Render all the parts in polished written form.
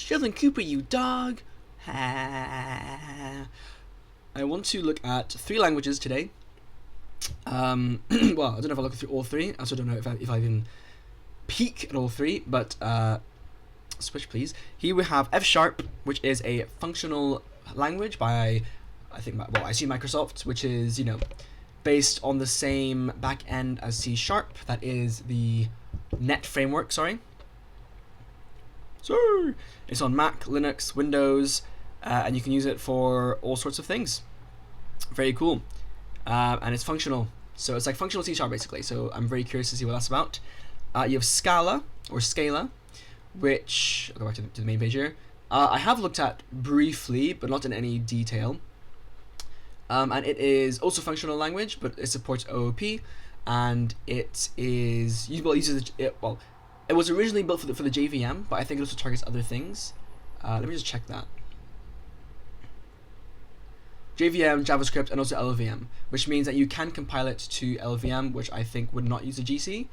Sheldon Cooper, you dog. I want to look at 3 languages today. Well, I don't know if I'll look through all 3. I also don't know if I even peek at all 3, but switch please. Here we have F#, which is a functional language by, I see Microsoft, which is, you know, based on the same back end as C#. That is the .NET framework, sorry. It's on Mac, Linux, Windows, and you can use it for all sorts of things. Very cool. And it's functional. So it's like functional C# basically. So I'm very curious to see what that's about. You have Scala, or Scala, which, I'll go back to the main page here. I have looked at briefly, but not in any detail. And it is also a functional language, but it supports OOP, and it is, it was originally built for the JVM, but I think it also targets other things. Let me just check that. JVM, JavaScript, and also LLVM, which means that you can compile it to LLVM, which I think would not use a GC,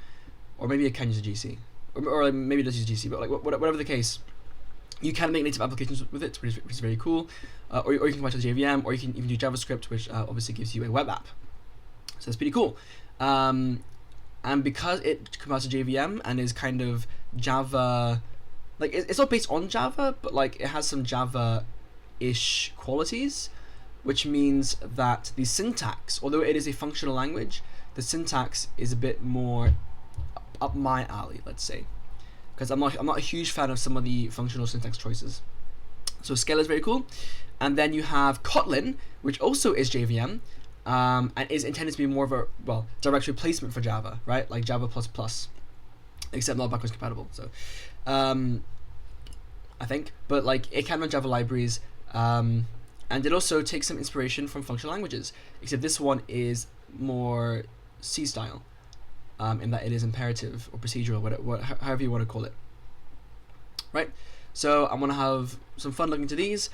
or maybe it can use a GC, or maybe it does use GC, but like whatever the case, you can make native applications with it, which is very cool. Or you can compile to the JVM, or you can even do JavaScript, which obviously gives you a web app. So that's pretty cool. And because it compiles to JVM and is kind of Java, like it's not based on Java, but like it has some Java-ish qualities, which means that the syntax, although it is a functional language, the syntax is a bit more up my alley, let's say, because I'm not a huge fan of some of the functional syntax choices. So Scala is very cool. And then you have Kotlin, which also is JVM, and is intended to be more of a, direct replacement for Java, right? Like Java++, except not backwards compatible. So, I think, but like it can run Java libraries, and it also takes some inspiration from functional languages, except this one is more C style, in that it is imperative or procedural, however you want to call it, right? So I'm gonna have some fun looking into these.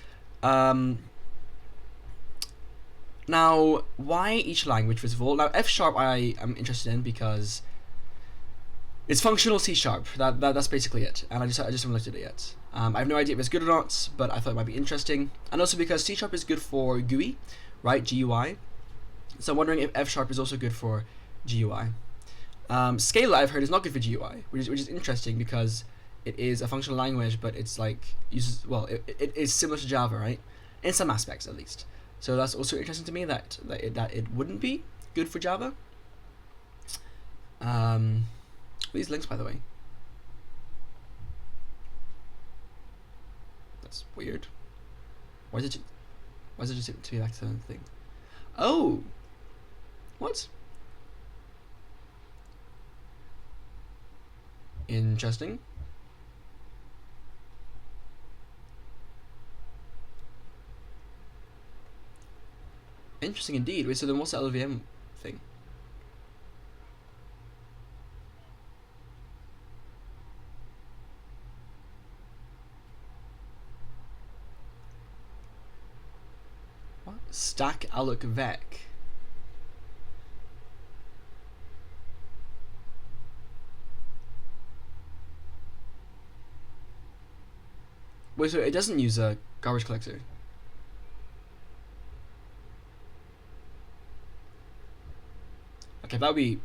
Now, why each language, first of all? Now, F# I am interested in because it's functional C#. That's basically it, and I just haven't looked at it yet. I have no idea if it's good or not, but I thought it might be interesting, and also because C# is good for GUI, right? GUI. So I'm wondering if F# is also good for GUI. Scala, I've heard, is not good for GUI, which is interesting because it is a functional language, but it's like it is similar to Java, right? In some aspects, at least. So that's also interesting to me that it wouldn't be good for Java. These links, by the way. That's weird. Why is it just to be back to the thing? Oh, what? Interesting. Interesting indeed. Wait, so then what's the LLVM thing? What? Stack alloc vec. Wait, so it doesn't use a garbage collector? Okay, that would be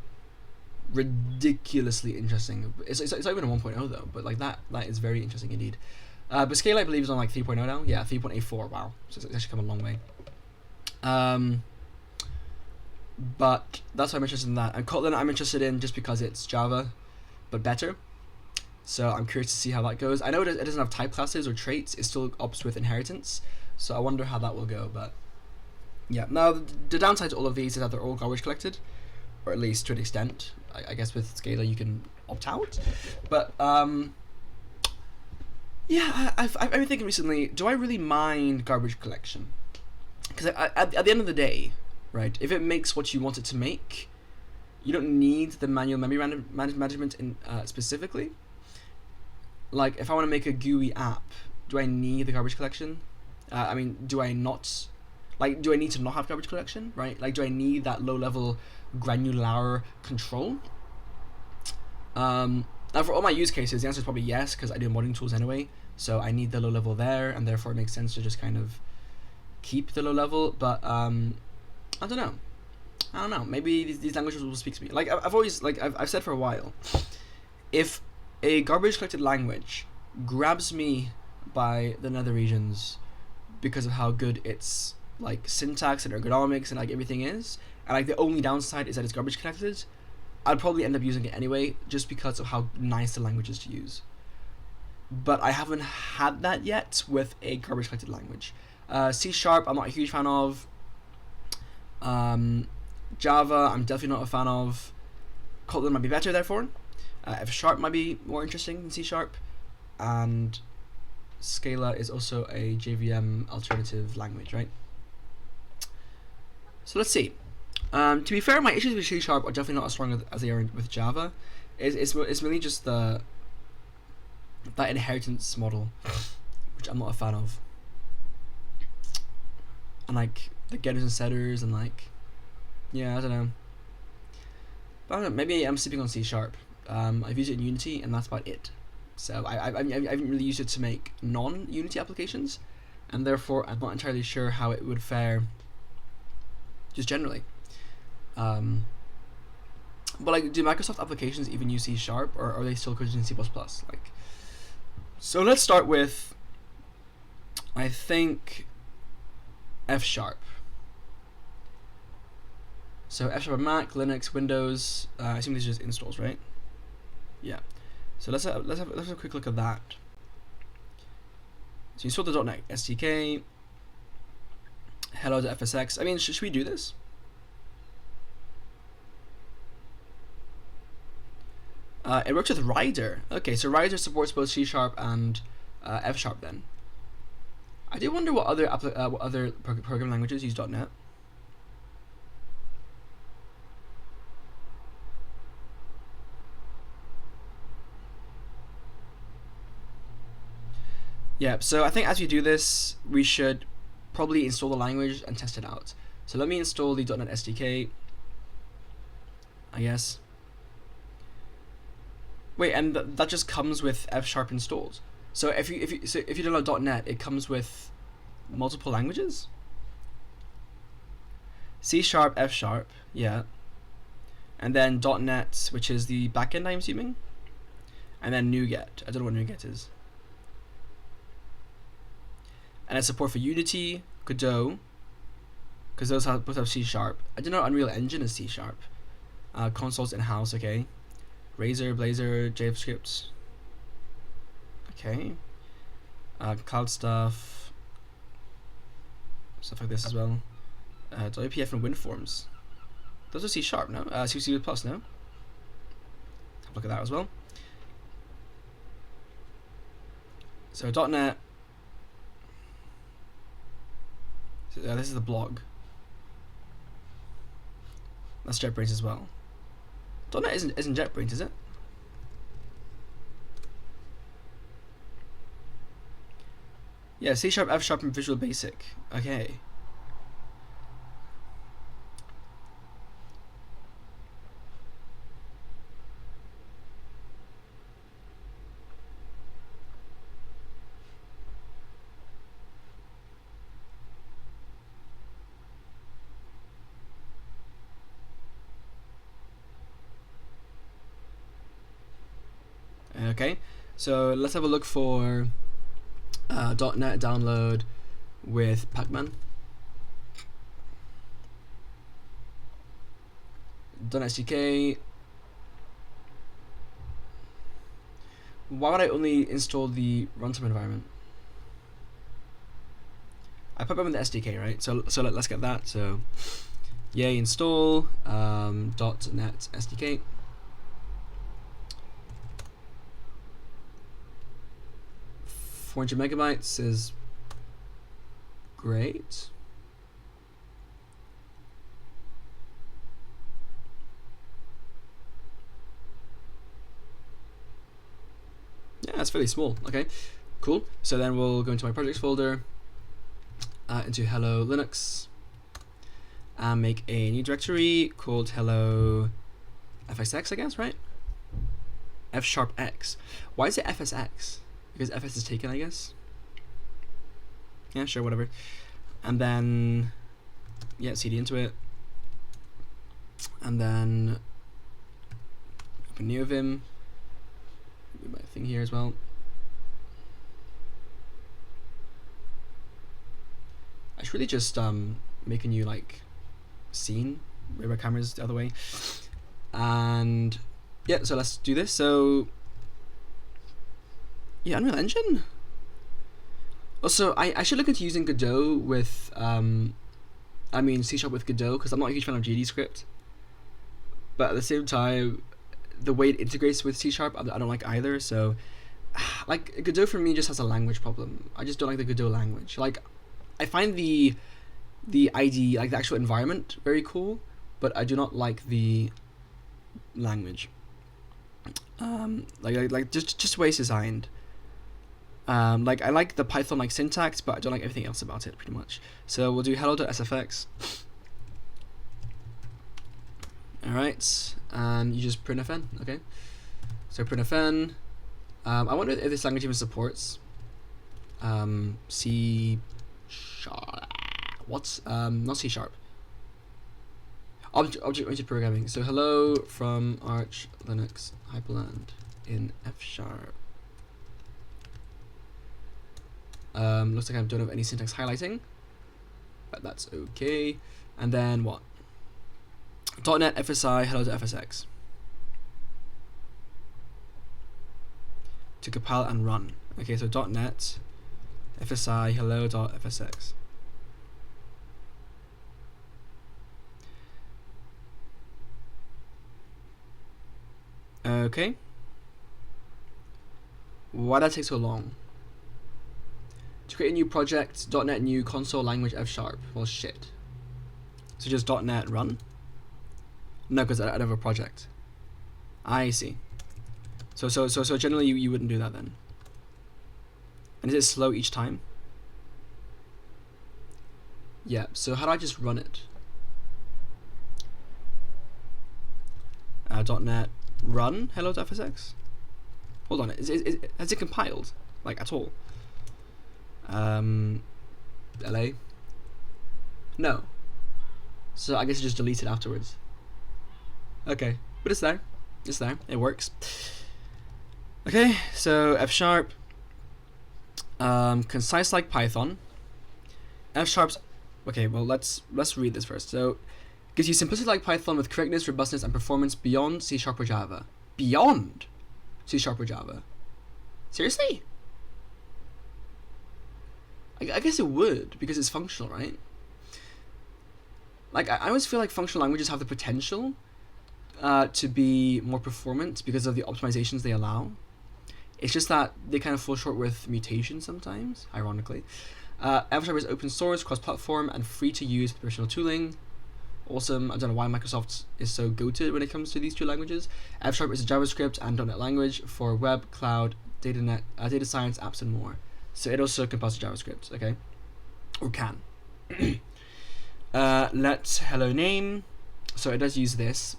ridiculously interesting. It's not even a 1.0 though, but like that is very interesting indeed. But Scala, I believe, is on like 3.0 now. Yeah, 3.84. Wow, so it's actually come a long way. But that's why I'm interested in that. And Kotlin, I'm interested in just because it's Java, but better. So I'm curious to see how that goes. I know it doesn't have type classes or traits. It still opts with inheritance. So I wonder how that will go. But yeah, now the downside to all of these is that they're all garbage collected, or at least to an extent. I guess with Scala you can opt out. But yeah, I've been thinking recently, do I really mind garbage collection? Because at the end of the day, right, if it makes what you want it to make, you don't need the manual memory management in specifically. Like, if I want to make a GUI app, do I need the garbage collection? I mean, do I not? Like, do I need to not have garbage collection, right? Like, do I need that low-level granular control? Now, for all my use cases, the answer is probably yes, because I do modding tools anyway. so I need the low level there, and therefore it makes sense to just kind of keep the low level. But I don't know. Maybe these languages will speak to me. Like I've always I've said for a while, if a garbage collected language grabs me by the nether regions because of how good its like syntax and ergonomics and like everything is, and like the only downside is that it's garbage collected, I'd probably end up using it anyway just because of how nice the language is to use. But I haven't had that yet with a garbage collected language. C# I'm not a huge fan of. Java I'm definitely not a fan of. Kotlin might be better therefore. F# might be more interesting than C#, and Scala is also a JVM alternative language, right? So let's see. To be fair, my issues with C# are definitely not as strong as they are with Java. It's really just that inheritance model, which I'm not a fan of. And like the getters and setters and like, yeah, I don't know. But I don't know, maybe I'm sleeping on C#. I've used it in Unity and that's about it. So I haven't really used it to make non-Unity applications, and therefore I'm not entirely sure how it would fare just generally. But like, do Microsoft applications even use C#, or are they still coded in C++? Like, so let's start with, I think, F#. So F# on Mac, Linux, Windows. I assume these are just installs, right? Yeah. So let's have a quick look at that. So you install the .NET SDK. Hello.fsx. I mean, should we do this? It works with Rider. Okay, so Rider supports both C# and F# then. I do wonder what other programming languages use .NET. Yeah, so I think as we do this, we should probably install the language and test it out. So let me install the .NET SDK, I guess. Wait, and that just comes with F# installed. So if you download .NET, it comes with multiple languages. C#, F#, yeah, and then .NET, which is the backend, I'm assuming, and then NuGet. I don't know what NuGet is. And it's support for Unity, Kojo, because those both have C#. I didn't know Unreal Engine is C#. Consoles in-house, okay. Razor, Blazor, JavaScript. Okay. Cloud stuff like this as well. WPF and WinForms. Those are C#, no? C++, no? Have a look at that as well. So .NET. So, this is the blog. That's JetBrains as well. .NET isn't JetBrains, is it? Yeah, C#, F#, and Visual Basic. Okay. Okay, so let's have a look for .NET download with Pacman. .NET SDK. Why would I only install the runtime environment? I put them in the SDK, right? So let's get that. So yay install .NET SDK. 400 megabytes is great. Yeah, that's fairly small. Okay, cool. So then we'll go into my projects folder, into Hello Linux, and make a new directory called Hello FSX, I guess, right? F#X. Why is it FSX? because fs is taken, I guess. Yeah, sure, whatever. And then yeah, cd into it, and then open new vim. Do my thing here as well. I should really just make a new like scene where my camera's the other way. And yeah, so let's do this. So yeah, Unreal Engine. Also, I should look into using Godot with C# with Godot, because I'm not a huge fan of GDScript. But at the same time, the way it integrates with C# I don't like either. So like Godot for me just has a language problem. I just don't like the Godot language. Like I find the ID, like the actual environment, very cool, but I do not like the language. Like just the way it's designed. Like I like the Python like syntax, but I don't like everything else about it pretty much. So we'll do hello.sfx. Alright, and you just printfn, okay? So printfn. I wonder if this language even supports C#. What's not C#? Object-oriented programming. So hello from Arch Linux Hyperland in F#. Looks like I don't have any syntax highlighting, but that's okay. And then what? .NET FSI hello to FSX to compile and run. Okay, so .NET FSI hello.fsx. Okay. Why did that take so long? To create a new project, .NET new console language F#. Well, shit. So just .NET run? No, because I don't have a project. I see. So generally you wouldn't do that then. And is it slow each time? Yeah, so how do I just run it? .NET run hello.fsx? Hold on, has it compiled? Like, at all? LA? No. So I guess I just delete it afterwards. Okay, but it's there. It's there. It works. Okay, so F#. Concise like Python. F#'s. Okay, well let's read this first. So, gives you simplicity like Python with correctness, robustness, and performance beyond C# or Java. Beyond C# or Java. Seriously? I guess it would, because it's functional, right? Like I always feel like functional languages have the potential to be more performant because of the optimizations they allow. It's just that they kind of fall short with mutation sometimes, ironically. F# is open source, cross-platform, and free to use with professional tooling. Awesome. I don't know why Microsoft is so goated when it comes to these two languages. F# is a JavaScript and .NET language for web, cloud, data science, apps, and more. So it also compiles to JavaScript, okay? Or can. Let hello name. So it does use this,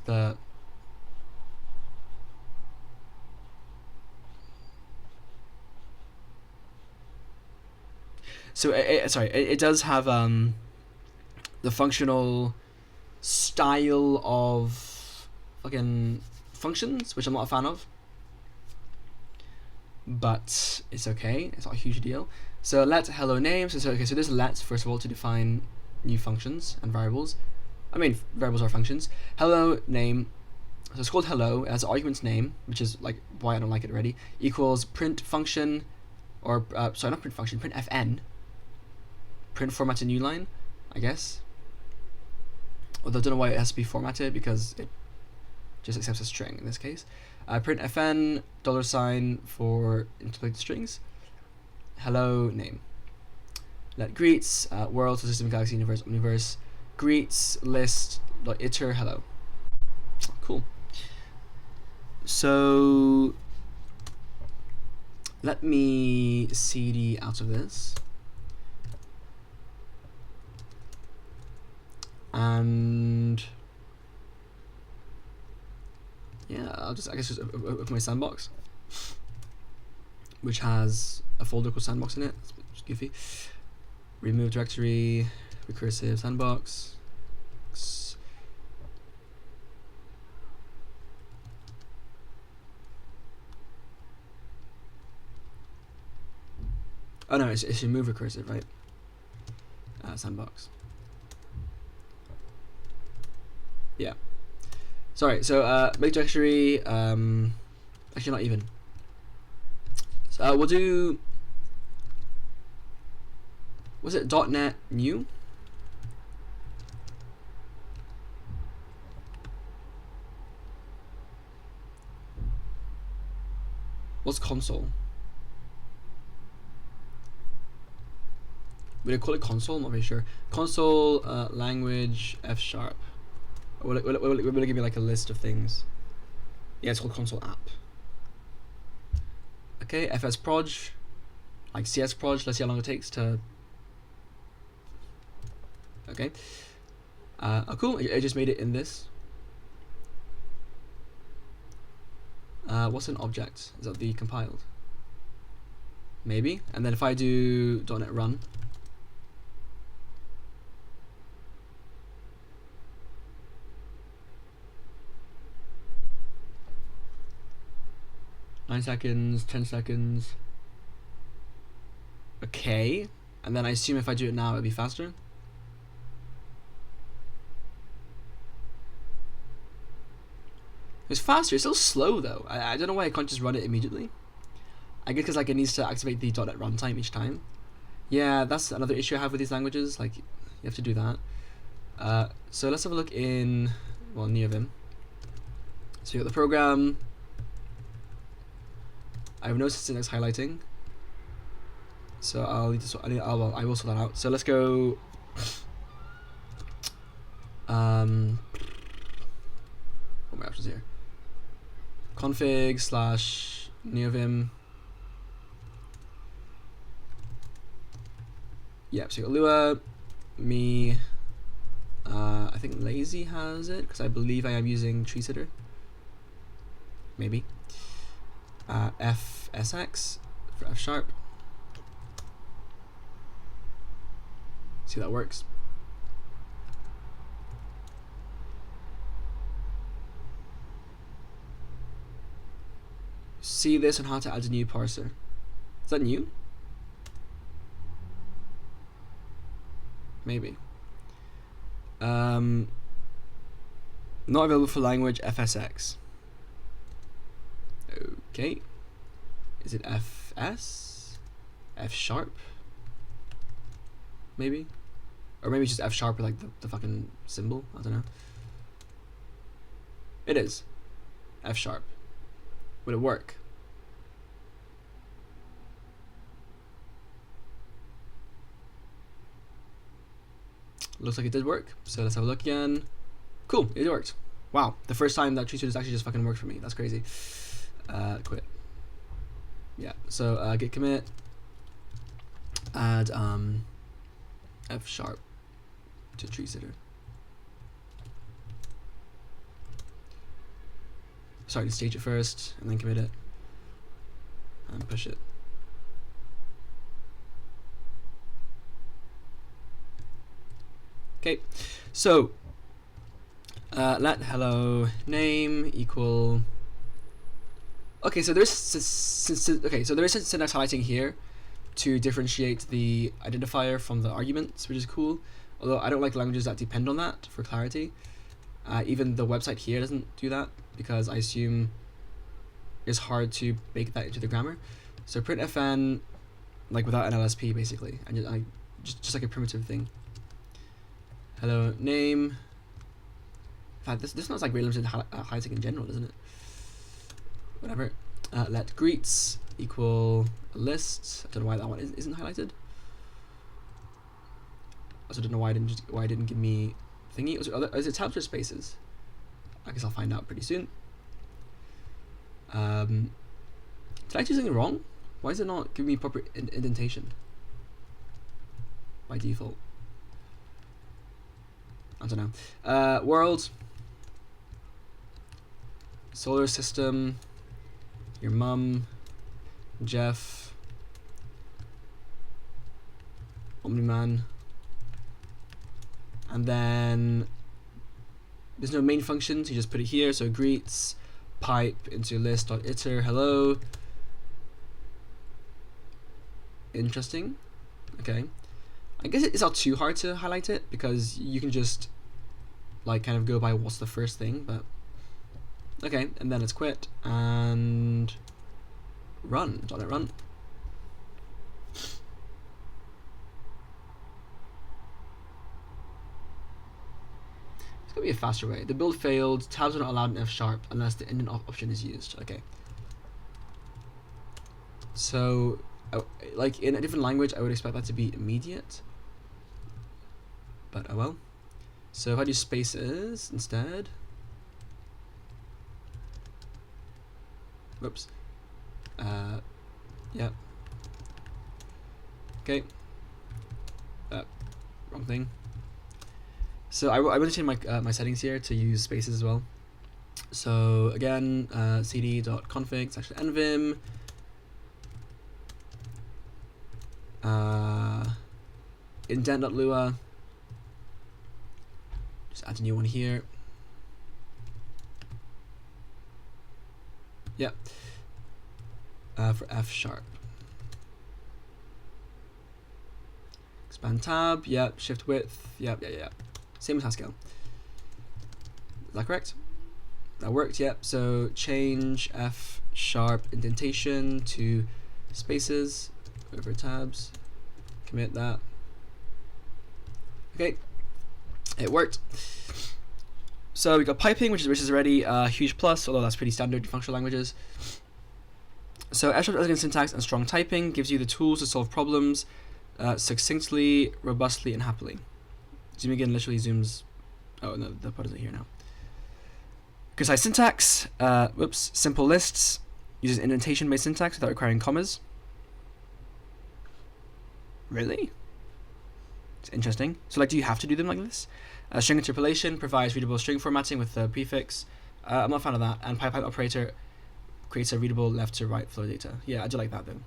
So it does have the functional style of fucking functions, which I'm not a fan of, but it's okay. It's not a huge deal. So let hello name. So there's let first of all to define new functions and variables. I mean variables are functions. Hello name. So it's called hello. It has arguments name, which is like why I don't like it already. Equals print function, or sorry, not print function. Print fn. Print formatted new line, I guess. Although I don't know why it has to be formatted, because it just accepts a string in this case. Print fn $sign for interpolated strings. Hello name. Let greets world, system, galaxy, universe, omniverse. Greets list iter hello. Cool. So let me cd out of this. And yeah, I guess just open my sandbox. which has a folder called sandbox in it. It's goofy. Remove directory, recursive sandbox. Oh no, it should move recursive, right? Sandbox. Yeah. Sorry, so make directory, actually not even. So we'll do, was it .NET new? What's console? Would I call it console? I'm not very sure. Console, language, F#. Will it give me like a list of things? Yeah, it's called console app. Okay, fs proj, like cs proj. Let's see how long it takes to. Okay. Oh, cool. I just made it in this. What's an object? Is that the compiled? Maybe. And then if I do .NET run. Nine seconds, 10 seconds. Okay. And then I assume if I do it now, it'll be faster. It's faster. It's still slow though. I don't know why I can't just run it immediately. I guess because like it needs to activate the .NET runtime each time. Yeah, that's another issue I have with these languages. Like you have to do that. So let's have a look in NeoVim. So you got the program. I have no syntax highlighting. So I'll need to. I will sort that out. So let's go. What are my options here? Config / neovim. Yep, so you got Lua, me, I think Lazy has it, because I believe I am using tree sitter. Maybe. FSX for F#. See how that works. See this on how to add a new parser. Is that new? Maybe. Not available for language FSX. Okay. Is it FS? F#? Maybe? Or maybe it's just F# with like the fucking symbol. I don't know. It is. F#. Would it work? Looks like it did work. So let's have a look again. Cool, it worked. Wow, the first time that tree students actually just fucking worked for me. That's crazy. Quit. Yeah, so git commit. Add F# to tree sitter. Sorry, to stage it first and then commit it and push it. Okay, so let hello name equal. Okay, so there's syntax highlighting here to differentiate the identifier from the arguments, which is cool. Although I don't like languages that depend on that for clarity. Even the website here doesn't do that because I assume it's hard to bake that into the grammar. So printfn, like without an LSP basically, and just like a primitive thing. Hello name. In fact, this sounds like really limited highlighting in general, doesn't it? Whatever. Let greets equal a list. I don't know why that one isn't highlighted. I also don't know why it didn't give me thingy. Is it tabs or spaces? I guess I'll find out pretty soon. Did I do something wrong? Why is it not giving me proper indentation by default? I don't know. World, solar system, your mum, Jeff, Omniman, and then there's no main function, so you just put it here. So greets pipe into list.iter hello. Interesting. Okay, I guess it's not too hard to highlight it because you can just like kind of go by what's the first thing, but okay. And then let's quit and run. .NET run. It's gonna be a faster way. The build failed. Tabs are not allowed in F# unless the indent option is used. Okay. So, like in a different language, I would expect that to be immediate. But oh well. So if I do spaces instead. Whoops. Yeah. Okay. Wrong thing. So I want to change my settings here to use spaces as well. So again, cd.config /nvim. Indent.lua. Just add a new one here. Yeah. For F#. Expand tab. Yeah. Shift width. Yeah. Same as Haskell. Is that correct? That worked. Yep. So change F# indentation to spaces over tabs. Commit that. Okay. It worked. So we got piping, which is already a huge plus, although that's pretty standard in functional languages. So F# elegant syntax and strong typing gives you the tools to solve problems succinctly, robustly, and happily. Zooming in literally zooms. Oh no, the part isn't here now. Concise syntax. Simple lists. Uses indentation-based syntax without requiring commas. Really? It's interesting. So like, do you have to do them like this? String interpolation provides readable string formatting with the prefix. I'm not a fan of that. And pipeline operator creates a readable left to right flow data. Yeah, I do like that though.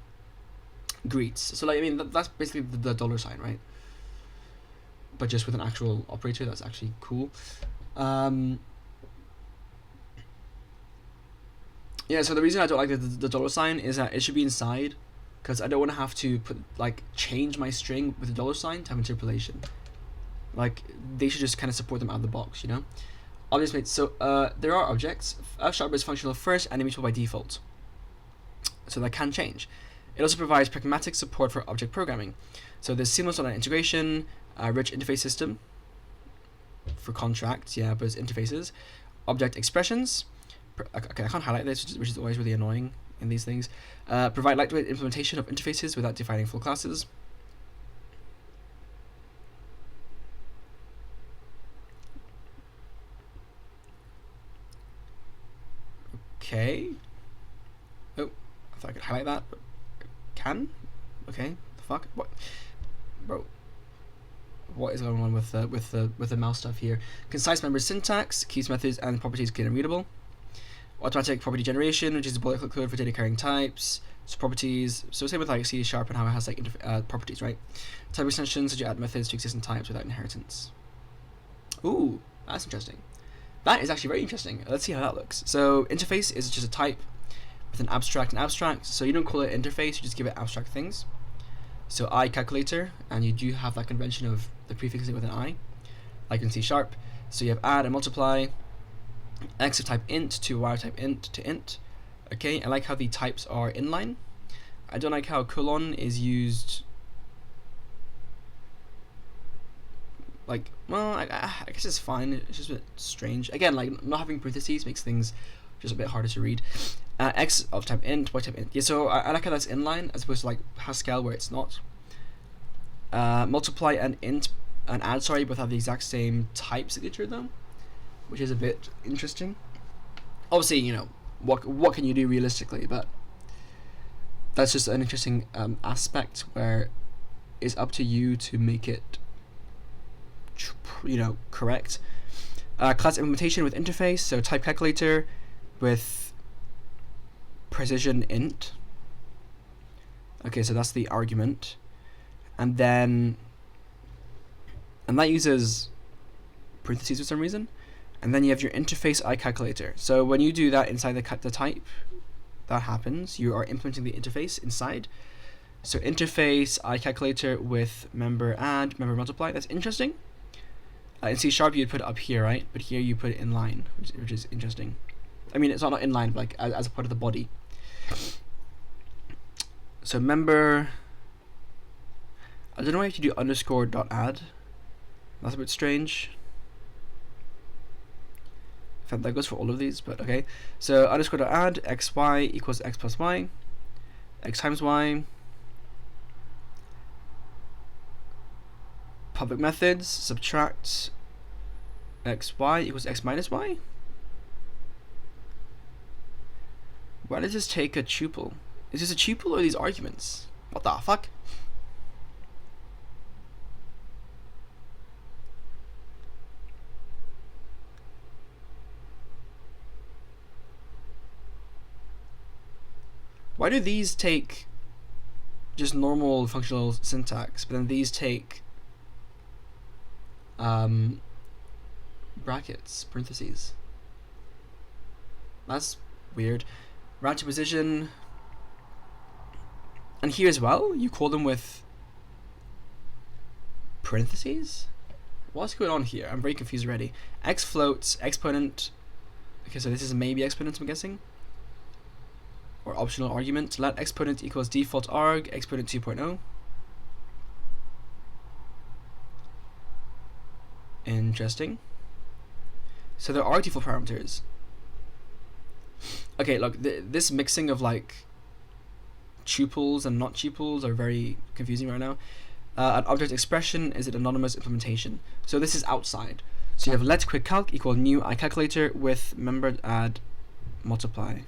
Greets. So like, I mean, that's basically the $, right? But just with an actual operator. That's actually cool. Yeah, so the reason I don't like the $, is that it should be inside, because I don't want to have to change my string with a $, to have interpolation. Like, they should just kind of support them out of the box, you know? Objects made. So there are objects. F# is functional first and immutable by default. So that can change. It also provides pragmatic support for object programming. So there's seamless online integration, rich interface system for contracts, yeah, but it's interfaces, object expressions. Okay, I can't highlight this, which is always really annoying in these things. Provide lightweight implementation of interfaces without defining full classes. Okay. Oh, I thought I could highlight that, but can? Okay, the fuck? What? Bro. What is going on with the mouse stuff here? Concise member syntax, keeps methods and properties clear and readable. Automatic property generation, which is boilerplate code for data carrying types. So properties, so same with like C# and how it has like properties, right? Type extensions, so you add methods to existing types without inheritance. Ooh, that's interesting. That is actually very interesting. Let's see how that looks. So interface is just a type with an abstract and abstract. So you don't call it interface, you just give it abstract things. So I calculator, and you do have that convention of the prefixing with an I, like in C#. So you have add and multiply, X of type int to Y of type int to int. Okay, I like how the types are inline. I don't like how colon is used. Like, well, I guess it's fine. It's just a bit strange. Again, like not having parentheses makes things just a bit harder to read. X of type int, Y type int. Yeah, so I like how that's inline as opposed to like Haskell where it's not. Multiply and int and add, sorry, both have the exact same type signature though, which is a bit interesting. Obviously, you know, what can you do realistically, but that's just an interesting aspect where it's up to you to make it, you know, correct. Class implementation with interface, so type calculator with precision int. Okay, so that's the argument. And then, and that uses parentheses for some reason. And then you have your interface iCalculator. So when you do that inside the type, that happens. You are implementing the interface inside. So interface iCalculator with member add, member multiply. That's interesting. In C# you'd put it up here, right? But here you put it in line, which is interesting. I mean, it's not in line, but like as a part of the body. So member, I don't know why you have to do underscore dot add. That's a bit strange. In fact, that goes for all of these, but okay. So underscore dot add xy equals x plus y, x times y. Public methods, subtract xy equals x minus y. Why does this take a tuple? Is this a tuple or these arguments? What the fuck? Why do these take just normal functional syntax, but then these take brackets, parentheses? That's weird. Round to position. And here as well, you call them with parentheses? What's going on here? I'm very confused already. X floats, exponent. Okay, so this is maybe exponent, I'm guessing. Or optional argument. Let exponent equals default arg, exponent 2.0. Interesting. So there are default parameters. Okay, look, this mixing of like tuples and not tuples are very confusing right now. An object expression is an anonymous implementation. So this is outside. So you have let quick calc equal new iCalculator with member add multiply.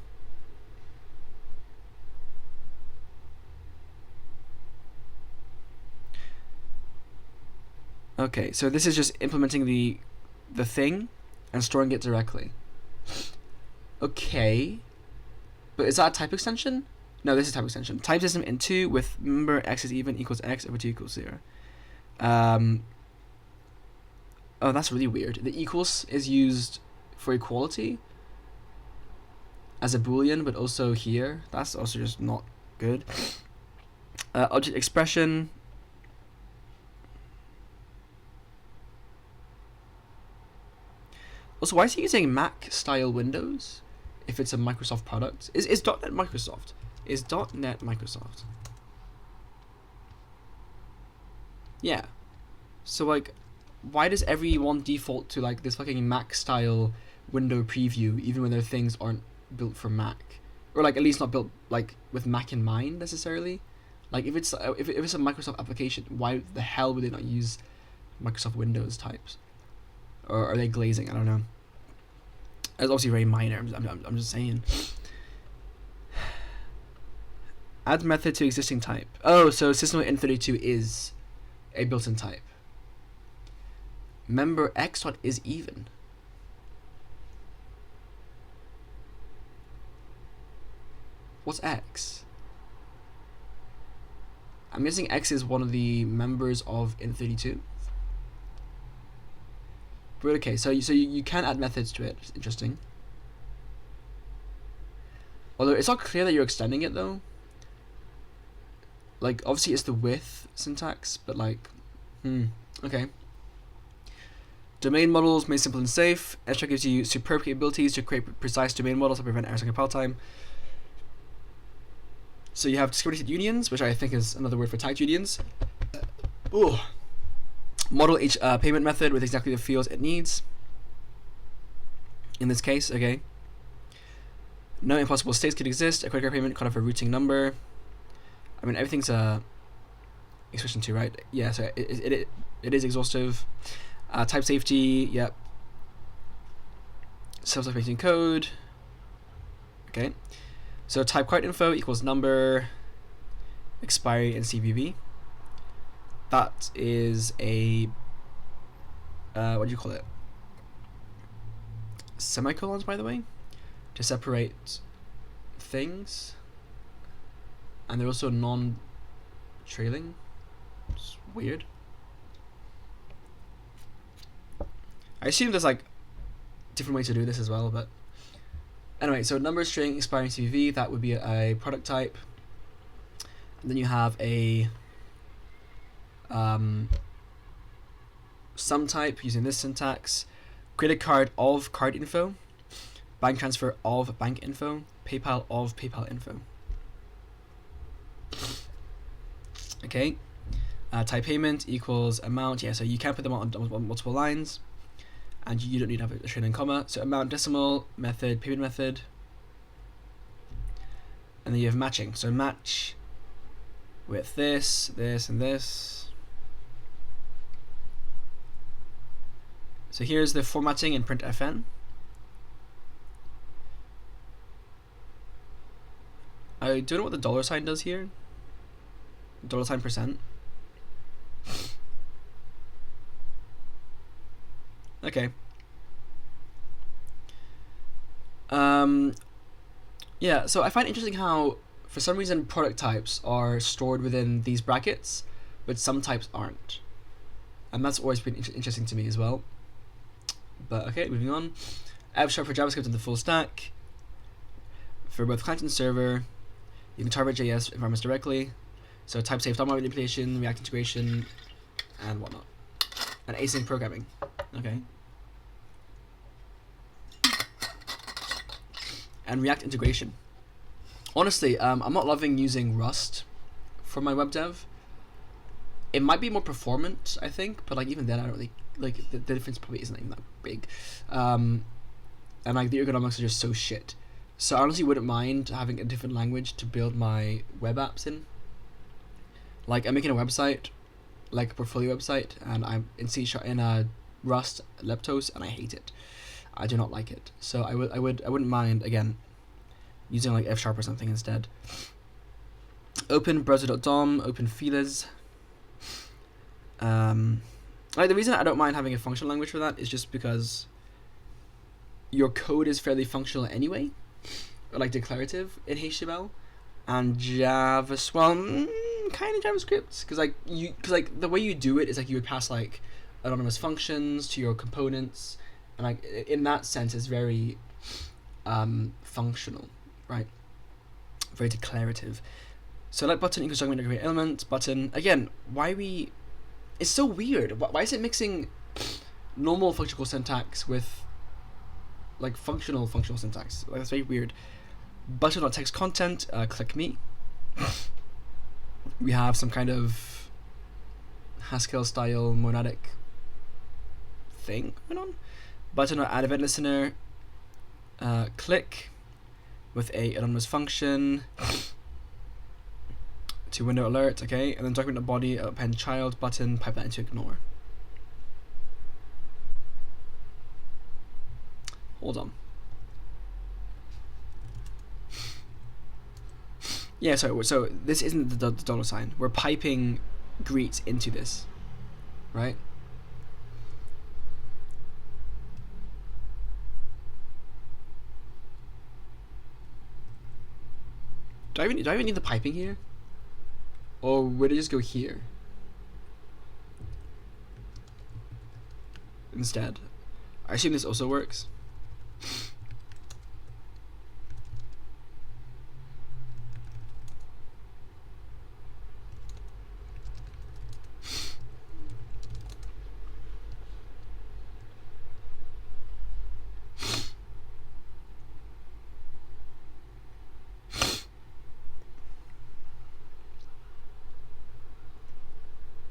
Okay, so this is just implementing the thing and storing it directly. Okay, but is that a type extension? No, this is type extension. Type system in 2 with member x is even equals x over 2 equals 0. Oh, that's really weird. The equals is used for equality as a boolean, but also here. That's also just not good. Object expression. Also, why is he using Mac style Windows if it's a Microsoft product? Is .NET Microsoft? Is .NET Microsoft? Yeah. So like, why does everyone default to like this fucking Mac style window preview even when their things aren't built for Mac, or like at least not built like with Mac in mind necessarily? Like if it's a Microsoft application, why the hell would they not use Microsoft Windows types? Or are they glazing? I don't know. It's obviously very minor. I'm just saying. Add method to existing type. Oh, so system.in32 is a built-in type. Member x dot is even. What's x? I'm guessing x is one of the members of in32. But okay, so you can add methods to it. It's interesting. Although it's not clear that you're extending it though. Like obviously it's the with syntax, but like, okay. Domain models made simple and safe. Extra gives you superb capabilities to create precise domain models that prevent errors and compile time. So you have discriminated unions, which I think is another word for typed unions. Model each payment method with exactly the fields it needs. In this case, okay. No impossible states could exist. A credit card payment cut off a routing number. I mean, everything's expression 2, right? Yeah, so it is exhaustive. Type safety, yep. Self-sufficient code. Okay. So type card info equals number, expiry, and CVV. That is a what do you call it? Semicolons, by the way, to separate things. and they're also non-trailing. It's weird. I assume there's like different ways to do this as well, but anyway, so number string expiring CVV, that would be a product type. And then you have a sum type using this syntax, credit card of card info, bank transfer of bank info, PayPal of PayPal info. Okay, type payment equals amount. Yeah, so you can put them on multiple lines, and you don't need to have a string and comma. So amount decimal method, payment method, and then you have matching. So match with this, this, and this. So here's the formatting in printfn. I don't know what the dollar sign does here. Dollar sign %. Okay. Yeah, so I find it interesting how for some reason product types are stored within these brackets, but some types aren't. And that's always been interesting to me as well. But okay, moving on. Abstract for JavaScript and the full stack. For both client and server, you can target JS environments directly. So type safe document manipulation, React integration, and whatnot. And async programming. Okay. And React integration. Honestly, I'm not loving using Rust for my web dev. It might be more performant, I think, but like even then, I don't really like the difference. Probably isn't even that big. And like the ergonomics are just so shit. So I honestly wouldn't mind having a different language to build my web apps in. Like I'm making a website, like a portfolio website, and I'm in Rust Leptos, and I hate it. I do not like it. So I wouldn't mind again using like F# or something instead. Open browser.dom, open feelers. Like the reason I don't mind having a functional language for that is just because your code is fairly functional anyway, or like declarative in HTML, and kind of JavaScript, because like the way you do it is like you would pass like anonymous functions to your components, and like in that sense it's very functional, right? Very declarative. So like button equals document create element button. Again, it's so weird. Why is it mixing normal functional syntax with like functional syntax? Like that's very weird. Button.text content, click me. We have some kind of Haskell style monadic thing going on. Button.add event listener, click with a anonymous function to window alert, okay, and then document.body append child button, pipe that into ignore. Hold on. Yeah, so this isn't the dollar sign. We're piping greets into this, right? Do I even need the piping here? Or would it just go here instead? I assume this also works.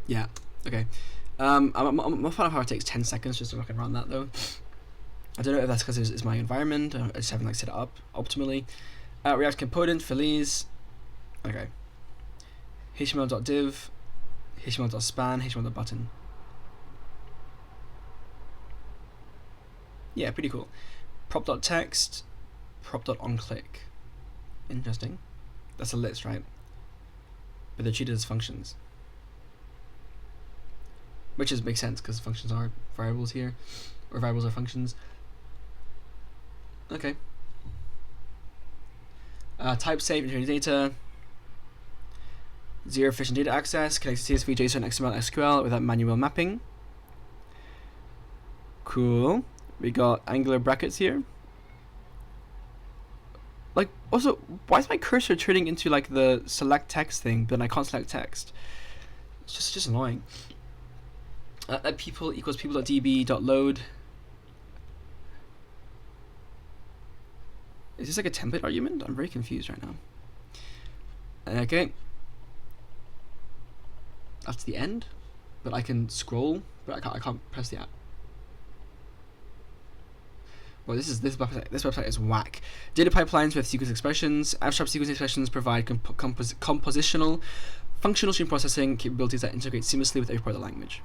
Yeah, okay. I'm fine how it takes 10 seconds just to fucking run that though. I don't know if that's because it's my environment, I just haven't like set it up optimally. React component, Feliz. Okay. HTML.div, HTML.span, HTML.button. Yeah, pretty cool. Prop.text, prop.onClick. Interesting. That's a list, right? But they're treated as functions. Which makes sense because functions are variables here, or variables are functions. Okay. Type save, entering data. Zero efficient data access, connects to CSV, JSON, XML, SQL without manual mapping. Cool. We got angular brackets here. Like, also, why is my cursor turning into like the select text thing, but I can't select text? It's just annoying. Let people equals people.db.load. Is this like a template argument? I'm very confused right now. Okay. That's the end, but I can scroll, but I can't press the app. Well, this website is whack. Data pipelines with sequence expressions. Abstract sequence expressions provide compositional, functional stream processing capabilities that integrate seamlessly with every part of the language.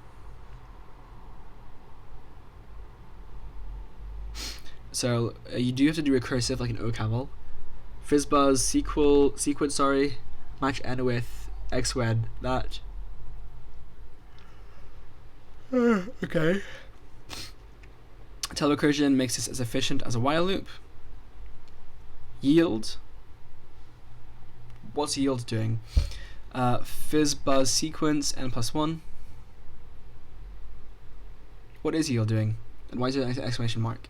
So you do have to do recursive like an OCaml. Fizzbuzz, sequence, sorry, match n with xwed, that. Okay. Tail recursion makes this as efficient as a while loop. Yield. What's yield doing? Fizzbuzz sequence n+1. What is yield doing? And why is it an exclamation mark?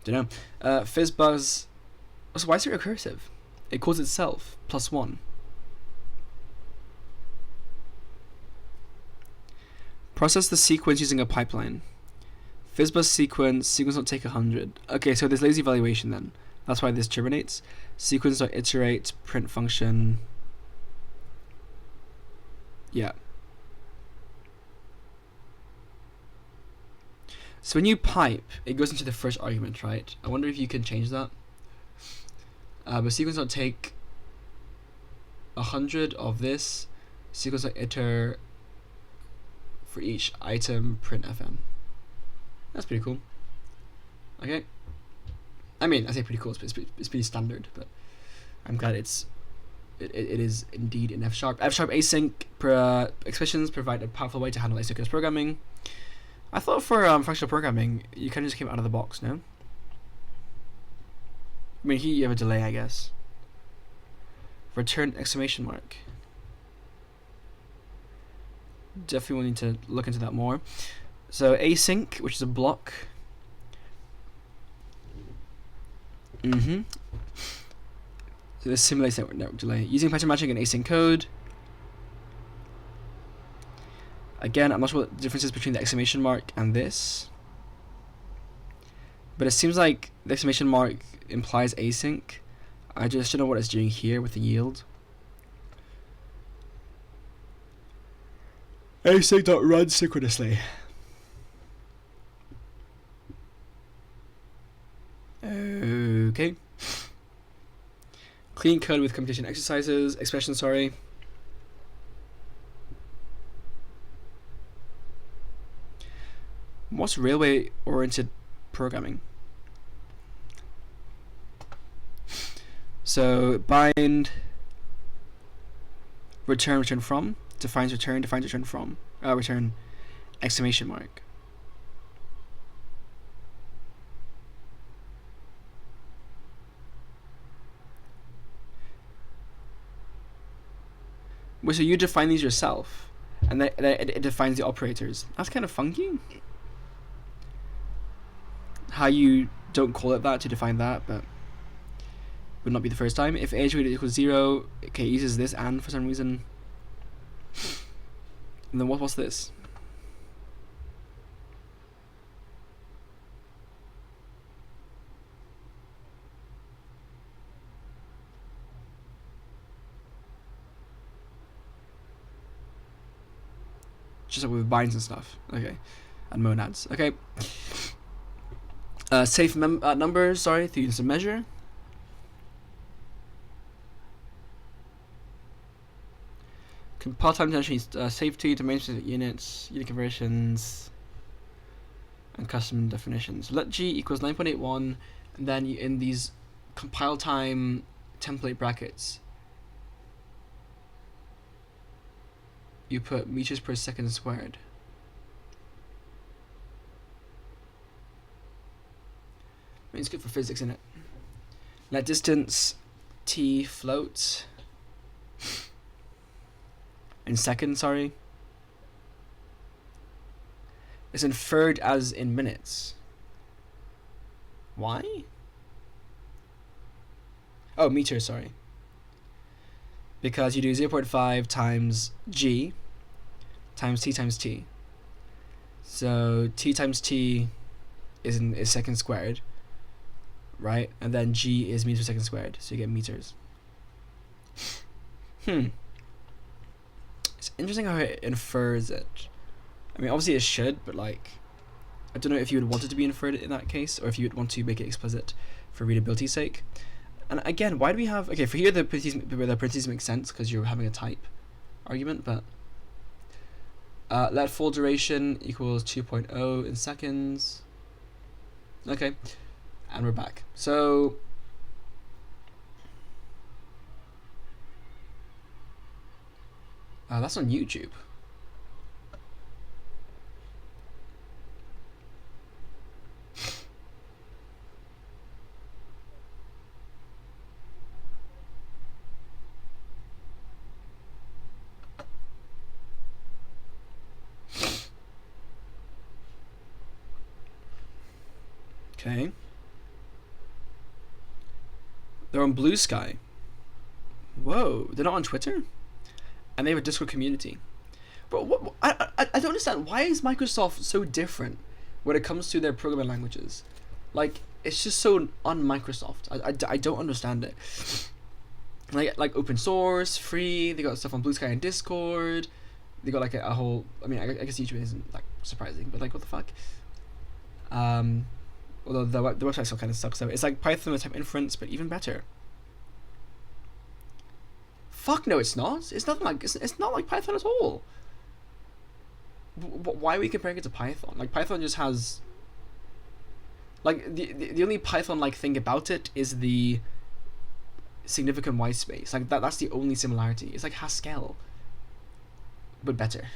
Don't know. Fizzbuzz. So why is it recursive? It calls itself +1. Process the sequence using a pipeline. Fizzbuzz sequence will take 100. Okay, so there's lazy evaluation then. That's why this terminates. Sequence.iterate, print function. Yeah. So when you pipe, it goes into the first argument, right? I wonder if you can change that. But sequence.take 100 of this. Sequence.iter for each item, print fm. That's pretty cool. Okay. I mean, I say pretty cool. It's pretty standard, but I'm glad it is indeed in F#. F# async expressions provide a powerful way to handle asynchronous programming. I thought for functional programming, you kind of just came out of the box, no? I mean, here you have a delay, I guess. Return exclamation mark. Definitely will need to look into that more. So async, which is a block. So this simulates network delay. Using pattern matching and async code. Again, I'm not sure what the difference is between the exclamation mark and this. But it seems like the exclamation mark implies async. I just don't know what it's doing here with the yield. Async.run synchronously. Okay. Clean code with computation exercises, expressions, sorry. What's railway-oriented programming? So bind return from, defines return from, return exclamation mark. Wait, so you define these yourself, and then it defines the operators. That's kind of funky. How you don't call it that to define that, but would not be the first time. If age weight equals 0, okay, it uses this and for some reason. And then what's this? Just like with binds and stuff. Okay. And monads. Okay. Safe numbers, sorry, through use of measure. Compile time detention, safety, domain specific units, unit conversions, and custom definitions. Let G equals 9.81, and then you, in these compile time template brackets, you put meters per second squared. mean, it's good for physics, isn't it? Let distance t float in seconds, sorry. It's inferred as in minutes. Why? Oh, meters, sorry. Because you do 0.5 times g times t times t. So t times t is seconds squared, right? And then g is meters per second squared, so you get meters. It's interesting how it infers it. I mean, obviously it should, but like, I don't know if you would want it to be inferred in that case, or if you would want to make it explicit for readability's sake. And again, why do we have... Okay, for here the parentheses make sense because you're having a type argument, but... let full duration equals 2.0 in seconds. Okay, and we're back. So... that's on YouTube. Okay. They're on Blue Sky. Whoa, they're not on Twitter? And they have a Discord community. But what I don't understand, why is Microsoft so different when it comes to their programming languages? Like, it's just so un-Microsoft. I don't understand it. Like open source, free, they got stuff on Blue Sky and Discord. They got like a whole... I mean, I guess YouTube isn't like surprising, but like, what the fuck? Although the website still kind of sucks. So it's like Python with type inference, but even better. Fuck no, it's not. It's not like Python at all. Why are we comparing it to Python? Like, Python just has... Like, the only Python-like thing about it is the significant white space. Like, that's the only similarity. It's like Haskell, but better.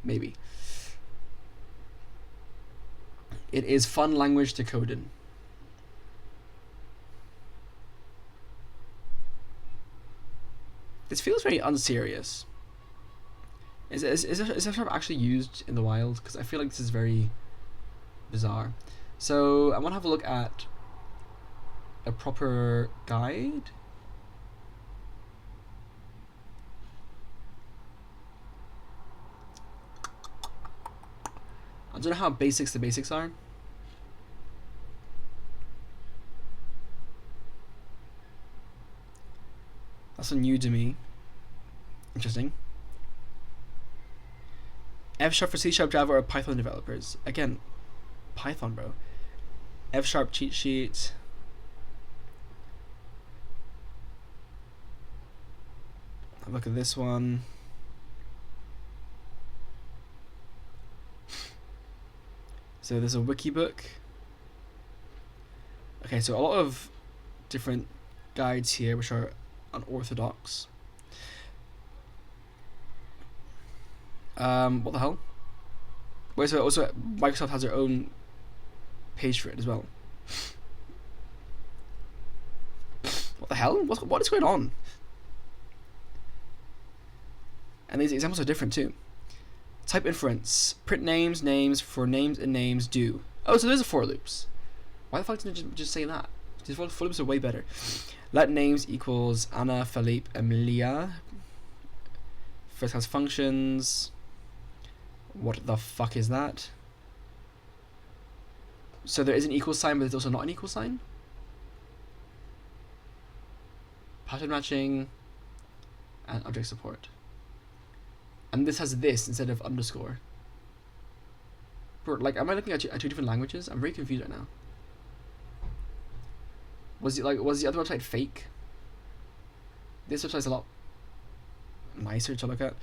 Maybe. It is fun language to code in. This feels very unserious. Is F# actually used in the wild? Because I feel like this is very bizarre. So I want to have a look at a proper guide. I don't know how basics the basics are. That's so new to me. Interesting. F# for C#, Java, or Python developers. Again, Python, bro. F# cheat sheet. Have a look at this one. So there's a wiki book. Okay, so a lot of different guides here which are unorthodox. What the hell? Wait, so also Microsoft has their own page for it as well. What the hell? What is going on? And these examples are different too. Type inference. Print names for names and names do. Oh, so there's a for loops. Why the fuck didn't I just say that? These for loops are way better. Let names equals Anna, Philippe, Emilia. First class functions. What the fuck is that? So there is an equal sign, but there's also not an equal sign. Pattern matching and object support. And this has this instead of underscore. Bro, like, am I looking at two different languages? I'm very confused right now. Was the other website fake? This website's a lot nicer to look at.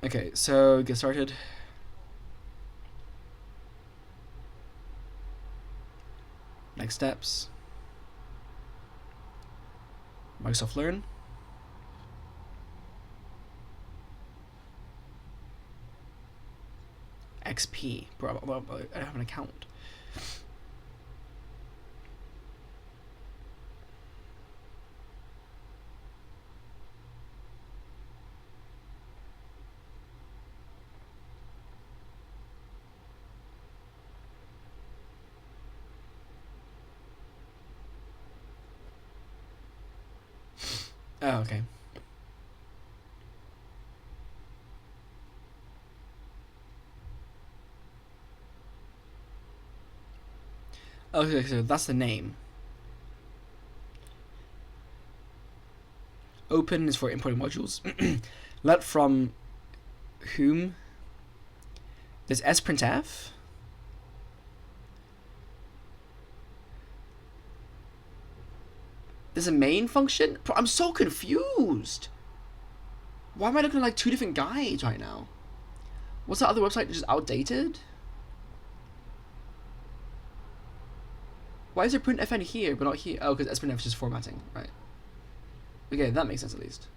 Okay, so get started. Next steps. Microsoft Learn. XP. Bro, I don't have an account. Oh, okay. Okay, so that's the name. Open is for importing modules. Let from whom. There's sprintf. There's a main function. I'm so confused. Why am I looking at like two different guides right now? What's that other website just outdated? Why is there printfn here but not here? Oh, because sprintf is just formatting, right? Okay, that makes sense at least.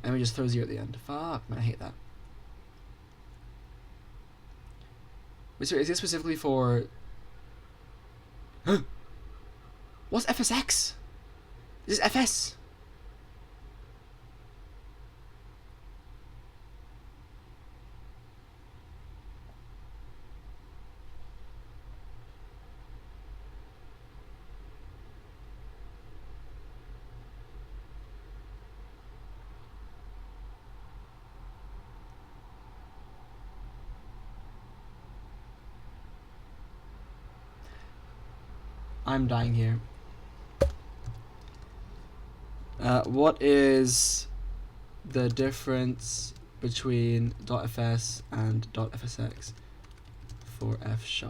And we just throw 0 at the end. Fuck, man, I hate that. Wait, so is this specifically for... What's FSX? Is this FS? I'm dying here. What is the difference between .fs and .fsx for F#?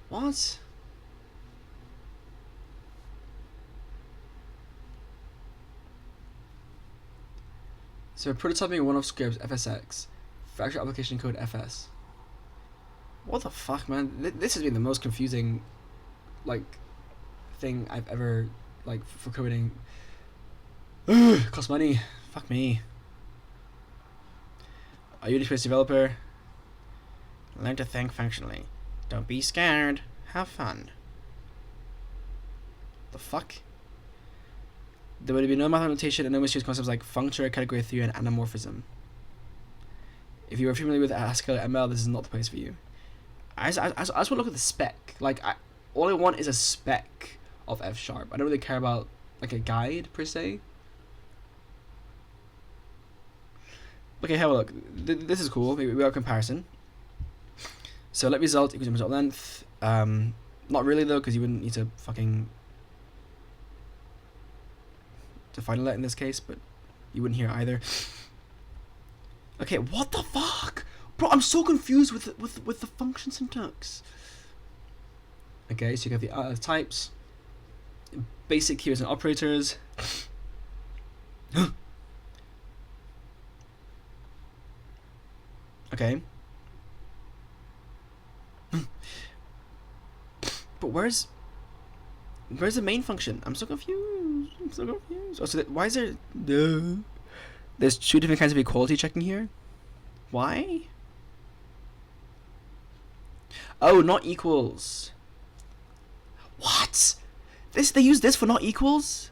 What? So prototyping one of scripts FSX for actual application code FS. What the fuck, man? This has been the most confusing, like, thing I've ever, like, for coding. Costs money. Fuck me. Are you a Unity-based developer? Learn to think functionally. Don't be scared. Have fun. The fuck? There would be no math notation and no misuse concepts like functor, category theory, and anamorphism. If you are familiar with Haskell ML, this is not the place for you. I just want to look at the spec. Like, all I want is a spec of F#. I don't really care about, like, a guide, per se. Okay, have a look. This is cool. We got a comparison. So let result equals result length. Not really though, because you wouldn't need to fucking define a let in this case, but you wouldn't here either. Okay, what the fuck, bro? I'm so confused with the function syntax. Okay, so you have the types, basic keywords and operators. Okay. But where's the main function? I'm so confused. Oh, so why is there... There's two different kinds of equality checking here? Why? Oh, not equals. What? They use this for not equals?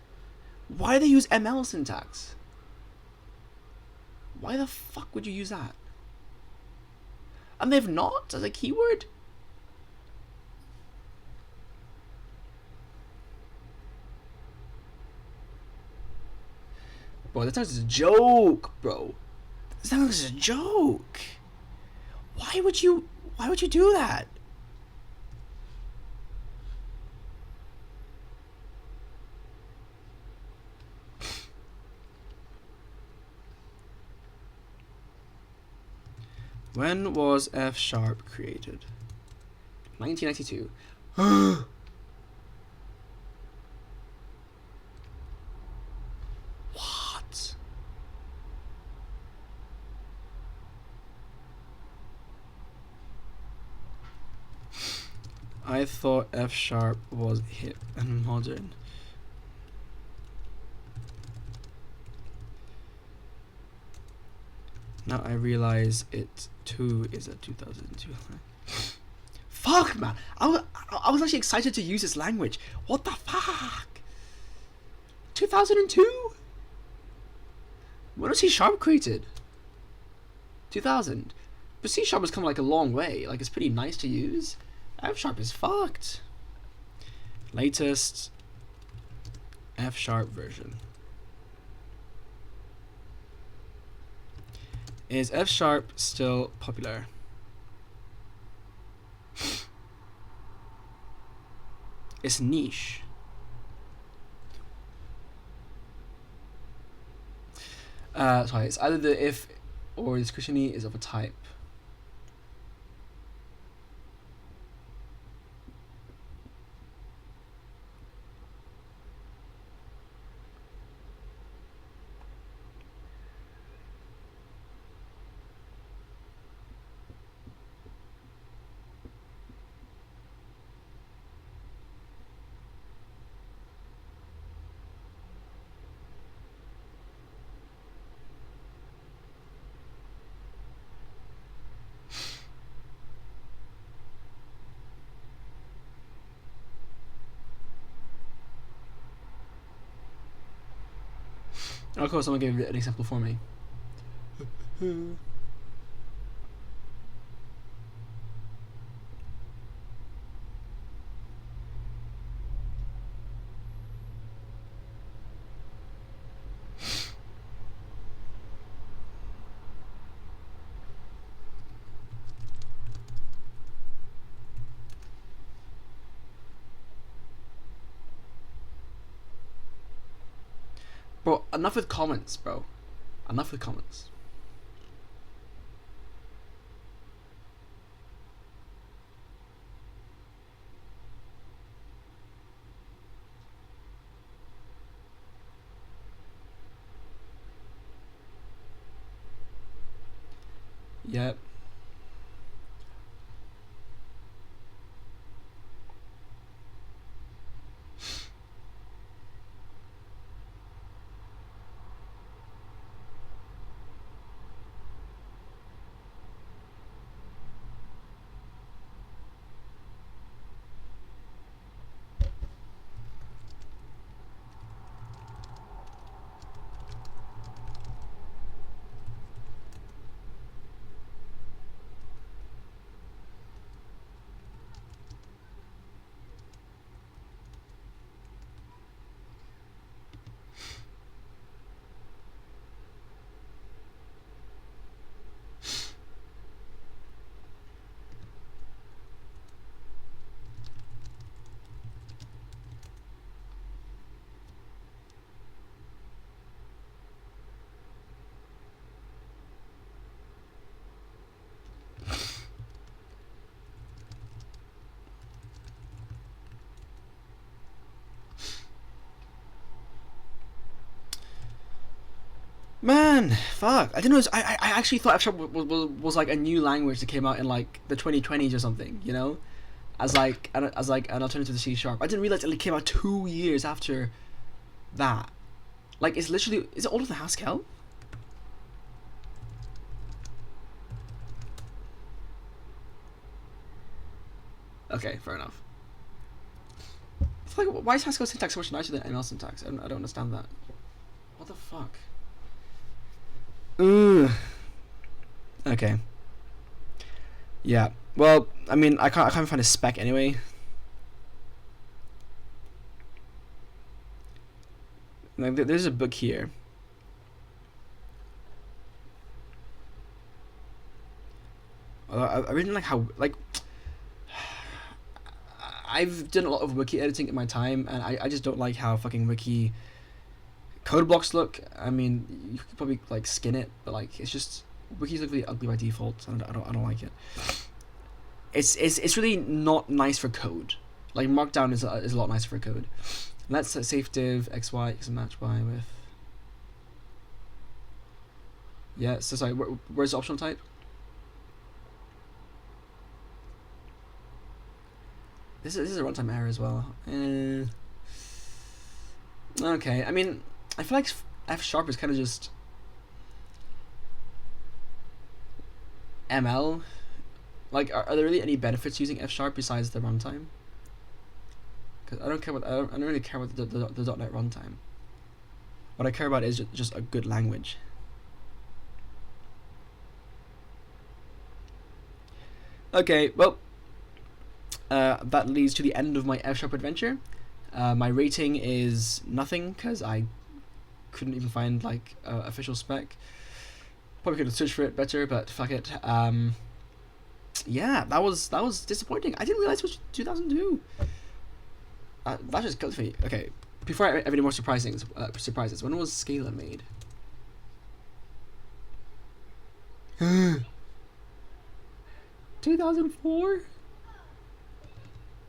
Why do they use ML syntax? Why the fuck would you use that? And they've not as a keyword? Bro, that sounds like a joke, bro. That sounds like a joke. Why would you do that? When was F# created? 1992. What? I thought F sharp was hip and modern. Now I realize it too is a 2002. Fuck, man! I was actually excited to use this language. What the fuck? 2002? When was C sharp created? 2000. But C sharp has come like a long way. Like, it's pretty nice to use. F sharp is fucked. Latest F sharp version. Is F sharp still popular? It's niche. Sorry, it's either the if or the scrutiny is of a type. Oh, cool, someone gave an example for me. Bro, enough with comments, bro. Enough with comments. Yep. Man, fuck. I didn't know. I actually thought F sharp was like a new language that came out in like the 2020s or something. You know, as like an alternative to C sharp. I didn't realize it came out 2 years after that. Like, it's literally, is it older than Haskell? Okay, fair enough. It's like, why is Haskell syntax so much nicer than ML syntax? I don't understand that. What the fuck? Okay. Yeah. Well, I mean, I can't find a spec anyway. Like, there's a book here. I really like how, like, I've done a lot of wiki editing in my time, and I just don't like how fucking wiki code blocks look. I mean, you could probably like skin it, but like, it's just, wikis look really ugly by default. I don't like it. It's really not nice for code. Like, Markdown is a lot nicer for code. Let's safe div xy is match y with. Yeah. So sorry. Where's the optional type? This is a runtime error as well. Okay, I mean, I feel like F# is kind of just ML. Like, are there really any benefits using F# besides the runtime? Because I don't really care about the .NET runtime. What I care about is just a good language. Okay, well, that leads to the end of my F# adventure. My rating is nothing because I couldn't even find like official spec. Probably could have searched for it better, but fuck it. Yeah, that was disappointing. I didn't realize it was 2002. That just killed me. Okay, before I have any more surprises, when was Scala made? 2004?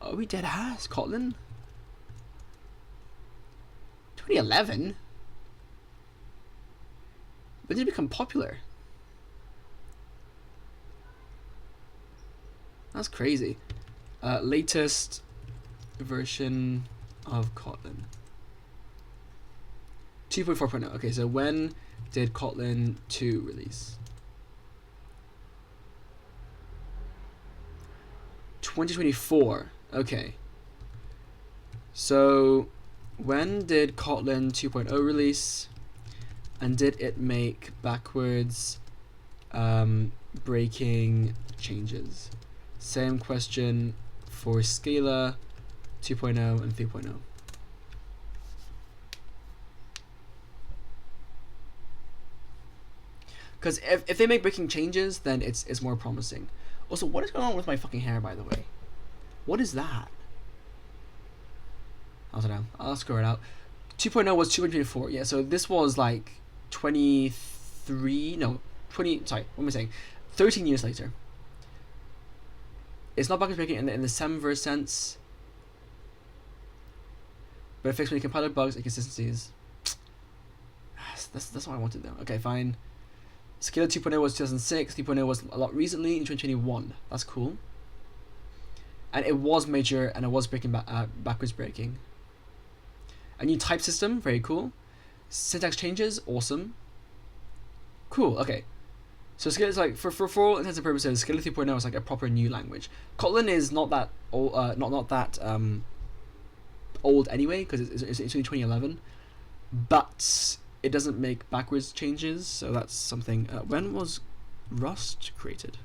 Oh, we dead ass. Kotlin? 2011? When did it become popular? That's crazy. Latest version of Kotlin. 2.4.0. Okay, so when did Kotlin 2 release? 2024. Okay. So when did Kotlin 2.0 release? And did it make backwards breaking changes? Same question for Scala 2.0 and 3.0. Because if they make breaking changes, then it's more promising. Also, what is going on with my fucking hair, by the way? What is that? I don't know. I'll screw it out. 2.0 was 2024. Yeah, so this was like 23. No, 20. Sorry, what am I saying? 13 years later. It's not backwards breaking in the Semver sense, but it fixed many compiler bugs and inconsistencies. That's what I wanted though. Okay, fine. Scala 2.0 was 2006. 3.0 was a lot recently in 2021. That's cool. And it was major, and it was breaking backwards breaking. A new type system, very cool. Syntax changes, awesome. Cool. Okay. So Scala is like for all intents and purposes, Scala 3.0 is like a proper new language. Kotlin is not that old, old anyway, because it's only 2011. But it doesn't make backwards changes, so that's something. When was Rust created?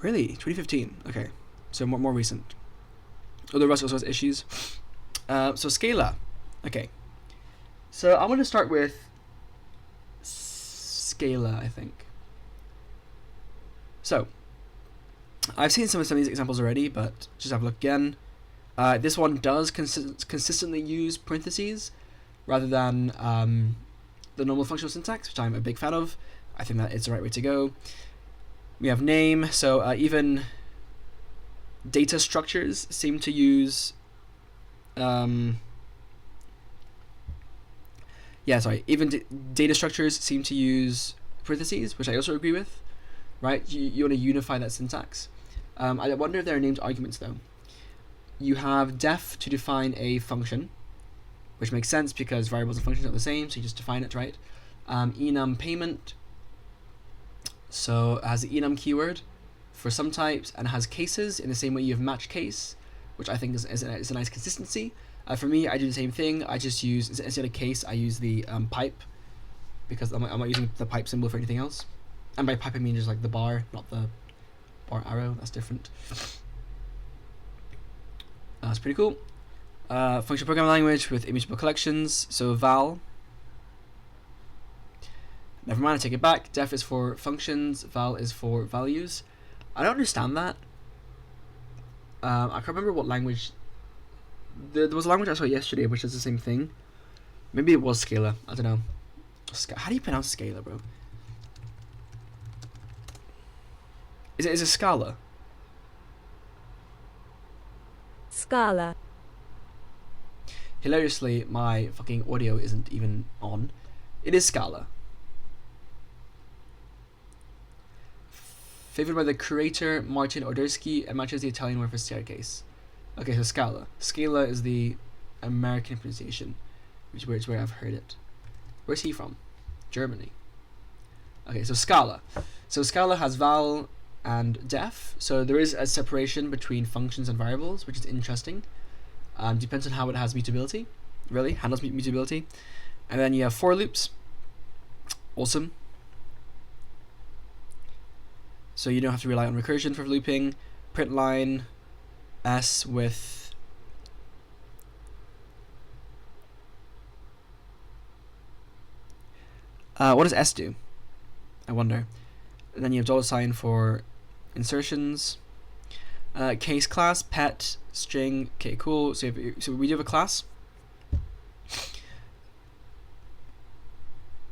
Really? 2015. Okay. So more recent. Although Rust also has issues. So Scala. Okay. So I'm going to start with Scala, I think. So I've seen some of these examples already, but just have a look again. This one does consistently use parentheses rather than the normal functional syntax, which I'm a big fan of. I think that is the right way to go. We have name, so even data structures seem to use even data structures seem to use parentheses, which I also agree with, right? You want to unify that syntax. I wonder if there are named arguments though. You have def to define a function, which makes sense because variables and functions are the same, so you just define it, right? Enum payment, so it has the enum keyword for some types and has cases in the same way you have match case, which I think is a nice consistency. For me, I do the same thing. I just use, instead of case, I use the pipe, because I'm not using the pipe symbol for anything else. And by pipe I mean just like the bar, not the bar arrow. That's different. That's pretty cool. Functional programming language with immutable collections. So val. Never mind, I take it back. Def is for functions. Val is for values. I don't understand that. I can't remember what language. There was a language I saw yesterday which is the same thing. Maybe it was Scala. I don't know. How do you pronounce Scala, bro? Is it Scala? Scala. Hilariously, my fucking audio isn't even on. It is Scala. favored by the creator Martin Odersky and matches the Italian word for staircase. Okay, so Scala. Scala is the American pronunciation, which is where I've heard it. Where's he from? Germany. Okay, so Scala. So Scala has val and def, so there is a separation between functions and variables, which is interesting. Depends on how it has mutability, really, handles mutability. And then you have for loops. Awesome. So you don't have to rely on recursion for looping. Print line, s with what does s do? I wonder. And then you have $sign for insertions. Case class, pet, string. Okay, cool. So we do have a class.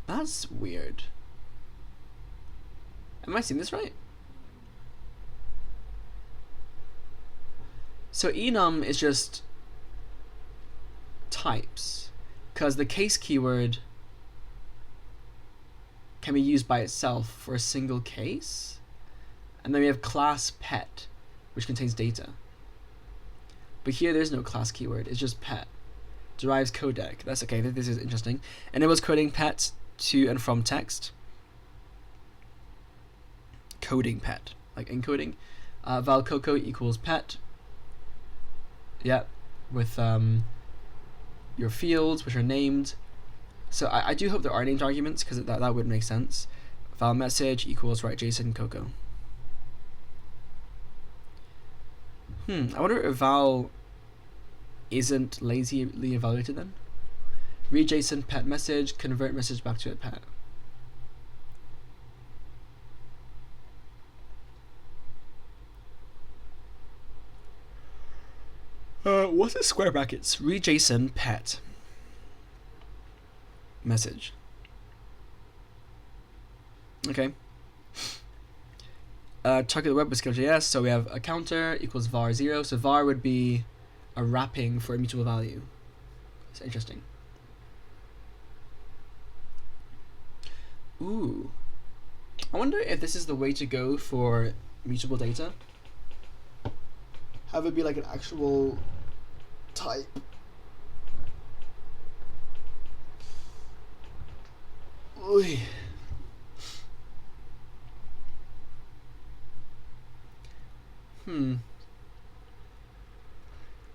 That's weird. Am I seeing this right? So enum is just types, because the case keyword can be used by itself for a single case. And then we have class pet, which contains data. But here there's no class keyword, it's just pet. Derives codec. That's okay, this is interesting. Enables coding pet to and from text. Coding pet, like encoding. Val coco equals pet. Yeah, with your fields, which are named. So I do hope there are named arguments, because that would make sense. Val message equals write JSON coco. I wonder if val isn't lazily evaluated then. Read JSON pet message, convert message back to a pet. What's the square brackets? Read JSON pet message. Okay. Target the web with Scala.js. So we have a counter equals var 0. So var would be a wrapping for immutable value. It's interesting. Ooh. I wonder if this is the way to go for mutable data. Have it be like an actual type. Oy.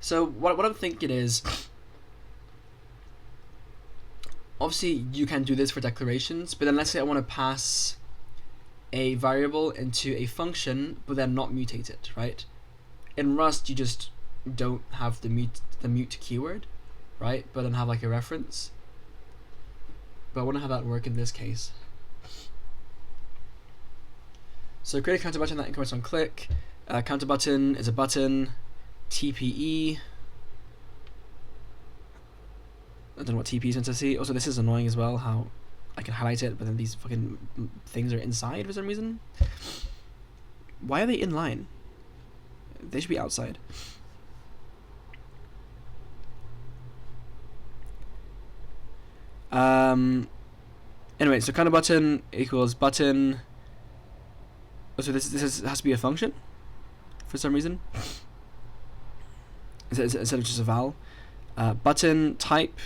So what I'm thinking is, obviously you can do this for declarations, but then let's say I want to pass a variable into a function, but then not mutate it, right? In Rust, you just don't have the mute keyword, right? But then have like a reference. But I wonder how that would work in this case. So create a counter button that increments on click. Counter button is a button. TPE. I don't know what TP is meant to see. Also, this is annoying as well, how I can highlight it, but then these fucking things are inside for some reason. Why are they in line? They should be outside. Anyway, so counter button equals button. So this has to be a function for some reason. Instead of just a val. Button type.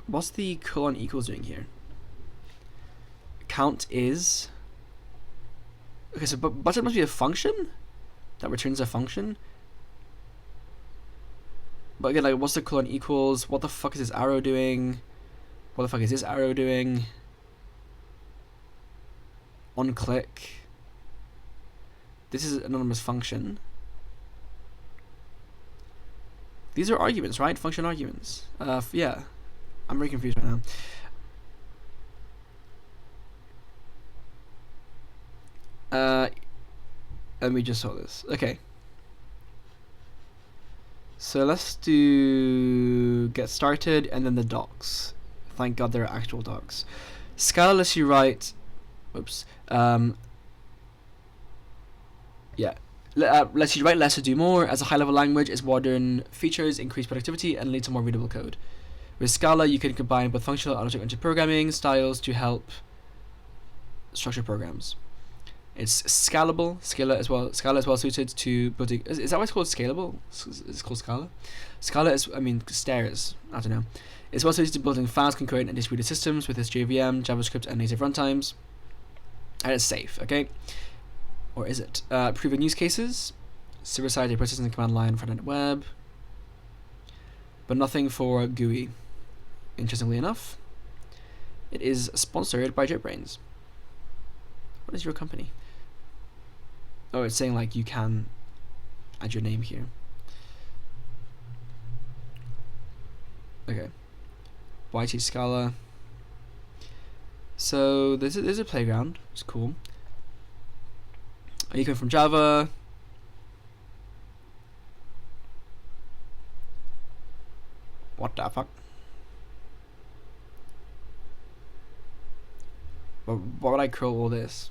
What's the colon equals doing here? Count is. Okay, so button must be a function that returns a function. But again, like, what's the colon equals? What the fuck is this arrow doing? What the fuck is this arrow doing? On click. This is an anonymous function. These are arguments, right? Function arguments. Yeah. I'm very confused right now. Let me just solve this. Okay. So let's do get started and then the docs. Thank God there are actual docs. Scala lets you write. Oops. Yeah. Lets you write less to do more. As a high-level language, its modern features increase productivity and lead to more readable code. With Scala, you can combine both functional and object-oriented programming styles to help structure programs. It's scalable. Scala is well suited to building. Is that why it's called scalable? It's called Scala. Scala is, I mean, stairs. I don't know. It's well suited to building fast, concurrent, and distributed systems with its JVM, JavaScript, and native runtimes. And it's safe. Okay. Or is it? Proven use cases. Server-side processing command line front-end web. But nothing for GUI. Interestingly enough, it is sponsored by JetBrains. What is your company? Oh, it's saying like you can add your name here. Okay. YT Scala. So there's a playground. It's cool. Are you coming from Java? What the fuck? Why would I curl all this?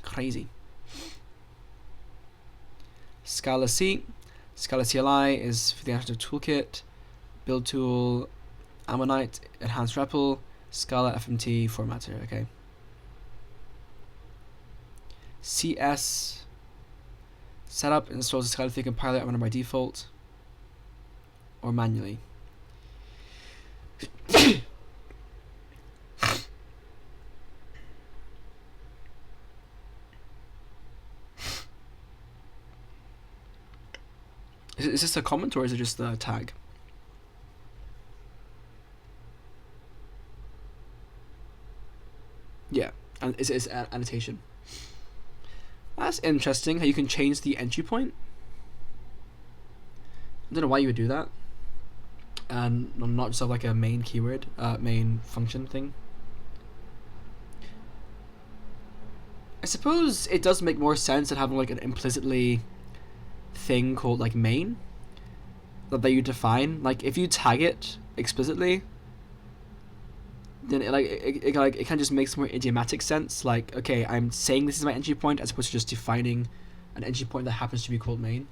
Crazy. Scala C. Scala CLI is for the active toolkit. Build tool. Ammonite. Enhanced REPL. Scala FMT formatter. Okay. CS. Setup installs the Scala 3 compiler and run by default. Or manually. Is this a comment or is it just the tag? Yeah, and it's an annotation. That's interesting how you can change the entry point. I don't know why you would do that. And not just have like a main keyword, main function thing. I suppose it does make more sense than having like an implicitly thing called like main that you define. Like if you tag it explicitly, then it kind of just makes more idiomatic sense. Like, okay, I'm saying this is my entry point as opposed to just defining an entry point that happens to be called main.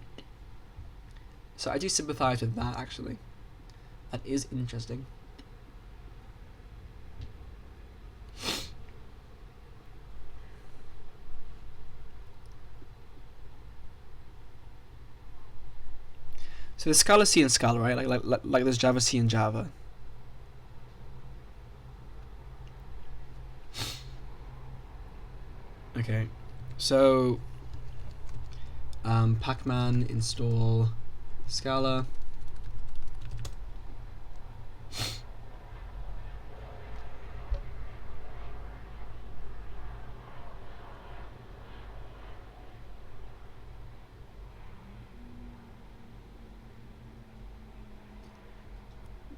So I do sympathize with that actually. That is interesting. So there's Scala C and Scala, right? Like there's Java C and Java. Okay, so pacman install Scala.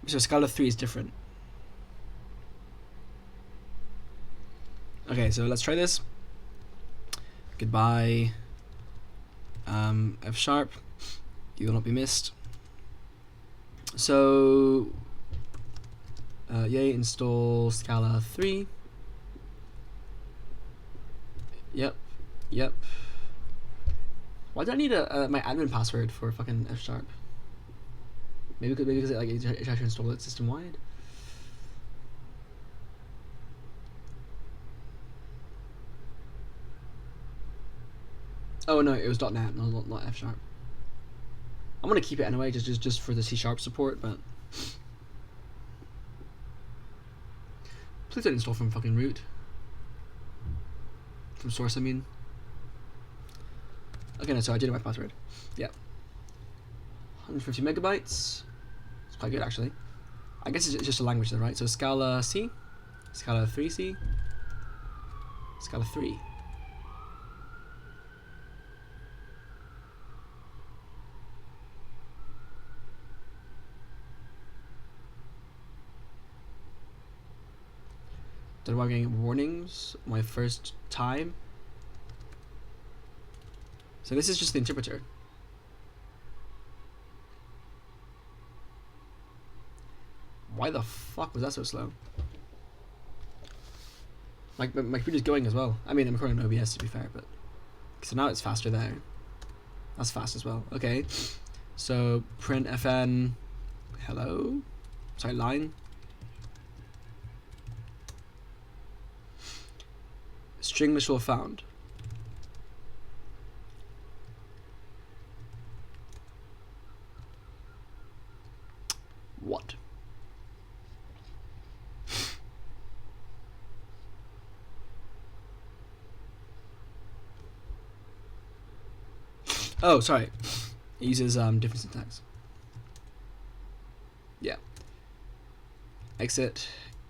So Scala 3 is different. Okay, so let's try this. Goodbye. F sharp. You will not be missed. So yay, install Scala 3. Yep. Why do I need my admin password for fucking F sharp? Maybe because it tries to install it system wide. Oh no, it was .NET, not F sharp. I'm gonna keep it anyway, just for the C sharp support, but please don't install from fucking root. From source, I mean. Okay, no, so I did my password. Yeah. 150 megabytes. It's quite good actually. I guess it's just a language though, right? So Scala C, Scala 3C, Scala 3. Don't know why I'm getting warnings my first time. So this is just the interpreter. Why the fuck was that so slow? My computer's going as well. I mean, I'm recording on OBS to be fair, but so now it's faster there. That's fast as well. Okay, so print fn hello. Sorry, line. String machine found. Oh, sorry. It uses different syntax. Yeah. Exit,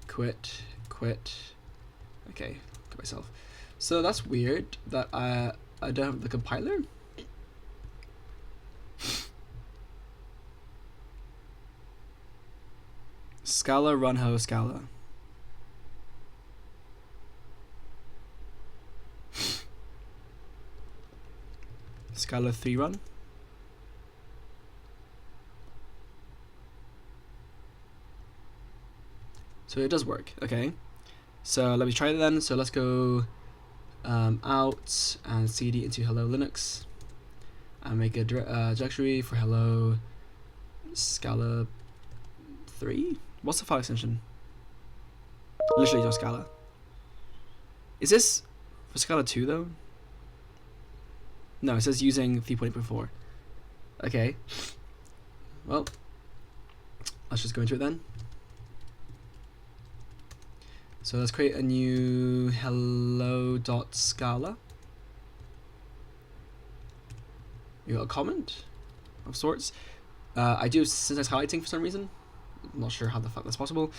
quit, quit. Okay, look at myself. So that's weird that I don't have the compiler. Scala run hello Scala. Scala 3 run. So it does work. Okay. So let me try it then. So let's go out and cd into hello Linux and make a directory for hello Scala 3. What's the file extension? Literally just Scala. Is this for Scala 2 though? No, it says using 3.8.4. Okay. Well, let's just go into it then. So let's create a new hello.scala. You got a comment of sorts. I do syntax highlighting for some reason. I'm not sure how the fuck that's possible.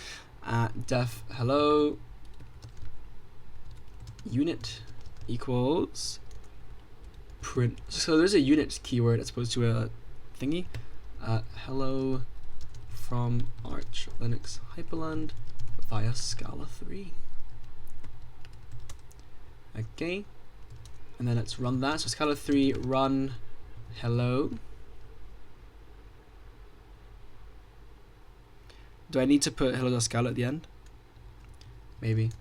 Def hello unit equals print. So there's a unit keyword as opposed to a thingy. Hello from Arch Linux Hyperland via Scala 3. Okay, and then let's run that. So Scala 3 run hello. Do I need to put hello.scala at the end? Maybe.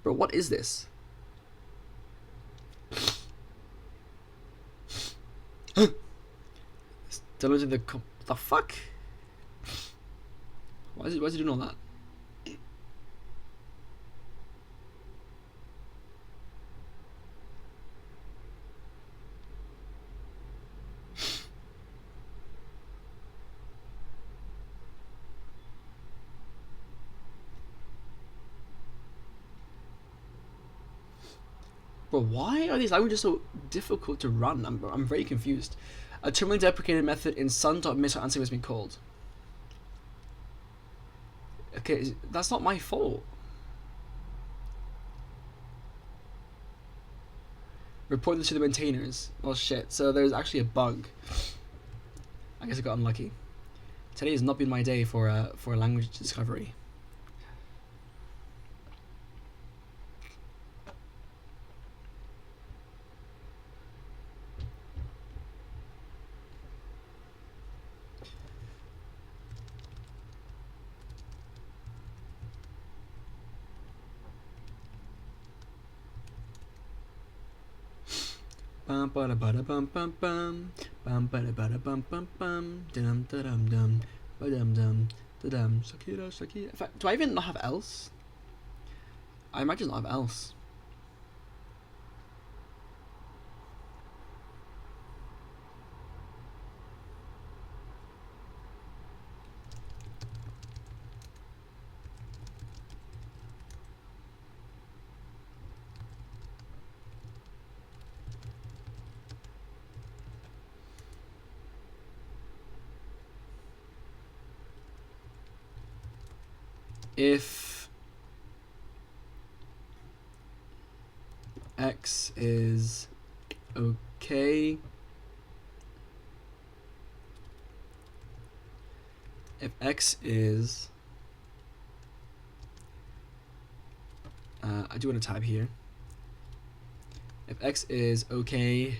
Bro, what is this? Downloading the fuck? Why is it doing all that? But why are these languages so difficult to run? I'm very confused. A terminally deprecated method in sun.miss answer has been called. Okay, that's not my fault. Report this to the maintainers. Oh shit, so there's actually a bug. I guess I got unlucky. Today has not been my day for language discovery. Bum bada bada bum bum bum bada bada bum bum bum dum dum dum dum dum dum Shakira Shakira. In fact, do I even not have else? I might just not have else. If x is okay, if x is I do want to tab here. If x is okay,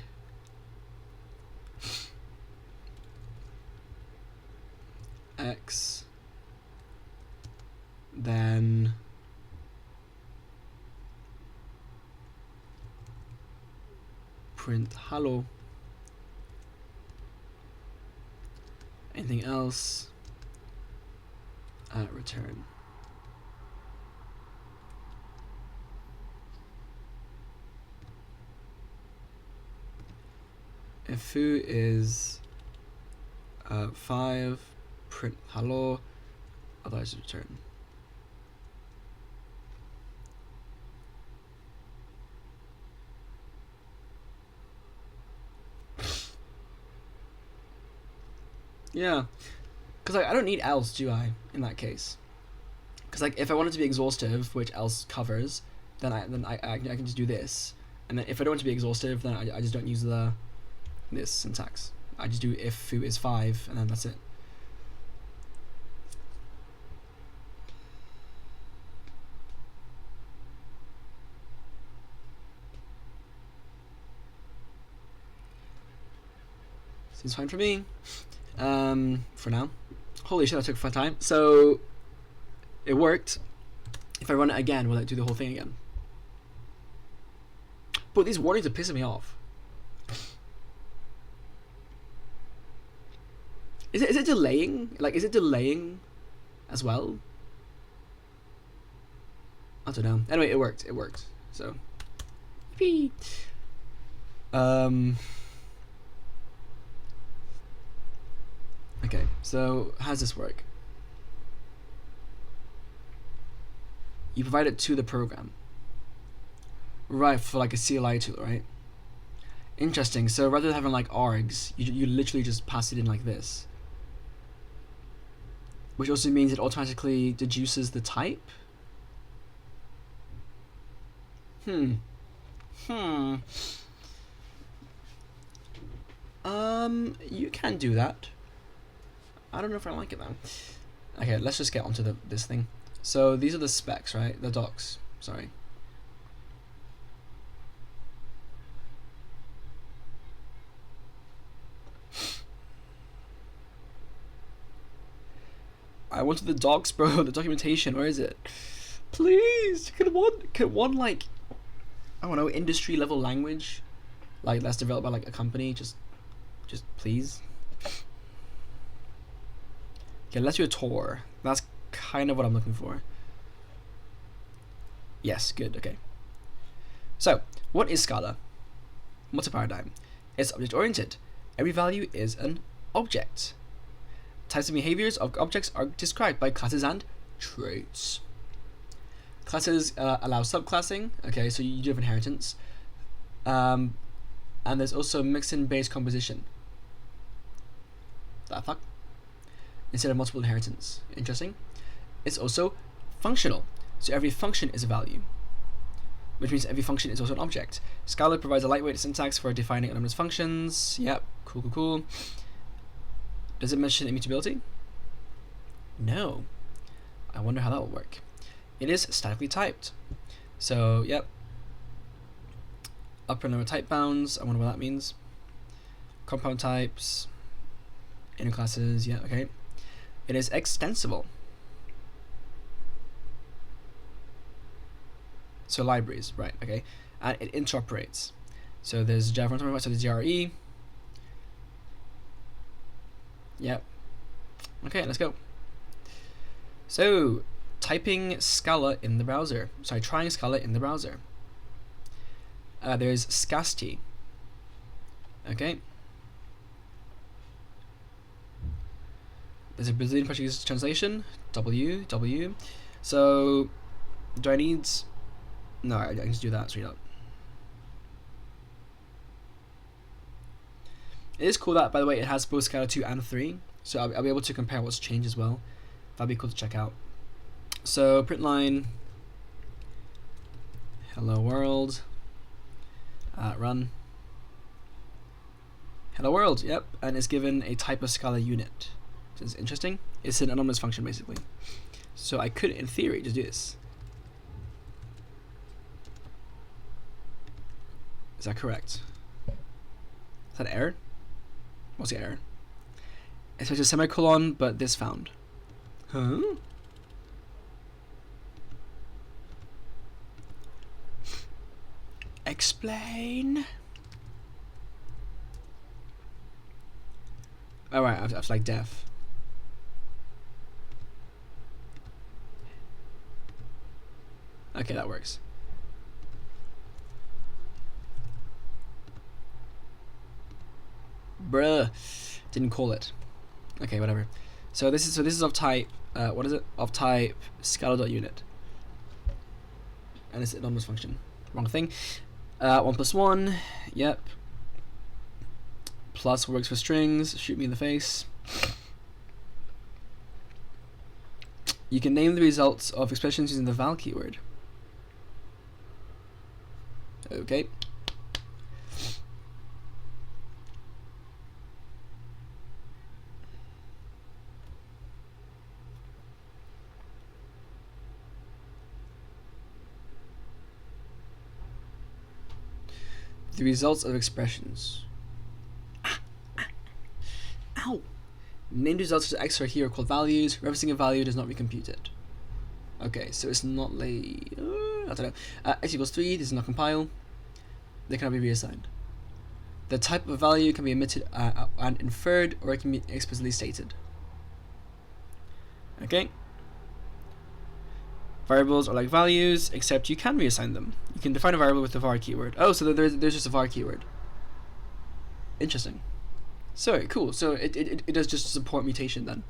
x, then print hello. Anything else, return. If foo is 5, print hello, otherwise return. Yeah, because like I don't need else, do I? In that case, because like if I want it to be exhaustive, which else covers, then I can just do this, and then if I don't want it to be exhaustive, then I just don't use this syntax. I just do if foo is 5, and then that's it. Seems fine for me. For now. Holy shit, that took fun time. So it worked. If I run it again, will it do the whole thing again? But these warnings are pissing me off. Is it delaying? Like, is it delaying as well? I don't know. Anyway, it worked. It worked. So, yippee. Okay, so how does this work? You provide it to the program. Right, for like a CLI tool, right? Interesting. So rather than having like args, you literally just pass it in like this. Which also means it automatically deduces the type. You can do that. I don't know if I like it though. Okay, let's just get onto this thing. So these are the specs, right? The docs. Sorry. I wanted the docs, bro. The documentation. Where is it? Please, could one like, I don't know, industry level language, like that's developed by like a company, just please. Okay, let's do a tour. That's kind of what I'm looking for. Yes, good. Okay. So, what is Scala? What's a paradigm? It's object oriented. Every value is an object. Types and behaviors of objects are described by classes and traits. Classes allow subclassing. Okay, so you do have inheritance. And there's also mixin based composition. The fuck? Instead of multiple inheritance. Interesting. It's also functional. So every function is a value, which means every function is also an object. Scala provides a lightweight syntax for defining anonymous functions. Yep, cool. Does it mention immutability? No. I wonder how that will work. It is statically typed. So, yep. Upper and lower type bounds. I wonder what that means. Compound types. Inner classes. Yeah, okay. It is extensible. So libraries, right, okay. And it interoperates. So there's Java runtime, so there's JRE. Yep. Okay, let's go. So, typing Scala in the browser. Sorry, trying Scala in the browser. There's scasti. Okay. There's a Brazilian Portuguese translation. W. So, do I need... No, I can just do that straight up. It is cool that, by the way, it has both Scala 2 and 3. So I'll be able to compare what's changed as well. That'd be cool to check out. So, print line. Hello world. Run. Hello world, yep. And it's given a type of Scala unit. Which is interesting. It's an anonymous function, basically. So I could, in theory, just do this. Is that correct? Is that error? What's the error? It's a semicolon, but this found. Huh? Explain. Alright, I've like def. Okay, that works. Bruh, didn't call it. Okay, whatever. So this is of type. What is it? Of type Scala.unit, and it's an anonymous function. Wrong thing. 1 + 1. Yep. Plus works for strings. Shoot me in the face. You can name the results of expressions using the val keyword. Okay. The results of expressions. Ow! Named results to X are here are called values. Referencing a value does not recompute it. Okay, so it's not I don't know. X equals 3, this is not compile. They cannot be reassigned. The type of value can be omitted and inferred, or it can be explicitly stated. Okay. Variables are like values, except you can reassign them. You can define a variable with the var keyword. Oh, so there's just a var keyword. Interesting. So cool. So it does just support mutation then,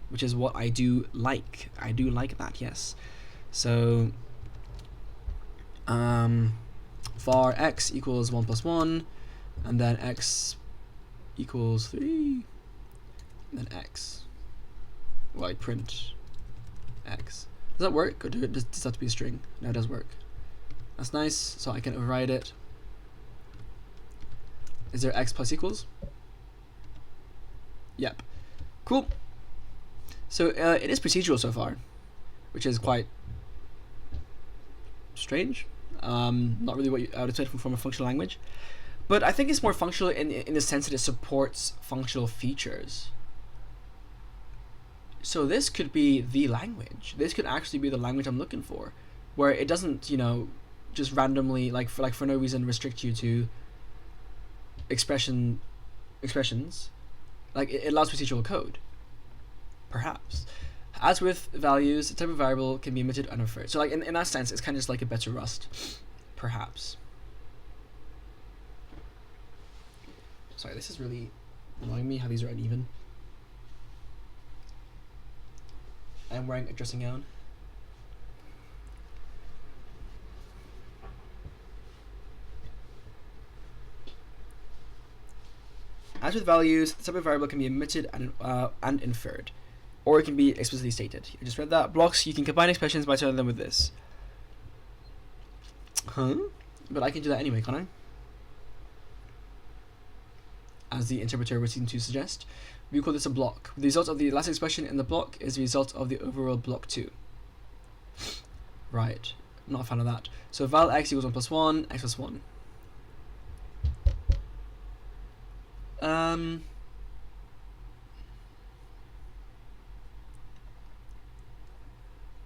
which is what I do like. I do like that. Yes. So var x equals 1 plus 1, and then x equals 3, and then x. Well, I print x. Does that work, or does that have to be a string? No, it does work. That's nice. So I can override it. Is there x plus equals? Yep. Cool. So it is procedural so far, which is quite strange. Not really what I would expect from a functional language, but I think it's more functional in the sense that it supports functional features. So this could be the language. This could actually be the language I'm looking for, where it doesn't, just randomly for no reason restrict you to expressions. Like it allows procedural code. Perhaps. As with values, the type of variable can be omitted and inferred. So like in that sense, it's kind of just like a better Rust. Perhaps. Sorry, this is really annoying me how these are uneven. I'm wearing a dressing gown. As with values, the type of variable can be omitted and inferred, or it can be explicitly stated. I just read that. Blocks, you can combine expressions by turning them with this. Huh? But I can do that anyway, can't I? As the interpreter would seem to suggest. We call this a block. The result of the last expression in the block is the result of the overall block too. Right. Not a fan of that. So val x equals 1 plus 1, x plus 1.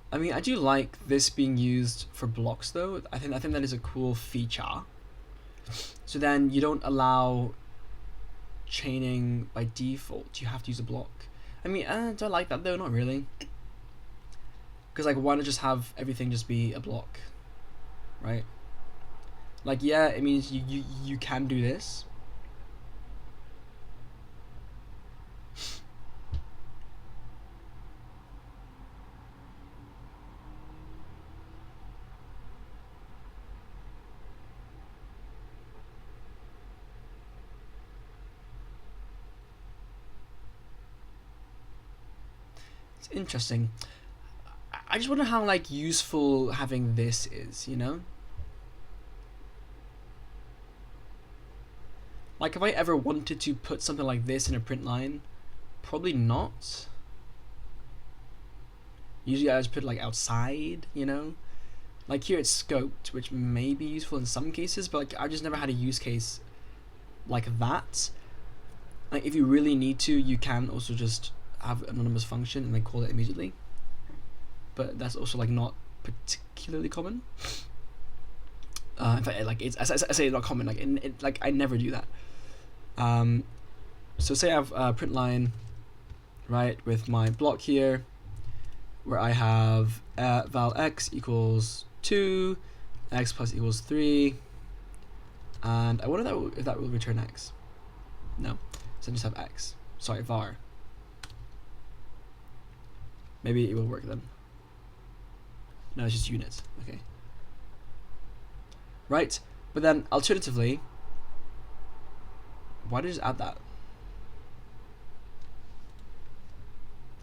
I mean, I do like this being used for blocks though. I think that is a cool feature. So then you don't allow chaining by default. You have to use a block. I mean, do I like that though? Not really. Because like, why not just have everything just be a block, right? Like, yeah, it means you can do this. It's interesting. I just wonder how like useful having this is, Like if I ever wanted to put something like this in a print line, probably not. Usually I just put it like outside, Like here it's scoped, which may be useful in some cases, but like I just never had a use case like that. Like if you really need to, you can also just have an anonymous function and then call it immediately. But that's also like not particularly common. In fact, like I say not common. Like I never do that. So say I have a print line, right, with my block here, where I have val x equals 2, x plus equals 3, and I wonder if that will return x. No, so I just have x. Sorry, var. Maybe it will work then. No, it's just units. Okay. Right, but then alternatively, why did I just add that?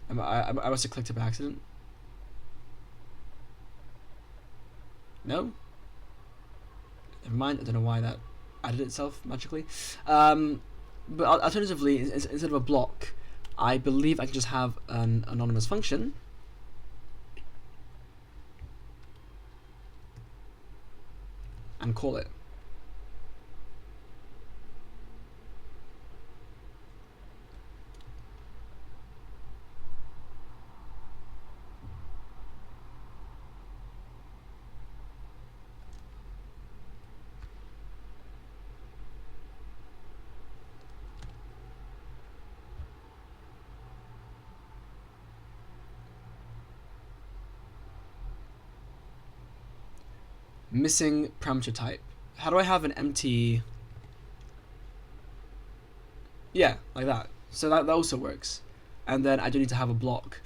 I must have clicked it by accident. No? Never mind, I don't know why that added itself magically. But alternatively, instead of a block, I believe I can just have an anonymous function and call it. Missing parameter type. How do I have an empty? Yeah, like that. So that also works. And then I don't need to have a block.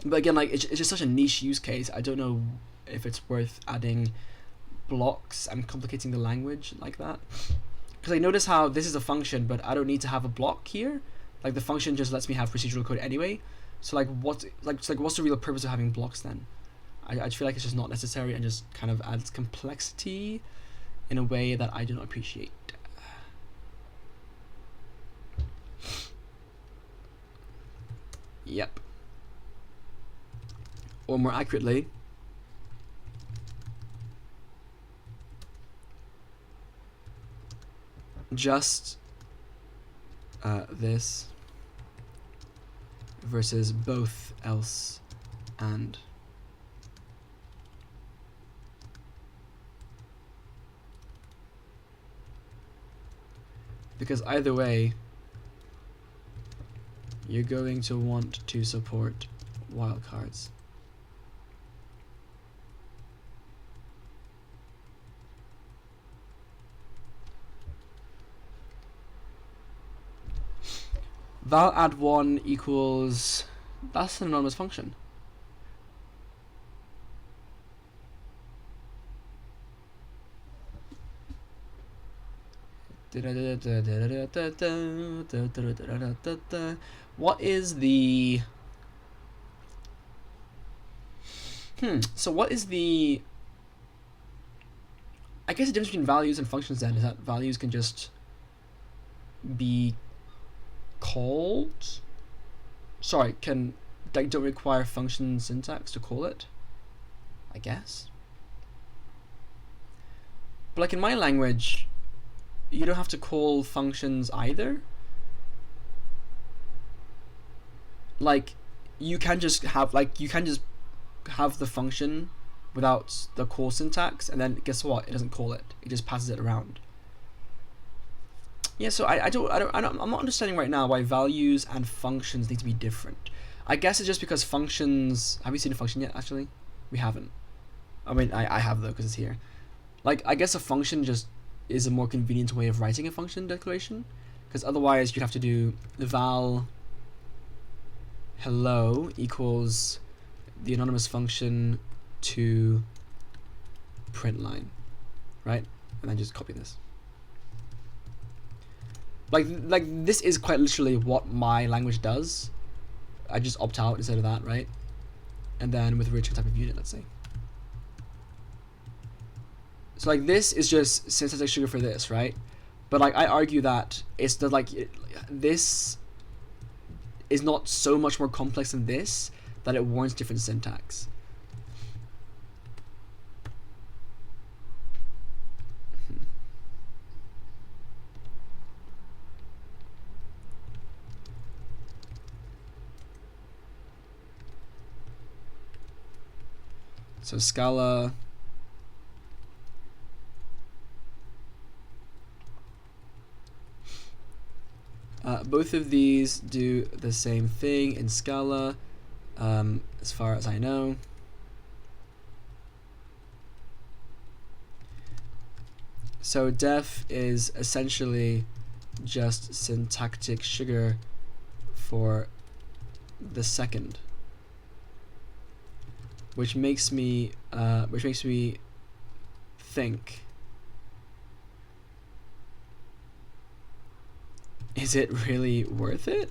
But again, like it's just such a niche use case. I don't know if it's worth adding blocks and complicating the language like that. Because I notice how this is a function, but I don't need to have a block here. Like the function just lets me have procedural code anyway. So like what's the real purpose of having blocks then? I just feel like it's just not necessary and just kind of adds complexity in a way that I do not appreciate. Yep. Or more accurately, just this versus both else and. Because either way, you're going to want to support wildcards. Val add 1 equals, that's an anonymous function. What is the so what is the, I guess the difference between values and functions then is that values can just be called, sorry, can, like, don't require function syntax to call it, I guess. But like in my language, you don't have to call functions either. Like you can just have the function without the call syntax, and then guess what? It doesn't call it. It just passes it around. Yeah, so I'm not understanding right now why values and functions need to be different. I guess it's just because functions. Have you seen a function yet? Actually, we haven't. I mean, I have though because it's here. Like, I guess a function just is a more convenient way of writing a function declaration, because otherwise you'd have to do the val hello equals the anonymous function to print line, right? And then just copy this. Like this is quite literally what my language does. I just opt out instead of that, right? And then with return type of unit, let's say. So like this is just synthetic sugar for this, right? But like I argue that it's the this is not so much more complex than this that it warrants different syntax. So Scala both of these do the same thing in Scala, as far as I know. So def is essentially just syntactic sugar for the second, which makes me think, is it really worth it?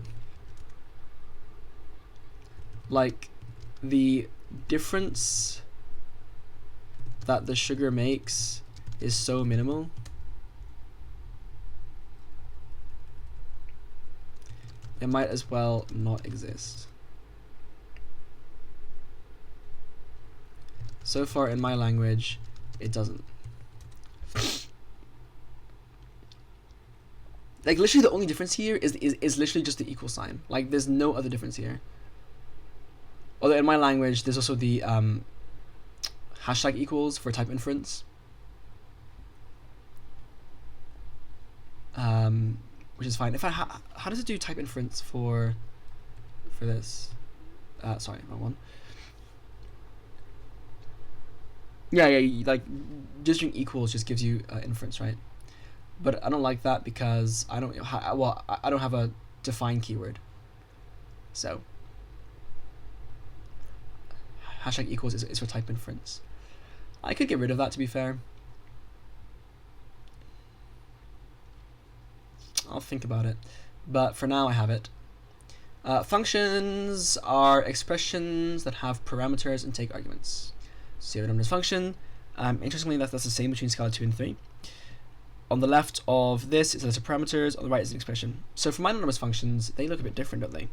Like, the difference that the sugar makes is so minimal, it might as well not exist. So far in my language, it doesn't. Like literally the only difference here is literally just the equal sign. Like there's no other difference here. Although in my language there's also the hashtag equals for type inference. Which is fine. If I how does it do type inference for this? Sorry, wrong one. Yeah, like just doing equals just gives you inference, right? But I don't like that because I don't have a defined keyword. So hashtag equals is for type inference. I could get rid of that, to be fair. I'll think about it, but for now I have it. Functions are expressions that have parameters and take arguments. So you have a numbers function. Interestingly, that's the same between Scala 2 and 3. On the left of this is a list of parameters, on the right is an expression. So for my numbers functions, they look a bit different, don't they?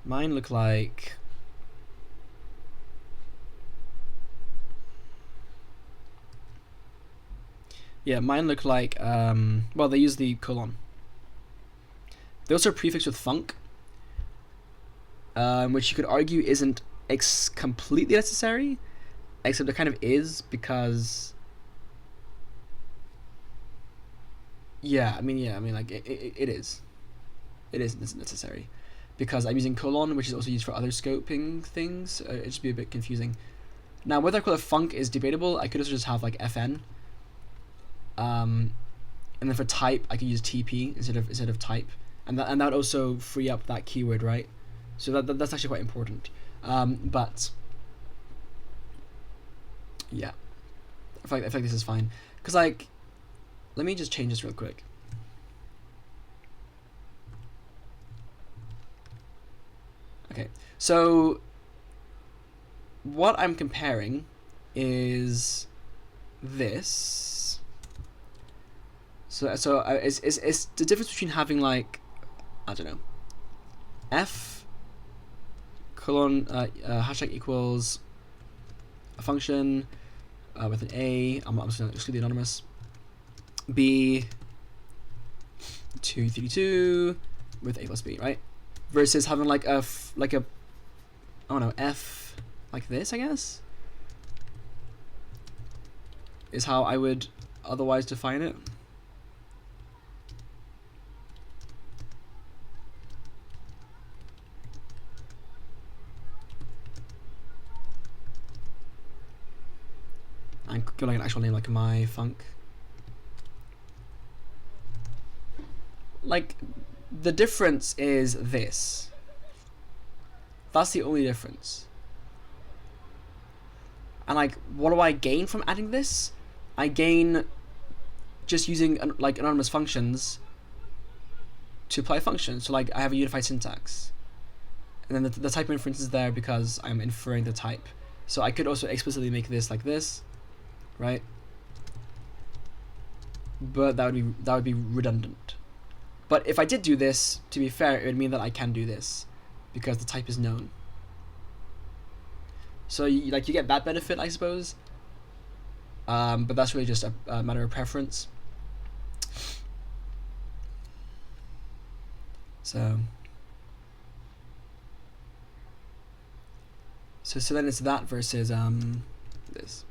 Mine look like... Yeah, mine look like, well, they use the colon. They also prefix with func, which you could argue isn't completely necessary, except it kind of is because... I mean, like, it is. It is necessary. Because I'm using colon, which is also used for other scoping things. It'd just be a bit confusing. Now, whether I call it func is debatable. I could also just have, like, fn. And then for type, I could use TP instead of type. And that would also free up that keyword, right? So that's actually quite important. But, yeah. I feel like this is fine. Because, like... Let me just change this real quick. Okay, so what I'm comparing is this. So it's the difference between having, like, I don't know, f colon hashtag equals a function with an a. I'm just going to exclude the anonymous. B 232 with a plus b, right? Versus having like a I don't know, f like this, I guess, is how I would otherwise define it. And go like an actual name, like my func. Like, the difference is this. That's the only difference. And, like, what do I gain from adding this? I gain just using, like, anonymous functions to apply functions. So, like, I have a unified syntax. And then the type inference is there because I'm inferring the type. So I could also explicitly make this like this, right? But that would be redundant. But if I did do this, to be fair, it would mean that I can do this because the type is known. So you get that benefit, I suppose. But that's really just a matter of preference. So then it's that versus this.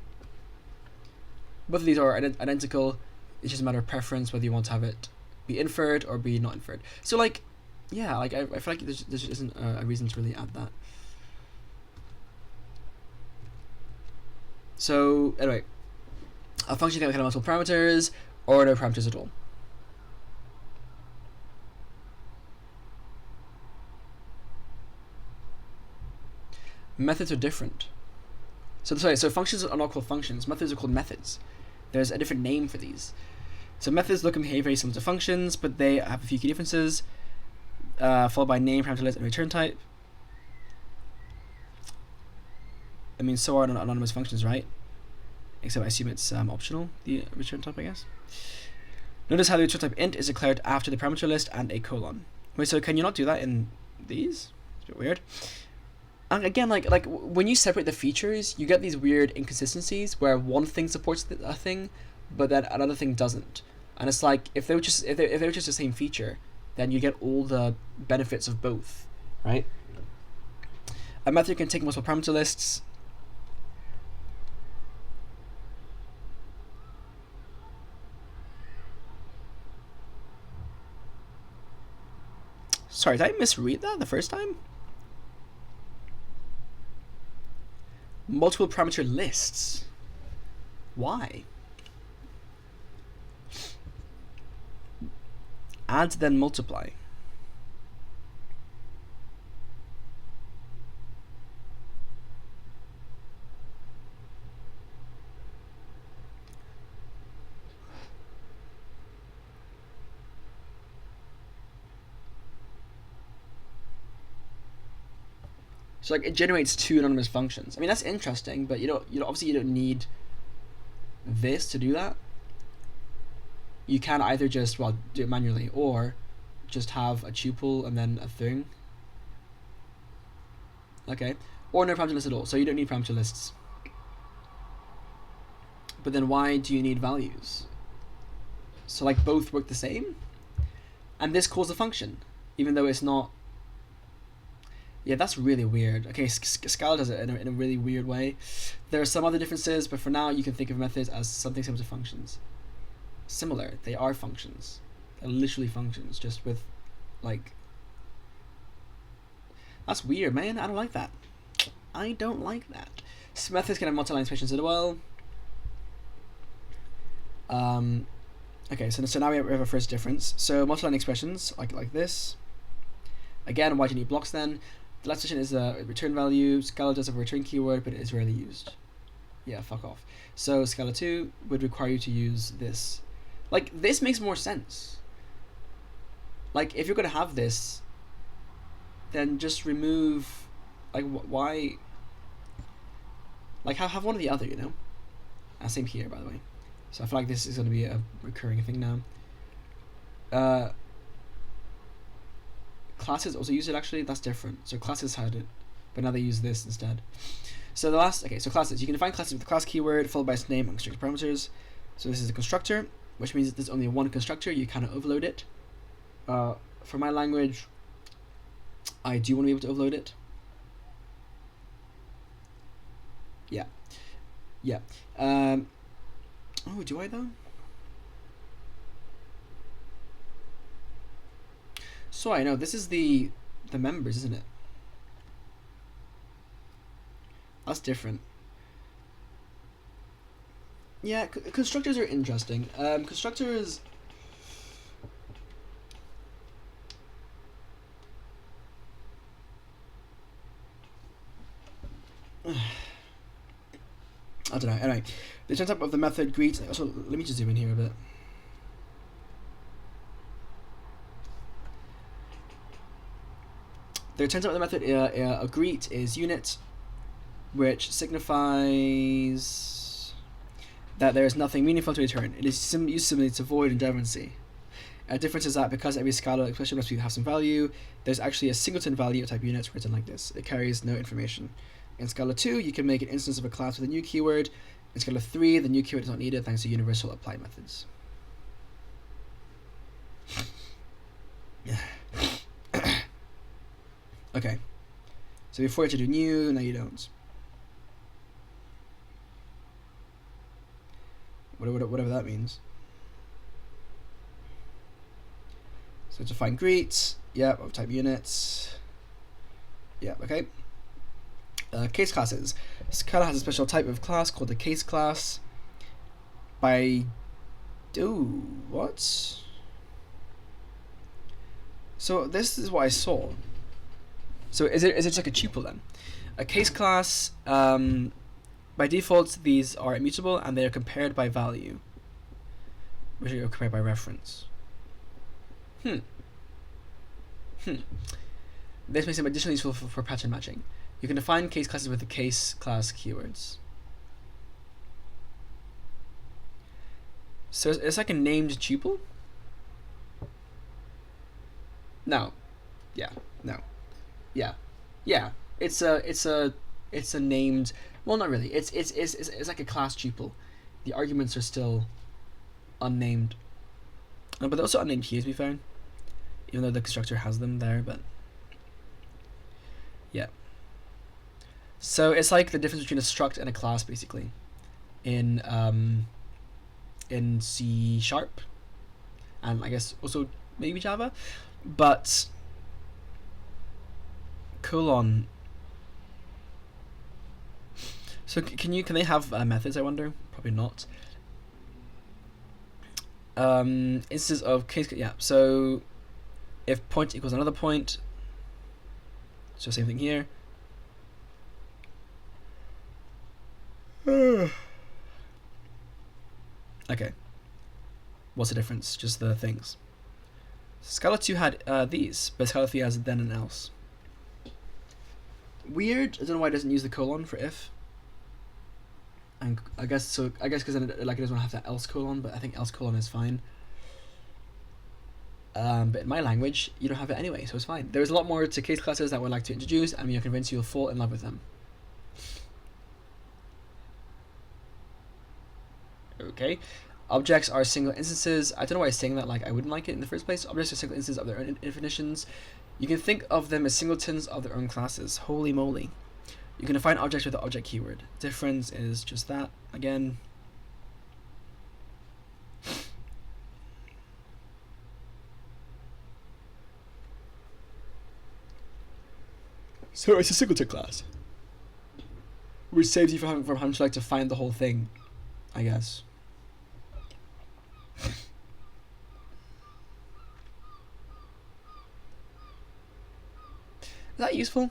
Both of these are identical. It's just a matter of preference whether you want to have it be inferred or be not inferred. So, like, yeah, like I feel like there just isn't a reason to really add that. So anyway, a function can have multiple parameters or no parameters at all. Methods are different. So functions are not called functions. Methods are called methods. There's a different name for these. So methods look and behave very similar to functions, but they have a few key differences, followed by name, parameter list, and return type. I mean, so are anonymous functions, right? except I assume it's optional, the return type, I guess. Notice how the return type int is declared after the parameter list and a colon. Wait, so can you not do that in these? It's a bit weird. And again, like when you separate the features, you get these weird inconsistencies where one thing supports a thing, but then another thing doesn't. And it's like if they were just the same feature, then you get all the benefits of both, right? A method can take multiple parameter lists. Sorry, did I misread that the first time? Multiple parameter lists. Why? Add then multiply. So like it generates two anonymous functions. I mean that's interesting, but obviously you don't need this to do that. You can either just do it manually or just have a tuple and then a thing. Okay. Or no parameter list at all. So you don't need parameter lists. But then why do you need values? So like both work the same? And this calls a function, even though it's not. Yeah, that's really weird. Okay, Scala does it in a really weird way. There are some other differences, but for now you can think of methods as something similar to functions. Similar, they are functions. They're literally functions, just with, like... That's weird, man. I don't like that. I don't like that. So methods can have multi-line expressions as well. Okay, so now we have a first difference. So multi-line expressions, like this. Again, why do you need blocks then? The last expression is a return value. Scala does have a return keyword, but it is rarely used. Yeah, fuck off. So Scala 2 would require you to use this. Like, this makes more sense. Like, if you're going to have this, then just remove... Like, why... Like, have one or the other, you know? Same here, by the way. So I feel like this is going to be a recurring thing now. Classes also use it, actually. That's different. So classes had it, but now they use this instead. So so classes. You can define classes with the class keyword followed by its name and constructor parameters. So this is a constructor, which means that there's only one constructor. You cannot overload it. For my language, I do want to be able to overload it. Yeah. Yeah. Oh, do I though? So I know this is the members, isn't it? That's different. Yeah, constructors are interesting. Constructors. I don't know. Anyway, the return type of the method greets. Also, let me just zoom in here a bit. The return type of the method a greet is unit, which signifies that there is nothing meaningful to return. It is used similarly to void and redundancy. A difference is that because every Scala expression must have some value, there's actually a singleton value of type unit written like this. It carries no information. In Scala 2, you can make an instance of a class with a new keyword. In Scala 3, the new keyword is not needed thanks to universal apply methods. Okay. So before you had to do new, now you don't. Whatever that means. So define greet. Yep, of type units. Yep, okay. Case classes. Scala has a special type of class called the case class. What? So this is what I saw. So is it just like a tuple then? A case class, by default, these are immutable and they are compared by value, which are compared by reference. This makes them additionally useful for pattern matching. You can define case classes with the case class keywords. So it's like a named tuple? No. Yeah. No. Yeah. Yeah. It's a named, well, not really. It's like a class tuple. The arguments are still unnamed. But they're also unnamed keys we found. Even though the constructor has them there, but yeah. So it's like the difference between a struct and a class, basically, in C#, and I guess also maybe Java, but colon. So can they have methods? I wonder. Probably not. Instances of case, yeah. So if point equals another point, so same thing here. Okay. What's the difference? Just the things. Scala 2 had these, but Scala 3 has then and else. Weird. I don't know why it doesn't use the colon for if. And I guess so. I guess because then it doesn't have that else colon, but I think else colon is fine. But in my language, you don't have it anyway, so it's fine. There's a lot more to case classes that I would like to introduce, and I'm convinced you'll fall in love with them. Okay. Objects are single instances. I don't know why I'm saying that like I wouldn't like it in the first place. Objects are single instances of their own definitions. You can think of them as singletons of their own classes. Holy moly. You can define objects with the object keyword. Difference is just that, again. So it's a singleton class, which saves you from having to like to find the whole thing, I guess. Is that useful?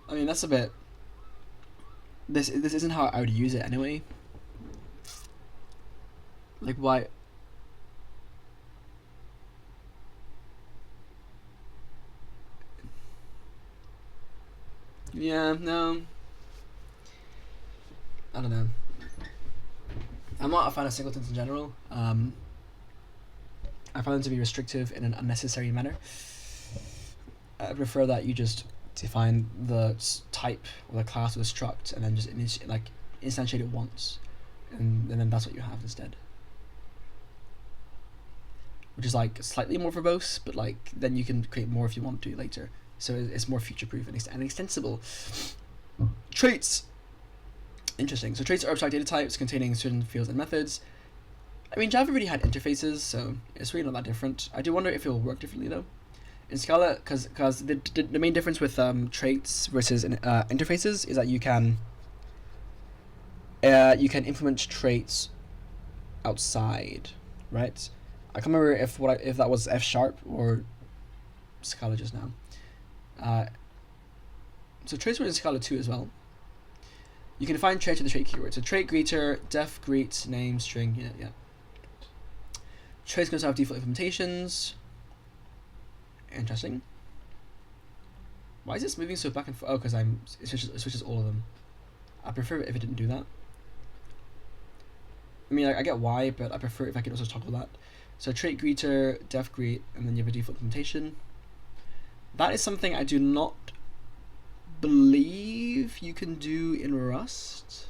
I mean, that's a bit. This isn't how I would use it anyway. Like, why? Yeah, no. I don't know. I'm not a fan of singletons in general. I find them to be restrictive in an unnecessary manner. I prefer that you just define the type or the class or the struct and then just instantiate it once, and then that's what you have instead. Which is like slightly more verbose, but like then you can create more if you want to later. So it's more future-proof and extensible. Traits. Interesting. So traits are abstract data types containing certain fields and methods. I mean, Java already had interfaces, so it's really not that different. I do wonder if it will work differently though. In Scala, because the main difference with traits versus interfaces is that you can implement traits outside, right? I can't remember if that was F# or Scala just now. So traits were in Scala 2 as well. You can define traits with the trait keyword. So trait greeter, def greet, name, string, yeah. Traits can also have default implementations. Interesting. Why is this moving so back and forth? Oh, because it switches all of them. I prefer it if it didn't do that. I mean, I get why, but I prefer if I could also toggle that. So trait greeter, def greet, and then you have a default implementation. That is something I do not believe you can do in Rust,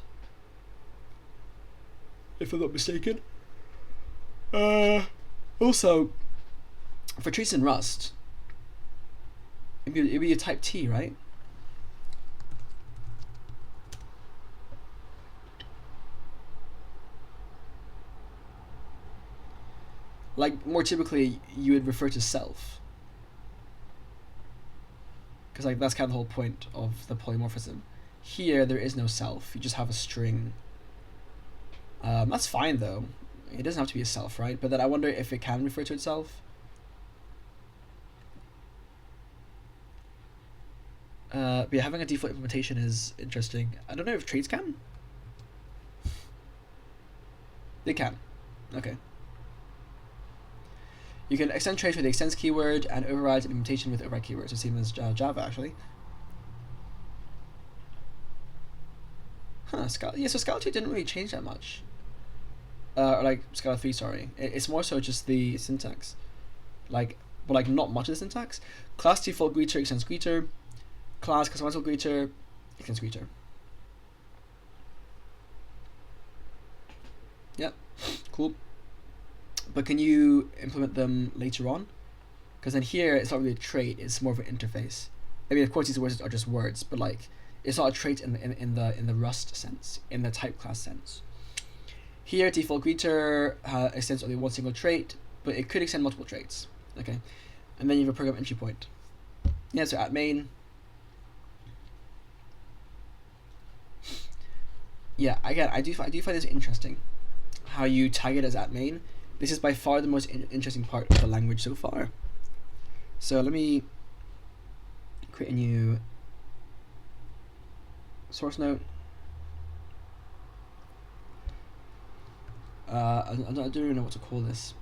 if I'm not mistaken. Also, for traits in Rust, it'd be a type T, right? Like, more typically, you would refer to self. Because like that's kind of the whole point of the polymorphism. Here, there is no self. You just have a string. That's fine, though. It doesn't have to be a self, right? But then I wonder if it can refer to itself. But yeah, having a default implementation is interesting. I don't know if traits can. They can. Okay. You can extend traits with the extends keyword and override implementation with override keyword. So same as Java actually. Huh, Scala. Yeah, so Scala 2 didn't really change that much. Or like Scala 3, sorry. It's more so just the syntax. But not much of the syntax. Class default greeter extends greeter. Class customizable greeter extends greeter. Yep, cool. But can you implement them later on? Because then here it's not really a trait; it's more of an interface. I mean, of course, these words are just words, but like it's not a trait in the Rust sense, in the type class sense. Here, default greeter extends only one single trait, but it could extend multiple traits. Okay, and then you have a program entry point. Yeah, so at main. Yeah, again, I do find this interesting. How you tag it as at main. This is by far the most interesting part of the language so far. So let me create a new source note. I don't even know what to call this.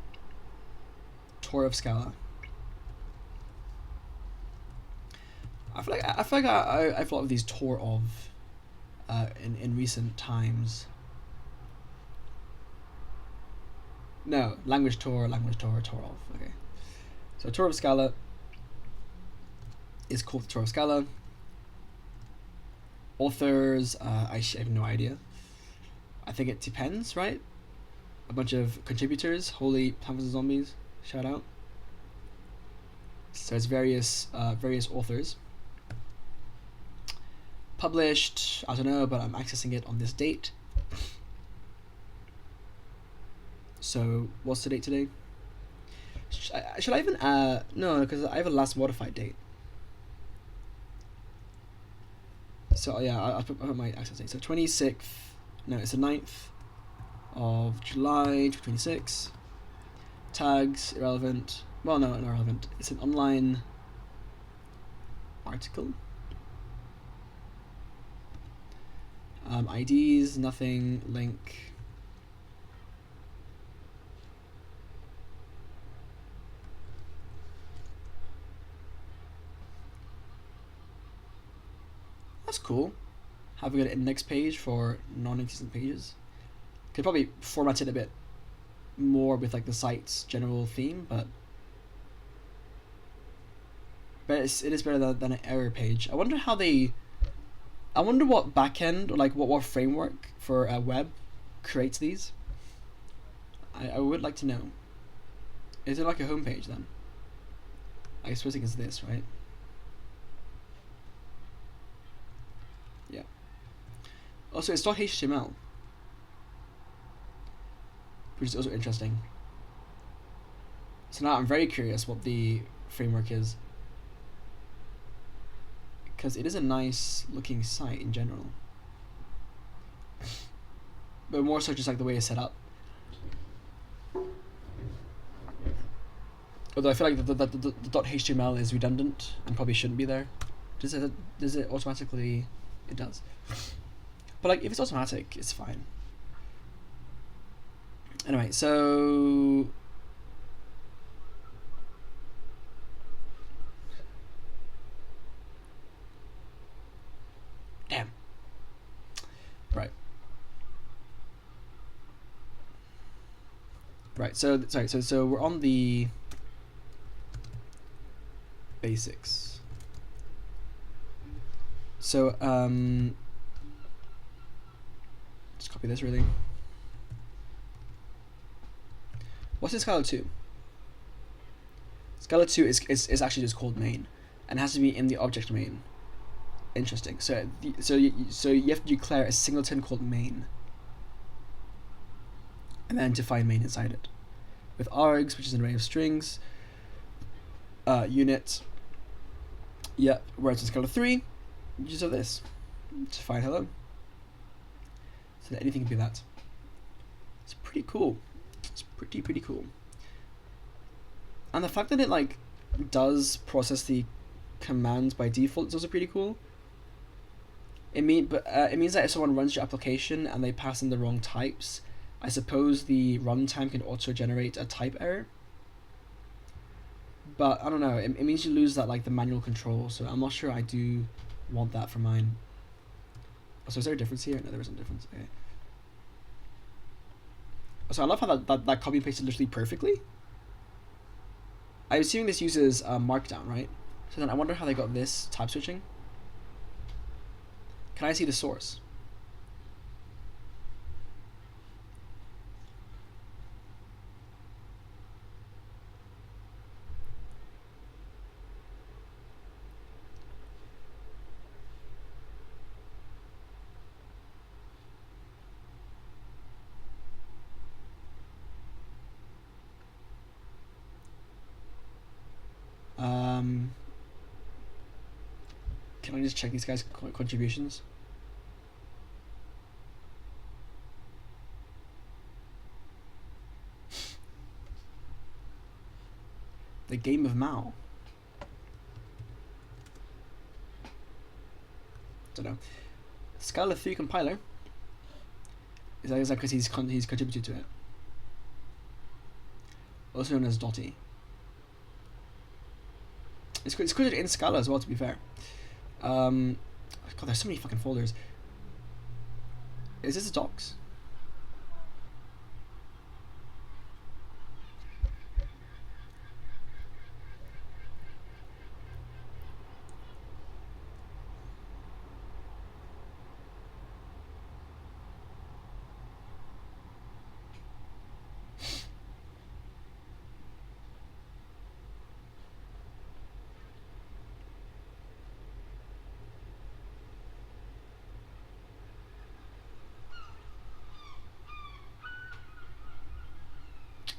Tour of Scala. I feel like I've thought of these tour of in recent times. No, language tour of. Okay. So Tour of Scala is called Tour of Scala. Authors, I have no idea. I think it depends, right? A bunch of contributors, Holy Pumpkins and Zombies, shout out. So it's various authors. Published, I don't know, but I'm accessing it on this date. So what's the date today? Should I even no, because I have a last modified date. So yeah, I'll put my access date. So 26th, no, it's the 9th of July 2026. Tags irrelevant. Well, no, not relevant. It's an online article. IDs, nothing. Link. That's cool. Having an index page for non-existent pages. Could probably format it a bit more with like the site's general theme, but it is better than an error page. I wonder what backend or like what framework for a web creates these. I would like to know. Is it like a homepage then? I suppose it's this, right? Yeah. Also, it's .html, which is also interesting. So now I'm very curious what the framework is, because it is a nice looking site in general, but more so just like the way it's set up. Although I feel like the .html is redundant and probably shouldn't be there. Does it automatically? It does. But like if it's automatic, it's fine. Anyway, so damn. Right. Right. So sorry. So we're on the basics. So just copy this really. What's in Scala 2? Scala 2 is actually just called main, and has to be in the object main. Interesting. So you have to declare a singleton called main, and then define main inside it, with args, which is an array of strings. Unit. Yep. Whereas in Scala 3, you just have this. Define hello. So that anything can be that. It's pretty cool. It's pretty cool. And the fact that it like does process the commands by default is also pretty cool. It means that if someone runs your application and they pass in the wrong types, I suppose the runtime can auto generate a type error. But I don't know. It means you lose that like the manual control. So I'm not sure I do want that for mine. So is there a difference here? No, there isn't a difference. Okay. So I love how that copy pasted literally perfectly. I'm assuming this uses Markdown, right? So then I wonder how they got this type switching. Can I see the source? Can I just check these guys' contributions? The game of Mao. Don't know. Scala 3 compiler. Is that because he's contributed to it? Also known as Dotty. It's created in Scala as well, to be fair. God, there's so many fucking folders. Is this a docs?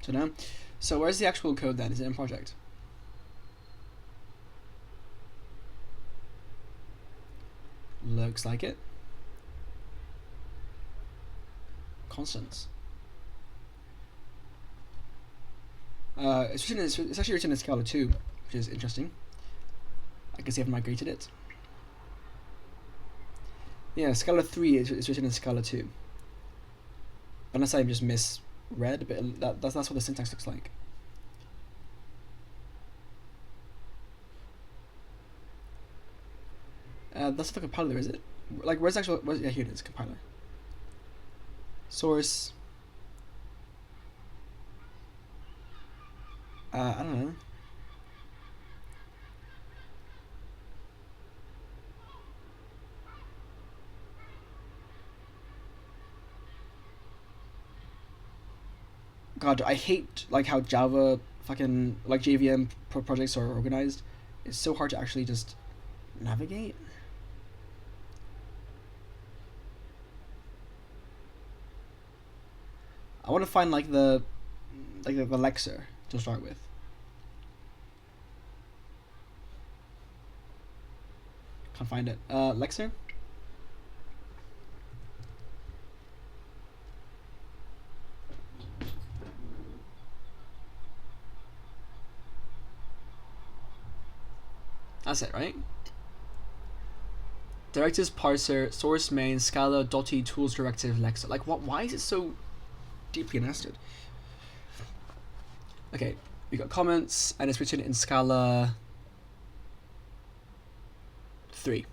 Don't know. So where's the actual code then? Is it in project? Looks like it. Constants. It's actually written in Scala 2, which is interesting. I guess they haven't migrated it. Yeah, Scala 3 is written in Scala 2. Unless I just misread, but that's what the syntax looks like. That's not the compiler, is it? Like, where's the actual? Yeah, here it is, compiler. Source. I don't know. God, I hate like how Java fucking like JVM projects are organized. It's so hard to actually just navigate. I want to find like the lexer to start with. Can't find it. Lexer. That's it, right? Directives parser, source main, Scala, Dotty, tools directive, lexer. Like, what? Why is it so deeply nested? Okay, we got comments, and it's written in Scala 3.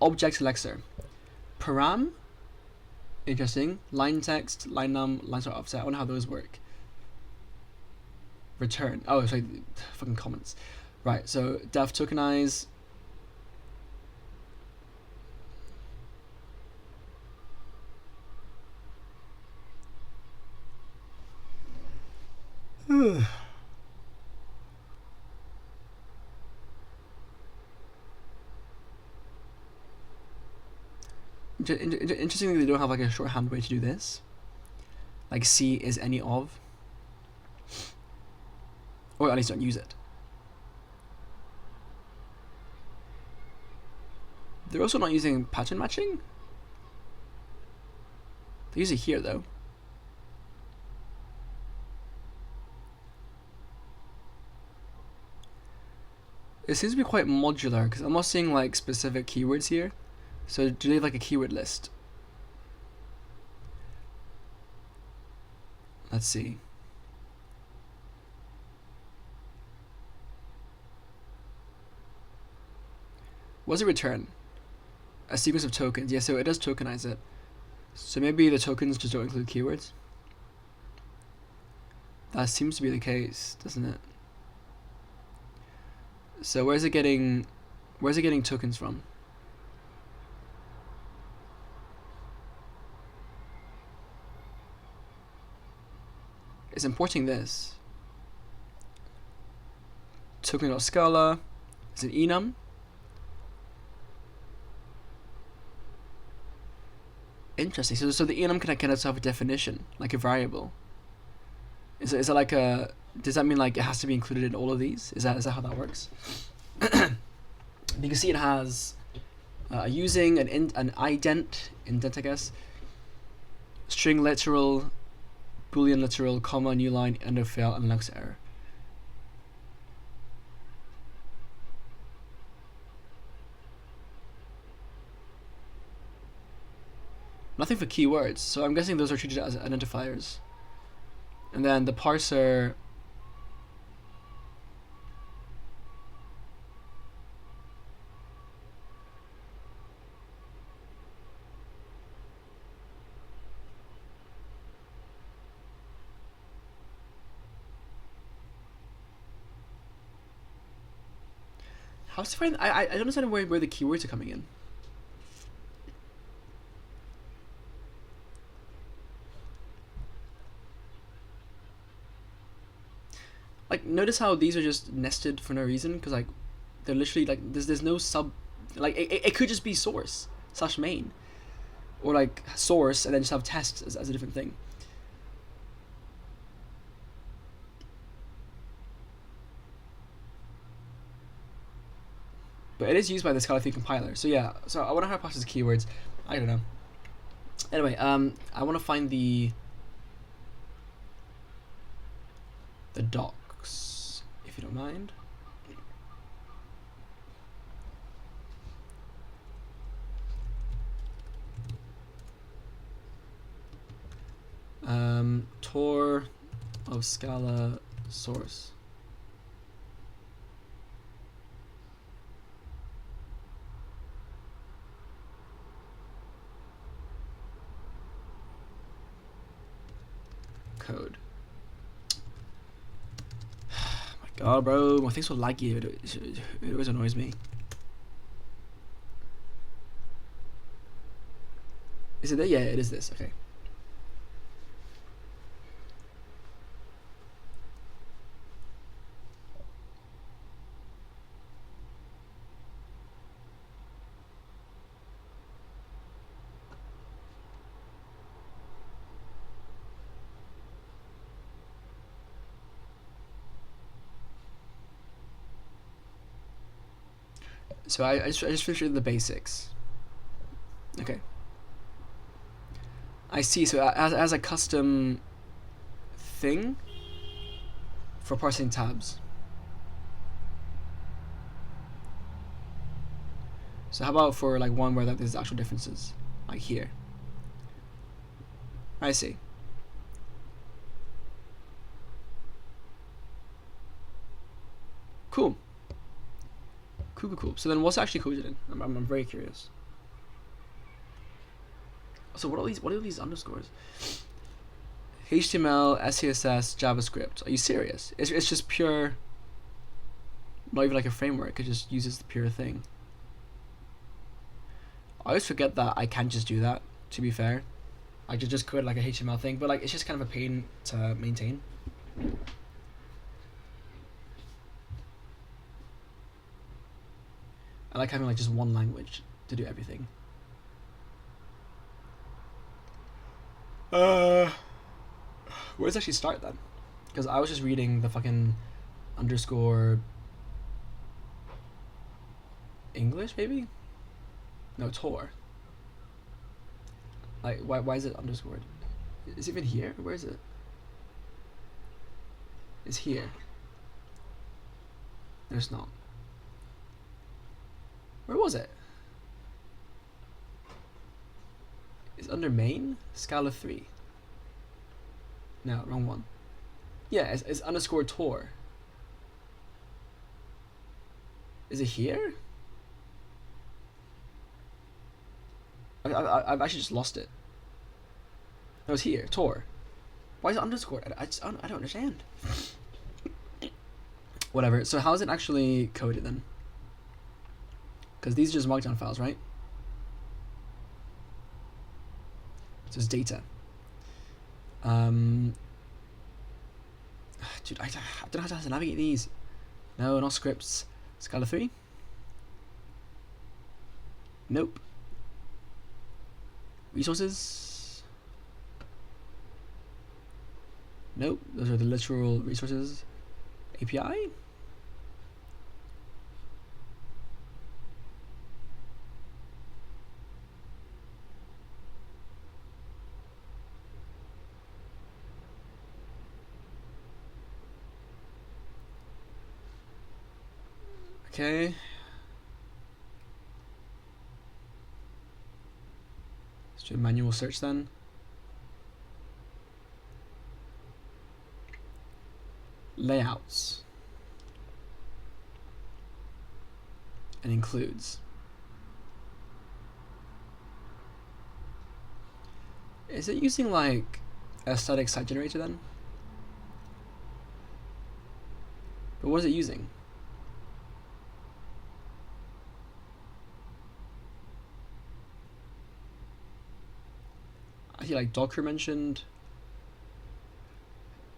Object lexer. Param. Interesting. Line text, line num, line start offset. I wonder how those work. Return. Oh, sorry, fucking comments. Right, so def tokenize. Interestingly, they don't have like a shorthand way to do this. Like C is any of. Or at least don't use it. They're also not using pattern matching. They use it here though. It seems to be quite modular because I'm not seeing like specific keywords here. So do they have like a keyword list? Let's see. What does it return? A sequence of tokens. Yeah, so it does tokenize it. So maybe the tokens just don't include keywords. That seems to be the case, doesn't it? So where's it getting tokens from? It's importing this. Token of Scala. Is it enum? Interesting. So the enum can also have a definition, like a variable. Is it like a? Does that mean like it has to be included in all of these? Is that how that works? You can see it has using an indent I guess. String literal, boolean literal, comma, new line, end of fail, and Lux error. Nothing for keywords, so I'm guessing those are treated as identifiers. And then the parser how's to find I don't understand where the keywords are coming in. Like, notice how these are just nested for no reason, because like they're literally like there's no sub, like it could just be source / main, or like source and then just have test as a different thing. But it is used by the Scala 3 compiler, so yeah. So I wonder how it passes keywords. I don't know. Anyway, I want to find the docs, if you don't mind. Tour of Scala source. Code. My god, bro, my thing's so laggy. It always annoys me. Is it there? Yeah, it is this. Okay. So I just finished the basics. Okay. I see. So as a custom thing for parsing tabs. So how about for like one where like there's actual differences, like here. I see. Cool. Cool. So then, what's actually coded in? I'm very curious. So what are these underscores? HTML, SCSS, JavaScript. Are you serious? It's just pure. Not even like a framework. It just uses the pure thing. I always forget that I can't just do that. To be fair, I could just code like a HTML thing, but like it's just kind of a pain to maintain. I like having like just one language to do everything. Where does it actually start then? Because I was just reading the fucking underscore English, maybe? No, Tor. Like, why is it underscored? Is it even here? Where is it? It's here. No, it's not. Where was it? It's under main? Scala 3. No, wrong one. Yeah, it's underscore Tour. Is it here? I've actually just lost it. No, it's here. Tour. Why is it underscore? I don't understand. Whatever. So how is it actually coded then? Because these are just markdown files, right? So it's data. Dude, I don't know how to navigate these. No, not scripts. Scala 3? Nope. Resources? Nope, those are the literal resources. API? Okay. Let's do a manual search then. Layouts. And includes. Is it using like a static site generator then? But what is it using? I feel like Docker mentioned.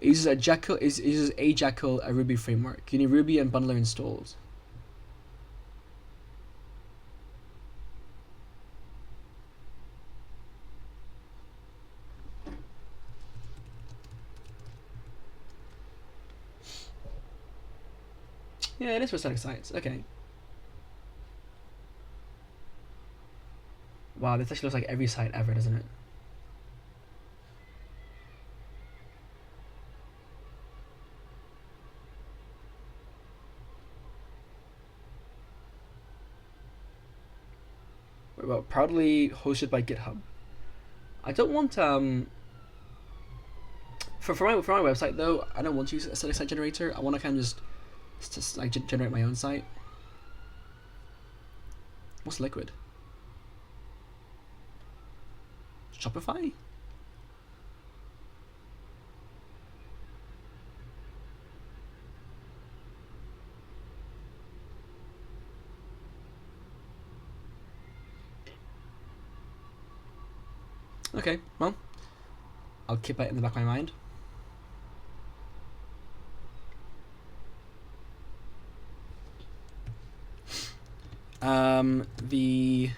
It uses a Jekyll. It uses a Jekyll, a Ruby framework. You need Ruby and bundler installed. Yeah, it is for static sites. Okay. Wow, this actually looks like every site ever, doesn't it? Well, proudly hosted by GitHub. I don't want for my website though. I don't want to use a static site generator. I want to kind of just like generate my own site. What's Liquid? Shopify? Okay, well, I'll keep that in the back of my mind. The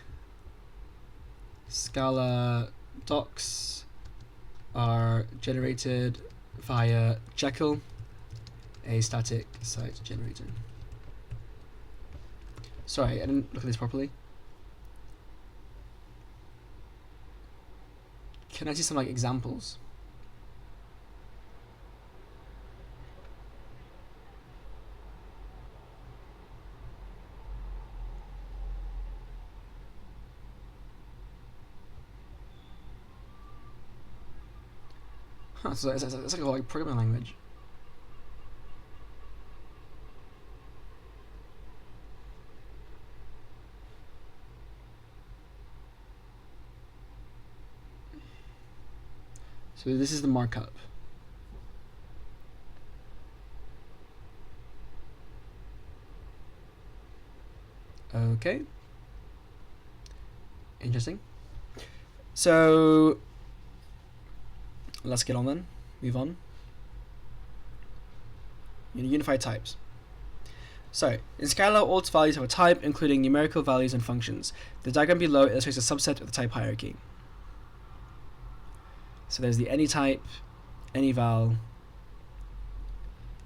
Scala docs are generated via Jekyll, a static site generator. Sorry, I didn't look at this properly. Can I see some like examples? Huh, so it's like a whole like programming language. So this is the markup. Okay. Interesting. So let's get on then. Move on. Unified types. So, in Scala, all its values have a type, including numerical values and functions. The diagram below illustrates a subset of the type hierarchy. So there's the any type, any val,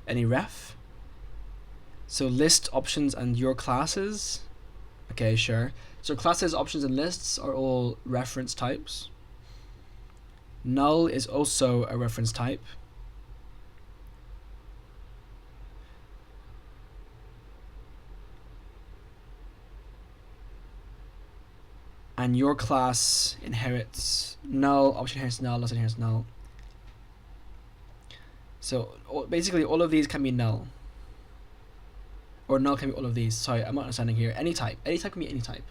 any ref. So list, options, and your classes. Okay, sure. So classes, options, and lists are all reference types. Null is also a reference type. and your class inherits null, option inherits null, less inherits null. So basically all of these can be null. Or null can be all of these. Sorry, I'm not understanding here. Any type. Any type can be any type.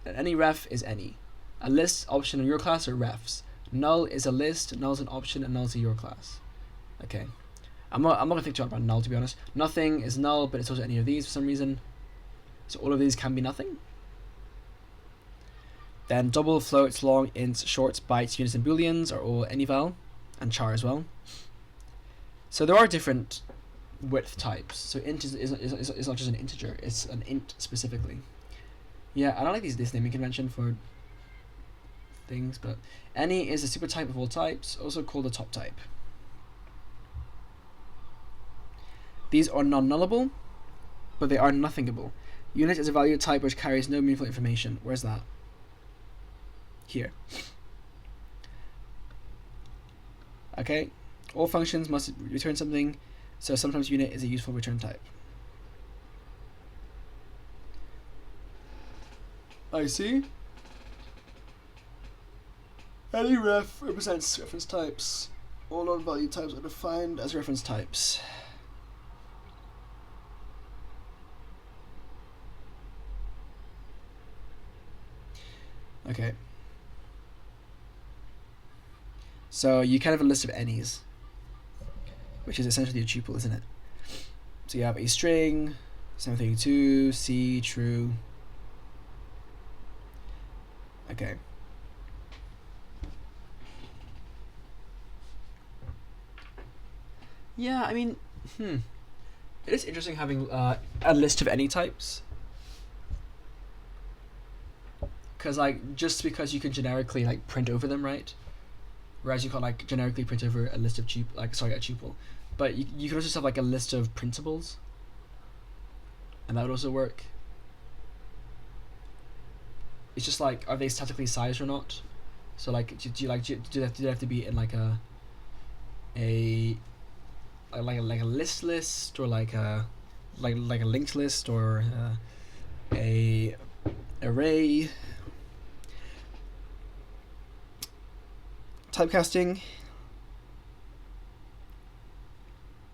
And any ref is any. A list, option, and your class are refs. Null is a list, null is an option, and null is a your class. Okay. I'm not gonna think too hard about null, to be honest. Nothing is null, but it's also any of these for some reason. So all of these can be nothing. Then double, floats, long, ints, shorts, bytes, units, and booleans are all any val, and char as well. So there are different width types. So int is not just an integer, it's an int specifically. Yeah, I don't like this naming convention for things, but any is a super type of all types, also called a top type. These are non-nullable, but they are nothingable. Unit is a value type which carries no meaningful information. Where's that? Here. Okay, all functions must return something, so sometimes unit is a useful return type. I see. Any ref represents reference types. All non-value types are defined as reference types. Okay. So you kind of have a list of any's, which is essentially a tuple, isn't it? So you have a string, 732, C, true. Okay. Yeah, I mean, it is interesting having a list of any types. Because like just because you can generically like print over them, right? Whereas you can't like generically print over a list of a tuple, but you can also just have like a list of printables, and that would also work. It's just like, are they statically sized or not? So like, do they have to be in like a list or like a linked list or a array? Typecasting.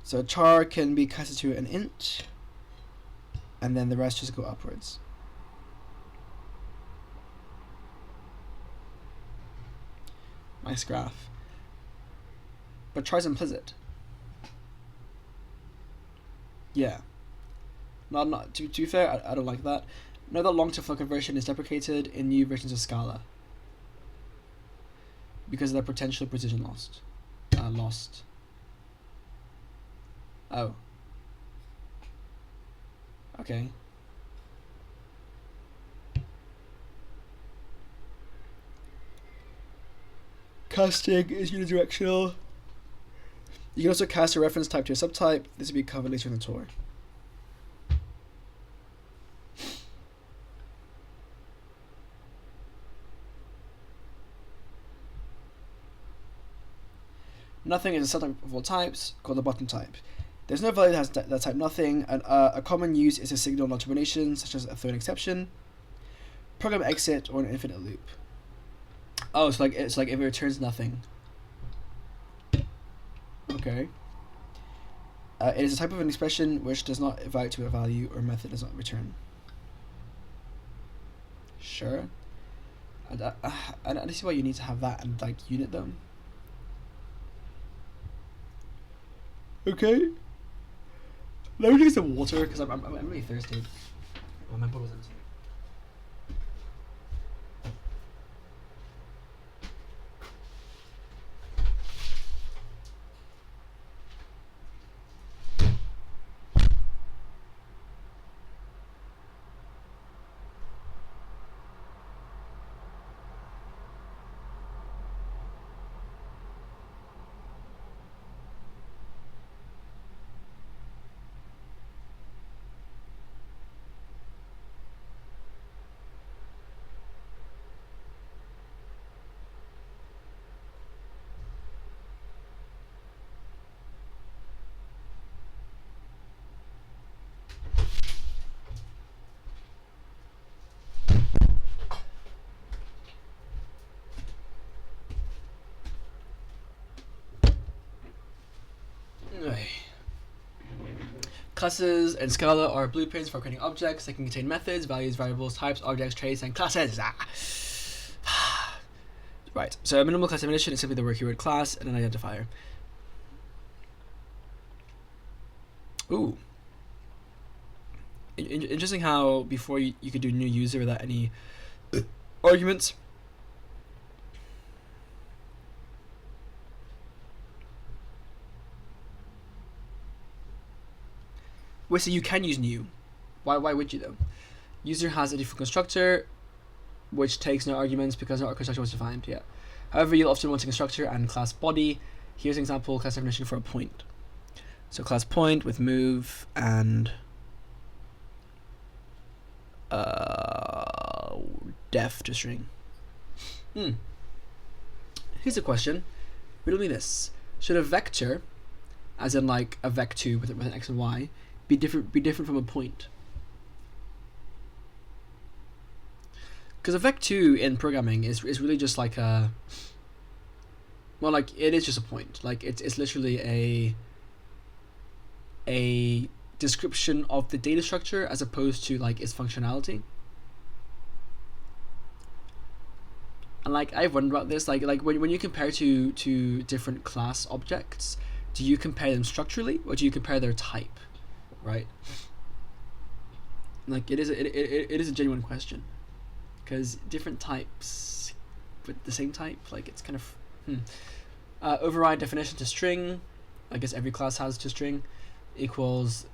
So char can be casted to an int, and then the rest just go upwards. Nice graph. But char's implicit. Yeah. Not to be fair, I don't like that. Know that long to flow conversion is deprecated in new versions of Scala because of the potential precision lost. Oh. Okay. Casting is unidirectional. You can also cast a reference type to a subtype. This will be covered later in the tour. Nothing is a subtype of all types, called the bottom type. There's no value that has that type nothing, and a common use is a signal non-termination, such as a thrown exception, program exit, or an infinite loop. Oh, it's like if it returns nothing. Okay. It is a type of an expression which does not evaluate to a value or method does not return. Sure. I don't see why you need to have that and like unit them. Okay. Let me drink some water because I'm really thirsty. Oh, my bottle's empty. Classes in Scala are blueprints for creating objects. They can contain methods, values, variables, types, objects, traits, and classes. Right, so a minimal class definition is simply the word keyword class and an identifier. Ooh. Interesting how before you could do new user without any arguments. Wait, so you can use new. Why would you though? User has a default constructor which takes no arguments because no constructor was defined, yeah. However, you'll often want a constructor and class body. Here's an example class definition for a point. So class point with move and def to string. Here's a question. Riddle me this. Should a vector, as in like a vec2 with an x and y, be different from a point? Because a vec2 in programming is really just like a, well, like it is just a point. Like it's literally a description of the data structure as opposed to like its functionality. And like I've wondered about this, like when you compare to different class objects, do you compare them structurally or do you compare their type, right? Like it is a genuine question, because different types with the same type, like it's kind of override definition to string. I guess every class has to string equals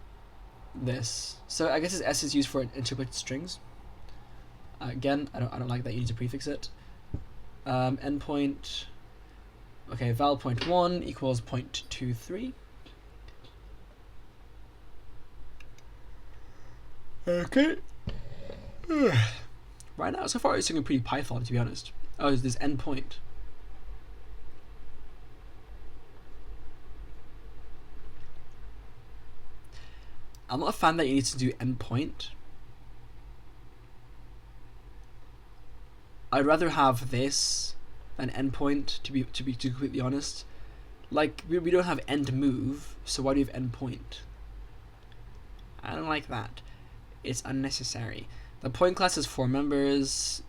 this. So I guess this S is used for interpolated strings. Again, I don't like that you need to prefix it. Endpoint. Okay, val point 1 equals 0.23. Okay. Right now, so far it's looking pretty Python, to be honest. Oh, there's this endpoint. I'm not a fan that you need to do endpoint. I'd rather have this than endpoint, to be completely honest. Like we don't have end move, so why do you have endpoint? I don't like that. It's unnecessary. The point class has 4 members.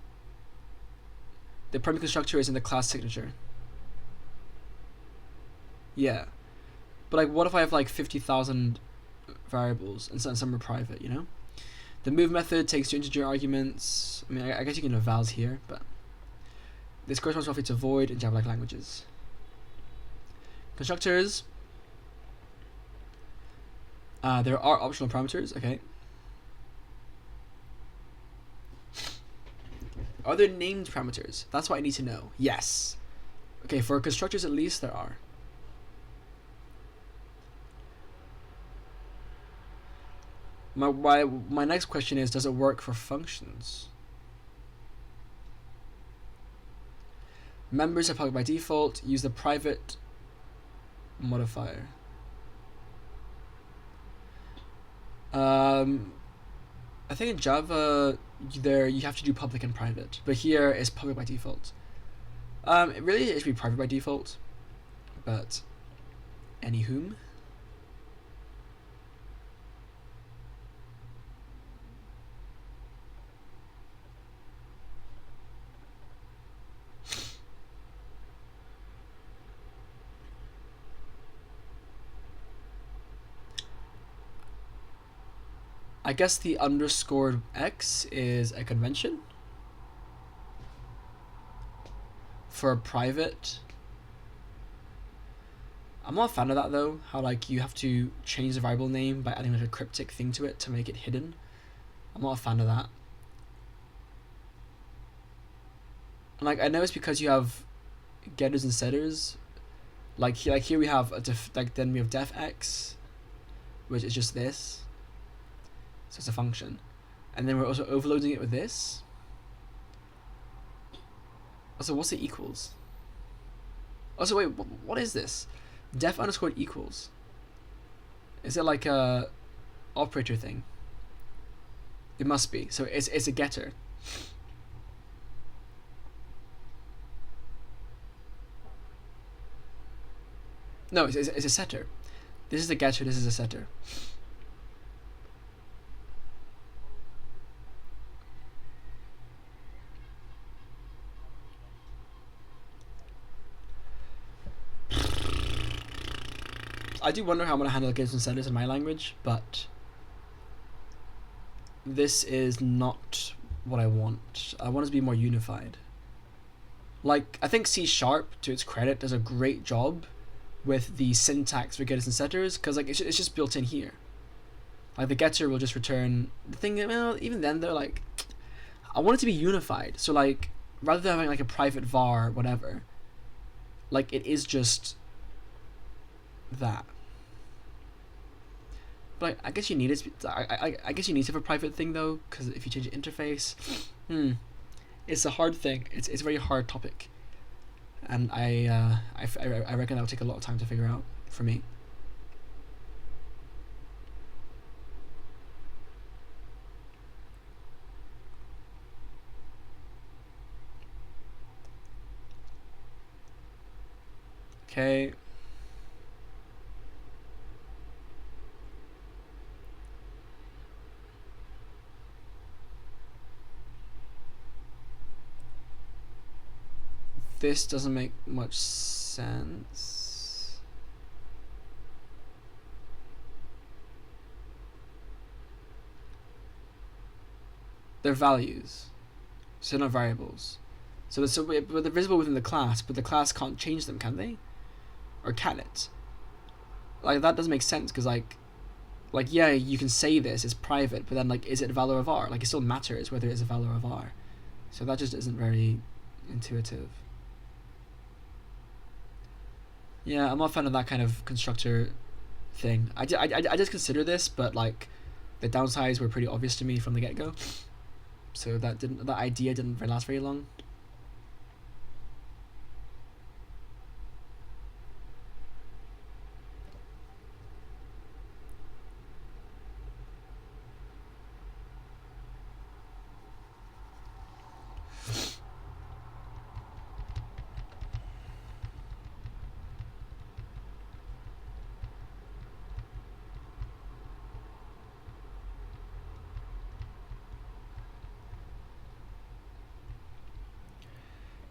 The primary constructor is in the class signature. Yeah, but like, what if I have like 50,000 variables and some are private? You know, the move method takes 2 integer arguments. I mean, I guess you can have vals here, but this corresponds roughly to void in Java-like languages. Constructors. There are optional parameters. Okay. Are there named parameters? That's what I need to know. Yes. Okay, for constructors at least there are. My next question is, does it work for functions? Members are public by default. Use the private modifier. I think in Java you have to do public and private, but here it's public by default. It really should be private by default, but anywhom. I guess the underscore X is a convention for private. I'm not a fan of that though, how like you have to change the variable name by adding like a cryptic thing to it to make it hidden. I'm not a fan of that. And like I know it's because you have getters and setters. Like here we have then we have def x, which is just this. So it's a function, and then we're also overloading it with this. Also, what's it equals? Also, wait, what is this? Def underscore equals. Is it like a operator thing? It must be. So it's a getter. No, it's a setter. This is a getter. This is a setter. I do wonder how I'm gonna handle getters and setters in my language, but this is not what I want. I want it to be more unified. Like, I think C#, to its credit, does a great job with the syntax for getters and setters, because like it's just built in here. Like the getter will just return the thing. Well, even then though, like I want it to be unified. So like rather than having like a private var whatever, like it is just that. But I guess you need it. I guess you need to have a private thing though, because if you change the interface, it's a hard thing. It's a very hard topic, and I reckon that will take a lot of time to figure out for me. Okay. This doesn't make much sense. They're values, so not variables. So they're visible within the class, but the class can't change them, can they? Or can it? Like that doesn't make sense, because like yeah, you can say this is private, but then like is it valor of R? Like it still matters whether it's a valor of R. So that just isn't very intuitive. Yeah, I'm not a fan of that kind of constructor thing. I just consider this, but like the downsides were pretty obvious to me from the get-go. So that idea didn't last very long.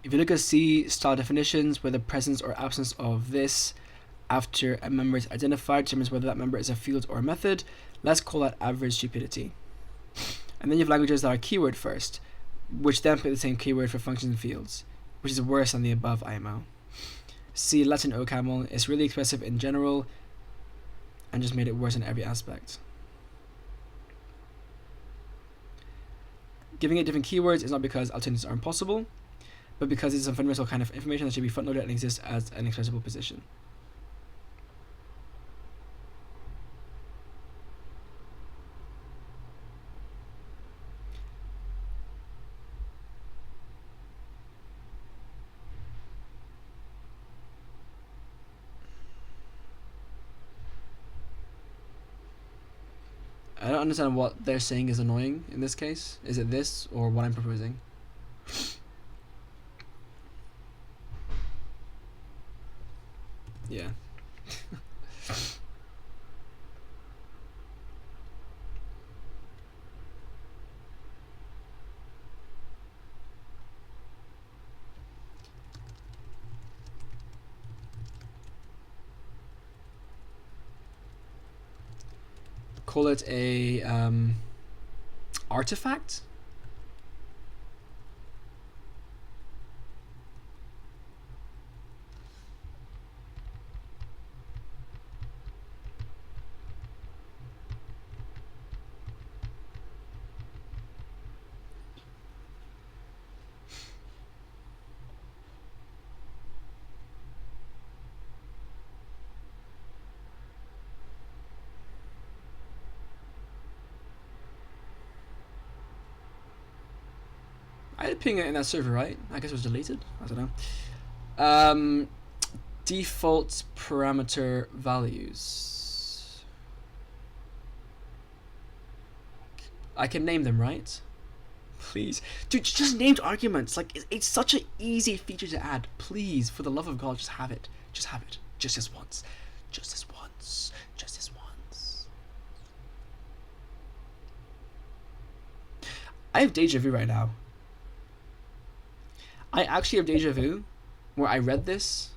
If you look at C style definitions, where the presence or absence of this after a member is identified determines whether that member is a field or a method, let's call that average stupidity. And then you have languages that are keyword first, which then put the same keyword for functions and fields, which is worse than the above IMO. C Latin OCaml is really expressive in general and just made it worse in every aspect. Giving it different keywords is not because alternatives are impossible, but because it's a fundamental kind of information that should be front-loaded and exists as an expressible position. I don't understand what they're saying is annoying in this case. Is it this or what I'm proposing? Yeah. Call it a artifact? I did ping it in that server, right? I guess it was deleted. I don't know. Default parameter values. I can name them, right? Please. Dude, just named arguments. Like, it's such an easy feature to add. Please, for the love of God, just have it. Just have it. Just this once. Just this once. Just this once. I have deja vu right now. I actually have deja vu where I read this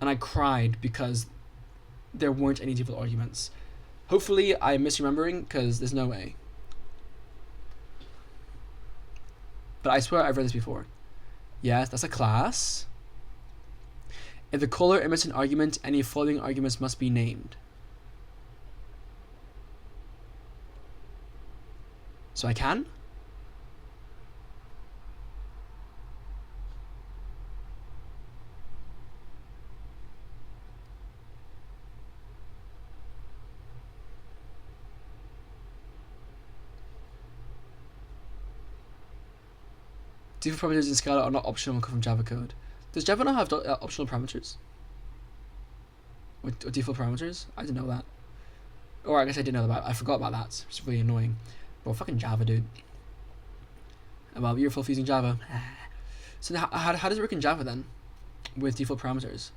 and I cried because there weren't any default arguments. Hopefully I'm misremembering, because there's no way. But I swear I've read this before. Yes, that's a class. If the caller emits an argument, any following arguments must be named. So I can? Default parameters in Scala are not optional from Java code. Does Java not have optional parameters? Or default parameters? I didn't know that. Or I guess I did know that. I forgot about that. It's really annoying. Bro, fucking Java, dude. Well, you're full using Java. So how does it work in Java then? With default parameters?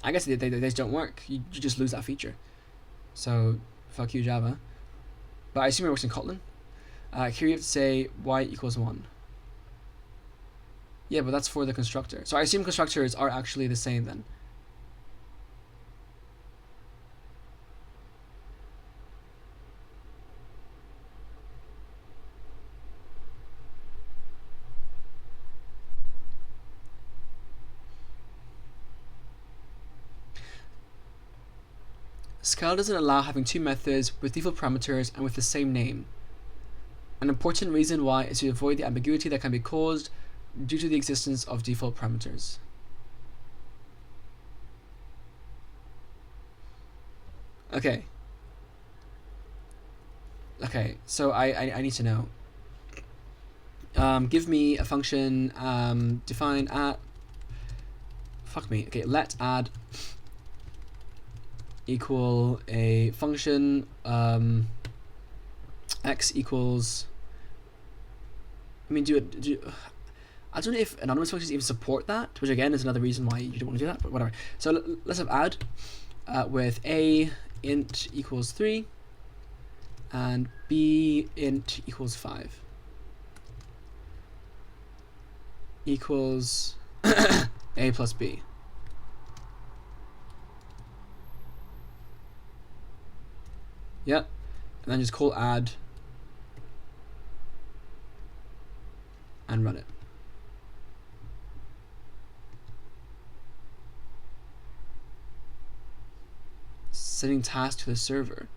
I guess they just don't work. You just lose that feature. So, fuck you, Java. But I assume it works in Kotlin. Here you have to say y equals 1. Yeah, but that's for the constructor. So I assume constructors are actually the same then. Scala doesn't allow having two methods with default parameters and with the same name. An important reason why is to avoid the ambiguity that can be caused due to the existence of default parameters. Okay. Okay, so I need to know. Give me a function, define at, fuck me, okay, let add equal a function, x equals, I mean, I don't know if anonymous functions even support that, which again is another reason why you don't want to do that, but whatever. So let's have add with a int equals 3 and b int equals 5 equals a plus b. Yep, and then just call add and run it. Sending task to the server.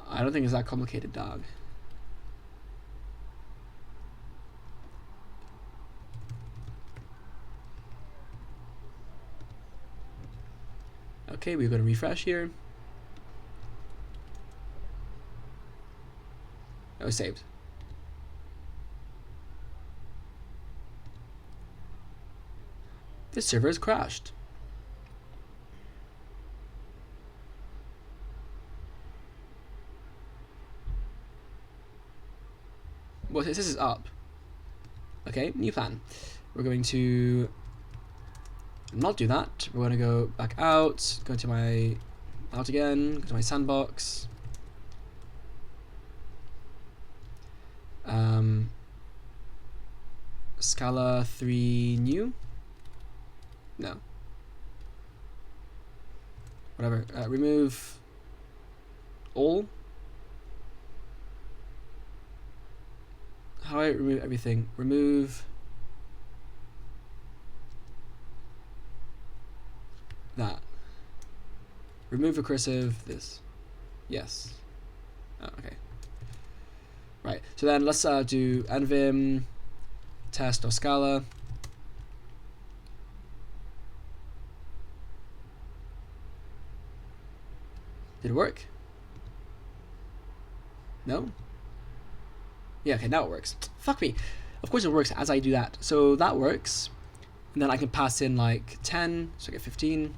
I don't think it's that complicated, dog. Okay, we're going to refresh here. Oh, saved. This server has crashed. Well, this is up. Okay, new plan. We're going to not do that. We're going to go back out, go to my out again, go to my sandbox. Scala 3 new? No. Whatever. Remove all. How do I remove everything? Remove that. Remove recursive this. Yes. Oh, okay. Right. So then let's do nvim test or Scala. Did it work? No? Yeah, okay, now it works. Fuck me. Of course it works as I do that. So that works. And then I can pass in like 10, so I get 15.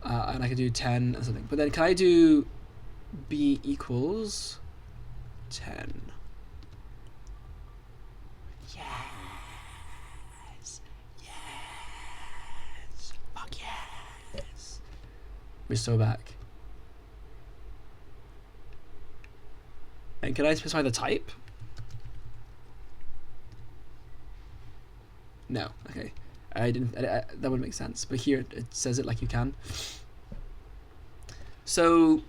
And I can do 10 or something. But then can I do b equals 10? Yes. Yes. Fuck yes. We're so back. And can I specify the type? No. Okay. I didn't. That would make sense. But here it says it like you can. So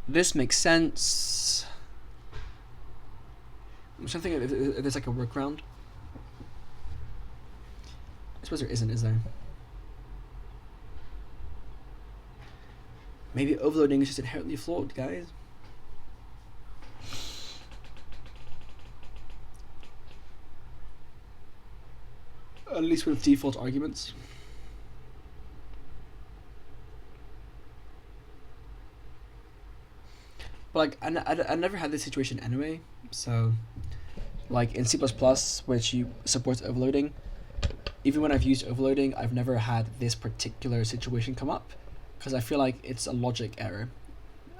this makes sense. I'm trying to think if there's like a workaround. I suppose there isn't, is there? Maybe overloading is just inherently flawed, guys. At least with default arguments. But like, I never had this situation anyway. So, like in C++, which you supports overloading, even when I've used overloading, I've never had this particular situation come up, because I feel like it's a logic error,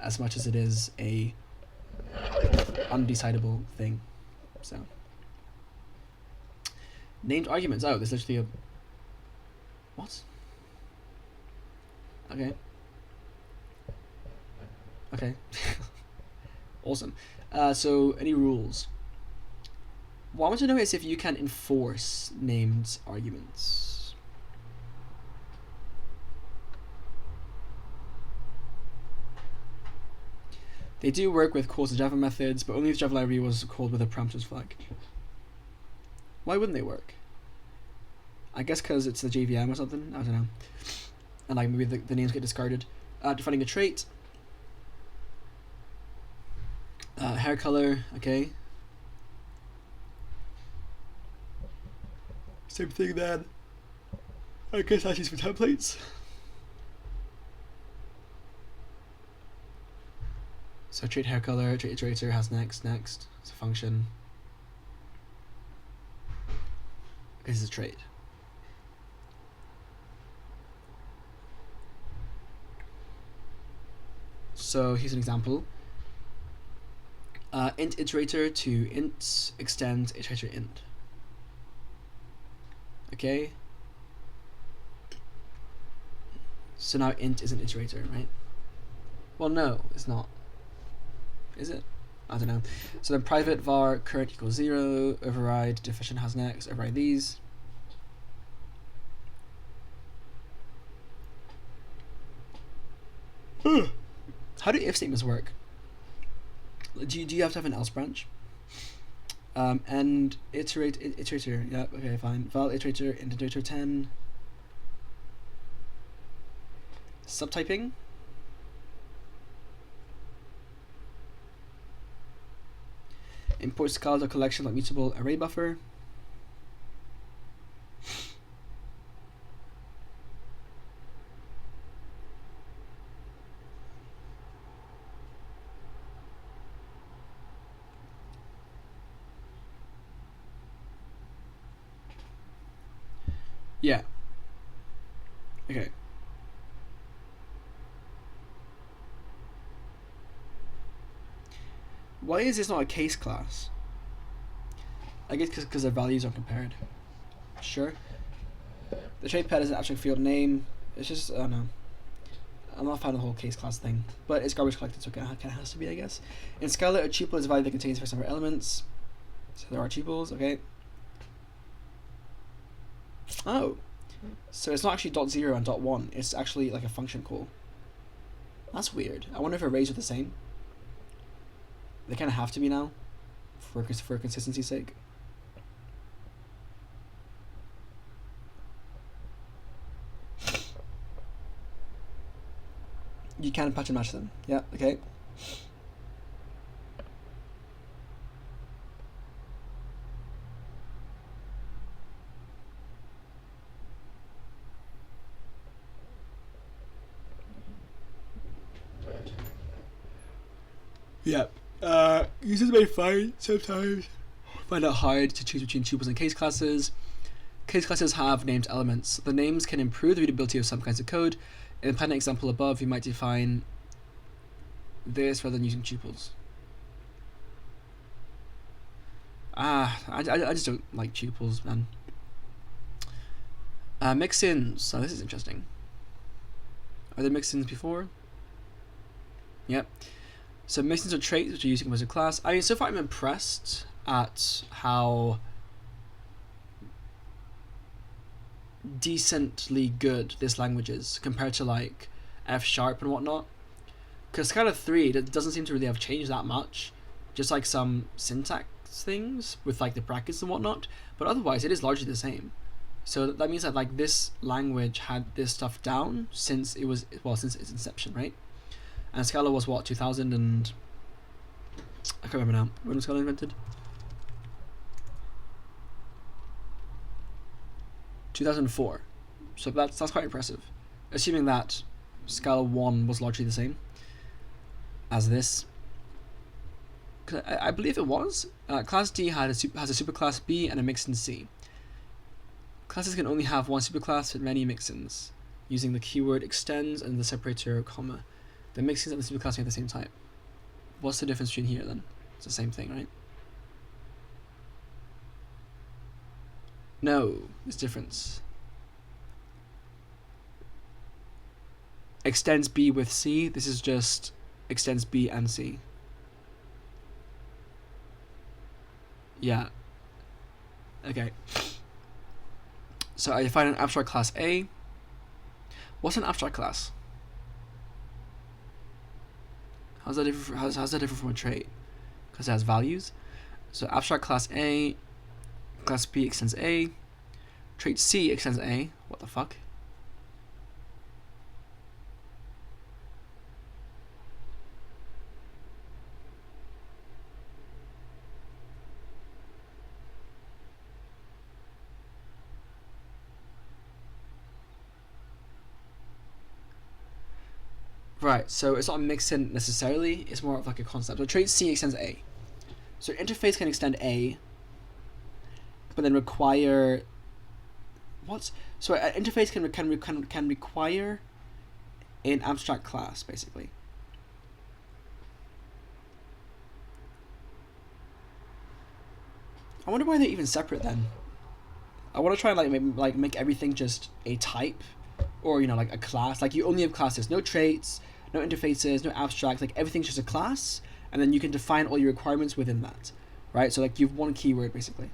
as much as it is a undecidable thing. So, named arguments. Oh, there's literally a what? Okay. Okay. Awesome. So, any rules? What I want to know is if you can enforce named arguments. They do work with calls to Java methods, but only if Java library was called with a parameters flag. Why wouldn't they work? I guess because it's the JVM or something. I don't know. And like maybe the names get discarded. Defining a trait. Hair color. Okay. Same thing then. I guess that's used for templates. So trait hair color, trait iterator has next. It's a function. This is a trait. So here's an example. Int iterator to int extend iterator int. Okay. So now int is an iterator, right? Well, no, it's not. Is it? I don't know. So then private var current equals 0, override definition has next, override these. How do if statements work? Do you have to have an else branch? And iterator, yeah, okay, fine. Val iterator, int iterator 10. Subtyping. Import Scala to collection like mutable array buffer. Yeah. Okay. Why is this not a case class? I guess because their values are compared. Sure. The trait pet is an abstract field name. It's just, I don't know. I'm not a fan of the whole case class thing. But it's garbage collected, so it kind of has to be, I guess. In Scala, a tuple is a value that contains first number elements. So there are tuples, okay. Oh. So it's not actually .0 and .1. It's actually like a function call. That's weird. I wonder if arrays are the same. They kind of have to be now, for consistency's sake. You can patch and match them. Yeah, okay. Yeah. Users may find it hard to choose between tuples and case classes. Case classes have named elements. The names can improve the readability of some kinds of code. In the pattern example above, you might define this rather than using tuples. I just don't like tuples, man. Mix-ins. So this is interesting. Are there mix-ins before? Yep. So mixins are traits which are used to compose a class. I mean, so far I'm impressed at how decently good this language is compared to like F# and whatnot. Because Scala 3 doesn't seem to really have changed that much. Just like some syntax things with like the brackets and whatnot. But otherwise it is largely the same. So that means that like this language had this stuff down since since its inception, right? And Scala was what, 2000 and... I can't remember now. When was Scala invented? 2004. So that's quite impressive. Assuming that Scala 1 was largely the same as this. I believe it was. Class D has a superclass B and a mixin C. Classes can only have one superclass with many mixins, using the keyword extends and the separator comma. The mixins and the superclass are the same type. What's the difference between here then? It's the same thing, right? No, there's difference. Extends B with C. This is just extends B and C. Yeah. Okay. So I define an abstract class A. What's an abstract class? How's that different from a trait? Because it has values. So abstract class A, class B extends A, trait C extends A. What the fuck? Right, so it's not a mixin necessarily, it's more of like a concept. So trait C extends A. So interface can extend A, but then require... What? So an interface can require an abstract class, basically. I wonder why they're even separate then. I want to try and make everything just a type, or like a class. Like you only have classes, no traits, no interfaces, no abstracts. Like everything's just a class, and then you can define all your requirements within that, right? So like you've one keyword basically.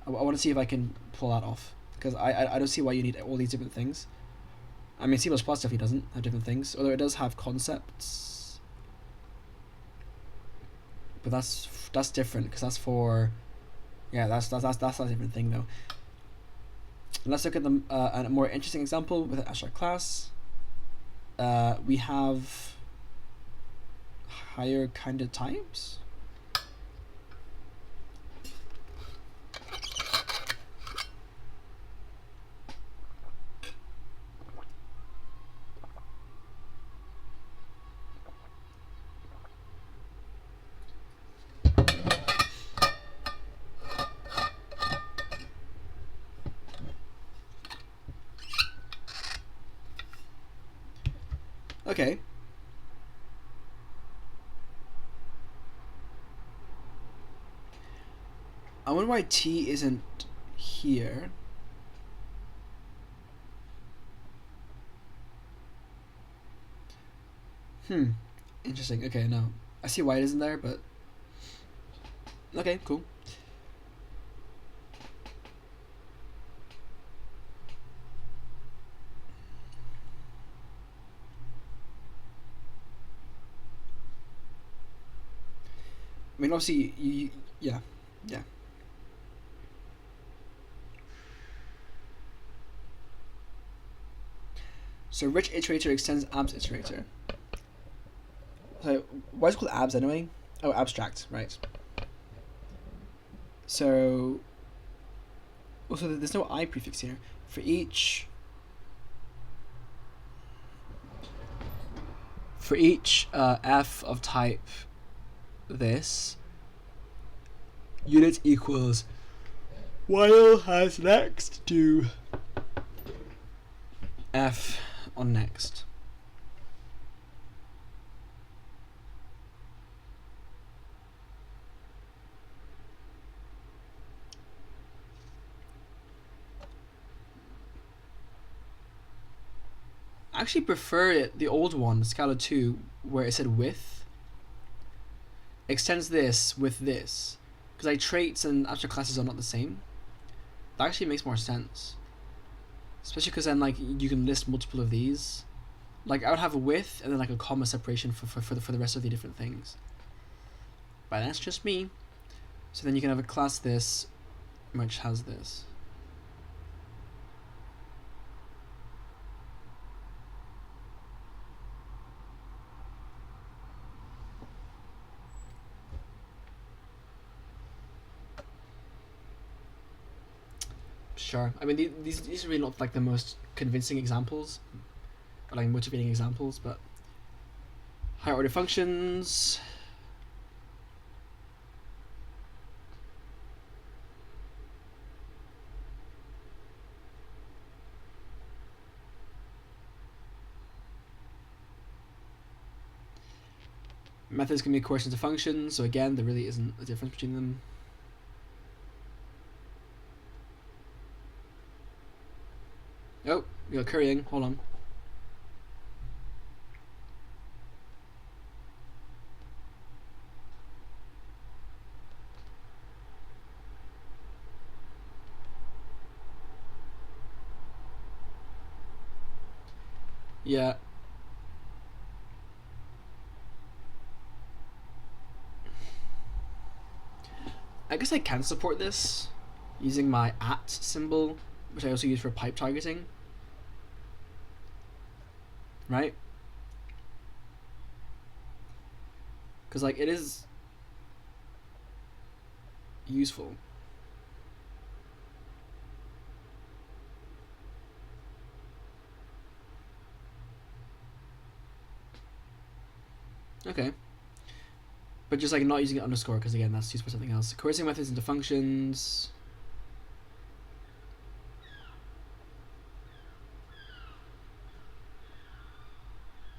I want to see if I can pull that off, because I don't see why you need all these different things. I mean, C++ definitely doesn't have different things, although it does have concepts. But that's different, because that's for... Yeah, that's a different thing though. Let's look at a more interesting example with an abstract class. We have higher kind of types. Okay. I wonder why T isn't here. Interesting. Okay, no. I see why it isn't there, but... Okay, cool. I mean, obviously, yeah. So rich iterator extends abs iterator. So why is it called abs anyway? Oh, abstract, right. So also there's no I prefix here. For each f of type this, unit equals while has next to f on next. I actually prefer the old one, Scala 2, where it said with extends this with this, because like traits and abstract classes are not the same. That actually makes more sense, especially because then like you can list multiple of these. Like I would have a with and then like a comma separation for the rest of the different things. But that's just me. So then you can have a class this, which has this. Sure. I mean, these are really not like the most convincing examples, or like motivating examples, but higher order functions. Methods can be coercions of functions, so again, there really isn't a difference between them. Oh, we got currying. Hold on. Yeah. I guess I can support this using my @ symbol, which I also use for pipe targeting. Right? Because like it is useful. Okay. But just like not using it underscore, because again that's used for something else. Coercing methods into functions.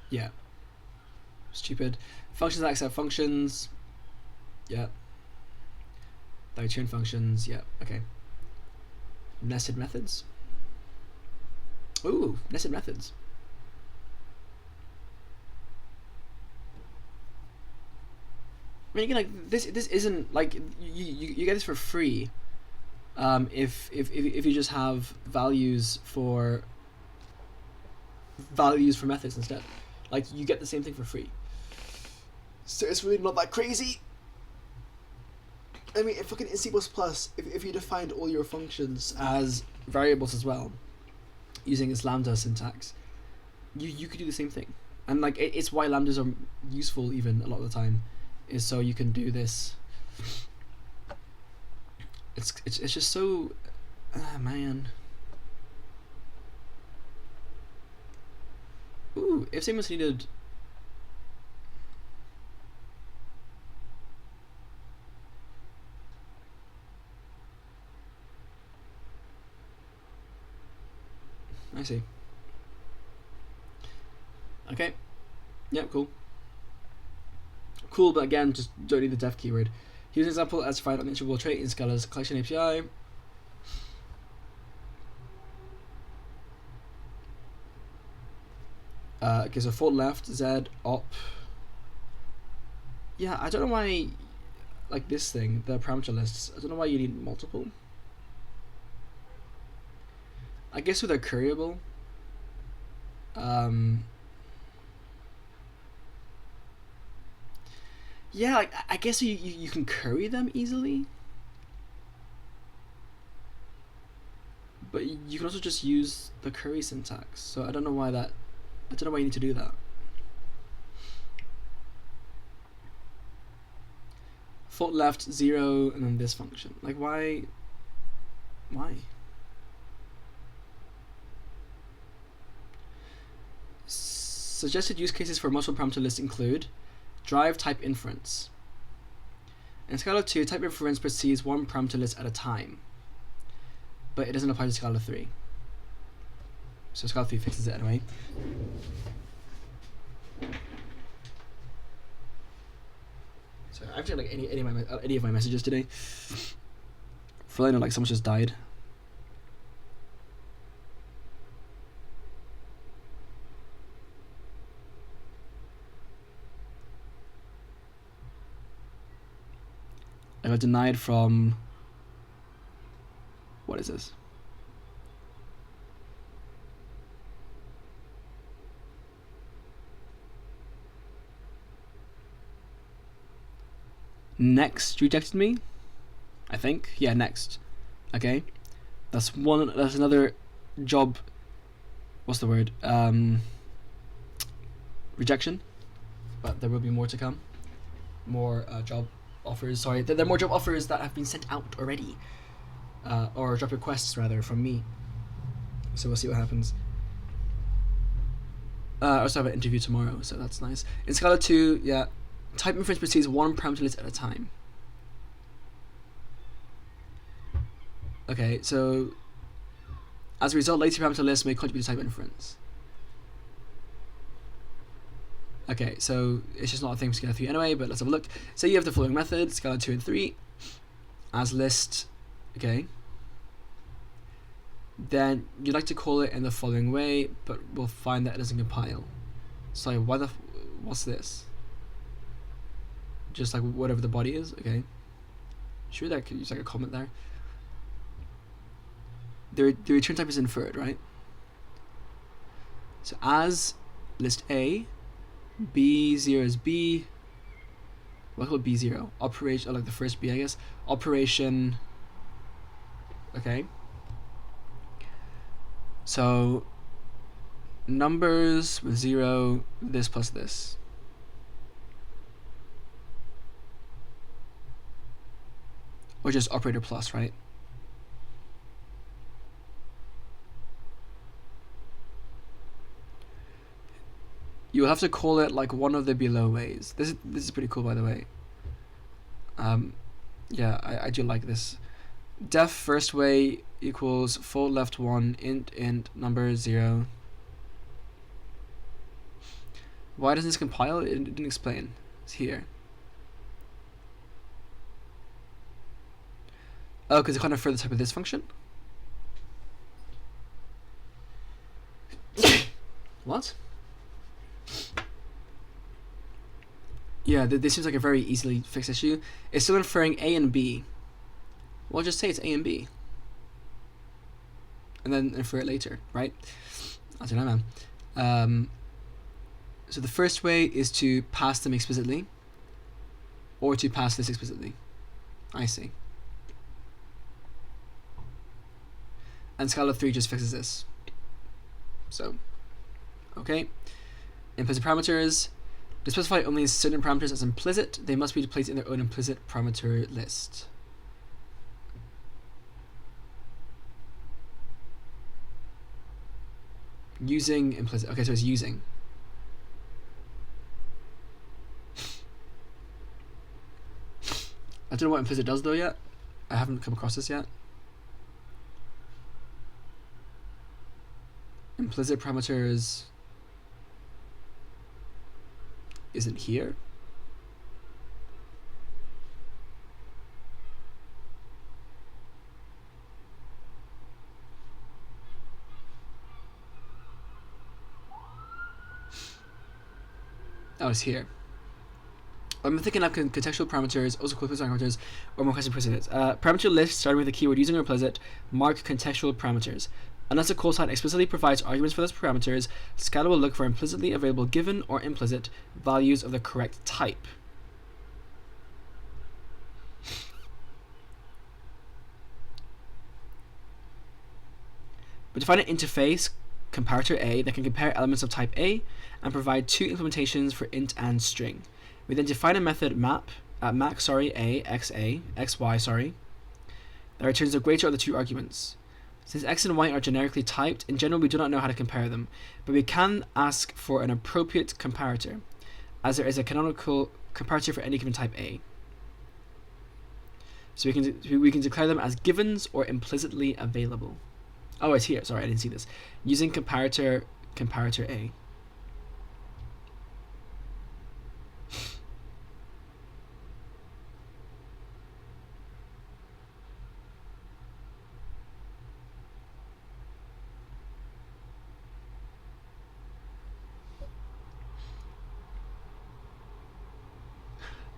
Yeah. Stupid. Functions that accept functions. Yeah. That return functions. Yeah. Okay. Nested methods. Ooh, nested methods. I mean, again, like this isn't like you get this for free. If you just have values for methods instead, like you get the same thing for free. So it's really not that crazy. I mean, if in C++, if you defined all your functions as variables as well, using this lambda syntax, you could do the same thing. And like it's why lambdas are useful even a lot of the time, is so you can do this. It's just so, man. Ooh, if statements needed. I see. Okay. Yep, cool. Cool, but again, just don't need the def keyword. Here's an example as defined on the interval trait in Scala's collection API. Okay, so for left, Z, op. Yeah, I don't know why, like this thing, the parameter lists, I don't know why you need multiple. I guess with a curryable. Yeah, like I guess you can curry them easily, but you can also just use the curry syntax. So I don't know why you need to do that. Fault left 0 and then this function. Like why? Suggested use cases for multiple parameter lists include drive type inference. In Scala 2, type inference proceeds one parameter list at a time, but it doesn't apply to Scala 3. So Scala 3 fixes it anyway. So I've checked like any of my messages today. For all I know, like someone just died. I got denied from, what is this? Next rejected me, I think. Yeah, next. Okay, that's another job. What's the word? Rejection. But there will be more to come. More job offers. Sorry, there are more job offers that have been sent out already, or job requests rather from me. So we'll see what happens. I also have an interview tomorrow, so that's nice. In Scala 2, yeah, type inference proceeds one parameter list at a time. Okay, so as a result, later parameter lists may contribute to type inference. Okay, so it's just not a thing for Scala 3 anyway, but let's have a look. So you have the following method, Scala 2 and 3, as list, okay. Then you'd like to call it in the following way, but we'll find that it doesn't compile. Sorry, what's this? Just like whatever the body is, okay. Sure, that could use like a comment there. The return type is inferred, right? So as list A, B0 is B. We'll call it B0. Operation, or like the first B, I guess. Operation. Okay. So numbers with 0, this plus this. Or just operator plus, right? You'll have to call it like one of the below ways. This is pretty cool, by the way. Yeah, I do like this. Def first way equals fold left 1 int number 0. Why doesn't this compile? It didn't explain. It's here. Oh, because it can't infer the type of this function. What? Yeah, this seems like a very easily fixed issue. It's still inferring A and B. Well, just say it's A and B. And then infer it later, right? I don't know, man. So the first way is to pass them explicitly, or to pass this explicitly. I see. And Scala 3 just fixes this. So, okay. Implicit parameters. To specify only certain parameters as implicit, they must be placed in their own implicit parameter list. Using implicit. Okay, so it's using. I don't know what implicit does though yet. I haven't come across this yet. Implicit parameters isn't here. Oh, it's here. I'm thinking of contextual parameters, also called implicit parameters, or more custom implicit. Parameter lists starting with the keyword using or implicit mark contextual parameters. Unless a call sign explicitly provides arguments for those parameters, Scala will look for implicitly available given or implicit values of the correct type. But define an interface, comparator A, that can compare elements of type A and provide two implementations for int and string. We then define a method max A, xa, xy, that returns the greater of the two arguments. Since x and y are generically typed, in general we do not know how to compare them, but we can ask for an appropriate comparator, as there is a canonical comparator for any given type A. So we can declare them as givens or implicitly available. Oh, it's here. Sorry, I didn't see this. Using comparator A.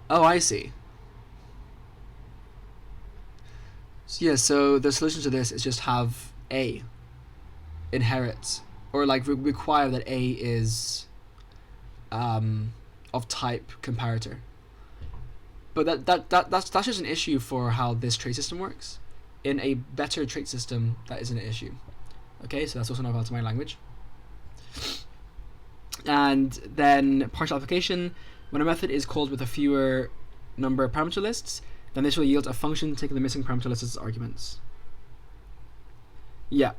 Oh, I see. So yeah, so the solution to this is just have A inherit, or like require that A is of type comparator. But that's just an issue for how this trait system works. In a better trait system, that isn't an issue. Okay, so that's also not about my language. And then partial application, when a method is called with a fewer number of parameter lists, then this will yield a function taking the missing parameter lists as arguments. Yeah,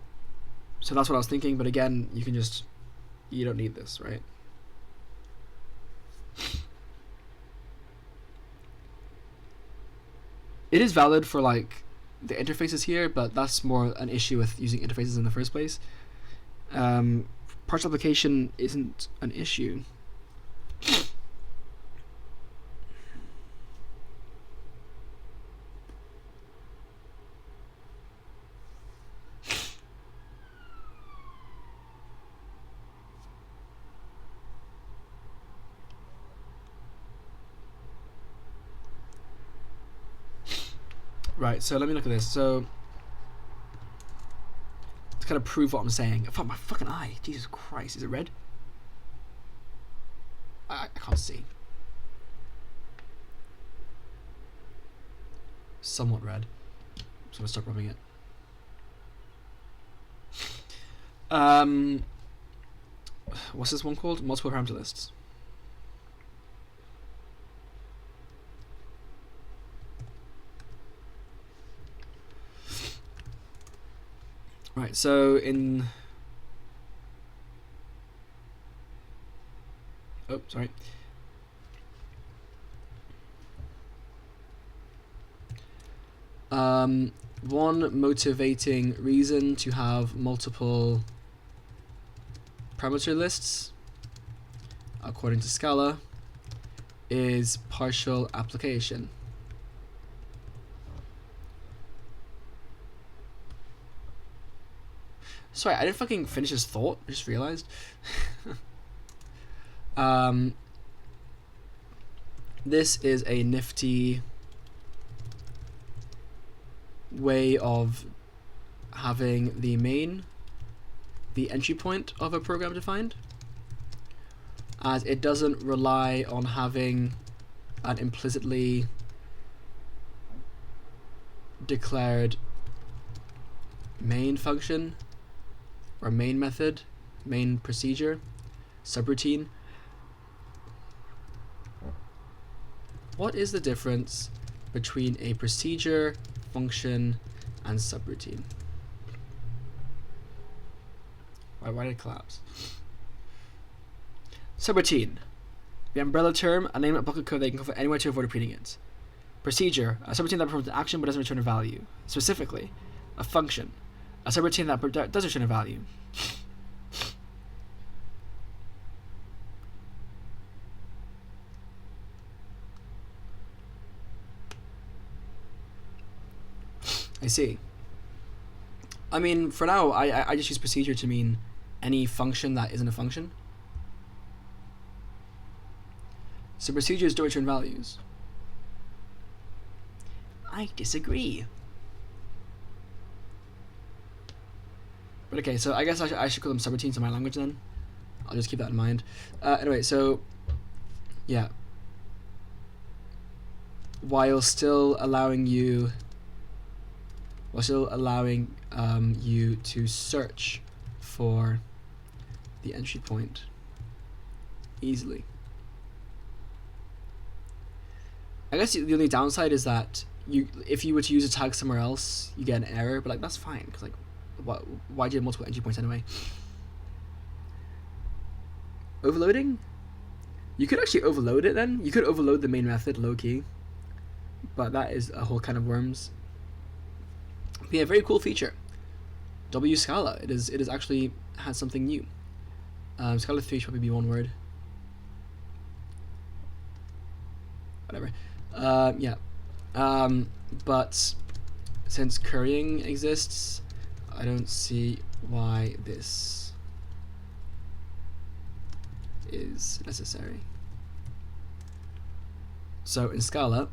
so that's what I was thinking, but again, you don't need this, right? It is valid for like the interfaces here, but that's more an issue with using interfaces in the first place. Partial application isn't an issue. Right, so let me look at this. So to kind of prove what I'm saying. Fuck, my fucking eye. Jesus Christ, is it red? I can't see. Somewhat red. So I'll stop rubbing it. What's this one called? Multiple parameter lists. Right, so in... Oh, sorry. One motivating reason to have multiple parameter lists, according to Scala, is partial application. Sorry, I didn't fucking finish his thought. I just realized. This is a nifty way of having the entry point of a program defined, as it doesn't rely on having an implicitly declared main function or main method, main procedure, subroutine. What is the difference between a procedure, function, and subroutine? Why did it collapse? Subroutine. The umbrella term, a name, a block of code that you can convert anywhere to avoid repeating it. Procedure, a subroutine that performs an action but doesn't return a value. Specifically, a function, a subroutine that does return a value. I see. I mean, for now, I just use procedure to mean any function that isn't a function. So procedures don't return values. I disagree. But okay, so I guess I should call them subroutines in my language then. I'll just keep that in mind. Anyway, so yeah. While still allowing you to search for the entry point easily. I guess the only downside is that if you were to use a tag somewhere else, you get an error, but like that's fine, because like why do you have multiple entry points anyway? Overloading? You could actually overload it then. You could overload the main method low-key, but that is a whole kind of worms. But yeah, very cool feature. W Scala. It is actually has something new. Scala 3 should probably be one word. Whatever. Yeah. But since currying exists, I don't see why this is necessary. So in Scala,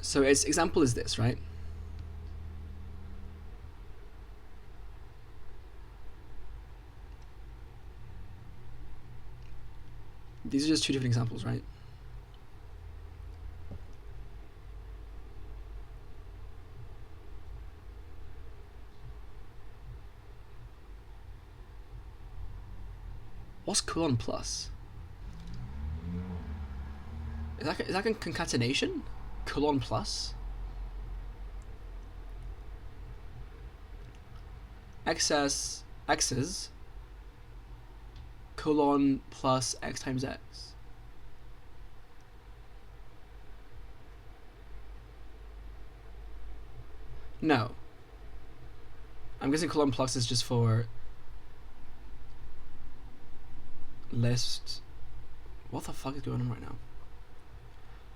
So its example is this, right? These are just two different examples, right? What's colon plus? Is that a concatenation? Colon plus? X's colon plus x times x. No. I'm guessing colon plus is just for list. What the fuck is going on right now?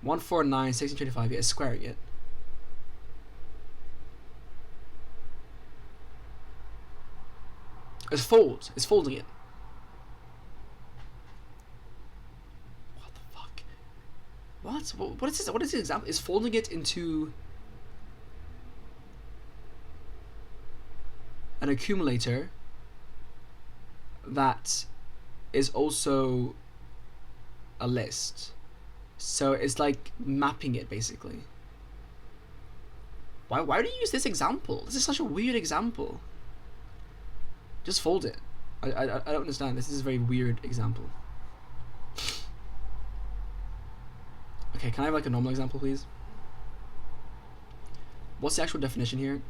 149, 1625, yeah, it's squaring it. It's folding it. What the fuck? What is this? What is the example? It's folding it into an accumulator that is also a list. So it's like mapping it basically. Why do you use this example? This is such a weird example. Just fold it. I don't understand. This is a very weird example. Okay, can I have like a normal example, please? What's the actual definition here?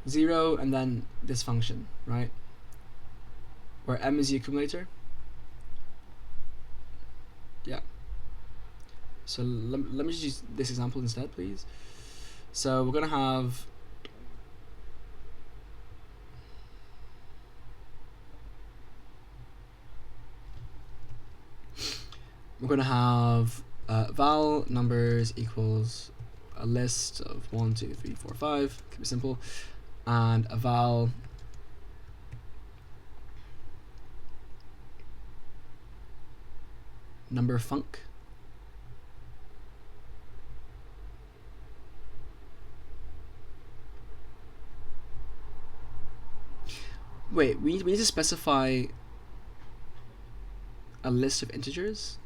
0 and then this function, right? Where m is the accumulator. Yeah. So let me just use this example instead, please. So we're gonna have val numbers equals a list of 1, 2, 3, 4, 5. Keep it simple, and a val number func. Wait, we need to specify a list of integers.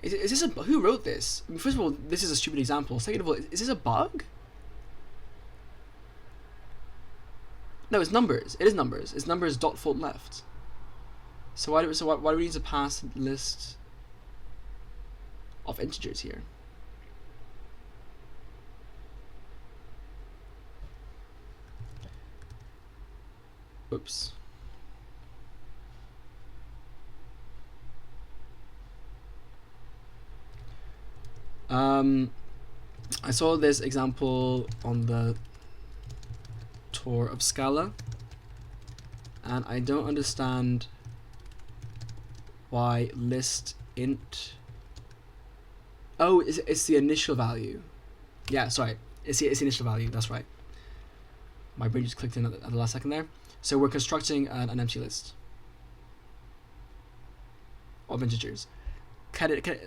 Is this who wrote this? I mean, first of all, this is a stupid example. Second of all, is this a bug? No, it's numbers. It is numbers. It's numbers dot fold left. So why do we need to pass a list of integers here? Oops. I saw this example on the Tour of Scala, and I don't understand why list int. Oh, it's the initial value. Yeah, sorry, it's the initial value. That's right. My brain just clicked in at the last second there. So we're constructing an empty list of integers.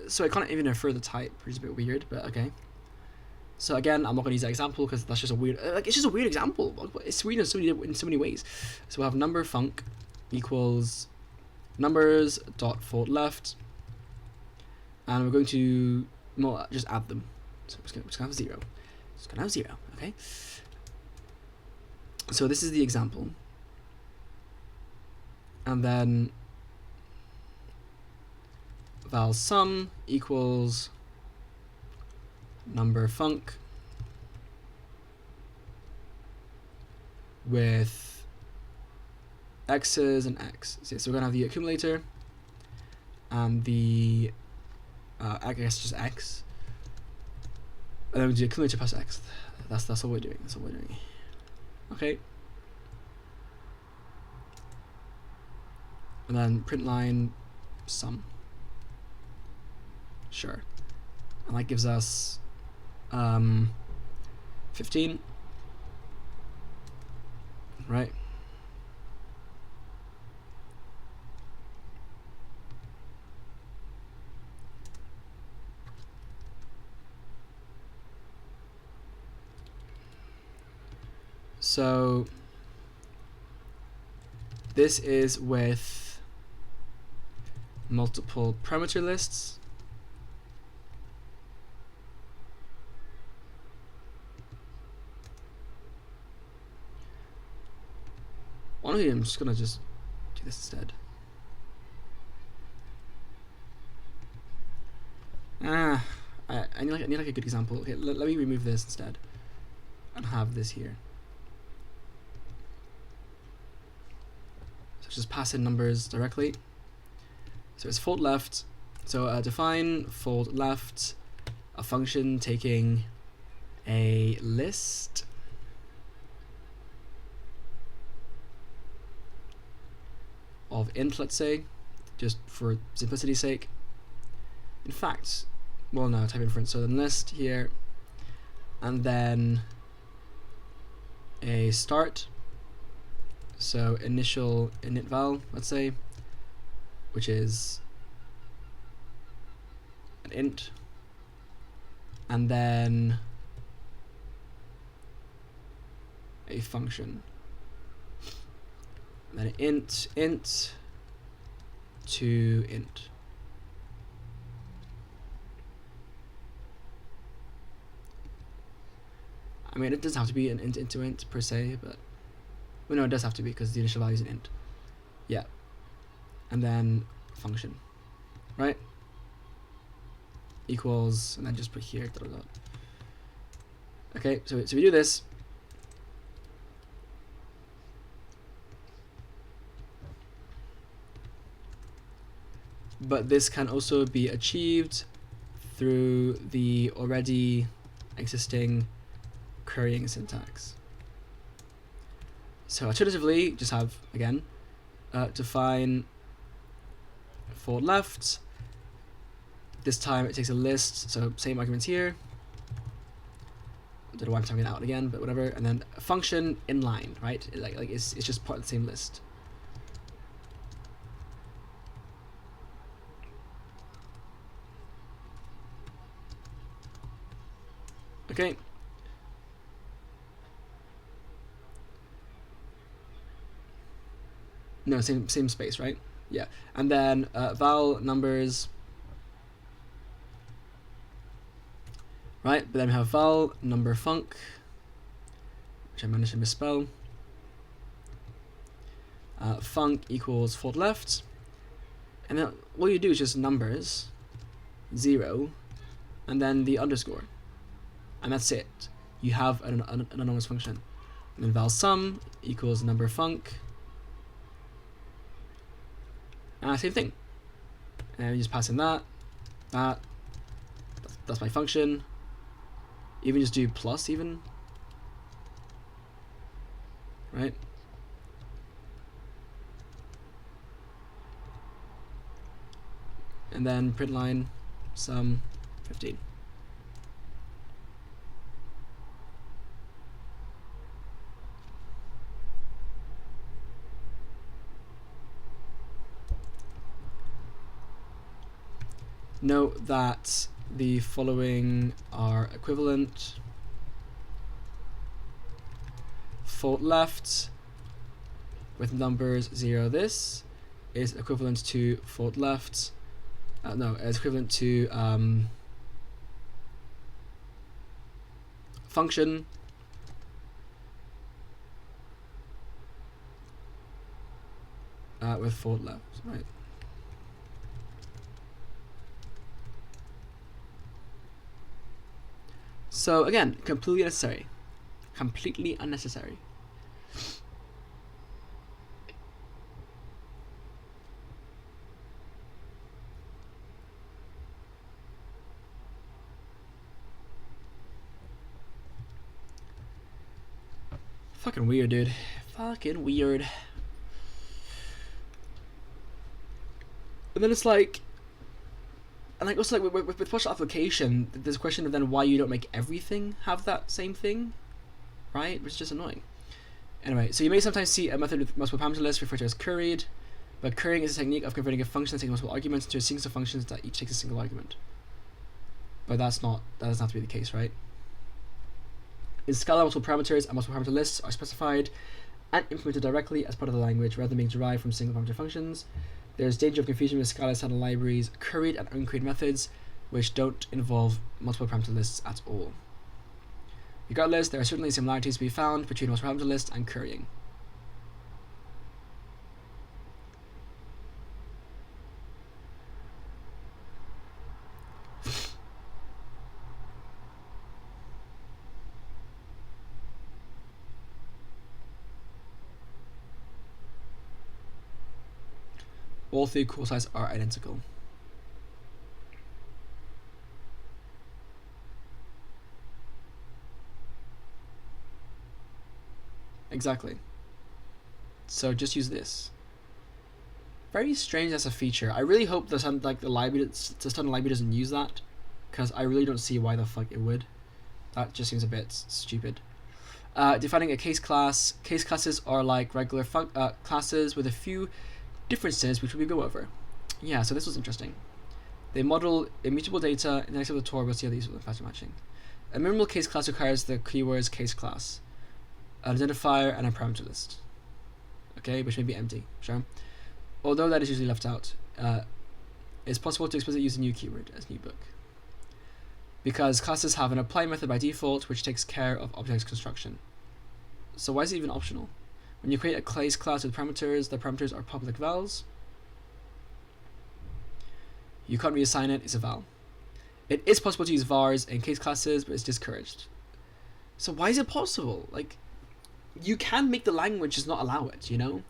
So I can't even infer the type, which is a bit weird, but okay. So again, I'm not going to use that example because that's just a weird, it's just a weird example. It's weird in so many ways. So we'll have number func equals numbers dot fold left, and we're going to just add them. So we're just gonna have 0. Just gonna have 0. Okay. So this is the example, and then val sum equals number func with x's and x. So we're gonna have the accumulator and the I guess just x, and then we do accumulator plus x. That's what we're doing. That's what we're doing. Okay. And then print line sum. Sure. And that gives us 15. Right. So this is with multiple parameter lists. Honestly, I'm just gonna do this instead. I need like a good example. Okay, let me remove this instead and have this here. So just pass in numbers directly. So it's fold left. So define fold left, a function taking a list of int, let's say, just for simplicity's sake. In fact, well, no, type inference. So then list here, and then a start. So initial init val, let's say, which is an int, and then a function. And then int to int. I mean, it doesn't have to be an int into int per se, but well, no, it does have to be because the initial value is an int. Yeah, and then function, right? Equals, and then just put here. Okay, so we do this. But this can also be achieved through the already existing querying syntax. So alternatively, just have, again, define for left. This time it takes a list, so same arguments here. I don't know why I'm typing it out again, but whatever. And then a function inline, right? Like it's just part of the same list. Okay. No, same space, right? Yeah. And then val numbers, right? But then we have val number func, which I managed to misspell. Func equals fold left, and then what you do is just numbers 0 and then the underscore, and that's it. You have an anonymous function. And then val sum equals number func. Same thing. And you just pass in that's my function. Even just do plus even. Right? And then print line sum 15. Note that the following are equivalent. Fold left with numbers 0, this is equivalent to fold left. No, it's equivalent to function with fold left, right? So again, completely unnecessary. Completely unnecessary. Fucking weird, dude. Fucking weird. And then it's like, And like also like with partial application, there's a question of then why you don't make everything have that same thing, right? Which is just annoying. Anyway, so you may sometimes see a method with multiple parameter lists referred to as curried, but currying is a technique of converting a function that takes multiple arguments into a sequence of functions that each takes a single argument. But that doesn't have to be the case, right? In Scala, multiple parameters and multiple parameter lists are specified and implemented directly as part of the language rather than being derived from single parameter functions. There's danger of confusion with Scala standard libraries, curried and uncurried methods, which don't involve multiple parameter lists at all. Regardless, there are certainly similarities to be found between multiple parameter lists and currying. All three call sizes are identical. Exactly. So just use this. Very strange as a feature. I really hope the standard library doesn't use that, because I really don't see why the fuck it would. That just seems a bit stupid. Defining a case class. Case classes are like regular classes with a few differences which we go over. Yeah, so this was interesting. They model immutable data. In the next episode of the tour, we'll see how these will pattern matching. A minimal case class requires the keywords case class, an identifier, and a parameter list. Okay, which may be empty, sure. Although that is usually left out, it's possible to explicitly use a new keyword as new book, because classes have an apply method by default which takes care of objects construction. So why is it even optional? When you create a case class with parameters, the parameters are public vals. You can't reassign it, it's a val. It is possible to use vars in case classes, but it's discouraged. So why is it possible? Like, you can make the language just not allow it, you know?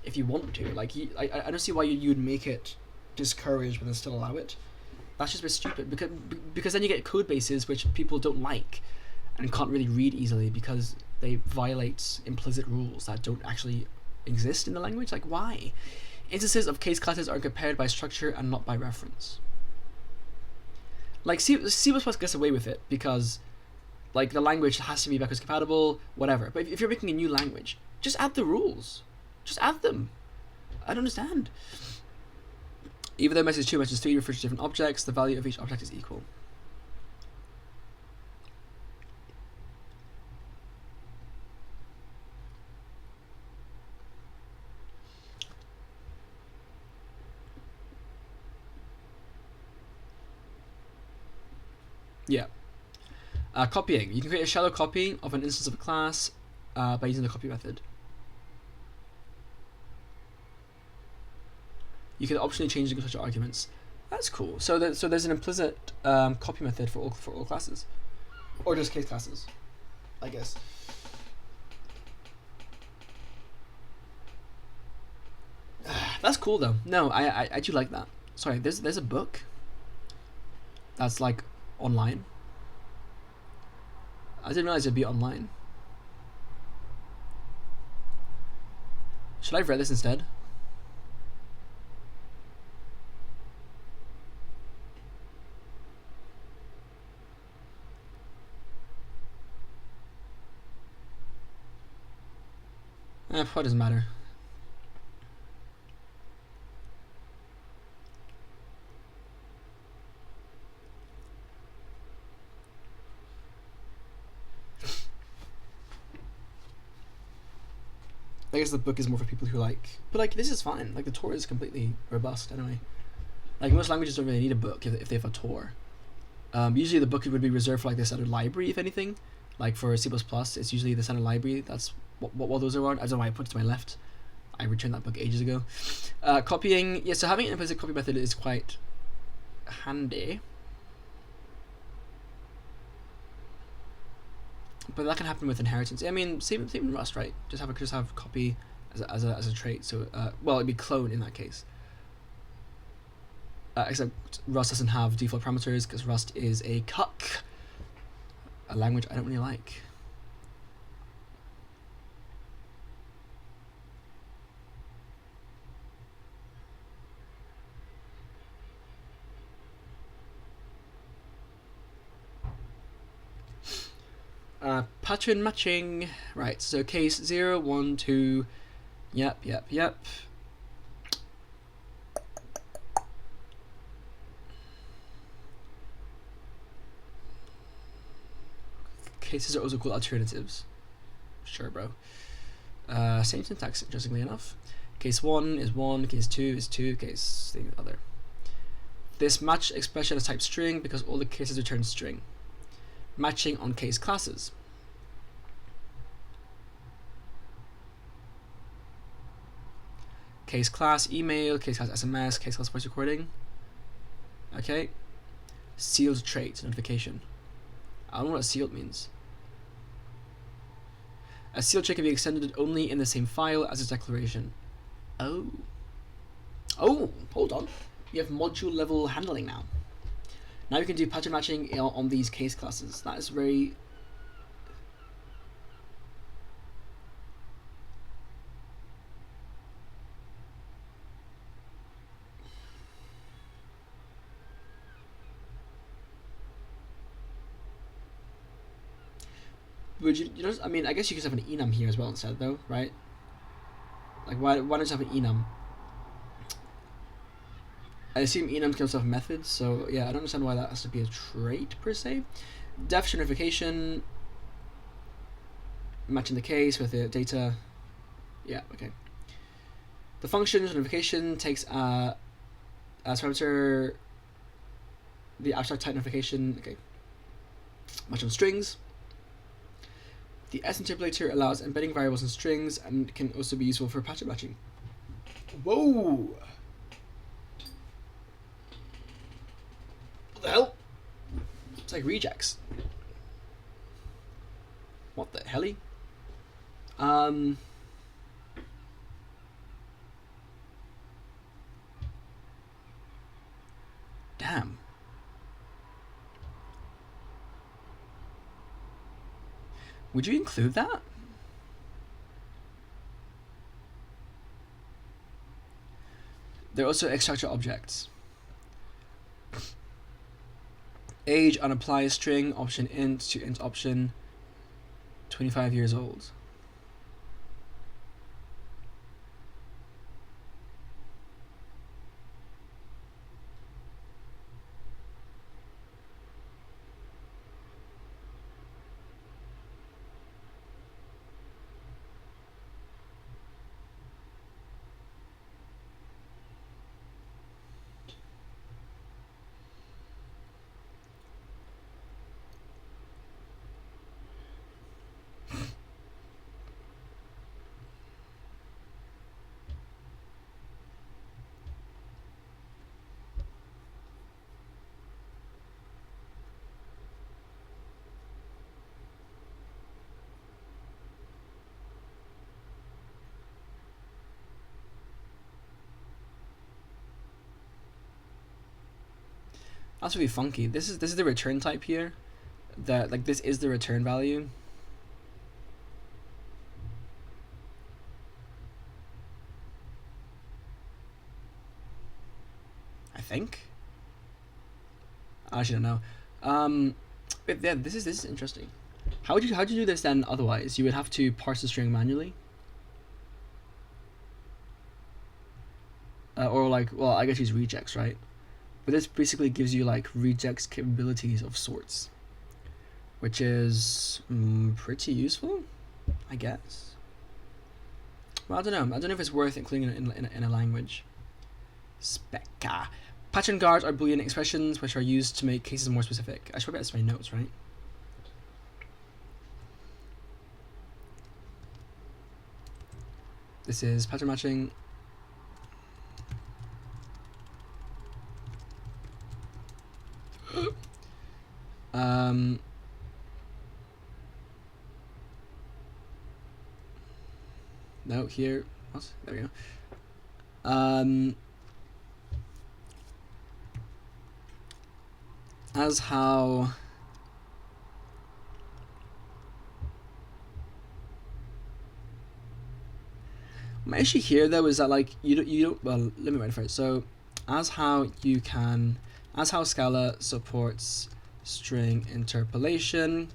If you want to. Like, I don't see why you'd make it discouraged but then still allow it. That's just a bit stupid, because then you get code bases which people don't like and can't really read easily because they violate implicit rules that don't actually exist in the language. Like, why? Instances of case classes are compared by structure and not by reference. Like, C++ gets away with it because, like, the language has to be backwards compatible, whatever. But if you're making a new language, just add the rules. Just add them. I don't understand. Even though message 2 and message 3 refer to different objects, the value of each object is equal. Yeah. Copying. You can create a shallow copy of an instance of a class by using the copy method. You can optionally change the constructor arguments. That's cool. So there's an implicit copy method for all classes, or just case classes, I guess. That's cool though. No, I do like that. Sorry, there's a book that's like online. I didn't realize it'd be online. Should I have read this instead? What doesn't matter. I guess the book is more for people who like, but like this is fine. Like the Tour is completely robust anyway. Like most languages don't really need a book if they have a Tour. Usually the book would be reserved for like the standard library, if anything. Like for C++, it's usually the standard library. That's what those are on. I don't know why I put it to my left. I returned that book ages ago. Copying, yeah. So having an implicit copy method is quite handy. But that can happen with inheritance. I mean, same in Rust, right? Just have copy as a trait. So well, it'd be clone in that case. Except Rust doesn't have default parameters because Rust is a cuck, a language I don't really like. Pattern matching. Right, so case 0, 1, 2. Yep. Cases are also called alternatives. Sure, bro. Same syntax, interestingly enough. Case 1 is 1, case 2 is 2, case thing other. This match expression is type string because all the cases return string. Matching on case classes. Case class email, case class SMS, case class voice recording. Okay. Sealed trait notification. I don't know what sealed means. A sealed trait can be extended only in the same file as its declaration. Oh, hold on. You have module level handling now. Now you can do pattern matching on these case classes. That is very... Would you know? I mean, I guess you could have an enum here as well instead, though, right? Like, why don't you have an enum? I assume enums can also have methods, so yeah, I don't understand why that has to be a trait per se. Def notification, matching the case with the data. Yeah, okay. The function notification takes as parameter the abstract type notification. Okay. Match on strings. The S interpolator allows embedding variables in strings and can also be useful for pattern matching. Whoa! What the hell? It's like regex. What the helly? Damn. Would you include that? There are also extractor objects. Age on apply string option int to int option 25 years old. That's really funky. This is the return type here. That like this is the return value. I think. I actually don't know. But yeah, this is interesting. How'd you do this then? Otherwise, you would have to parse the string manually. Or like, well, I guess use regex, right? But this basically gives you like regex capabilities of sorts, which is pretty useful, I guess. Well, I don't know. I don't know if it's worth including it in a language. Specca. Pattern guards are Boolean expressions which are used to make cases more specific. I should probably add my notes, right? This is pattern matching. No, here. What? There we go. As how my issue here though is that like you don't well, let me write it first. So as how Scala supports string interpolation,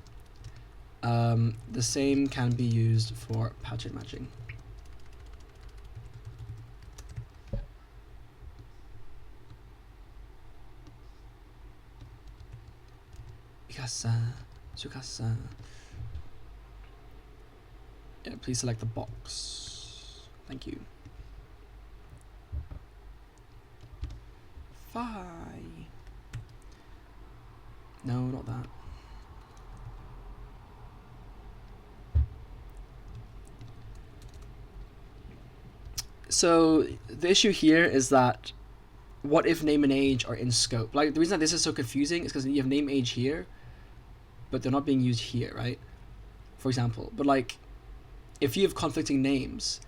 The same can be used for pattern matching. Sukasa. Yeah, please select the box. Thank you. Fine. No, not that. So the issue here is that what if name and age are in scope? Like, the reason that this is so confusing is because you have name, age here, but they're not being used here, right? For example, but like, if you have conflicting names,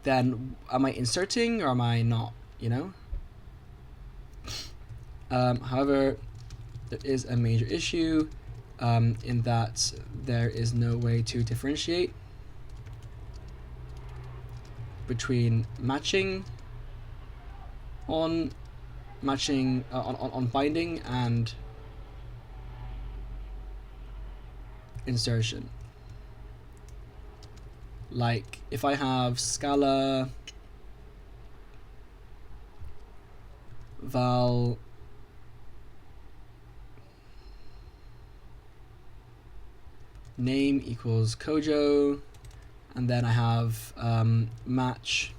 then am I inserting or am I not, you know? However, there is a major issue in that there is no way to differentiate between matching on binding and insertion. Like, if I have Scala val name equals Kojo, and then I have match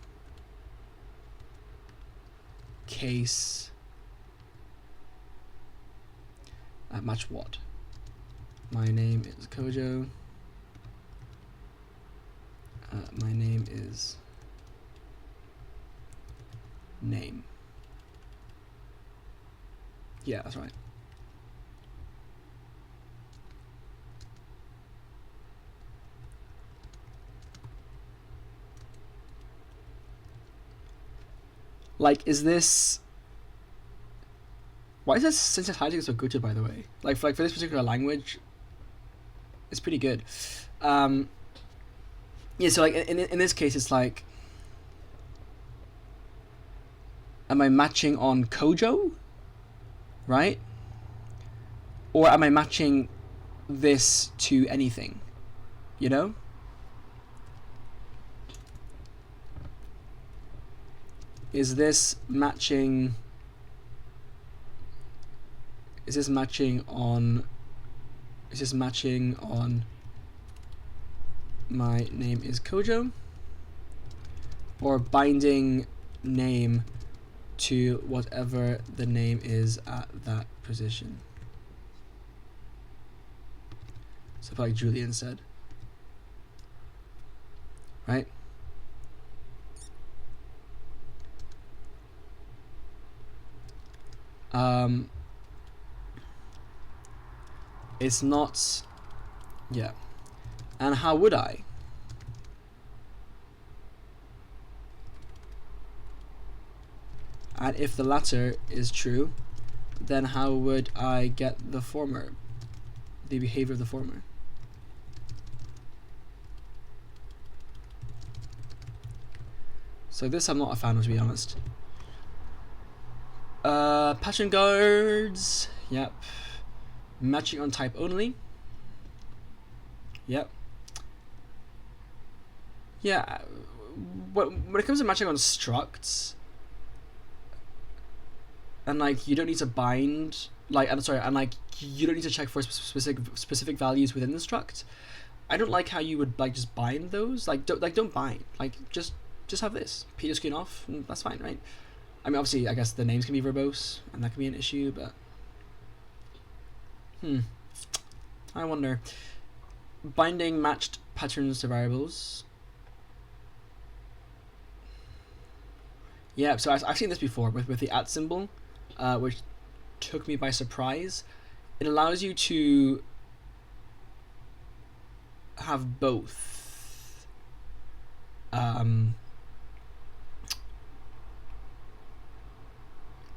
case match what? My name is Kojo. My name is name. Yeah, that's right. Like, is this... Why is this syntax so good, by the way? Like for this particular language, it's pretty good. Yeah, so like in this case, it's like, am I matching on Kojo, right? Or am I matching this to anything, you know? Is this matching on my name is Kojo, or binding name to whatever the name is at that position? So like Julian said, right? It's not, yeah. And how would I? And if the latter is true, then how would I get the former, the behavior of the former? So this I'm not a fan of, to be honest. Pattern guards, yep. Matching on type only, yep. Yeah, when it comes to matching on structs, and like you don't need to bind, like and like you don't need to check for specific values within the struct. I don't like how you would like just bind those. Like don't bind. Like just have this. P screen off, and that's fine, right? I mean, obviously, I guess the names can be verbose, and that can be an issue, but I wonder. Binding matched patterns to variables. Yeah, so I've seen this before with the @ symbol, which took me by surprise. It allows you to have both.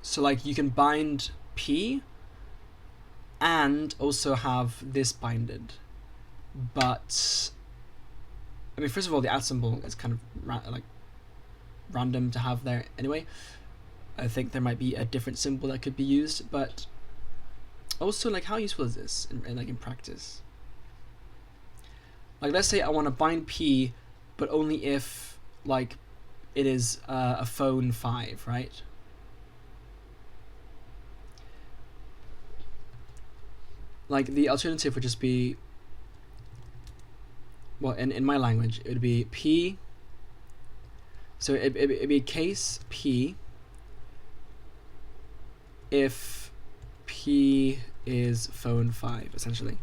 So like you can bind P and also have this binded. But I mean, first of all, the @ symbol is kind of random to have there anyway. I think there might be a different symbol that could be used, but also like how useful is this in practice? Like let's say I want to bind P, but only if like it is a phone 5, right? Like the alternative would just be, well, in my language it would be P. So it'd be case P if P is phone 5, essentially.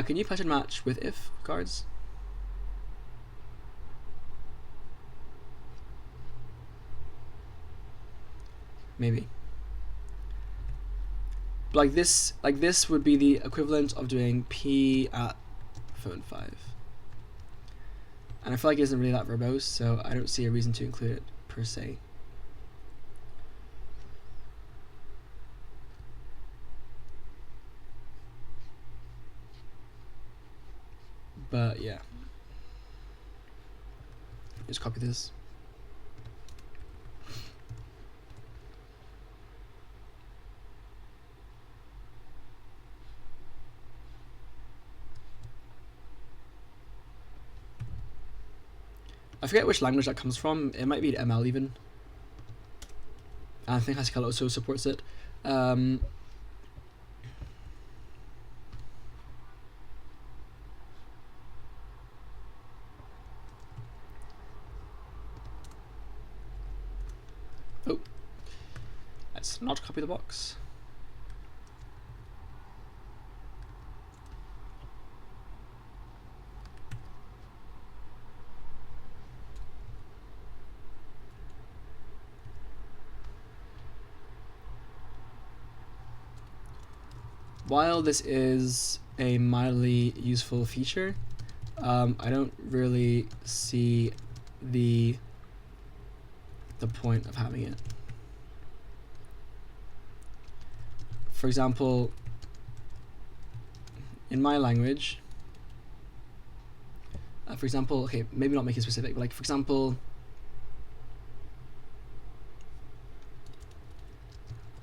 Can you pattern match with if cards? Maybe. Like this would be the equivalent of doing P at phone 5. And I feel like it isn't really that verbose, so I don't see a reason to include it per se. But yeah, just copy this. I forget which language that comes from. It might be ML even. I think Haskell also supports it. Oh, let's not copy the box. While this is a mildly useful feature, I don't really see the point of having it. For example, in my language, for example, okay, maybe not make it specific, but like for example,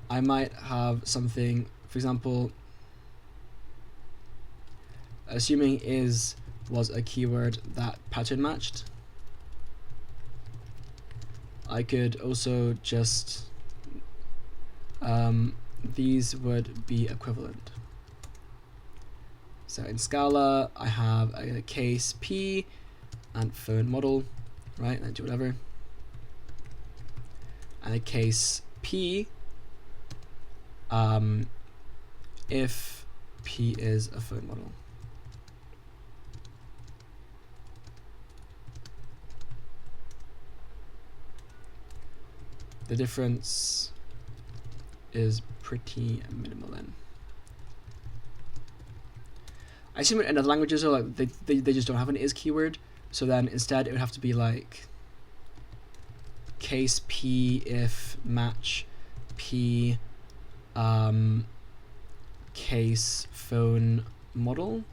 I might have something, for example, assuming is was a keyword that pattern matched, I could also just these would be equivalent. So in Scala I have a case P and phone model, right, and do whatever, and a case P if P is a phone model. The difference is pretty minimal then. I assume in other languages, like they just don't have an is keyword, so then instead it would have to be like case P if match P case phone model,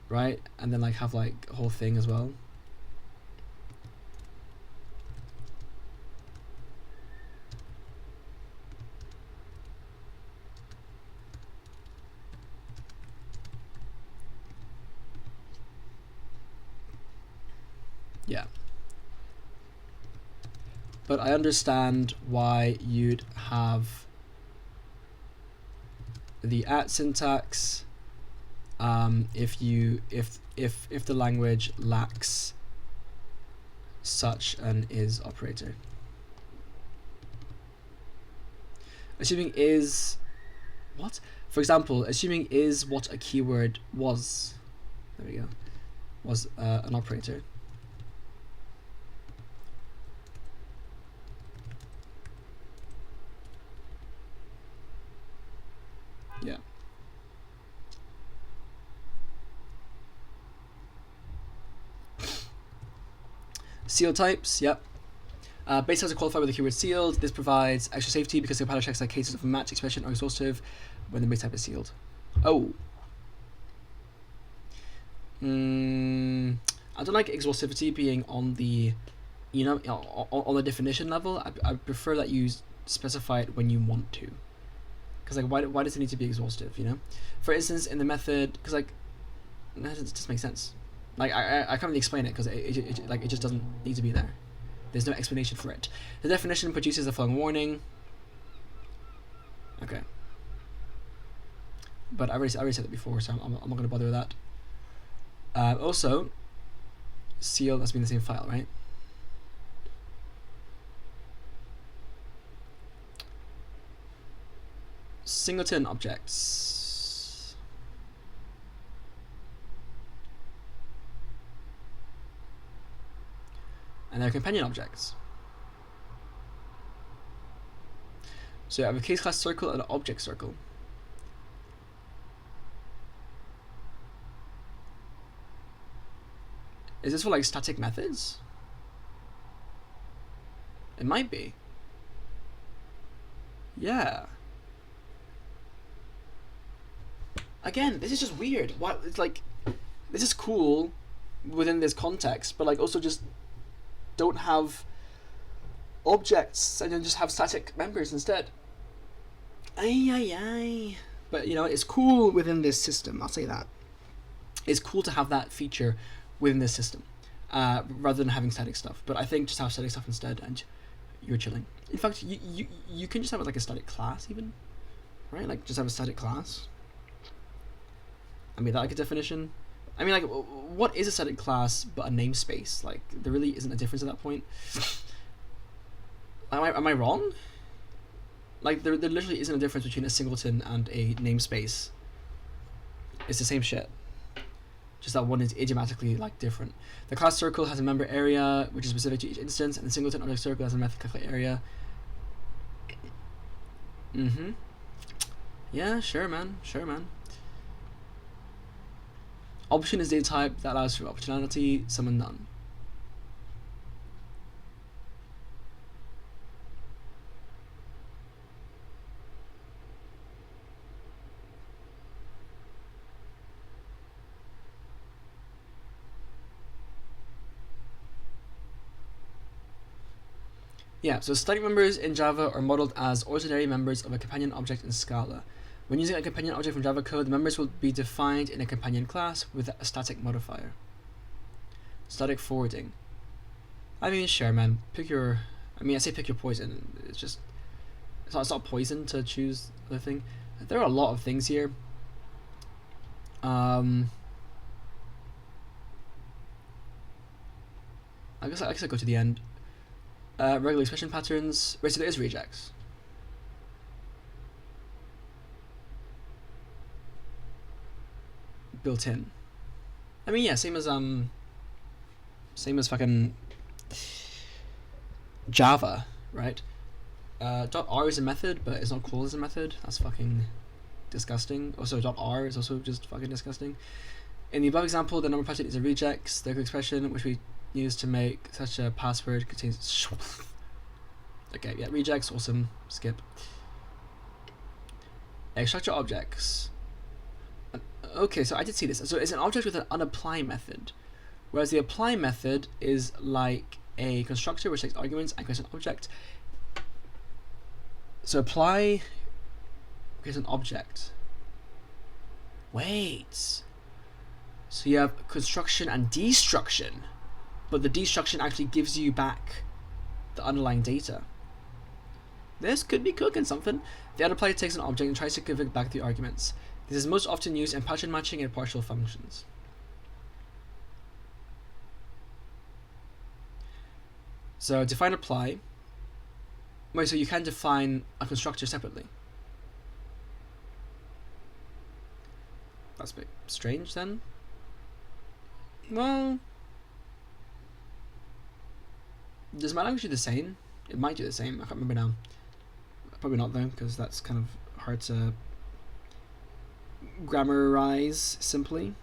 right? And then like have like a whole thing as well. Yeah. But I understand why you'd have the at syntax if the language lacks such an is operator. Assuming is what? For example, assuming is what a keyword was. There we go. Was an operator. Yeah. Sealed types, yep. Base types are qualified with the keyword sealed. This provides extra safety because the compiler checks that cases of a match expression are exhaustive when the base type is sealed. Oh. I don't like exhaustivity being on the, on the definition level. I prefer that you specify it when you want to. Because like why does it need to be exhaustive? You know, for instance, in the method, because like that just makes sense. Like I can't really explain it because it just doesn't need to be there. There's no explanation for it. The definition produces the following warning. Okay. But I already said it before, so I'm not going to bother with that. Also, seal that's been the same file, right? Singleton objects. And their companion objects. So you have a case class circle and an object circle. Is this for like static methods? It might be. Yeah. Again, this is just weird. What? It's like, this is cool within this context, but like also just don't have objects and then just have static members instead. Ay. But you know, it's cool within this system. I'll say that. It's cool to have that feature within this system, rather than having static stuff. But I think just have static stuff instead, and you're chilling. In fact, you can just have like a static class even, right? Like just have a static class. I mean, that like a definition. I mean, like, what is a static class but a namespace? Like, there really isn't a difference at that point. Am I wrong? Like, there literally isn't a difference between a singleton and a namespace. It's the same shit. Just that one is idiomatically like different. The class circle has a member area which is specific to each instance, and the singleton object circle has a method calculate area. Yeah, sure man. Option is data type that allows for optionality, some and none. Yeah, so static members in Java are modeled as ordinary members of a companion object in Scala. When using a companion object from Java code, the members will be defined in a companion class with a static modifier. Static forwarding. I mean, sure, man. Pick your poison. It's just, it's not poison to choose the thing. There are a lot of things here. I guess I go to the end. Regular expression patterns. Wait, so there is regex. Built in. I mean, yeah, same as fucking Java, right? .r is a method, but it's not called as a method. That's fucking disgusting. Also, .r is also just fucking disgusting. In the above example, the number pattern is a regex. The expression which we use to make such a password contains. Okay, yeah, regex, awesome. Skip. Extractor objects. Okay, so I did see this. So it's an object with an unapply method, whereas the apply method is like a constructor which takes arguments and creates an object. So apply creates an object. Wait. So you have construction and destruction, but the destruction actually gives you back the underlying data. This could be cooking something. The unapply takes an object and tries to give it back the arguments. This is most often used in pattern matching and partial functions. So define apply. Wait, so you can define a constructor separately. That's a bit strange then. Well, does my language do the same? It might do the same. I can't remember now. Probably not though, because that's kind of hard to grammarize simply.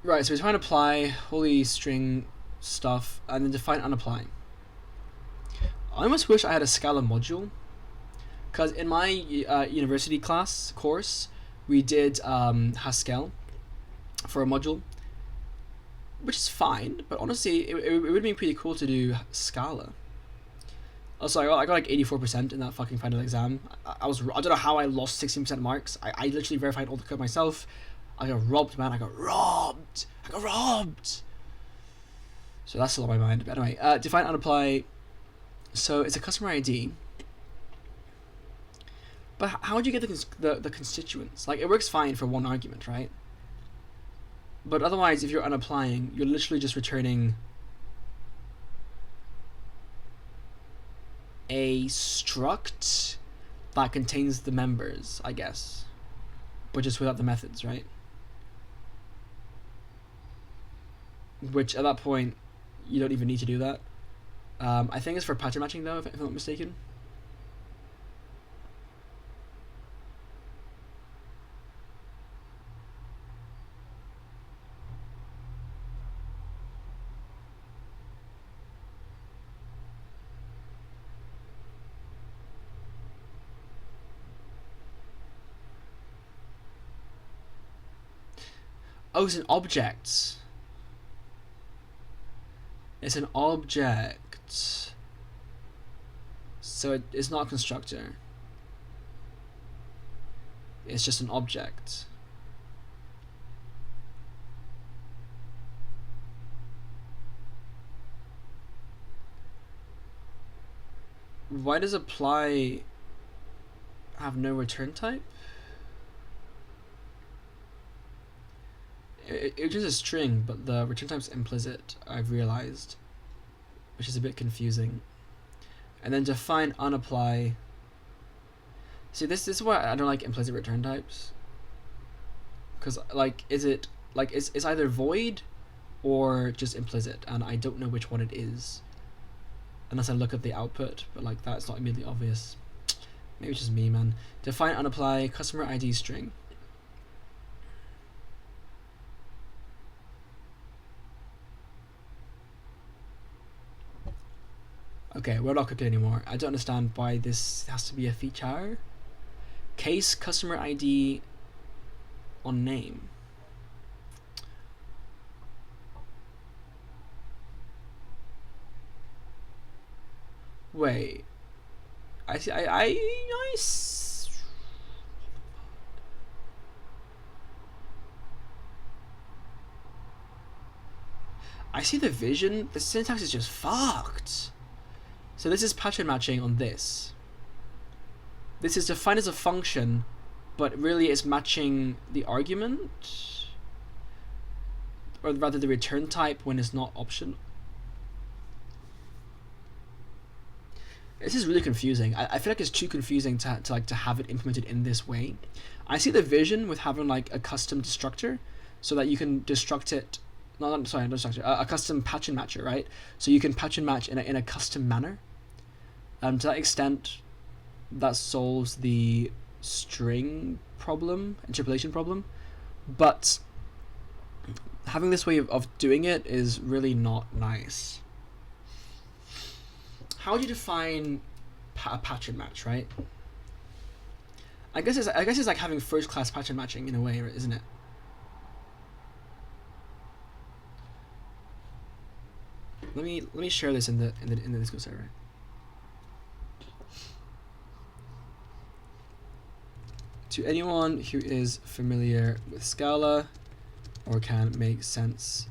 Right, so we define apply, holy string stuff, and then define unapply. I almost wish I had a Scala module, because in my university course, we did Haskell for a module, which is fine, but honestly, it would be pretty cool to do Scala. Also, I got like 84% in that fucking final exam. I don't know how I lost 16% marks. I literally verified all the code myself. I got robbed, man. I got robbed. So that's still on my mind. But anyway, define and apply. So it's a customer ID. But how would you get the constituents? Like, it works fine for one argument, right? But otherwise, if you're unapplying, you're literally just returning a struct that contains the members, I guess, but just without the methods, right? Which at that point, you don't even need to do that. I think it's for pattern matching though, if I'm not mistaken. Oh, it's an object. It's an object. So it's not a constructor. It's just an object. Why does apply have no return type? It is a string, but the return type's implicit, I've realized, which is a bit confusing. And then define unapply. See, this is why I don't like implicit return types. Because, like, it's either void or just implicit, and I don't know which one it is. Unless I look at the output, but, like, that's not immediately obvious. Maybe it's just me, man. Define unapply customer ID string. Okay, we're not cooking anymore. I don't understand why this has to be a feature. Case customer ID on name. Wait. I see. I see the vision. The syntax is just fucked. So this is pattern matching on this. This is defined as a function, but really it's matching the argument, or rather the return type when it's not optional. This is really confusing. I feel like it's too confusing to have it implemented in this way. I see the vision with having like a custom destructor, so that you can destruct it. Not destructor. A custom pattern matcher, right? So you can pattern match in a custom manner. To that extent, that solves the string problem, interpolation problem. But having this way of doing it is really not nice. How would you define a pattern match, right? I guess it's like having first class pattern matching in a way, isn't it? Let me share this in the Discord server. To anyone who is familiar with Scala or can make sense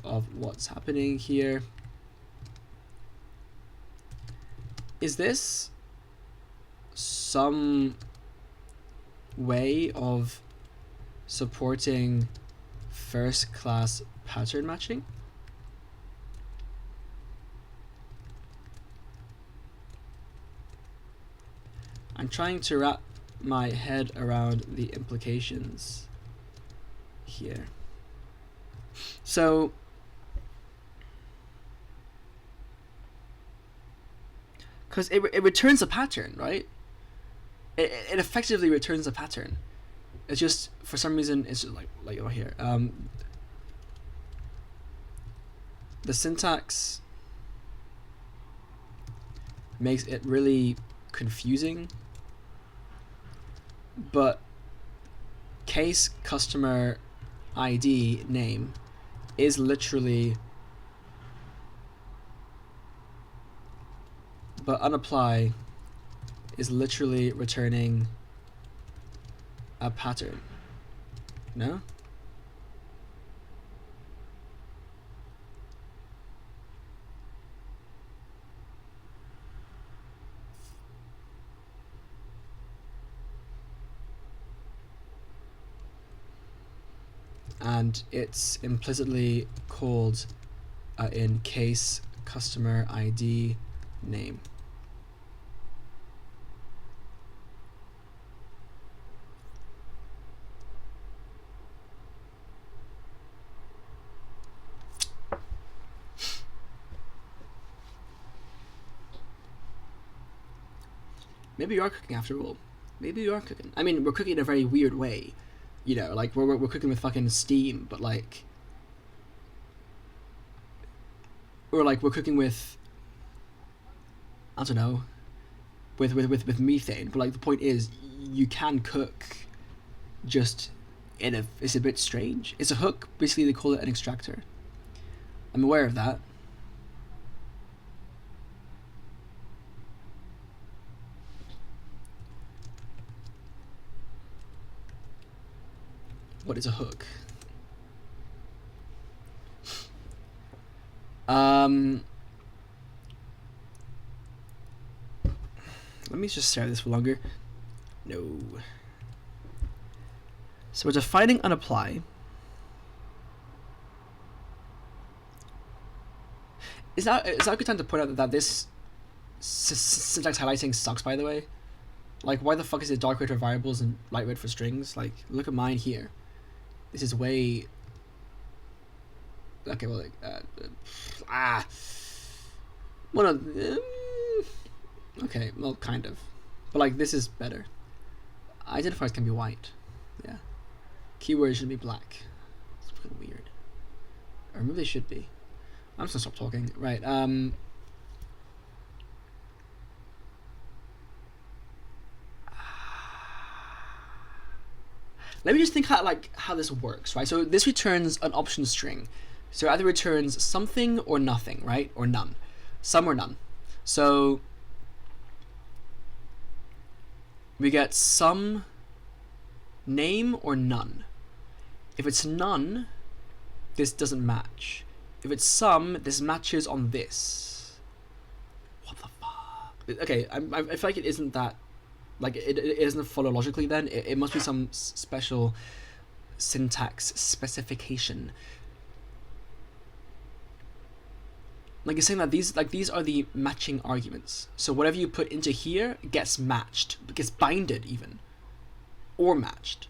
of what's happening here, is this some way of supporting first class pattern matching? I'm trying to wrap my head around the implications here. So because it returns a pattern, right? It effectively returns a pattern. It's just, for some reason, it's just like over here. The syntax makes it really confusing, but case customer ID name is literally, but unapply is literally returning a pattern. No? And it's implicitly called in case customer ID name. Maybe you are cooking after all. Maybe you are cooking. I mean, we're cooking in a very weird way. You know, like, we're cooking with fucking steam, but, like... Or, like, we're cooking with... I don't know. With methane. But, like, the point is, you can cook just in a... It's a bit strange. It's a hook. Basically, they call it an extractor. I'm aware of that. What is a hook? Let me just stare at this for longer. No. So we're defining unapply. Is that a good time to point out that this syntax highlighting sucks, by the way? Like, why the fuck is it dark red for variables and light red for strings? Like, look at mine here. This is way... Okay, well, like, well, no, okay, well, kind of. But, like, this is better. Identifiers can be white. Yeah. Keywords should be black. It's fucking weird. Or maybe they should be. I'm just gonna stop talking. Right, let me just think how this works, right? So this returns an option string. So it either returns something or nothing, right? Or none. Some or none. So we get some name or none. If it's none, this doesn't match. If it's some, this matches on this. What the fuck? Okay, I feel like it isn't that... Like, it doesn't follow logically then. It must be some special syntax specification. Like, it's saying that these are the matching arguments. So whatever you put into here gets matched, gets binded even, or matched.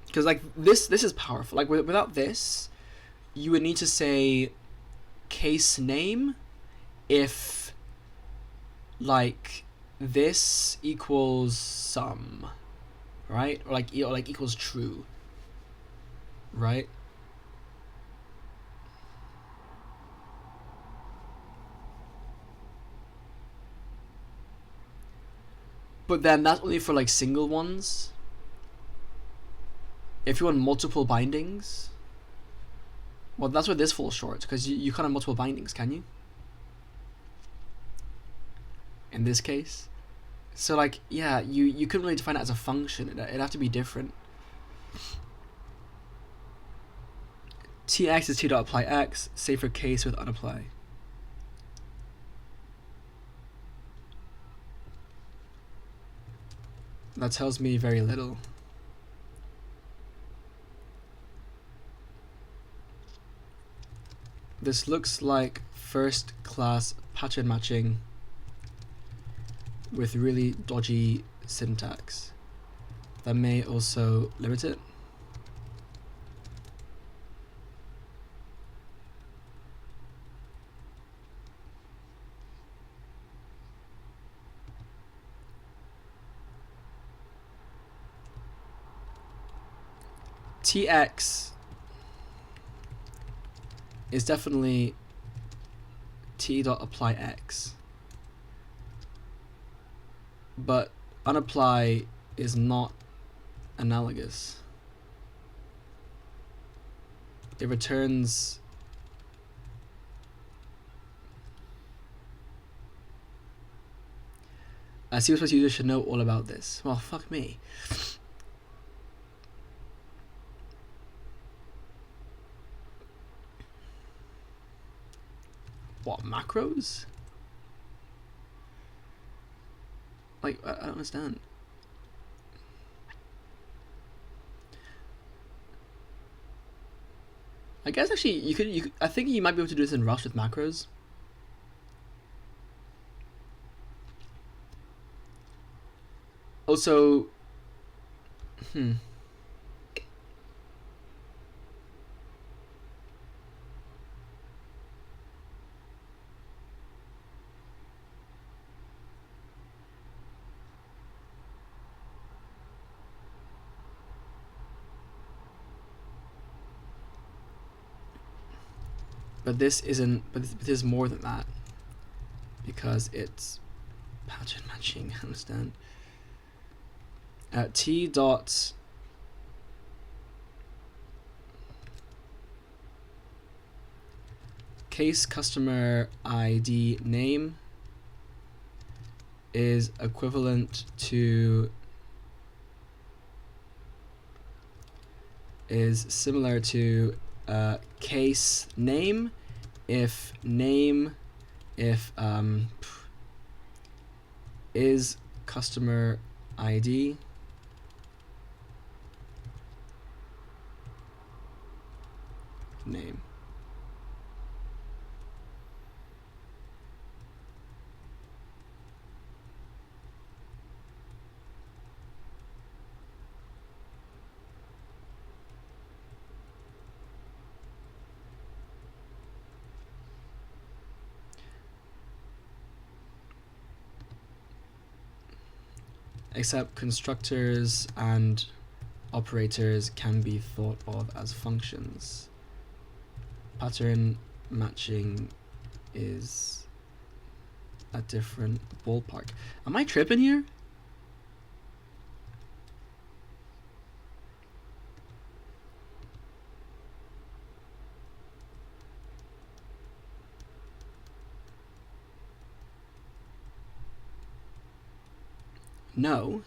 Because, like, this is powerful. Like, without this, you would need to say case name if, like, this equals some, right? Or like equals true, right? But then that's only for, like, single ones. If you want multiple bindings, well, that's where this falls short, because you can't have multiple bindings, can you? In this case. So, like, yeah, you couldn't really define it as a function. It'd have to be different. Tx is t.applyx, save for case with unapply. That tells me very little. This looks like first class pattern matching with really dodgy syntax. That may also limit it. Tx is definitely t.applyx, but unapply is not analogous. It returns C++ users should know all about this. Well, fuck me. What, macros? Like, I don't understand. I guess actually you could I think you might be able to do this in Rust with macros. Also, but this isn't. But this is more than that, because it's pattern matching. I understand. T dot case customer ID name is equivalent to, is similar to case name if is customer ID name. Except constructors and operators can be thought of as functions. Pattern matching is a different ballpark. Am I tripping here? No.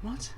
What?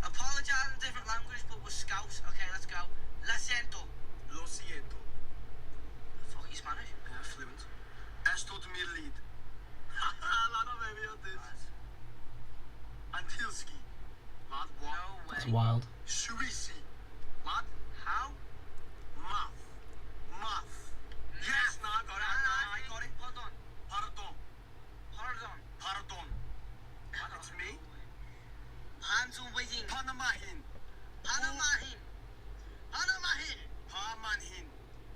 Apologize in a different language, but we're scouts. Okay, let's go. La siento. Lo siento. Fuck you, Spanish. Fluent. Esto de mi lead. Laat dan baby wat dit. Antilski. Laat No what? That's way. wild. Suisi. Laat How? math. Math. Yes, nah, I got it. Nah, I got it. Hold on. Pardon. Pardon. Pardon. What? It's me? Handsel waiting. Panamahin. Panamahin. Panamahin. Pamanhin.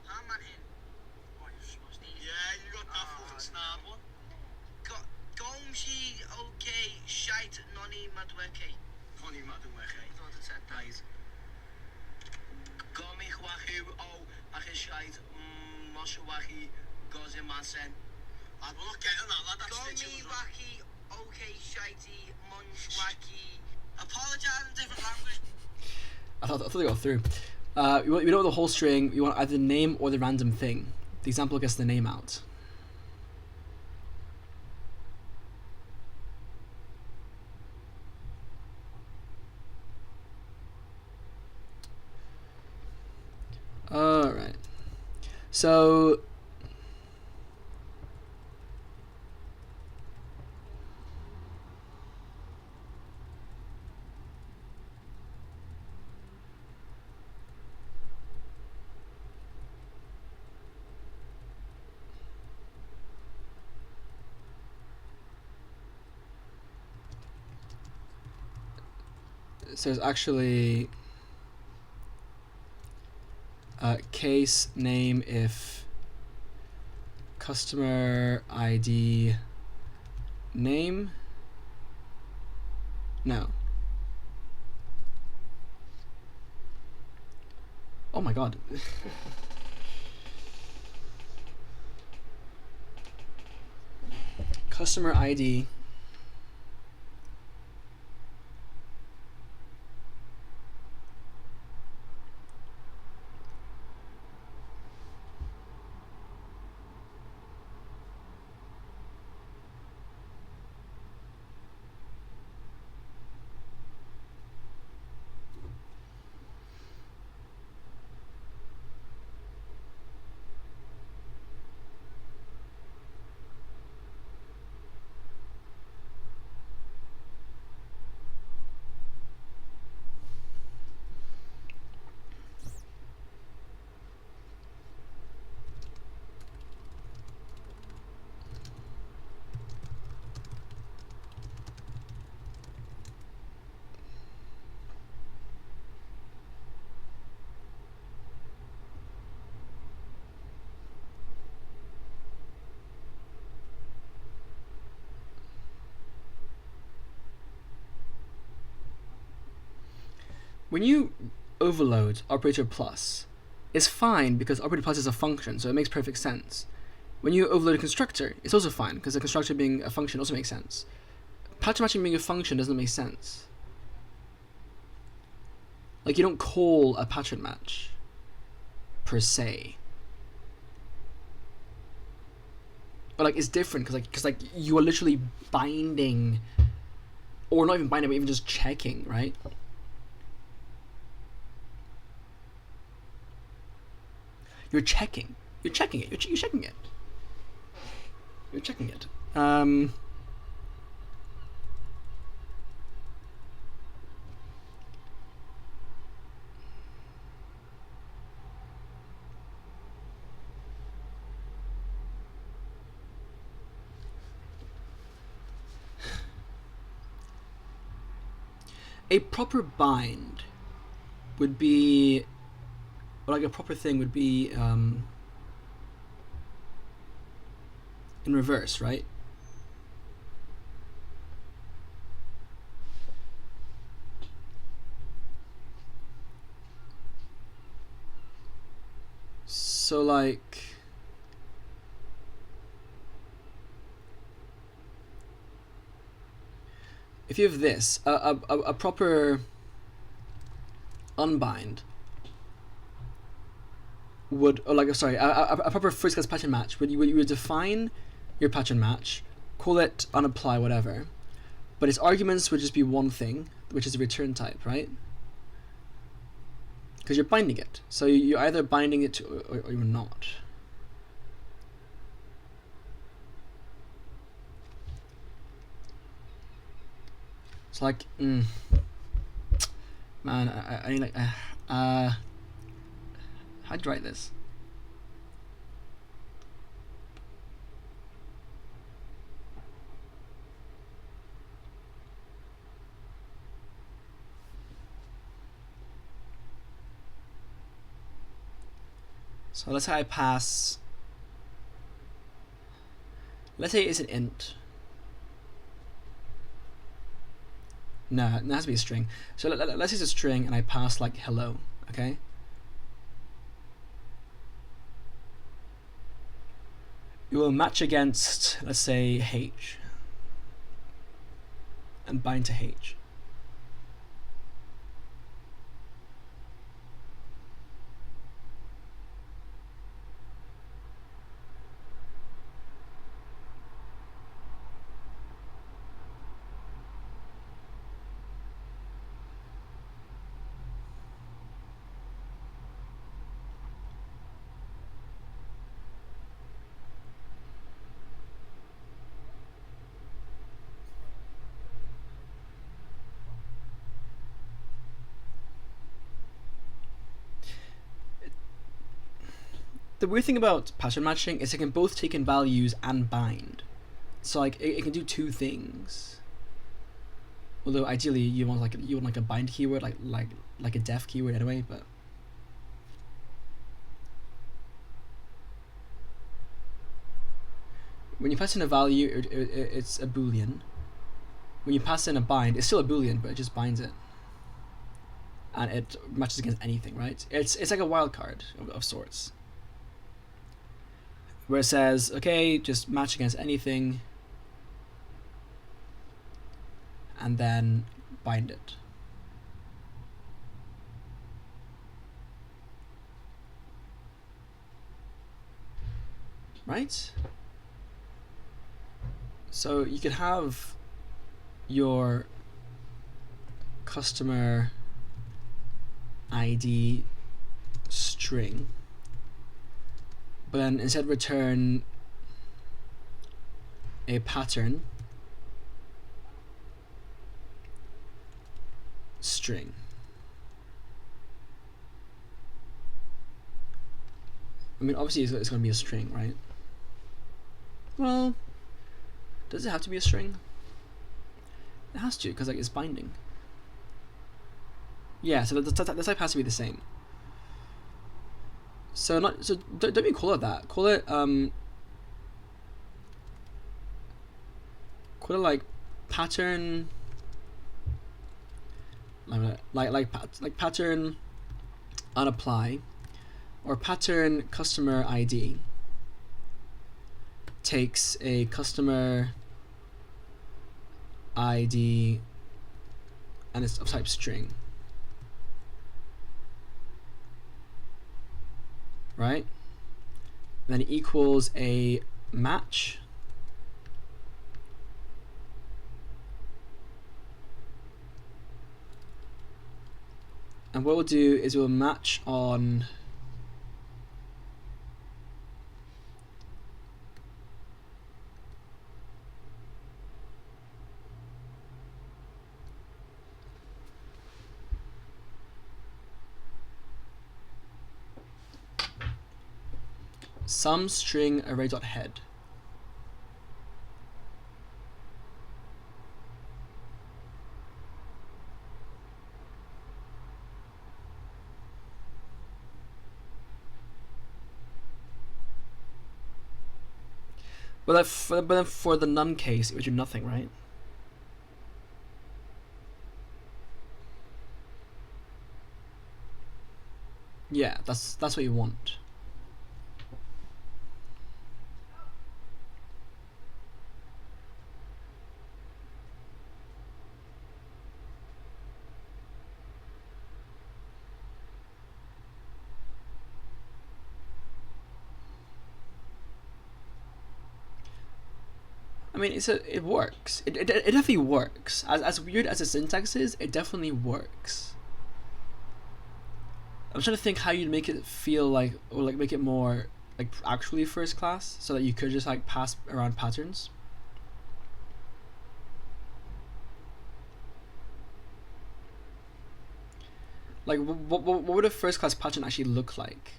Panamahin. Oh, you smashed it. Yeah, you got that fucking snap one. Gomshi okay. Shite noni madweke. Funny madam weg, hè. That's what it said. Nice. Gomi wachi oh, achishait, moshawachi, gozimasen. I will not get on that, lad. That's Gomi stitching. waki okay shitey munchwaki. Apologize in different language. I thought they got through. We know the whole string. You want either the name or the random thing. The example gets the name out. All right. So there's actually case name if customer ID name. No. Oh my god. Customer ID when you overload operator plus, it's fine because operator plus is a function, so it makes perfect sense. When you overload a constructor, it's also fine because the constructor being a function also makes sense. Pattern matching being a function doesn't make sense. Like, you don't call a pattern match per se. But like, it's different because like you are literally binding, or not even binding, but even just checking, right? You're checking. You're checking it. You're checking it. You're checking it. A proper bind would be, or like a proper thing would be in reverse, right? So like, if you have this, a proper unbind would, or like, sorry, a proper first class pattern match would, you would define your pattern match, call it unapply, whatever, but its arguments would just be one thing, which is a return type, right? Because you're binding it, so you're either binding it to, or you're not. It's like, man, I need like, how'd you write this? So let's say I pass, let's say it's an int. No, it has to be a string. So let's say it's a string and I pass like hello, okay? It will match against, let's say, H and bind to H. The weird thing about pattern matching is it can both take in values and bind. So like it can do two things. Although ideally you want like a bind keyword, like a def keyword anyway, but when you pass in a value, it's a boolean. When you pass in a bind, it's still a boolean, but it just binds it, and it matches against anything, right? It's like a wildcard of sorts, where it says, okay, just match against anything, and then bind it. Right? So you could have your customer ID string, but then instead return a pattern string. I mean, obviously it's going to be a string, right? Well, does it have to be a string? It has to, because like it's binding. Yeah, so the type has to be the same. So don't even call it that. Call it like pattern, like pattern unapply, or pattern customer ID takes a customer ID and it's of type string, right? Then equals a match and what we'll do is we'll match on some string array.head. But then for the none case, it would do nothing, right? Yeah, that's what you want. I mean, it works. It definitely works. As weird as the syntax is, it definitely works. I'm trying to think how you'd make it feel like, or like make it more like actually first class, so that you could just like pass around patterns. Like, what would a first class pattern actually look like?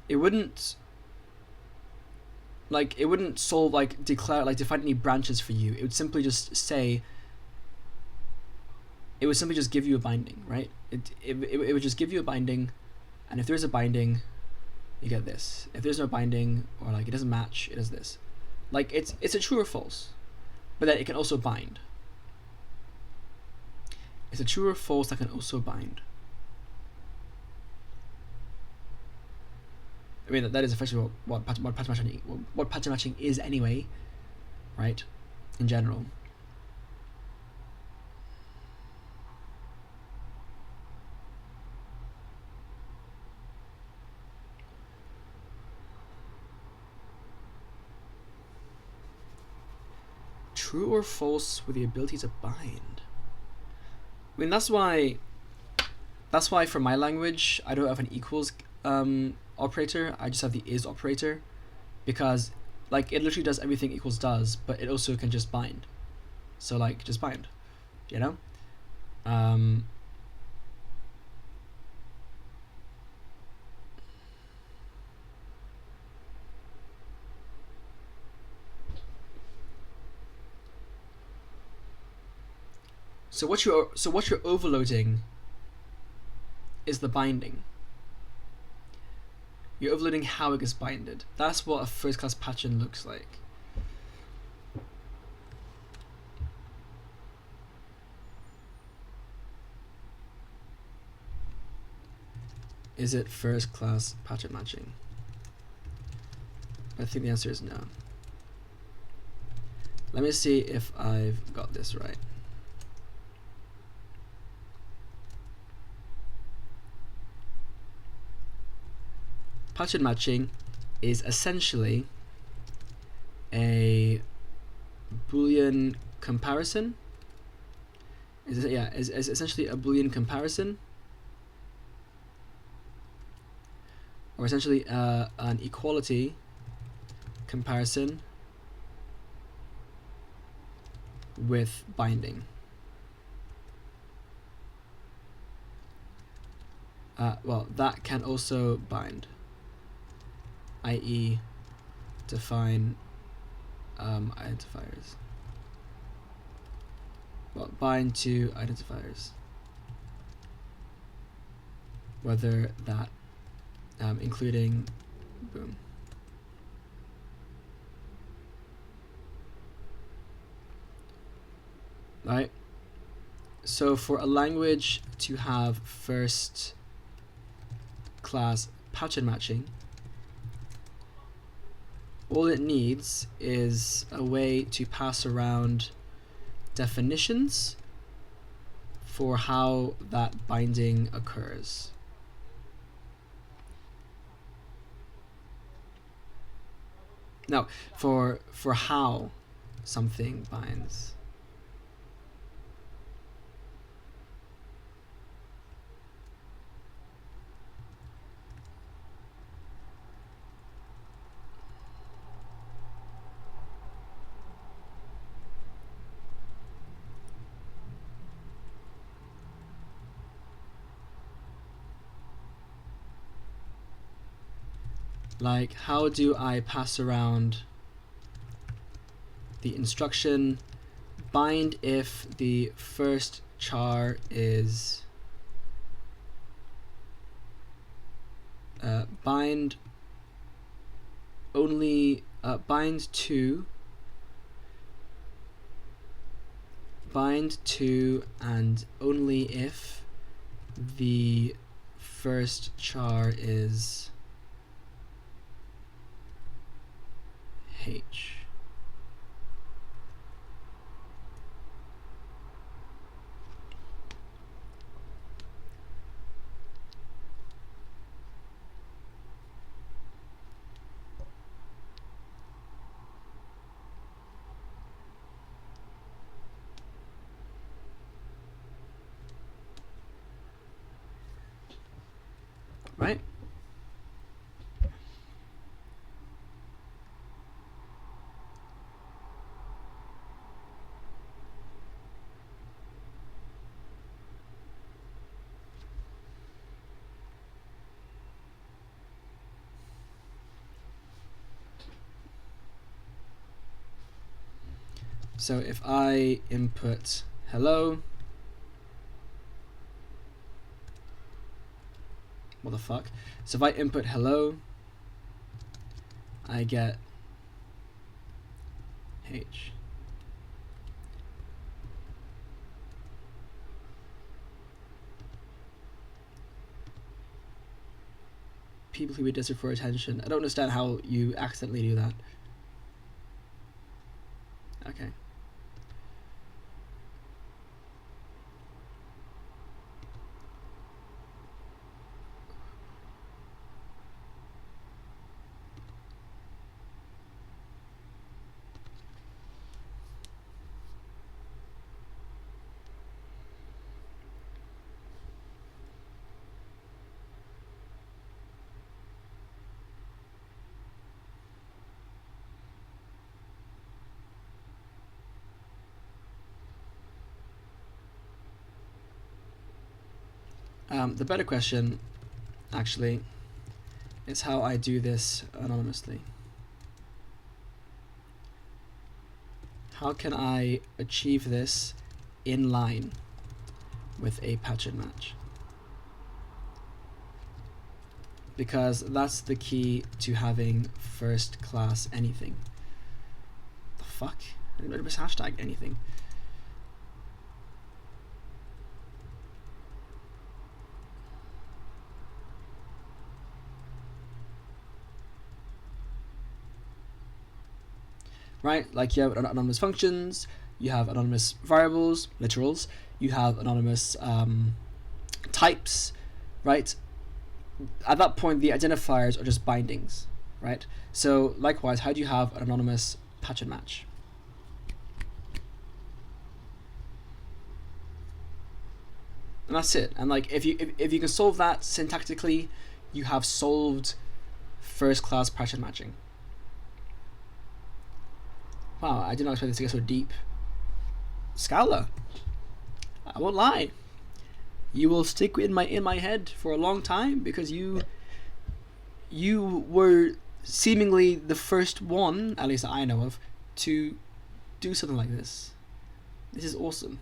It wouldn't, like, it wouldn't solve, like, define any branches for you. It would simply just say, it would simply just give you a binding, right? It would just give you a binding, and if there's a binding, you get this. If there's no binding, or like it doesn't match, it does this. Like, it's a true or false, but then it can also bind. It's a true or false that can also bind. I mean, that is effectively what pattern matching is anyway, right? In general. True or false with the ability to bind. I mean, that's why for my language I don't have an equals operator. I just have the is operator, because like it literally does everything equals does, but it also can just bind. So like, just bind, you know. So what you're overloading is the binding. You're overloading how it gets binded. That's what a first class pattern looks like. Is it first class pattern matching? I think the answer is no. Let me see if I've got this right. Pattern matching is essentially a Boolean comparison. Is essentially a Boolean comparison, or essentially an equality comparison with binding. Well, that can also bind, i.e. define identifiers. Well, bind to identifiers. Whether that, including, boom. Right? So for a language to have first class pattern matching, all it needs is a way to pass around definitions for how that binding occurs. Now, for how something binds. Like, how do I pass around the instruction bind if the first char is bind only bind to and only if the first char is H. Right? So if I input hello, what the fuck? So if I input hello, I get H. People who be desperate for attention. I don't understand how you accidentally do that. Okay. The better question, actually, is how I do this anonymously. How can I achieve this in line with a pattern match? Because that's the key to having first class anything. The fuck? I didn't notice hashtag anything. Right, like you have anonymous functions, you have anonymous variables, literals, you have anonymous types, right? At that point, the identifiers are just bindings, right? So likewise, how do you have an anonymous pattern match? And that's it. And like if you can solve that syntactically, you have solved first class pattern matching. Wow, I did not expect this to get so deep. Scala. I won't lie. You will stick in my head for a long time because you were seemingly the first one, at least I know of, to do something like this. This is awesome.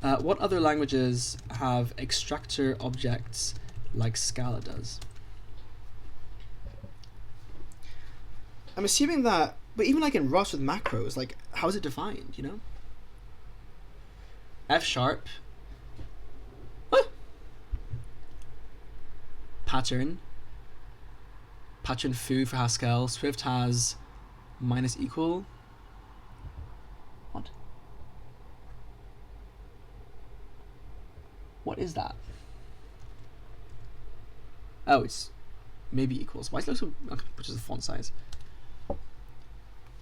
What other languages have extractor objects like Scala does? I'm assuming that, but even like in Rust with macros, like how is it defined, you know? F#. What? Pattern foo for Haskell. Swift has minus equal. What? What is that? Oh, it's maybe equals. Why is it look so? Okay, which is the font size?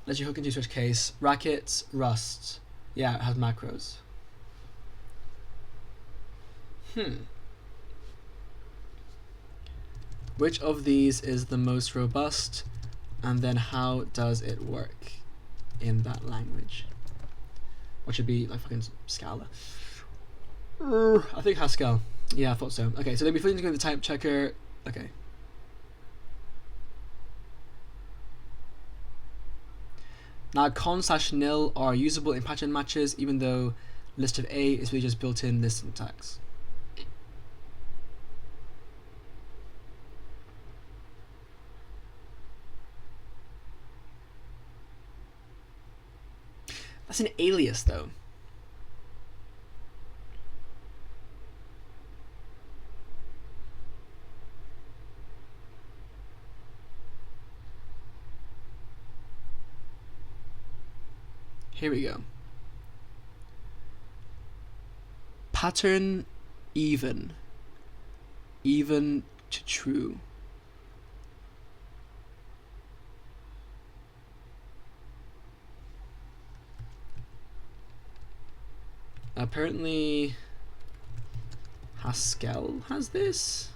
Let you hook into switch case. Racket, Rust. Yeah, it has macros. Which of these is the most robust? And then how does it work in that language? What should be like fucking Scala? I think Haskell. Yeah, I thought so. Okay, so then before you go to the type checker. Okay. Now con/nil are usable in pattern matches, even though list of A is really just built-in list syntax. That's an alias, though. Here we go. Pattern even to true. Apparently Haskell has this.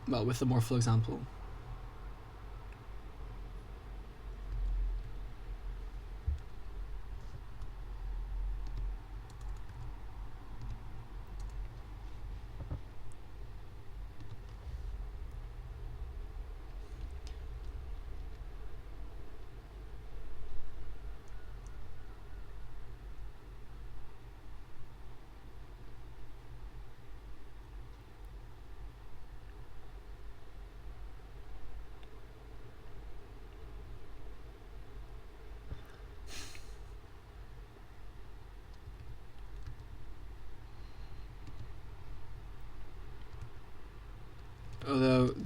Well, with the Morphle example.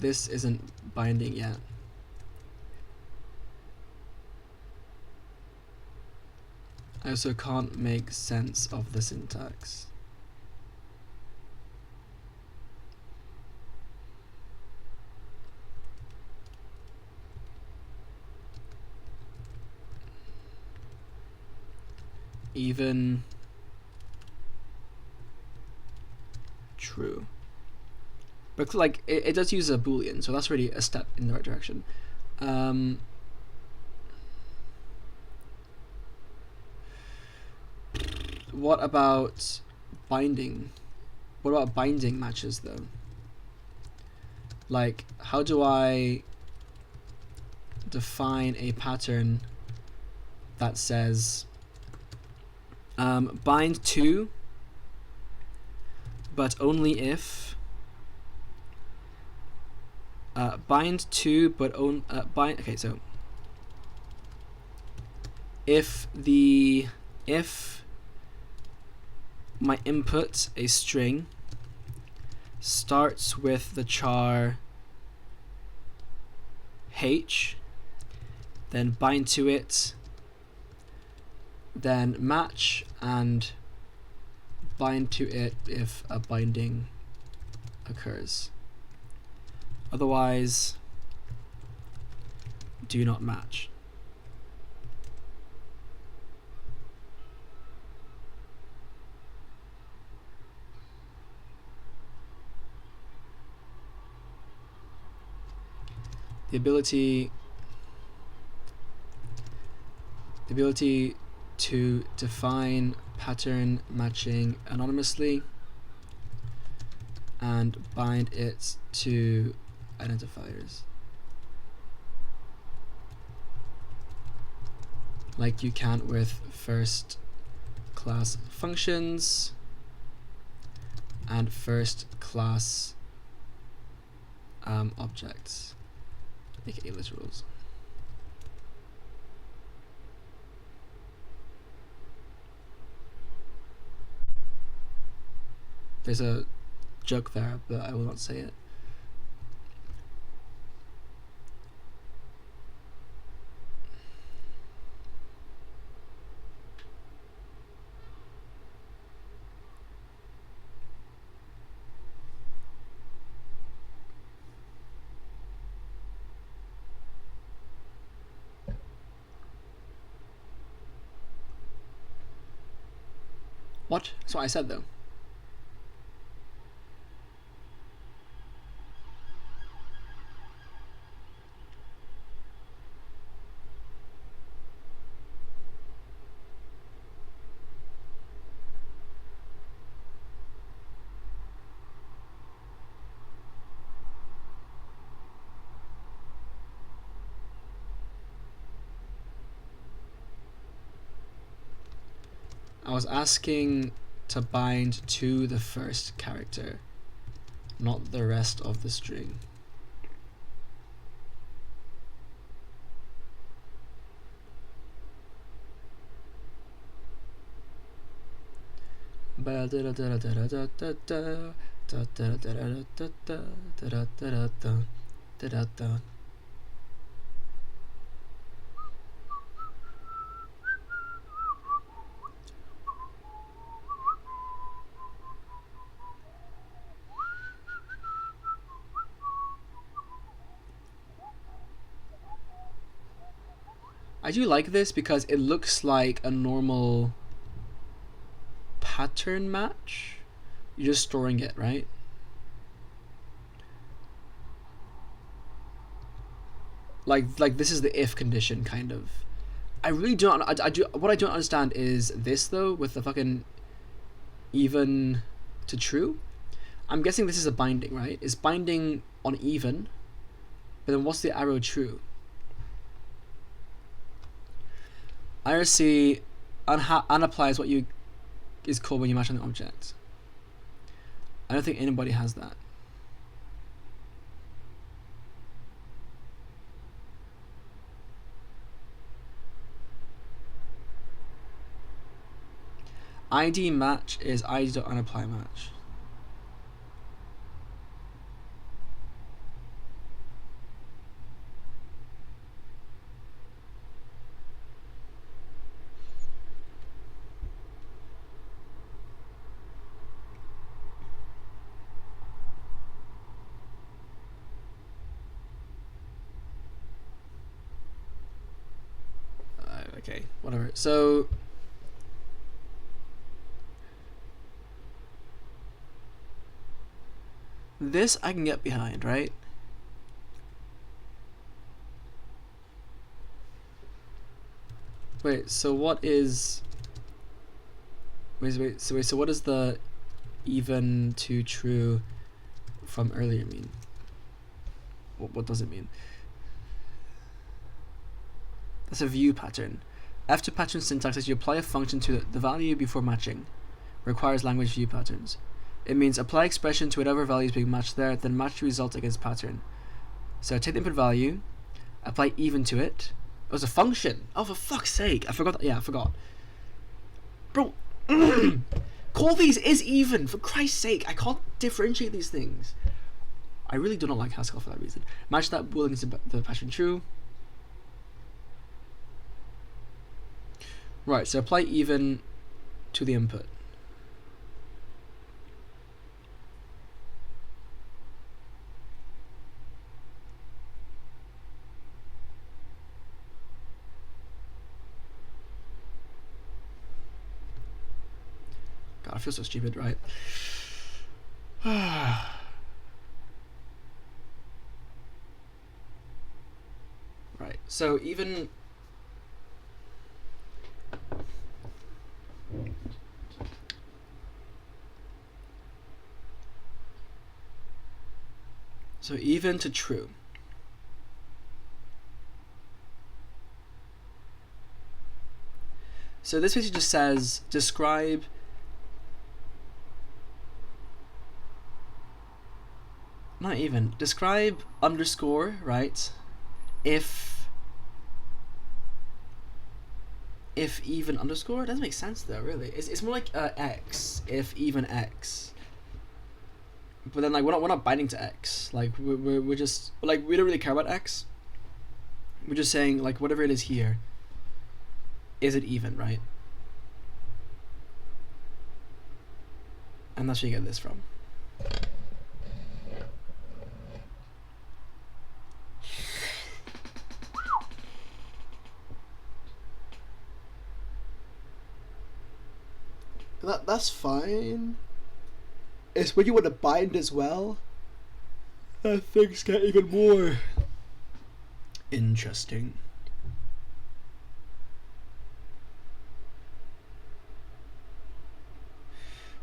this isn't binding yet. I also can't make sense of the syntax. Even true. But like it does use a boolean, so that's really a step in the right direction. What about binding? What about binding matches though? Like, how do I define a pattern that says bind to, but only if bind to, but bind. Okay, so if my input, a string, starts with the char h, then bind to it, then match and bind to it if a binding occurs. Otherwise, do not match. The ability to define pattern matching anonymously and bind it to identifiers. Like you can with first class functions and first class objects, aka literals. There's a joke there, but I will not say it. What? That's what I said though. I was asking to bind to the first character, not the rest of the string. I do like this because it looks like a normal pattern match. You're just storing it, right? Like this is the if condition, kind of. I really don't. What I don't understand is this though, with the fucking even to true. I'm guessing this is a binding, right? It's binding on even, but then what's the arrow true? IRC unapplies what you is called when you match on the object. I don't think anybody has that. ID match is ID.unapply match. Okay, whatever. So this I can get behind, right? Wait, so what is... Wait, so what does the even to true from earlier mean? What does it mean? That's a view pattern. After pattern syntax is you apply a function to the value before matching. Requires language view patterns. It means apply expression to whatever value is being matched there, then match the result against pattern. So take the input value, apply even to it. It was a function. Oh, for fuck's sake! I forgot. Yeah, I forgot. Bro, call these is even. For Christ's sake, I can't differentiate these things. I really do not like Haskell for that reason. Match that bool against the pattern true. Right, so apply even to the input. God, I feel so stupid, right? Right, so even... So even to true. So this basically just says describe not even describe underscore, right? If even underscore, it doesn't make sense though, really. It's more like x, if even x. But then like we're not binding to x. Like we're just like we don't really care about x. We're just saying like whatever it is here, is it even, right? And that's where you get this from. That's fine. It's when you want to bind as well that things get even more interesting.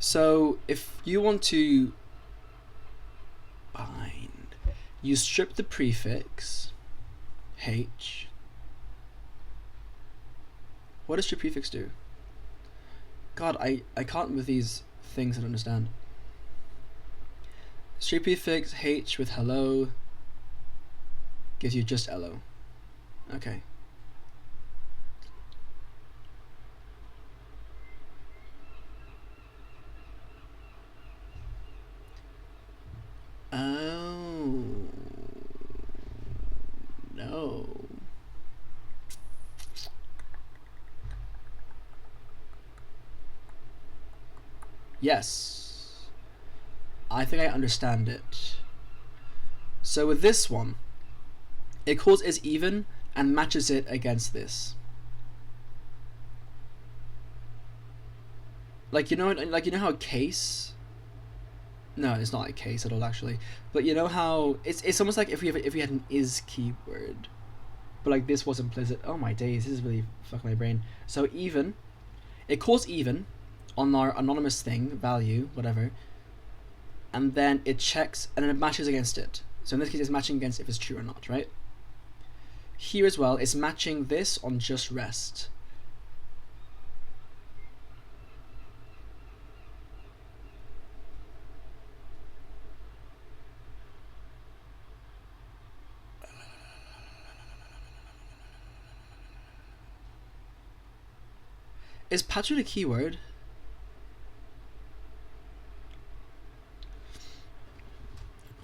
So if you want to bind, you strip the prefix h. What does your prefix do? God, I can't with these things I don't understand. Strip prefix h with hello gives you just hello. Okay. Oh no. Yes, I think I understand it. So with this one, it calls is even and matches it against this. Like you know how case. No, it's not like case at all actually. But you know how it's almost like if we had an is keyword, but like this was implicit. Oh my days, this is really fucking my brain. So even, it calls even on our anonymous thing, value, whatever, and then it checks and then it matches against it. So in this case it's matching against if it's true or not, right? Here as well, it's matching this on just rest. Is pattern a keyword?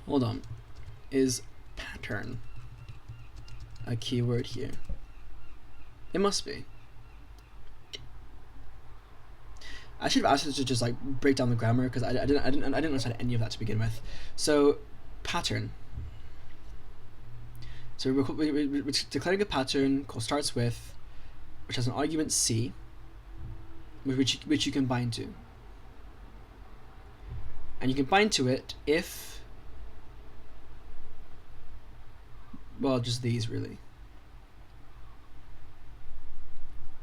Hold on. Is pattern a keyword here? It must be. I should have asked you to just like break down the grammar because I didn't understand any of that to begin with. So pattern. So we're declaring a pattern called starts with which has an argument C, which you can bind to. And you can bind to it if, well, just these really.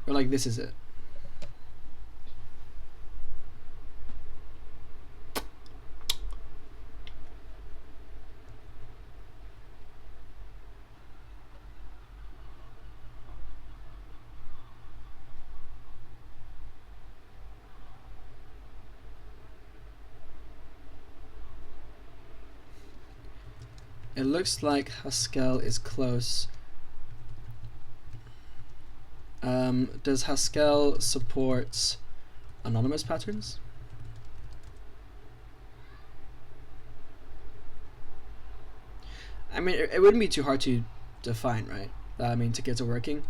Or like this is it. It looks like Haskell is close. Does Haskell support anonymous patterns? I mean, it wouldn't be too hard to define, right? I mean, to get it working.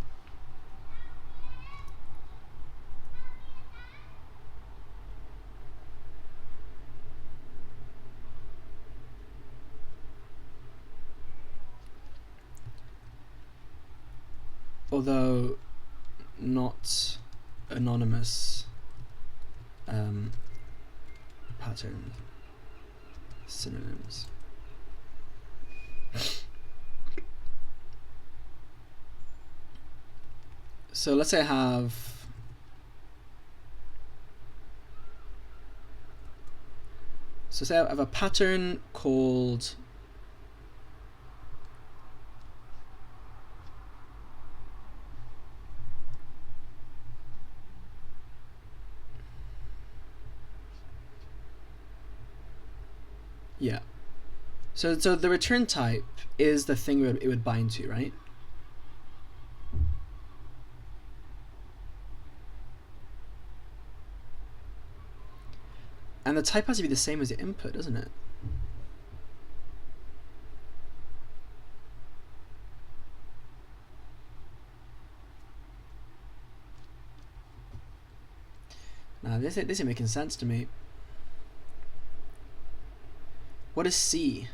Although not anonymous pattern synonyms. So let's say I have say I have a pattern called So the return type is the thing it would bind to, right? And the type has to be the same as the input, doesn't it? Now this isn't making sense to me. What is C?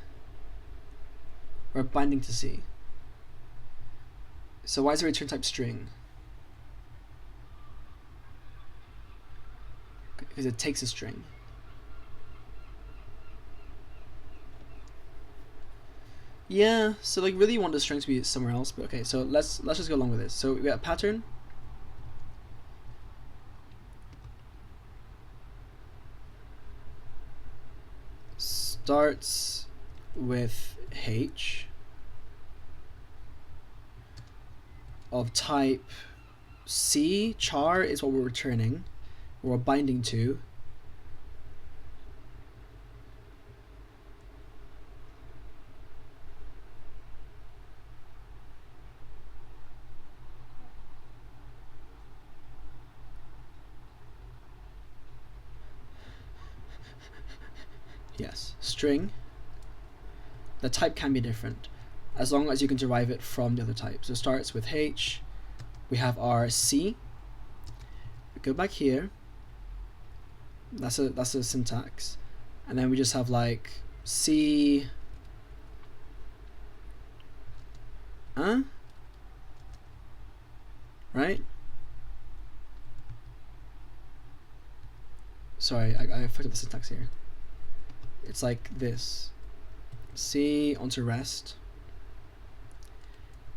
We're binding to C. So why is the return type string? Because it takes a string. Yeah, so like really you want the string to be somewhere else, but okay, so let's just go along with this. So we got a pattern. Starts with H of type C. Char is what we're returning, or we're binding to. Yes, string. The type can be different as long as you can derive it from the other type. So it starts with H. We have our C. We go back here. That's a syntax, and then we just have like C. Right? Sorry, I fucked up the syntax here. It's like this. C onto rest.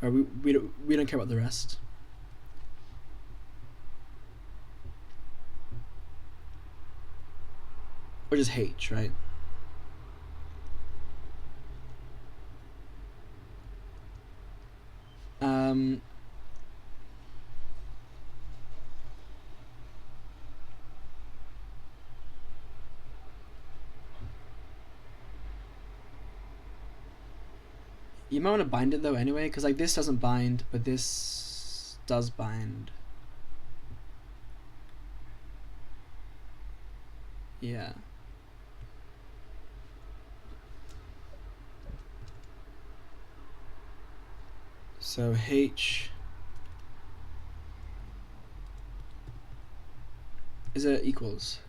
Or we don't care about the rest. Or just H, right? You might want to bind it though anyway, because like this doesn't bind, but this does bind. Yeah. So H is it equals?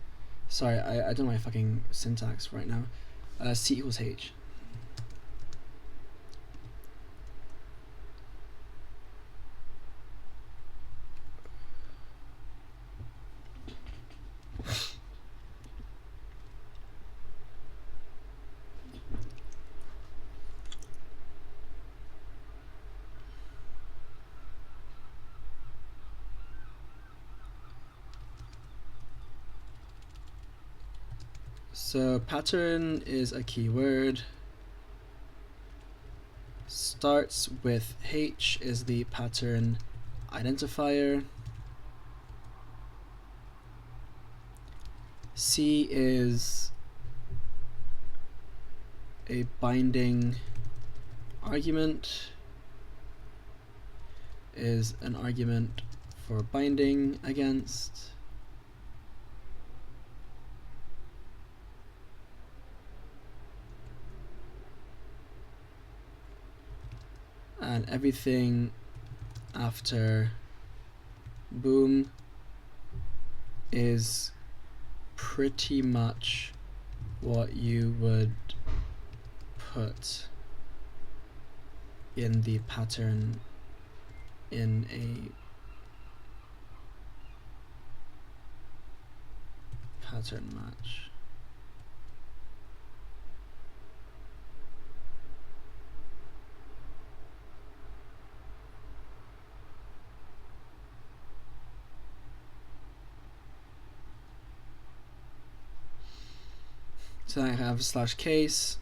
Sorry, I don't know my fucking syntax right now. C equals H. So pattern is a keyword. Starts with H is the pattern identifier. C is a binding argument, is an argument for binding against. And everything after boom is pretty much what you would put in the pattern in a pattern match. So I have slash case.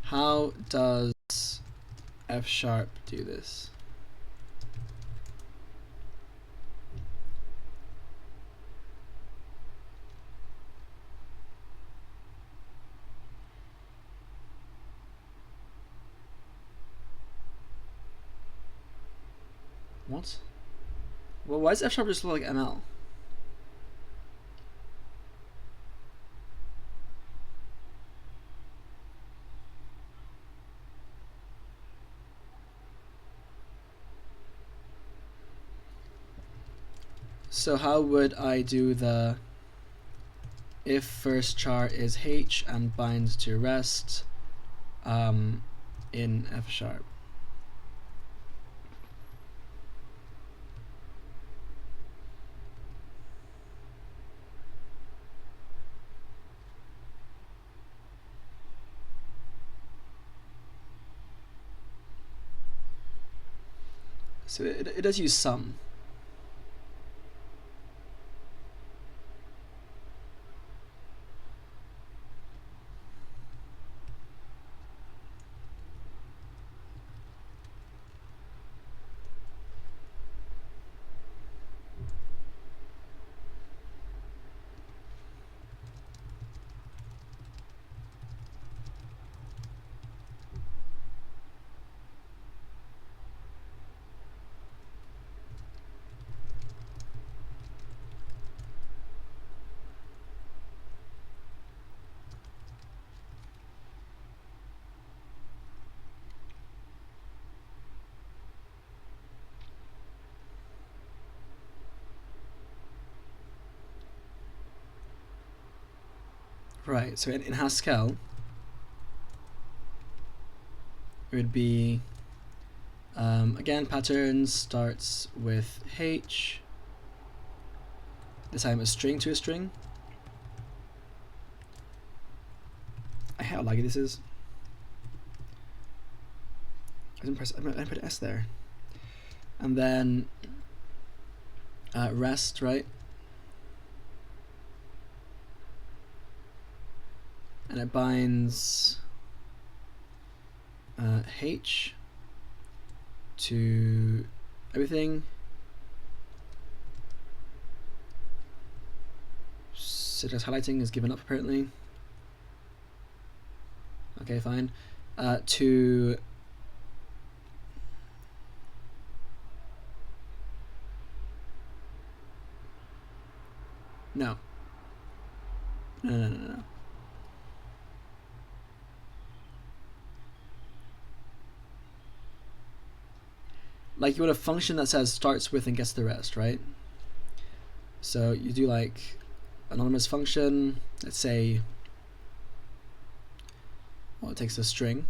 How does F# do this? What? Well, why does F# just look like ML? So how would I do the if first char is H and binds to rest in F#? So it does use some. Right, so in Haskell, it would be, again, pattern starts with H, this time a string to a string. I hate how laggy this is. I didn't put S there. And then rest, right? And it binds H to everything. Suggest highlighting is given up apparently. Okay, fine. To no. No. Like you want a function that says starts with and gets the rest, right? So you do like anonymous function, let's say, well, it takes a string.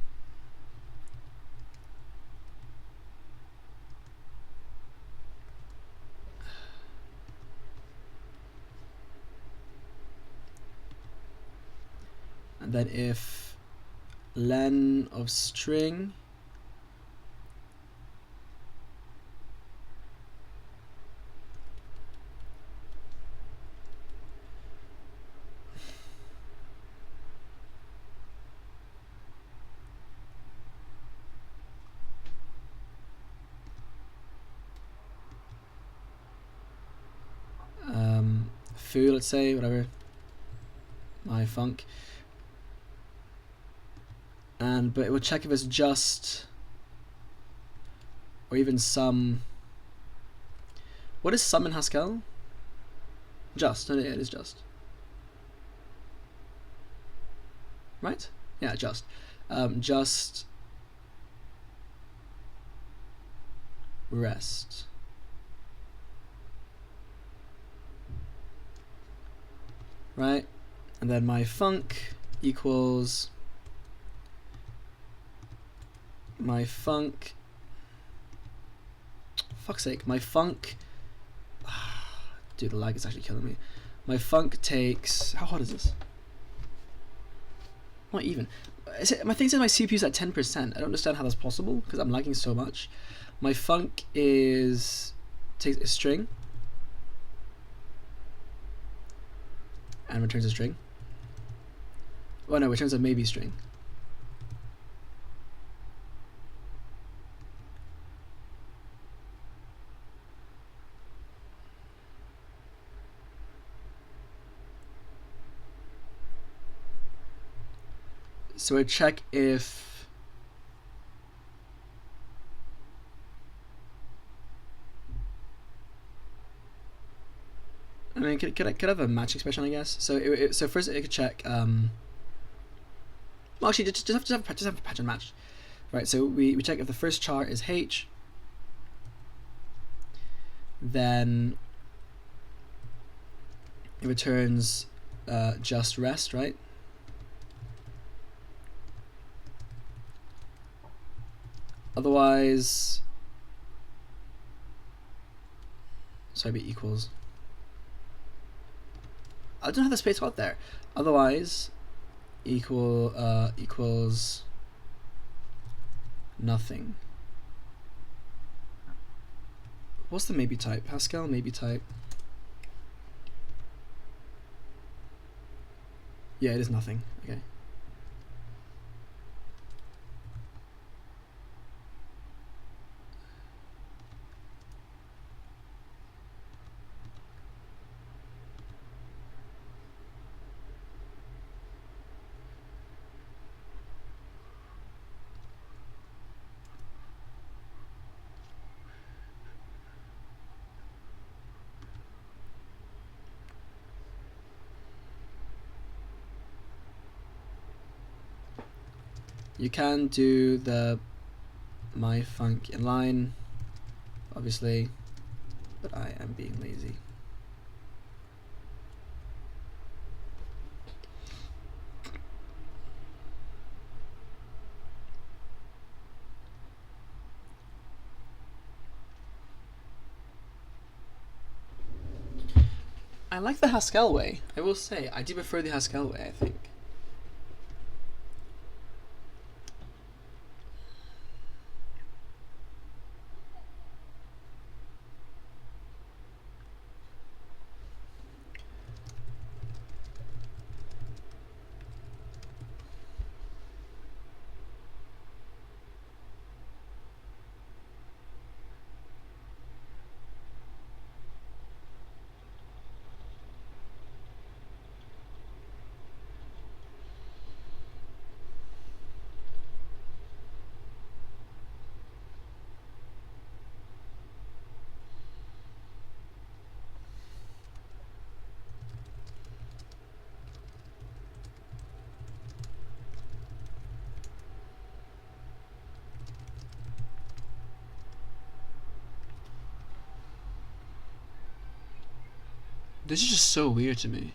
And then if len of string foo, let's say, whatever. My func. But it will check if it's just, or even some. What is sum in Haskell? Just. No, yeah, it is just. Right? Yeah, just. Just rest. Right? And then my func equals my func. Fuck's sake, my func. Dude, the lag is actually killing me. My func takes. How hot is this? Not even. My thing says my CPU is at 10%. I don't understand how that's possible because I'm lagging so much. My func takes a string and returns a string. Oh no, returns a maybe string. So I check if I mean, could I have a match expression, I guess. So so first it could check. Well, actually, just have a patch and match, right? So we check if the first char is H, then it returns just rest, right? Otherwise, sorry, be equals. I don't have the space out there. Otherwise, equals nothing. What's the maybe type? Haskell maybe type. Yeah, it is nothing. Okay. You can do the my func inline, obviously, but I am being lazy. I like the Haskell way. I will say, I do prefer the Haskell way, I think. This is just so weird to me.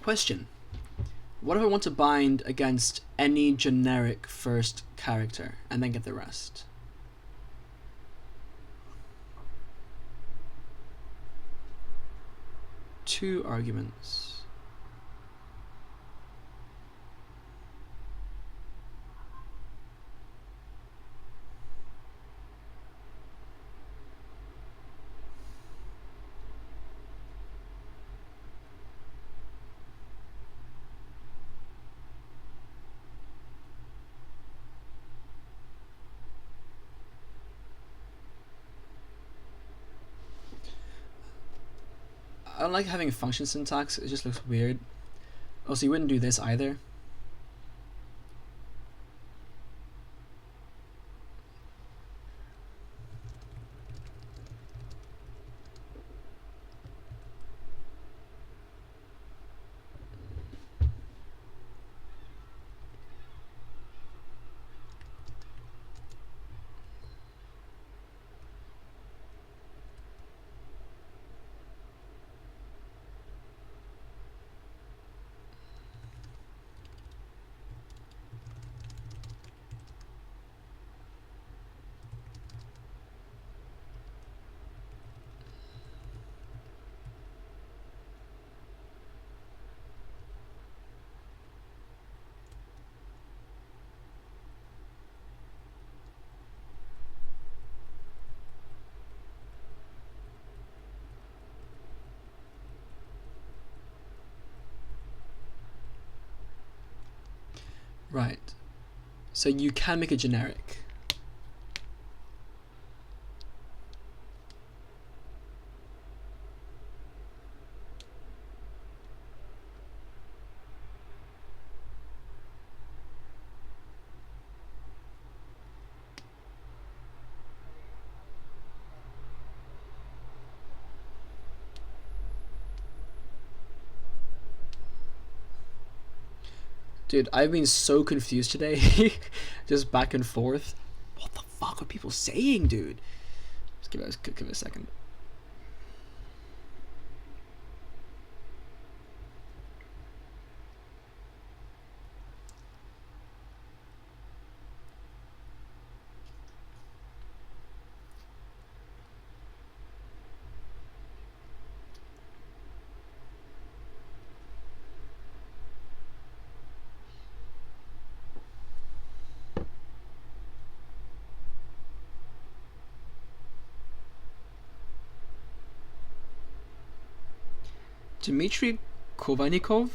Question. What if I want to bind against any generic first character and then get the rest? Two arguments. I don't like having function syntax, it just looks weird. Also, you wouldn't do this either. Right. So you can make a generic. Dude, I've been so confused today. Just back and forth. What the fuck are people saying, dude? Just give it a second. Dmitry Kovanikov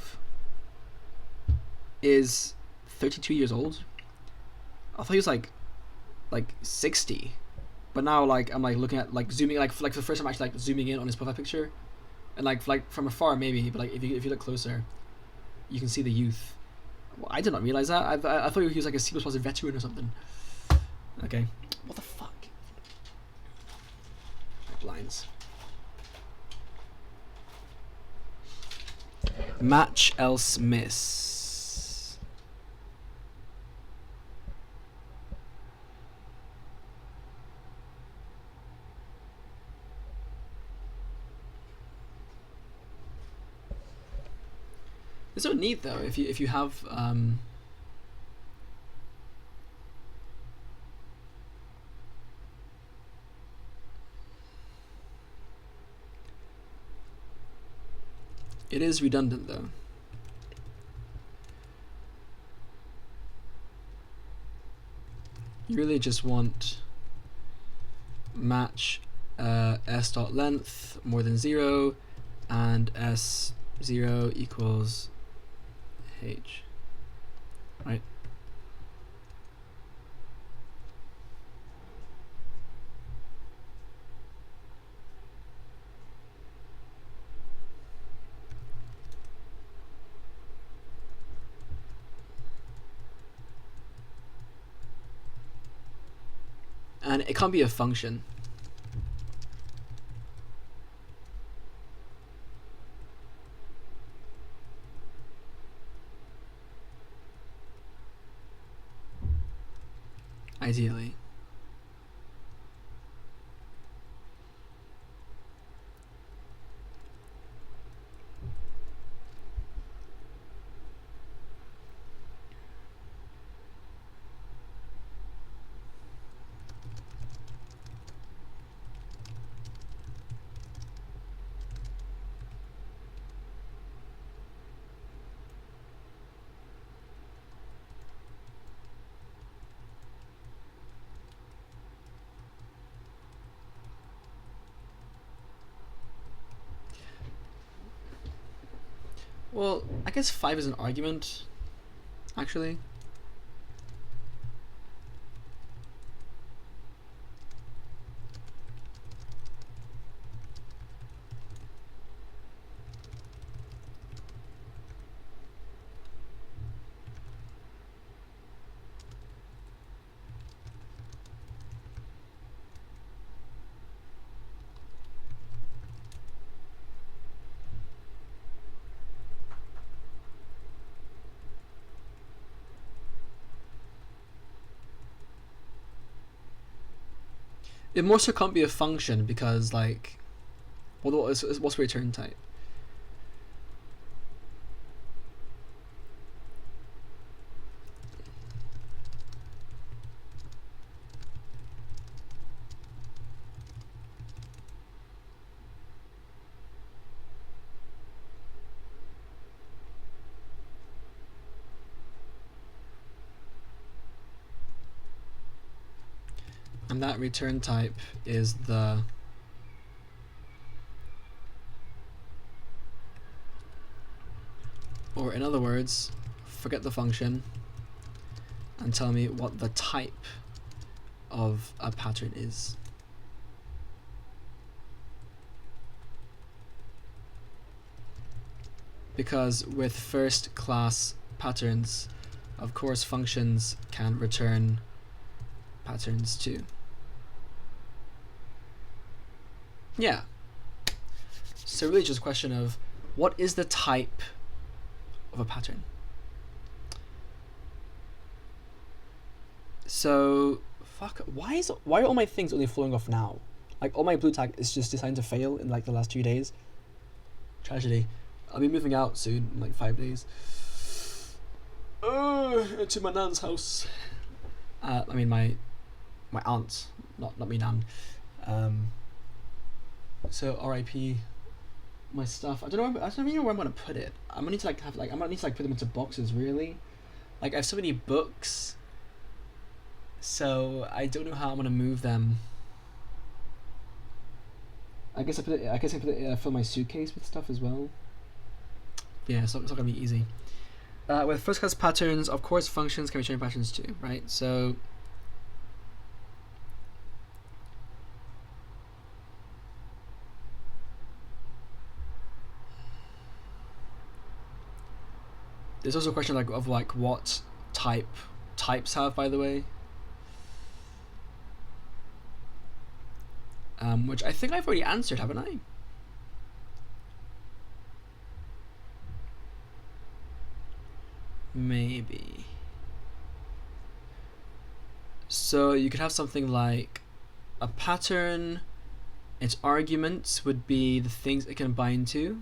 is 32 years old. I thought he was like 60, but now I'm looking at zooming for the first time actually zooming in on his profile picture, and like from afar maybe, but if you look closer, you can see the youth. Well, I did not realize that. I thought he was like a C++ veteran or something. Okay, what the fuck? Blinds. Match else miss. It's so neat though if you have it is redundant though. You really just want match s.length more than 0 and s0 equals h, right? And it can't be a function. Ideally. Well, I guess 5 is an argument, actually. It more so can't be a function because, like, what's the return type? And that return type is the or in other words, forget the function and tell me what the type of a pattern is. Because with first class patterns, of course functions can return patterns too. Yeah. So really just a question of what is the type of a pattern? So fuck, why are all my things only flowing off now? Like all my blue tag is just deciding to fail in like the last 2 days. Tragedy. I'll be moving out soon, in like 5 days. Into my nan's house. I mean my aunt, not me nan. So R.I.P. my stuff. I don't even know where I'm gonna put it. I'm gonna need to put them into boxes really. Like I have so many books, so I don't know how I'm gonna move them. I guess I can fill my suitcase with stuff as well. Yeah, so it's not gonna be easy. With first class patterns, of course, functions can return patterns too, right? So. There's also a question of what types have, by the way, which I think I've already answered, haven't I? Maybe. So you could have something like a pattern. Its arguments would be the things it can bind to.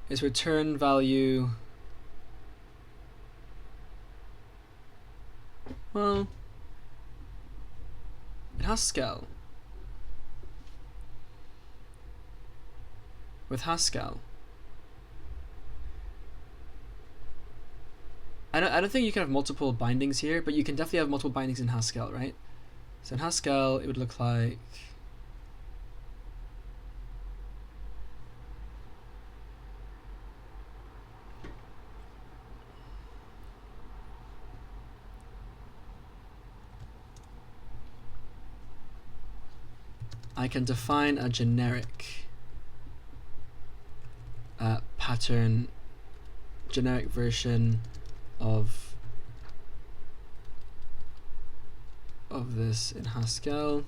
Its return value, well, it has Haskell. With Haskell, I don't think you can have multiple bindings here, but you can definitely have multiple bindings in Haskell, right? So in Haskell, it would look like I can define a generic pattern, generic version of this in Haskell,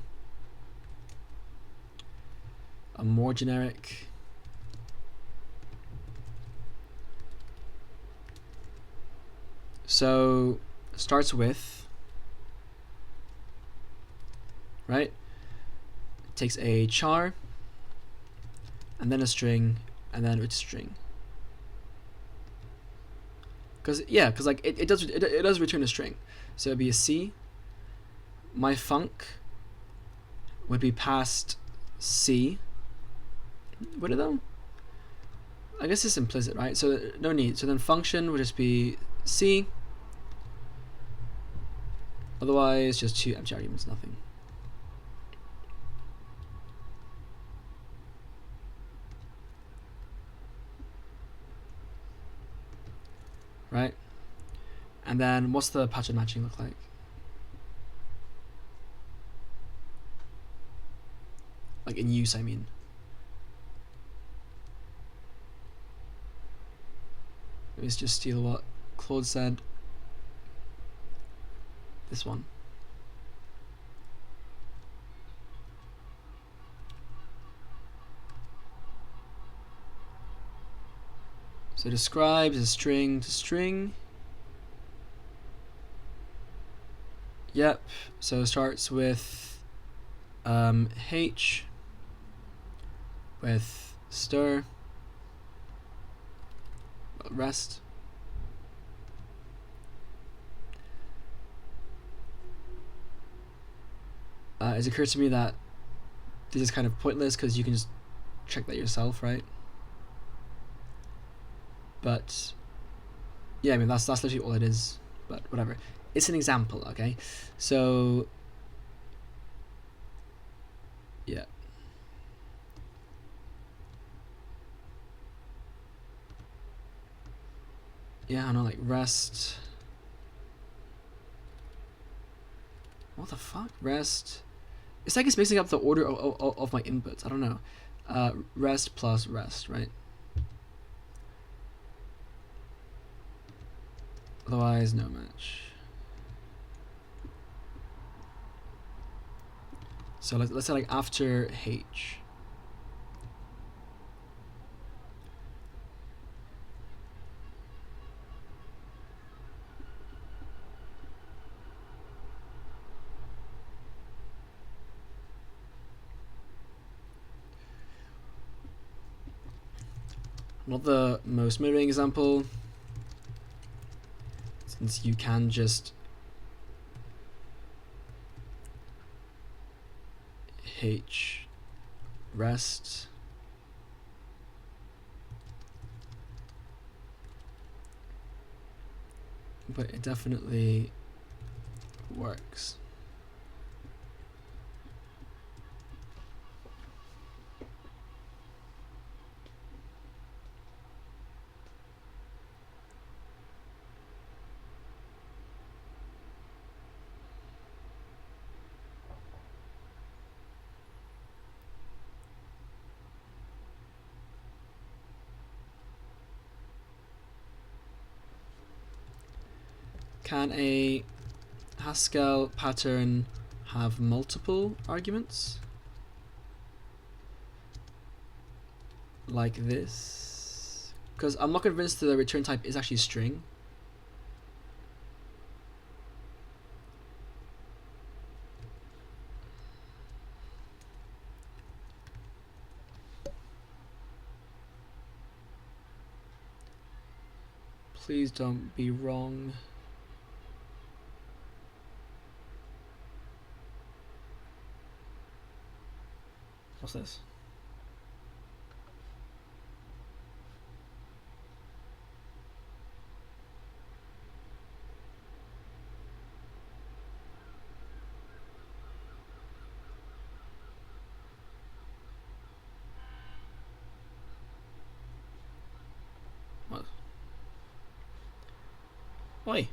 a more generic, so starts with, right, takes a char and then a string and then a string, because like it does return a string, so it'd be a C. My func would be passed C. Would it though? I guess it's implicit, right? So no need. So then function would just be C. Otherwise, just 2 empty arguments, nothing. And then what's the pattern matching look like? Like in use, I mean. Let's just steal what Claude said. This one. So describes a string to string. Yep. So it starts with H with stir rest. It's occurred to me that this is kind of pointless because you can just check that yourself, right? But yeah, I mean that's literally all it is. But whatever. It's an example, okay? So yeah. Yeah, I know, like rest. What the fuck? Rest. It's like it's mixing up the order of my inputs. I don't know. Rest plus rest, right? Otherwise, no match. So let's say like after H. Not the most motivating example, since you can just H rest. But it definitely works. Can a Haskell pattern have multiple arguments? Like this? Because I'm not convinced that the return type is actually string. Please don't be wrong. What's this? What? Oi.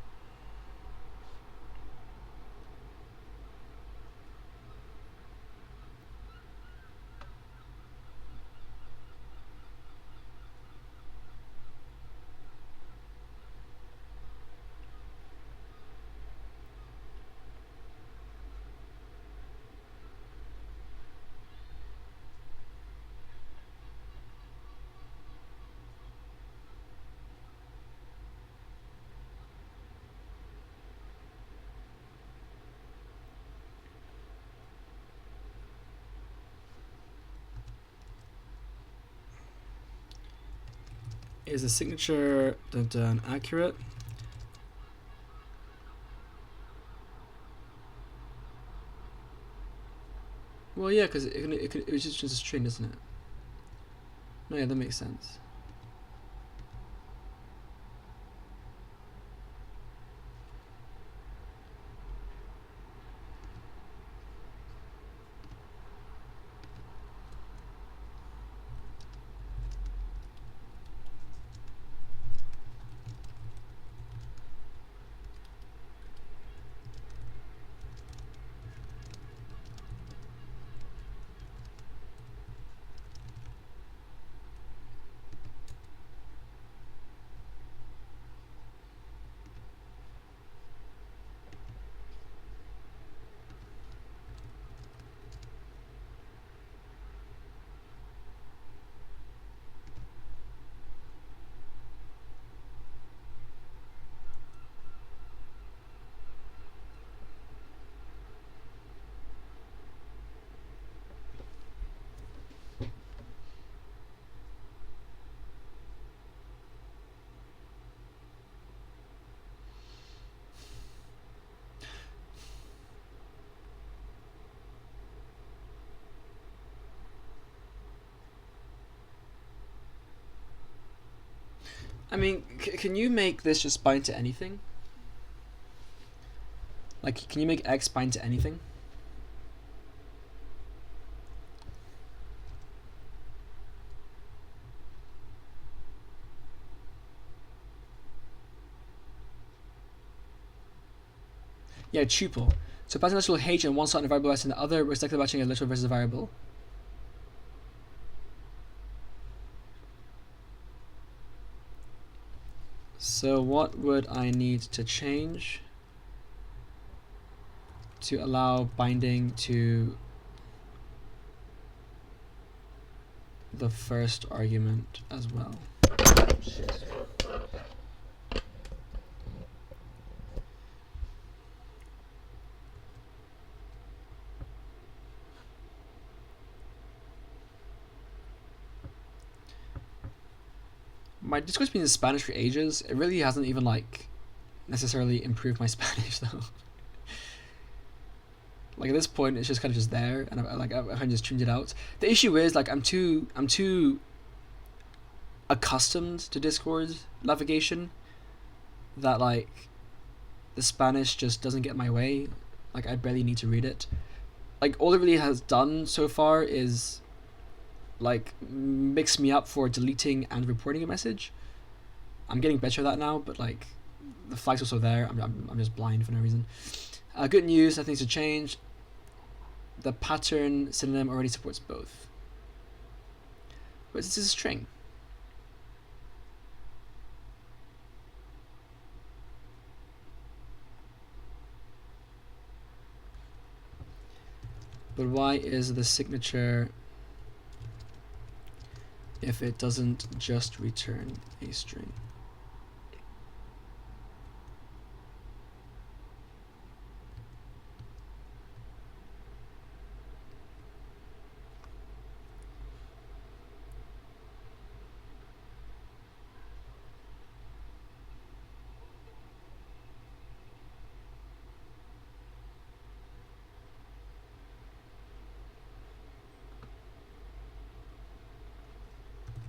Is the signature accurate? Well, yeah, because it was just a string, isn't it? No, yeah, that makes sense. I mean, can you make this just bind to anything? Like, can you make X bind to anything? Yeah, tuple. So passing literal h in one slot and a variable s in the other, we're exactly matching a literal versus a variable. So what would I need to change to allow binding to the first argument as well? My Discord's been in Spanish for ages. It really hasn't even like necessarily improved my Spanish though. Like at this point, it's just kind of just there, and I kind of just tuned it out. The issue is like I'm too accustomed to Discord navigation that like the Spanish just doesn't get in my way. Like I barely need to read it. Like all it really has done so far is like mix me up for deleting and reporting a message. I'm getting better at that now, but like the flag's also there. I'm just blind for no reason. Good news, nothing needs to change. The pattern synonym already supports both. But this is a string. But why is the signature if it doesn't just return a string?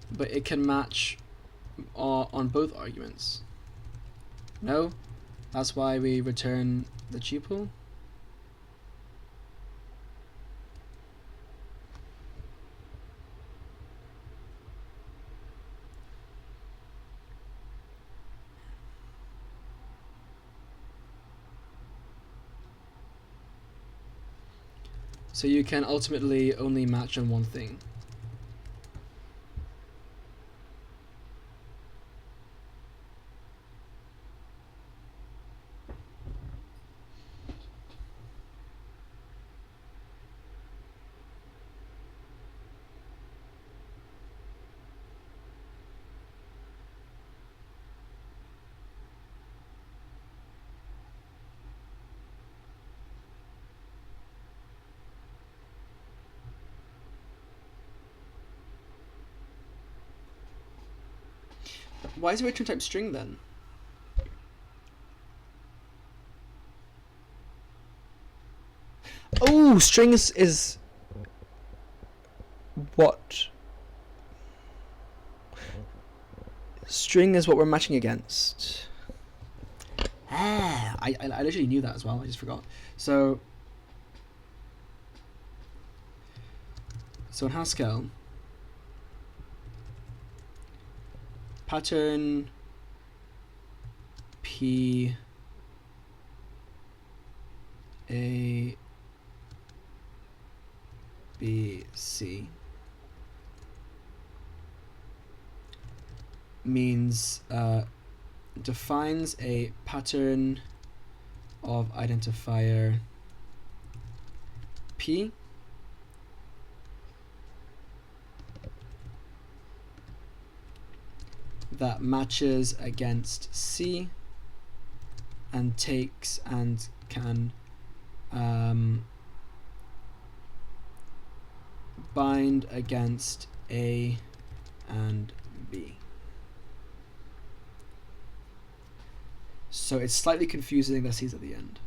But it can match on both arguments. No? That's why we return the tuple? So you can ultimately only match on one thing. Why is it return type string then? Oh, string is what? String is what we're matching against. I literally knew that as well. I just forgot. So in Haskell, pattern P A B C means defines a pattern of identifier P that matches against C and takes and can bind against A and B. So it's slightly confusing that C's at the end.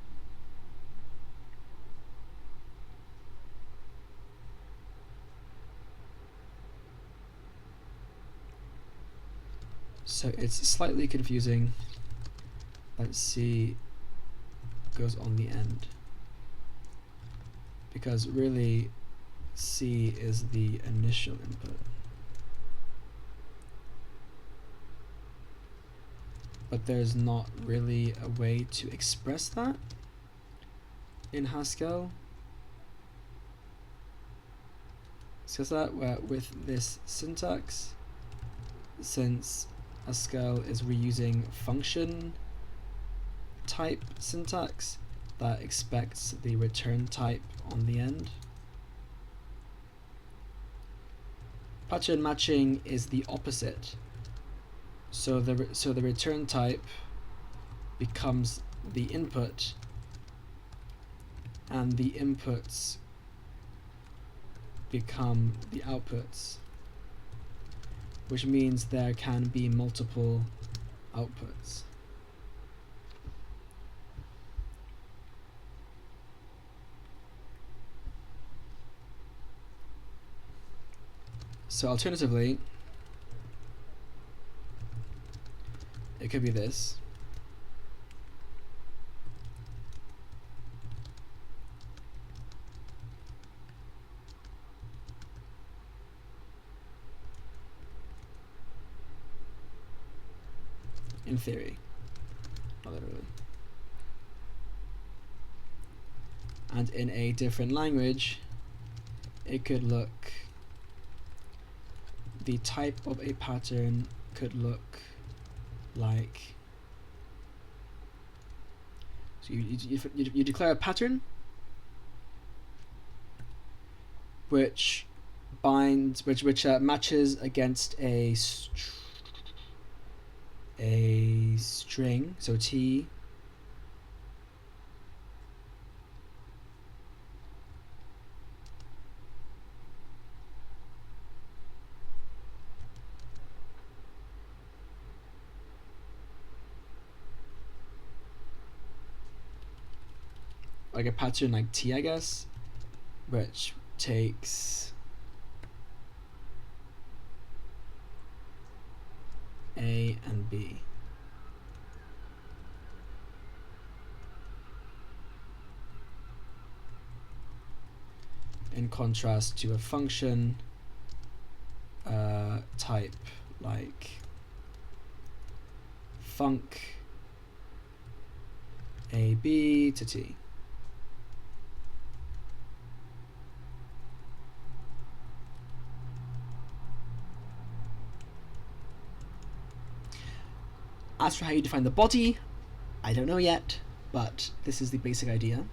So it's slightly confusing that C goes on the end, because really C is the initial input. But there's not really a way to express that in Haskell. So that with this syntax, since Haskell is reusing function type syntax that expects the return type on the end. Pattern matching is the opposite. So the return type becomes the input, and the inputs become the outputs, which means there can be multiple outputs. So alternatively, it could be this. In theory, not literally. And in a different language, it could look, the type of a pattern could look like, so you declare a pattern which binds, which matches against a string, so T, like a pattern like T, I guess, which takes A and B. In contrast to a function type like func AB to T. As for how you define the body, I don't know yet, but this is the basic idea.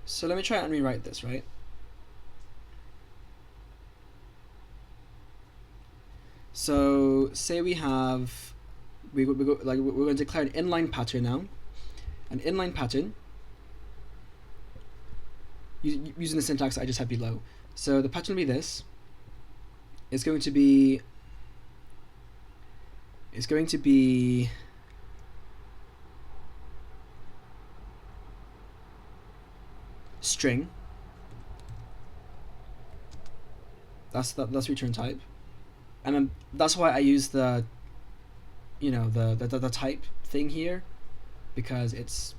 So let me try and rewrite this, right? So say we have, we're going to declare an inline pattern now. An inline pattern using the syntax I just had below. So the pattern will be this. It's going to be string. That's return type, and then that's why I use the the type thing here, because it's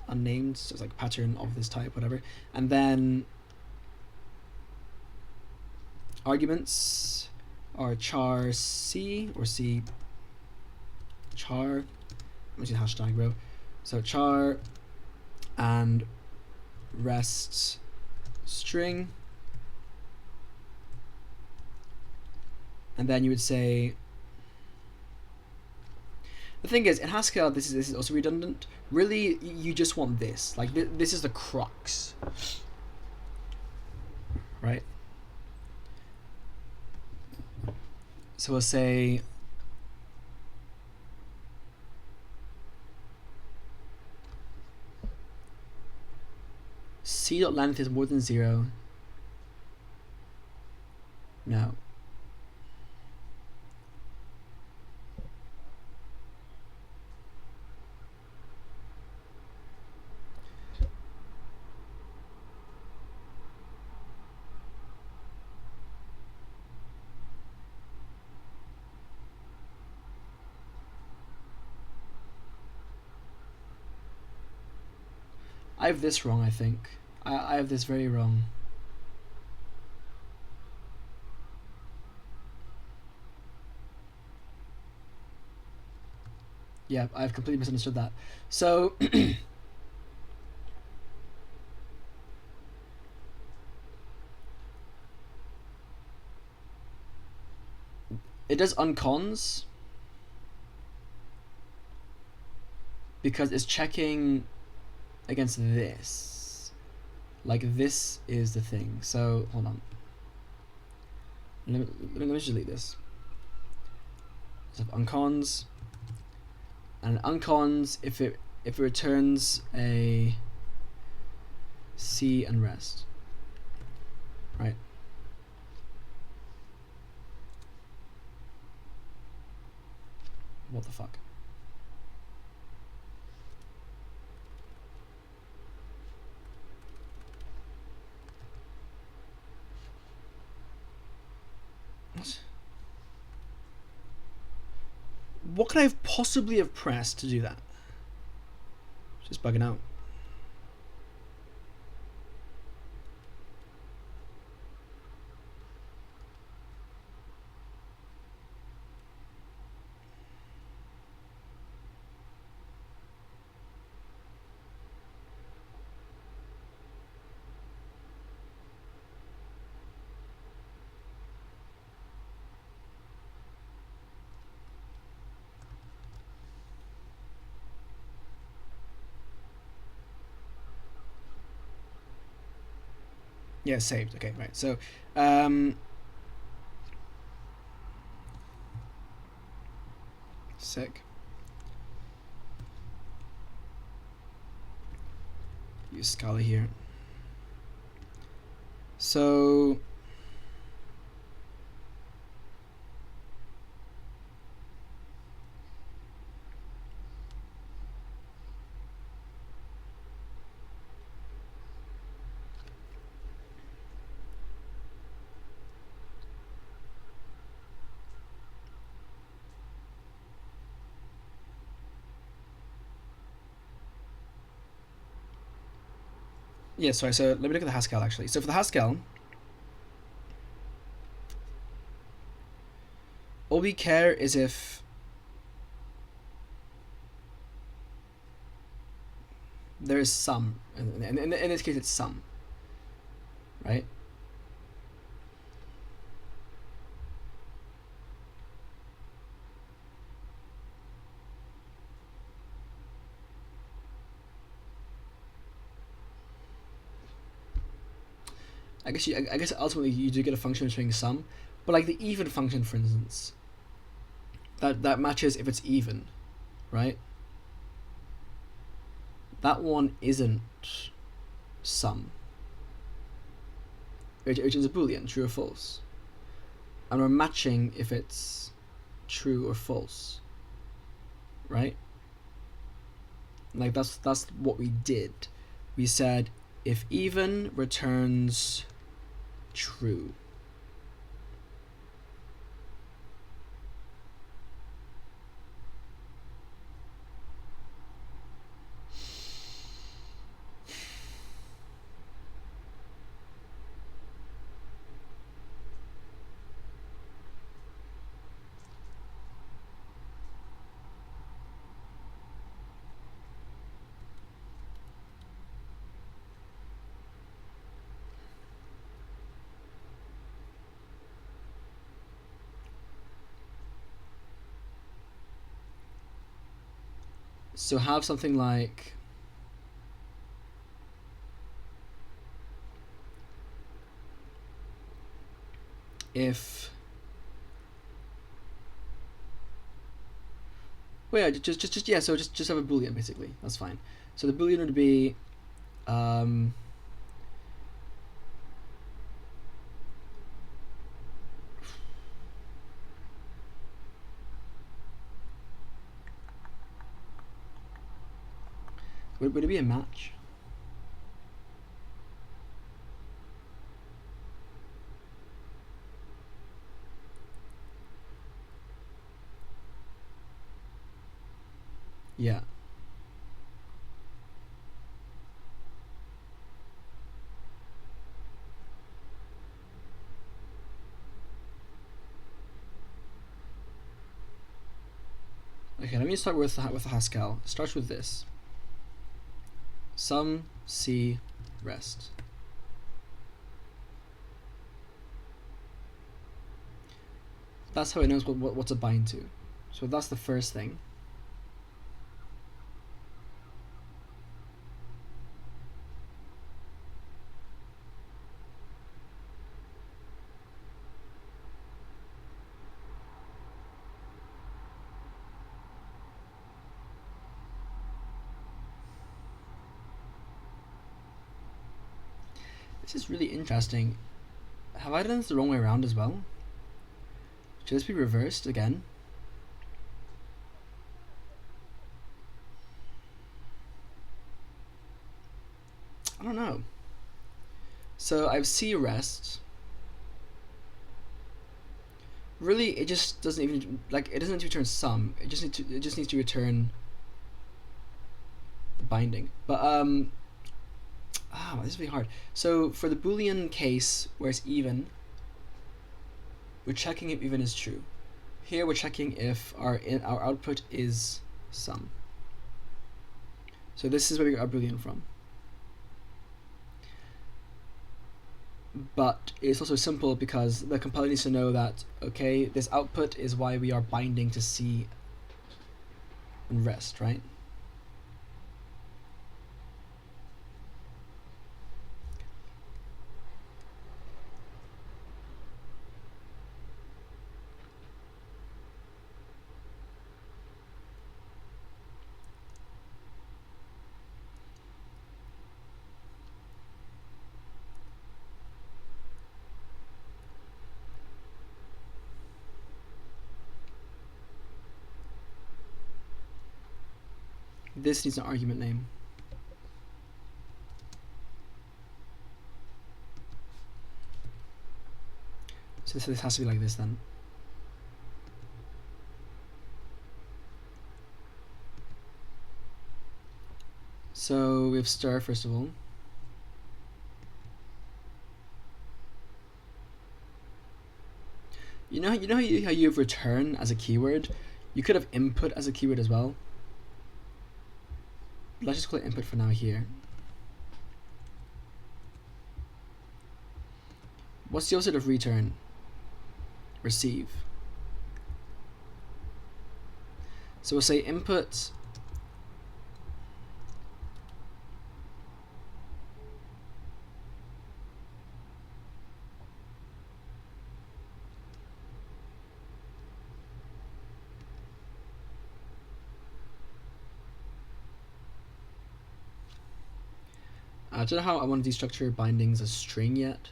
unnamed, so it's like pattern of this type, whatever. And then arguments are char C or C char. I'm using hashtag, bro. So char and rest string, and then you would say, the thing is, in Haskell, this is also redundant. Really, you just want this. Like, this is the crux, right? So we'll say c.length is more than 0. No. I have this wrong, I think. I have this very wrong. Yeah, I've completely misunderstood that. So it does uncons because it's checking against this. Like this is the thing. So hold on. Let me just delete this. So uncons, and uncons if it returns a C and rest, right? What the fuck? What could I have possibly have pressed to do that? Just bugging out. Yeah, saved. Okay, right. So, sick. Use Scala here. So, yeah, sorry. So let me look at the Haskell actually. So for the Haskell, all we care is if there is some, and in this case it's some, right? I guess ultimately you do get a function returning some, but like the even function, for instance, that matches if it's even, right? That one isn't some, which is a boolean, true or false, and we're matching if it's true or false, right? Like that's what we did. We said if even returns true. So have something like if well, yeah, just yeah, so just have a boolean basically. That's fine. So the boolean would be would it be a match? Yeah. Okay, let me start with the Haskell. It starts with this. Sum C rest. That's how it knows what to bind to. So that's the first thing. This is really interesting. Have I done this the wrong way around as well? Should this be reversed again? I don't know. So I have C rest. Really, it just doesn't even it doesn't need to return sum. It just needs to return the binding. But this is really hard. So for the Boolean case where it's even, we're checking if even is true. Here we're checking if our output is sum. So this is where we got our Boolean from. But it's also simple because the compiler needs to know that, okay, this output is why we are binding to C and rest, right? This needs an argument name. So this has to be like this then. So we have stir first of all. You know how you have return as a keyword? You could have input as a keyword as well. Let's just call it input for now here. What's the opposite of return? Receive. So we'll say input I don't know how I want to destructure bindings as string yet.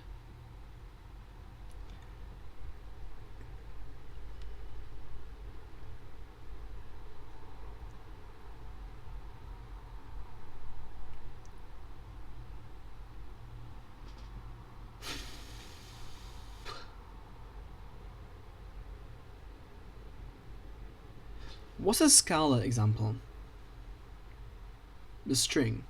What's a Scala example? The string.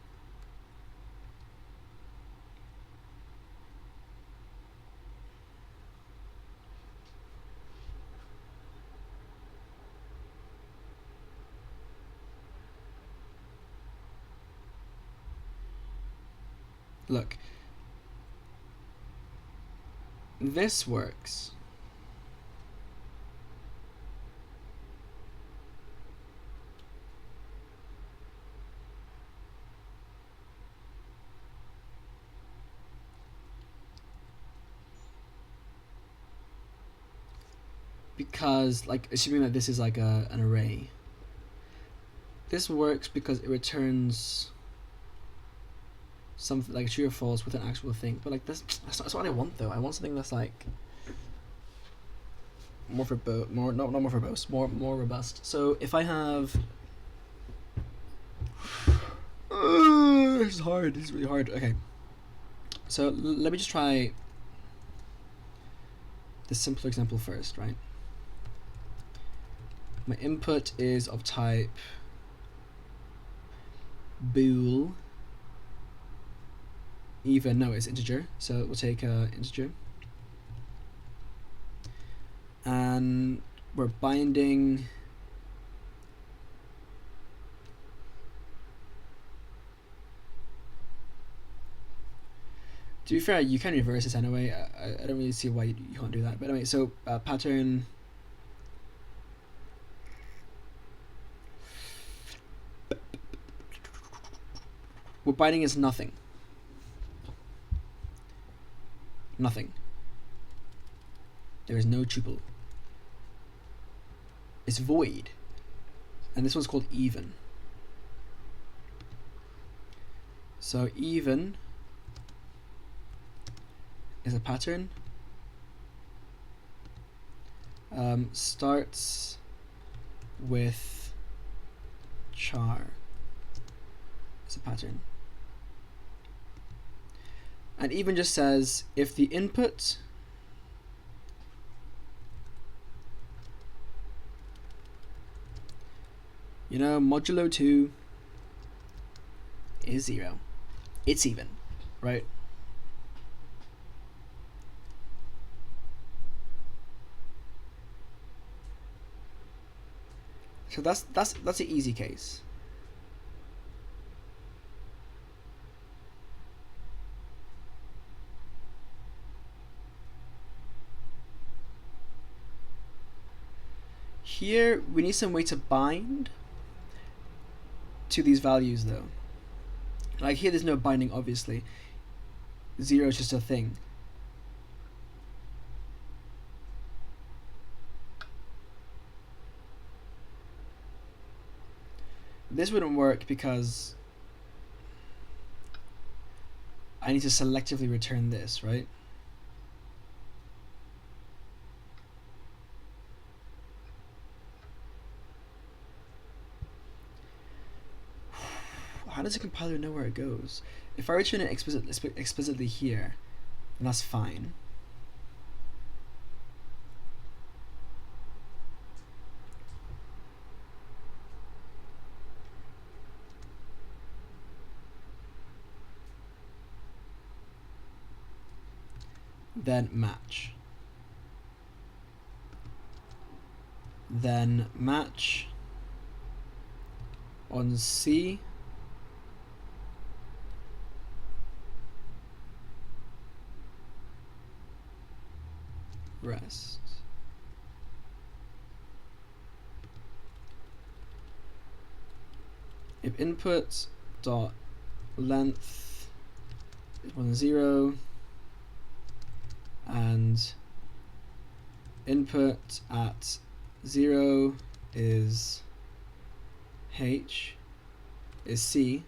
Look, this works. Because, assuming that this is like an array, this works because it returns something like true or false with an actual thing. But that's not what I want though. I want something that's more robust. So if I have this is hard. This is really hard. Okay. So let me just try the simpler example first, right? My input is of type bool. Even, no, it's integer, so we'll take integer. And we're binding To be fair, you can reverse this anyway. I don't really see why you can't do that. But anyway, so pattern. What binding is nothing. Nothing. There is no tuple. It's void. And this one's called even. So even is a pattern. Starts with char. It's a pattern. And even just says if the input modulo 2 is 0. It's even, right? So that's an easy case. Here we need some way to bind to these values though. Like here there's no binding obviously. 0 is just a thing. This wouldn't work because I need to selectively return this, right? How does the compiler know where it goes? If I return it explicitly here, then that's fine. Then match. Then match on C. Rest. If input dot length is 1 0 and input at 0 is H is C,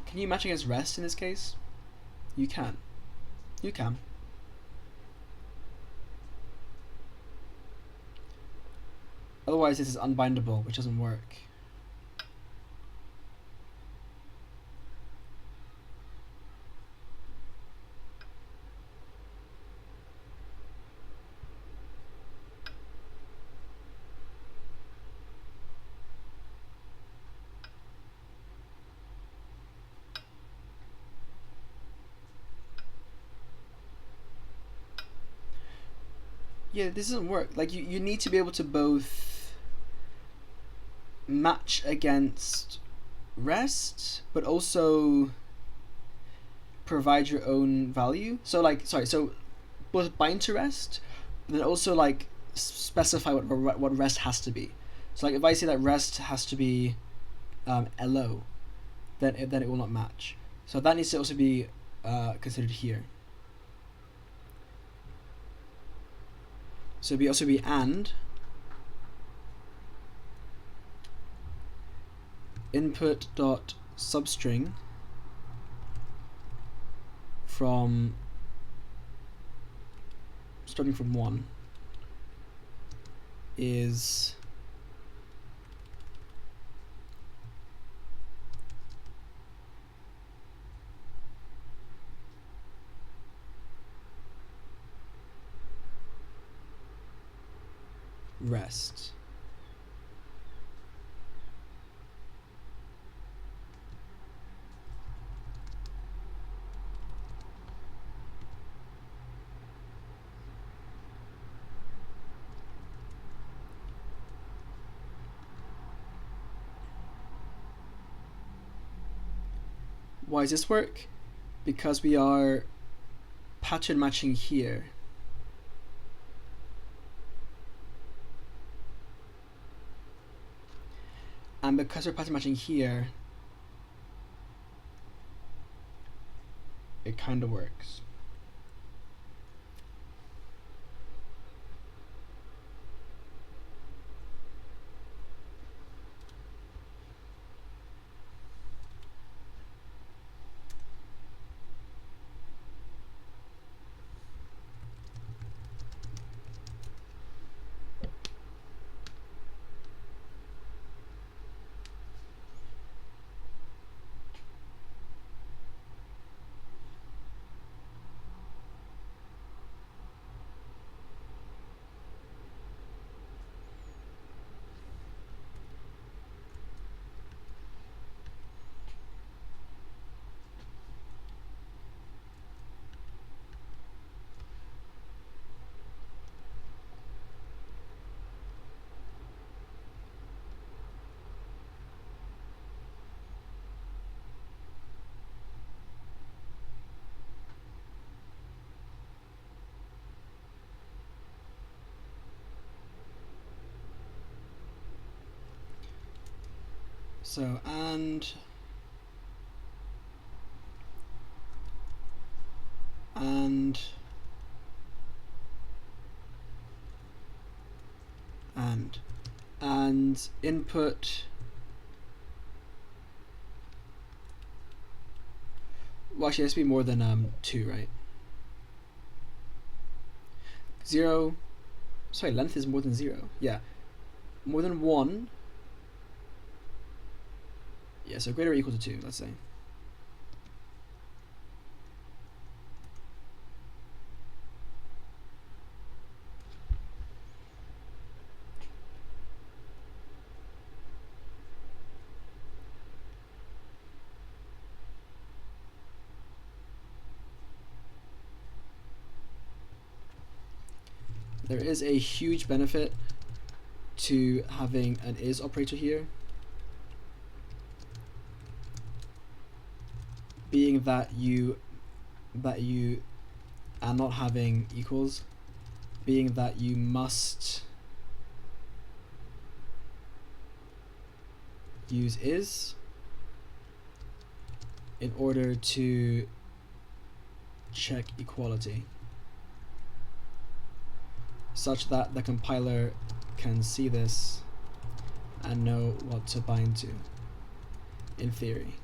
can you match against rest in this case? You can. You can. Otherwise this is unbindable, which doesn't work. Yeah, this doesn't work. Like you need to be able to both match against rest, but also provide your own value. So like, sorry, so both bind to rest, but then also like specify what rest has to be. So like if I say that rest has to be LO, then it will not match. So that needs to also be considered here. So it'd also be and input dot substring from starting from 1 is rest. Why does this work? Because we are pattern matching here. And because we're pattern matching here, it kind of works. So, and input. Well, actually, it has to be more than 2, right? 0. Sorry, length is more than 0. Yeah, more than 1. Yeah, so greater or equal to 2, let's say. There is a huge benefit to having an is operator here, being that you are not having equals, being that you must use is in order to check equality, such that the compiler can see this and know what to bind to, in theory.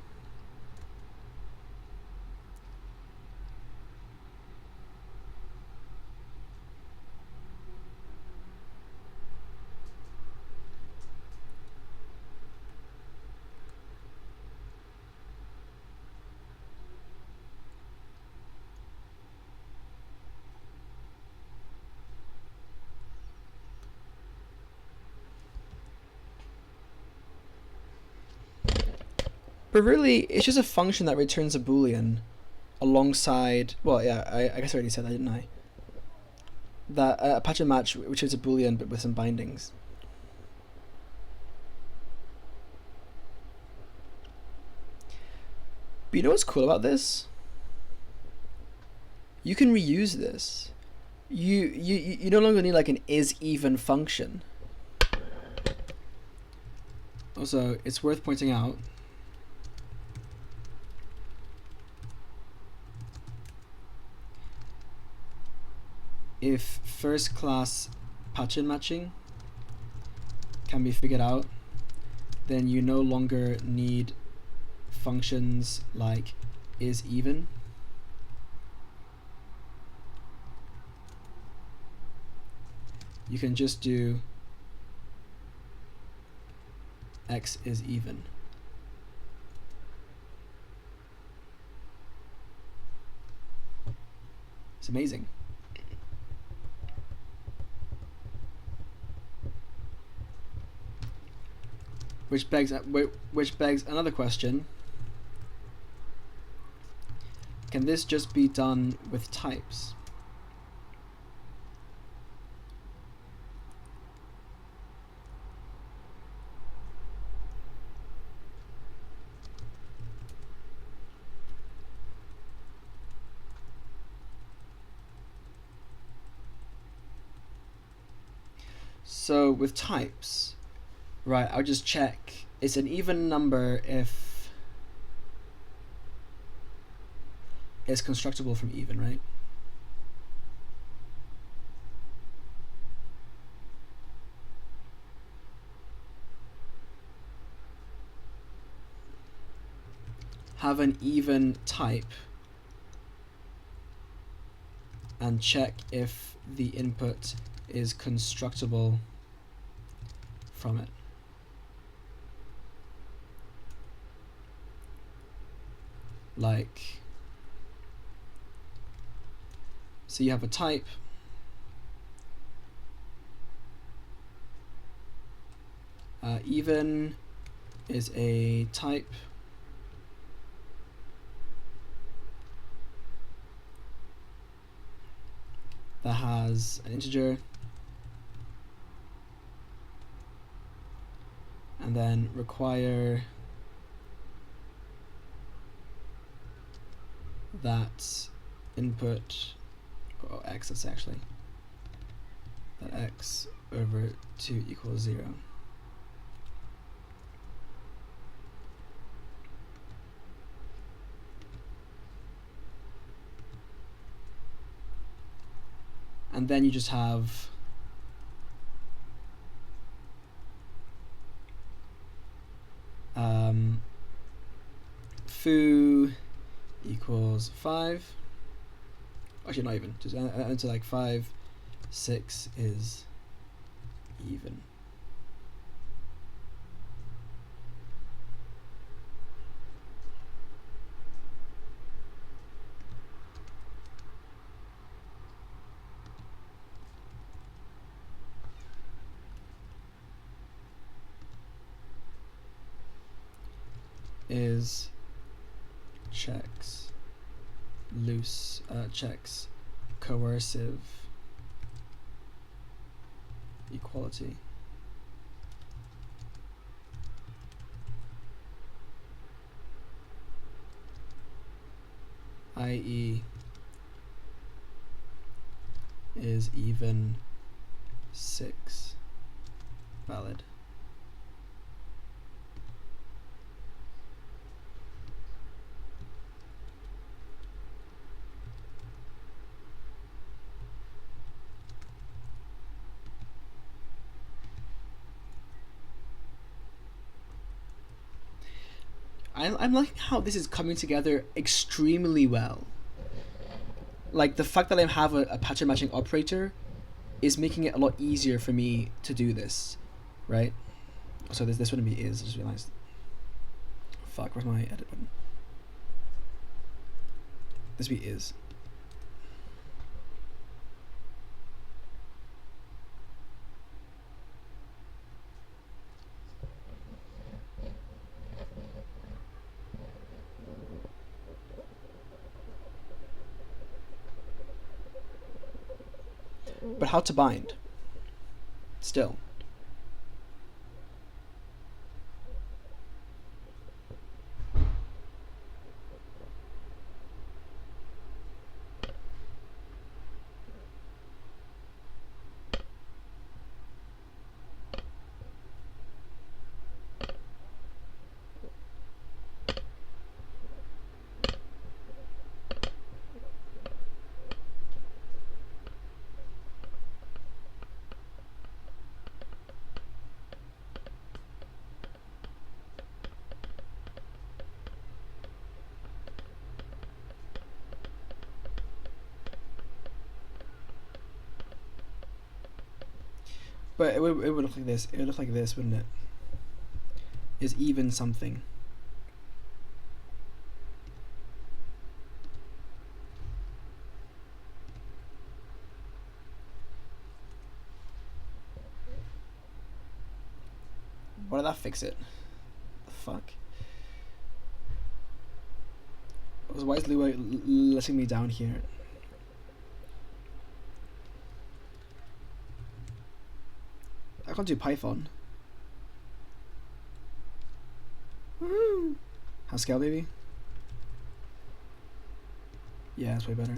But really, it's just a function that returns a boolean alongside, well, yeah, I guess I already said that, didn't I? That a pattern match returns a boolean but with some bindings. But you know what's cool about this? You can reuse this. You no longer need like an is even function. Also, it's worth pointing out if first class pattern matching can be figured out, then you no longer need functions like is even. You can just do x is even. It's amazing. Which begs another question. Can this just be done with types? So with types, right, I'll just check. It's an even number if it's constructible from even, right? Have an even type and check if the input is constructible from it. Like, so you have a type, even is a type that has an integer and then require that input, or x, that's actually, that x over 2 equals 0. And then you just have foo equals 5. Actually, not even. Just enter like 5, 6 is even. Is checks loose, checks coercive equality. I.e. is even 6 valid. I'm liking how this is coming together extremely well. Like, the fact that I have a pattern matching operator is making it a lot easier for me to do this, right? So this wouldn't be is, I just realized. Fuck, where's my edit button? This would be is. But how to bind? Still. But it would look like this. It would look like this, wouldn't it? Is even something. Why did that fix it? The fuck? Why is Lua letting me down here? I can't do Python. Woo! Haskell, baby. Yeah, that's way better.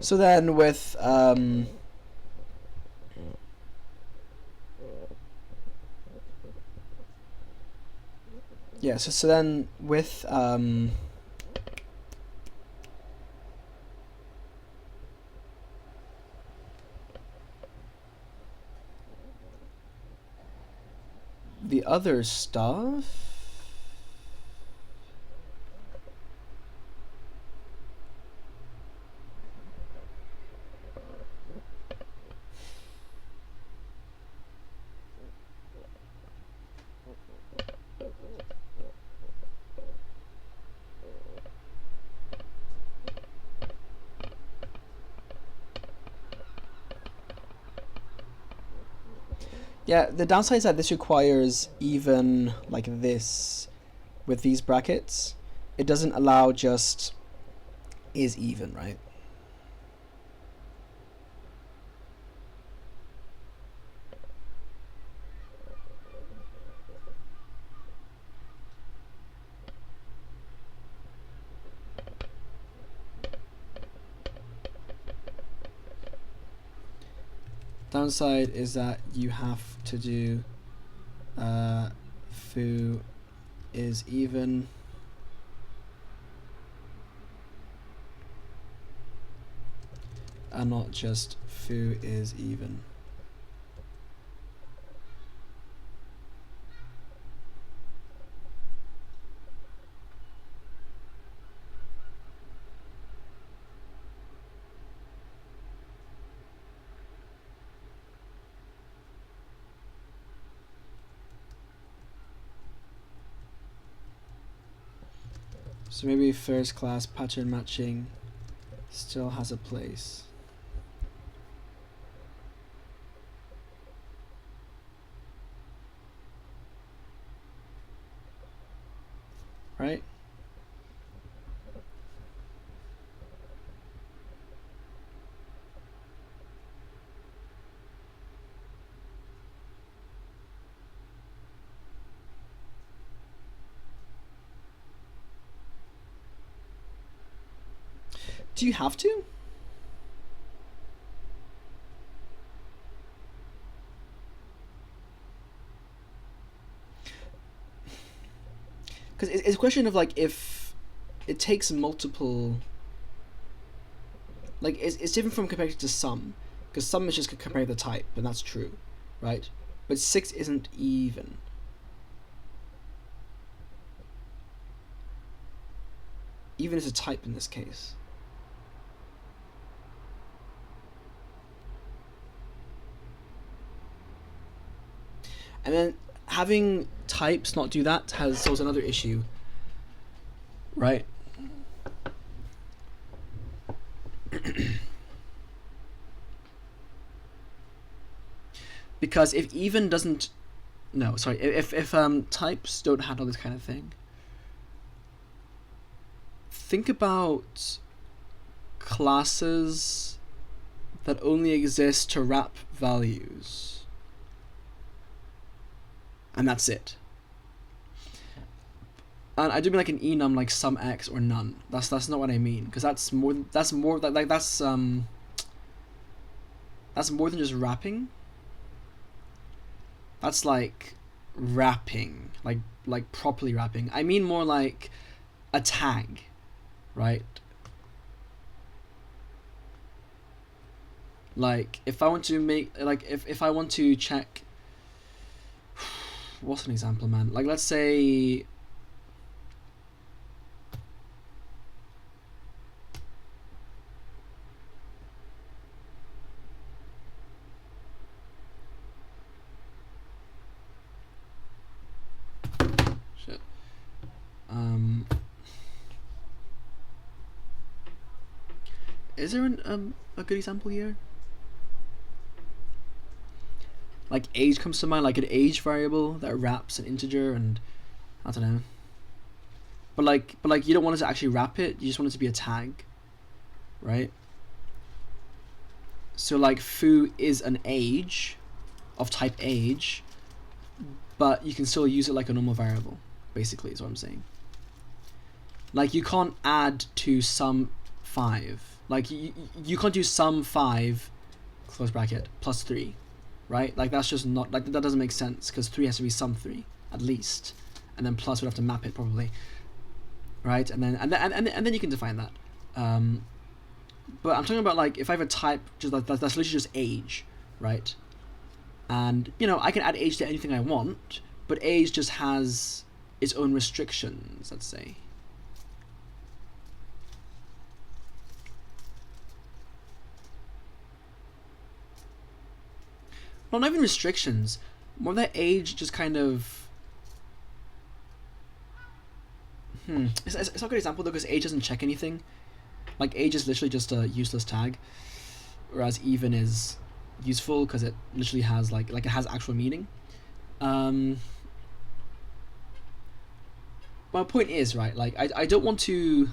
So then with yeah, so then with the other stuff, yeah, the downside is that this requires even like this with these brackets. It doesn't allow just is even, right? Downside is that you have to do foo is even and not just foo is even. So maybe first class pattern matching still has a place. Right? Do you have to? Because it's a question of like if it takes multiple, like it's different from compared to sum, because sum is just comparing the type, and that's true, right? But 6 isn't even. Even is a type in this case. And then having types not do that has solves another issue, right? Because if even doesn't, no, sorry, if types don't handle this kind of thing, think about classes that only exist to wrap values. And that's it. And I do mean like an enum, like some x or none. That's not what I mean, because that's more than just wrapping. That's like wrapping, like properly wrapping. I mean more like a tag, right? Like if I want to make if I want to check. What's an example, man? Like, let's say shit. Is there a good example here? Like age comes to mind, like an age variable that wraps an integer, and I don't know. But like you don't want it to actually wrap it. You just want it to be a tag, right? So like foo is an age of type age, but you can still use it like a normal variable. Basically, is what I'm saying. Like you can't add to sum 5 Like you can't do sum 5 close bracket plus 3, right? Like that's just not, like that doesn't make sense, because 3 has to be sum 3 at least, and then plus would have to map it probably, right? And then you can define that. But I'm talking about like if I have a type just that's literally just age, right? And you know I can add age to anything I want, but age just has its own restrictions, let's say. Well, not even restrictions. More that age just kind of... It's not a good example though, because age doesn't check anything. Like age is literally just a useless tag, whereas even is useful because it literally has like it has actual meaning. My point is, right, like I don't want to...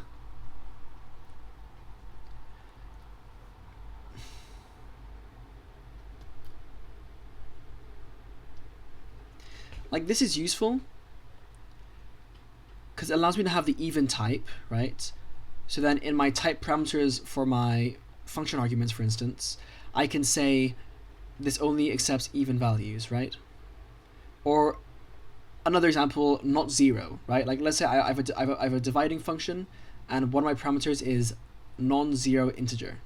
Like this is useful because it allows me to have the even type, right? So then in my type parameters for my function arguments, for instance, I can say this only accepts even values, right? Or another example, not 0, right? Like let's say I have a dividing function and one of my parameters is non-zero integer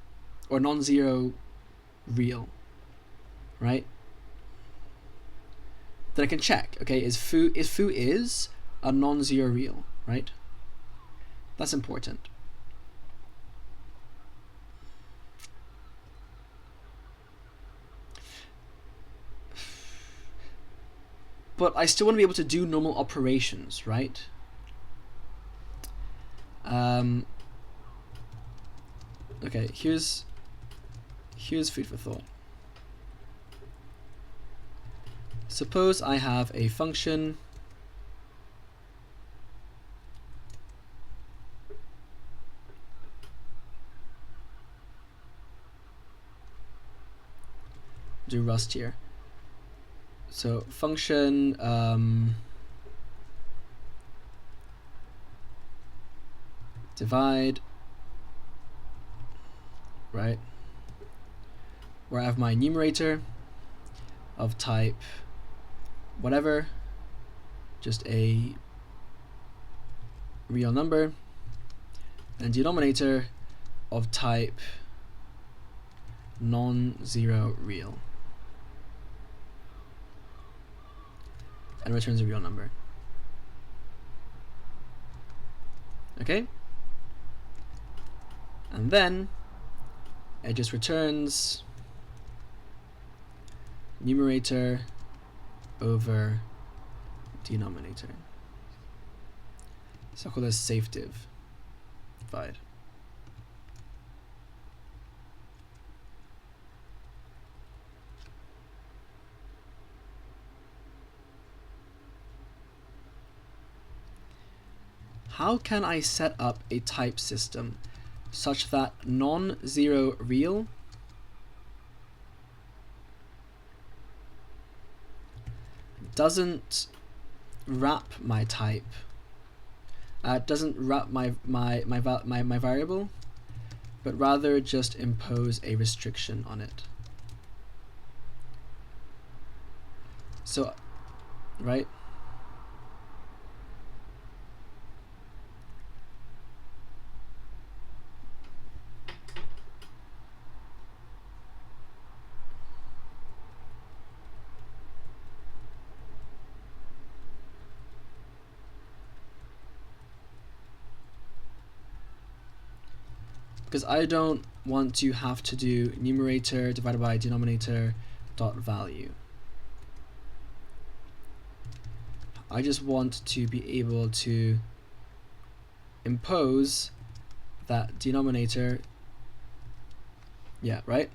or non-zero real, right? Then I can check, okay, is foo is a non-zero real, right? That's important. But I still want to be able to do normal operations, right? Okay, here's food for thought. Suppose I have a function do Rust here. So function divide, right? Where I have my numerator of type whatever, just a real number, and denominator of type non-zero real, and returns a real number. Okay? And then it just returns numerator over denominator. So I'll call this safe div divide. How can I set up a type system such that non-zero real doesn't wrap my type, doesn't wrap my variable, but rather just impose a restriction on it? So, right? Because I don't want to have to do numerator divided by denominator dot value. I just want to be able to impose that denominator, yeah, right?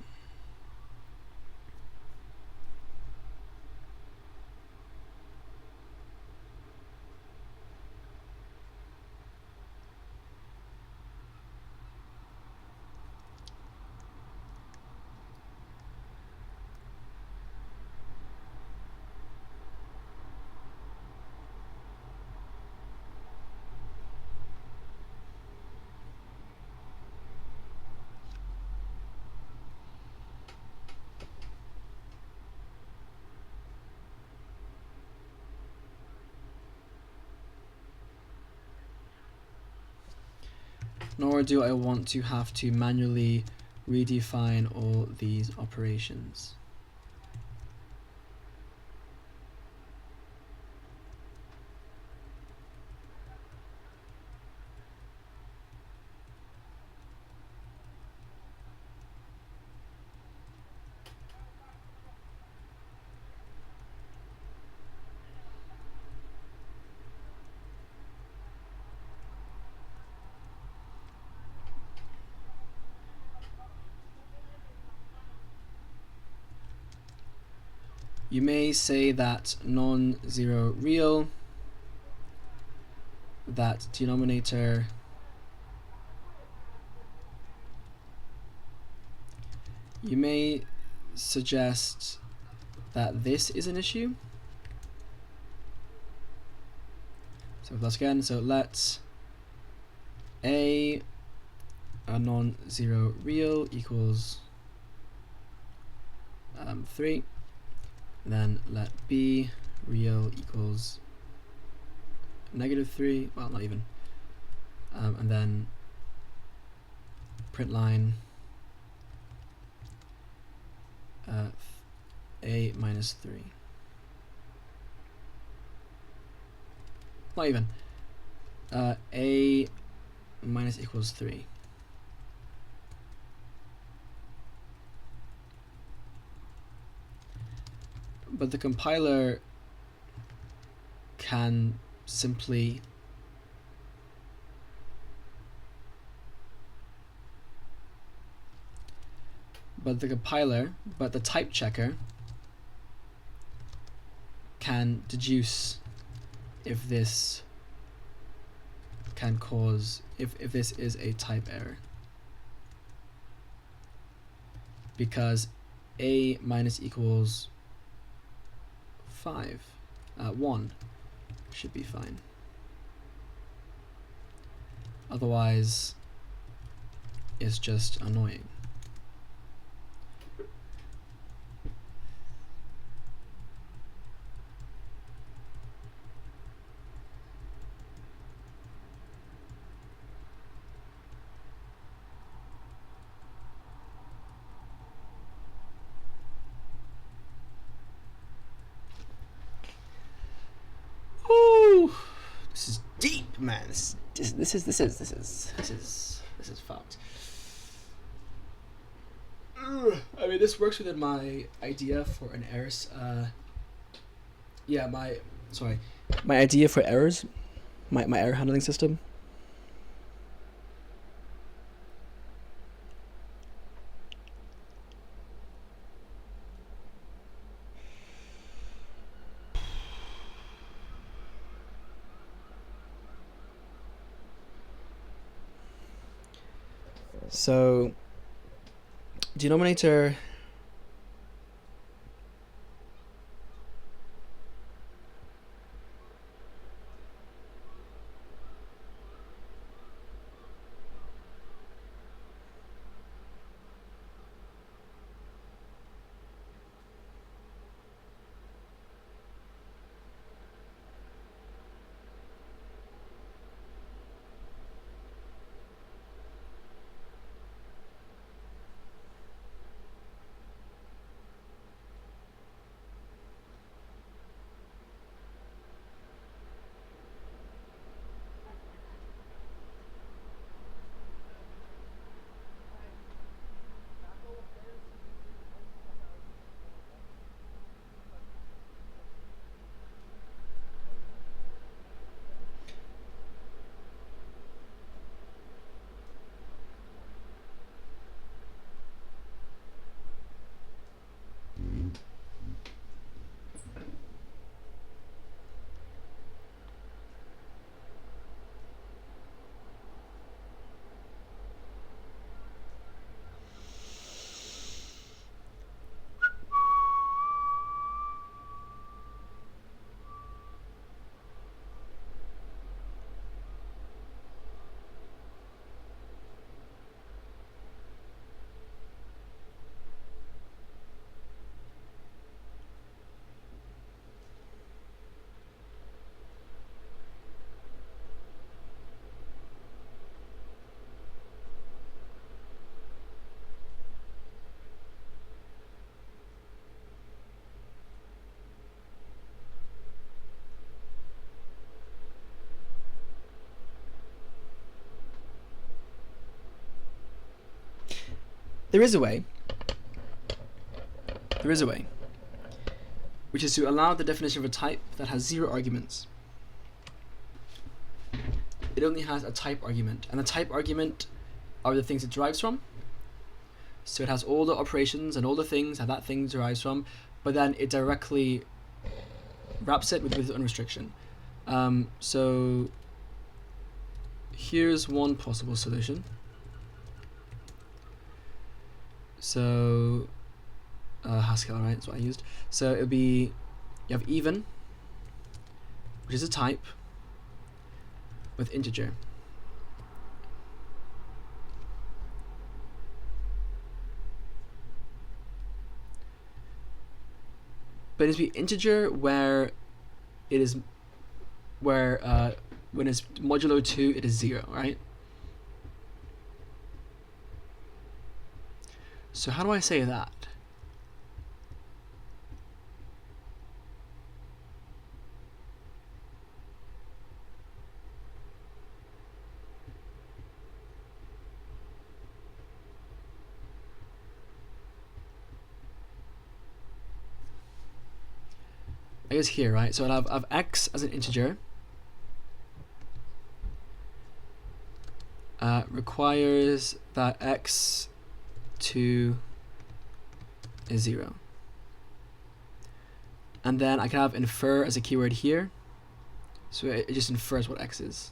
nor do I want to have to manually redefine all these operations. You may say that non-zero real, that denominator you may suggest that this is an issue. So plus again, so let a non-zero real equals 3. Then let b real equals -3, well, not even, and then print line a minus 3. Not even, a minus equals 3. But the compiler can simply but the type checker can deduce if this can cause if this is a type error, because a minus equals 1 should be fine. Otherwise, it's just annoying. This is deep, man. This is fucked. I mean, this works within my idea for an errors. My idea for errors, my error handling system. So, denominator There is a way. There is a way. Which is to allow the definition of a type that has 0 arguments. It only has a type argument, and the type argument are the things it derives from. So it has all the operations and all the things that thing derives from, but then it directly wraps it with its own restriction. So here's one possible solution. So Haskell, right? That's what I used. So it would be, you have even, which is a type, with integer. But it needs to be integer where it is, where when it's modulo 2 it is 0, right? So how do I say that? I guess here, right? So I'll have x as an integer. Requires that x2 is 0. And then I can have infer as a keyword here. So it just infers what x is.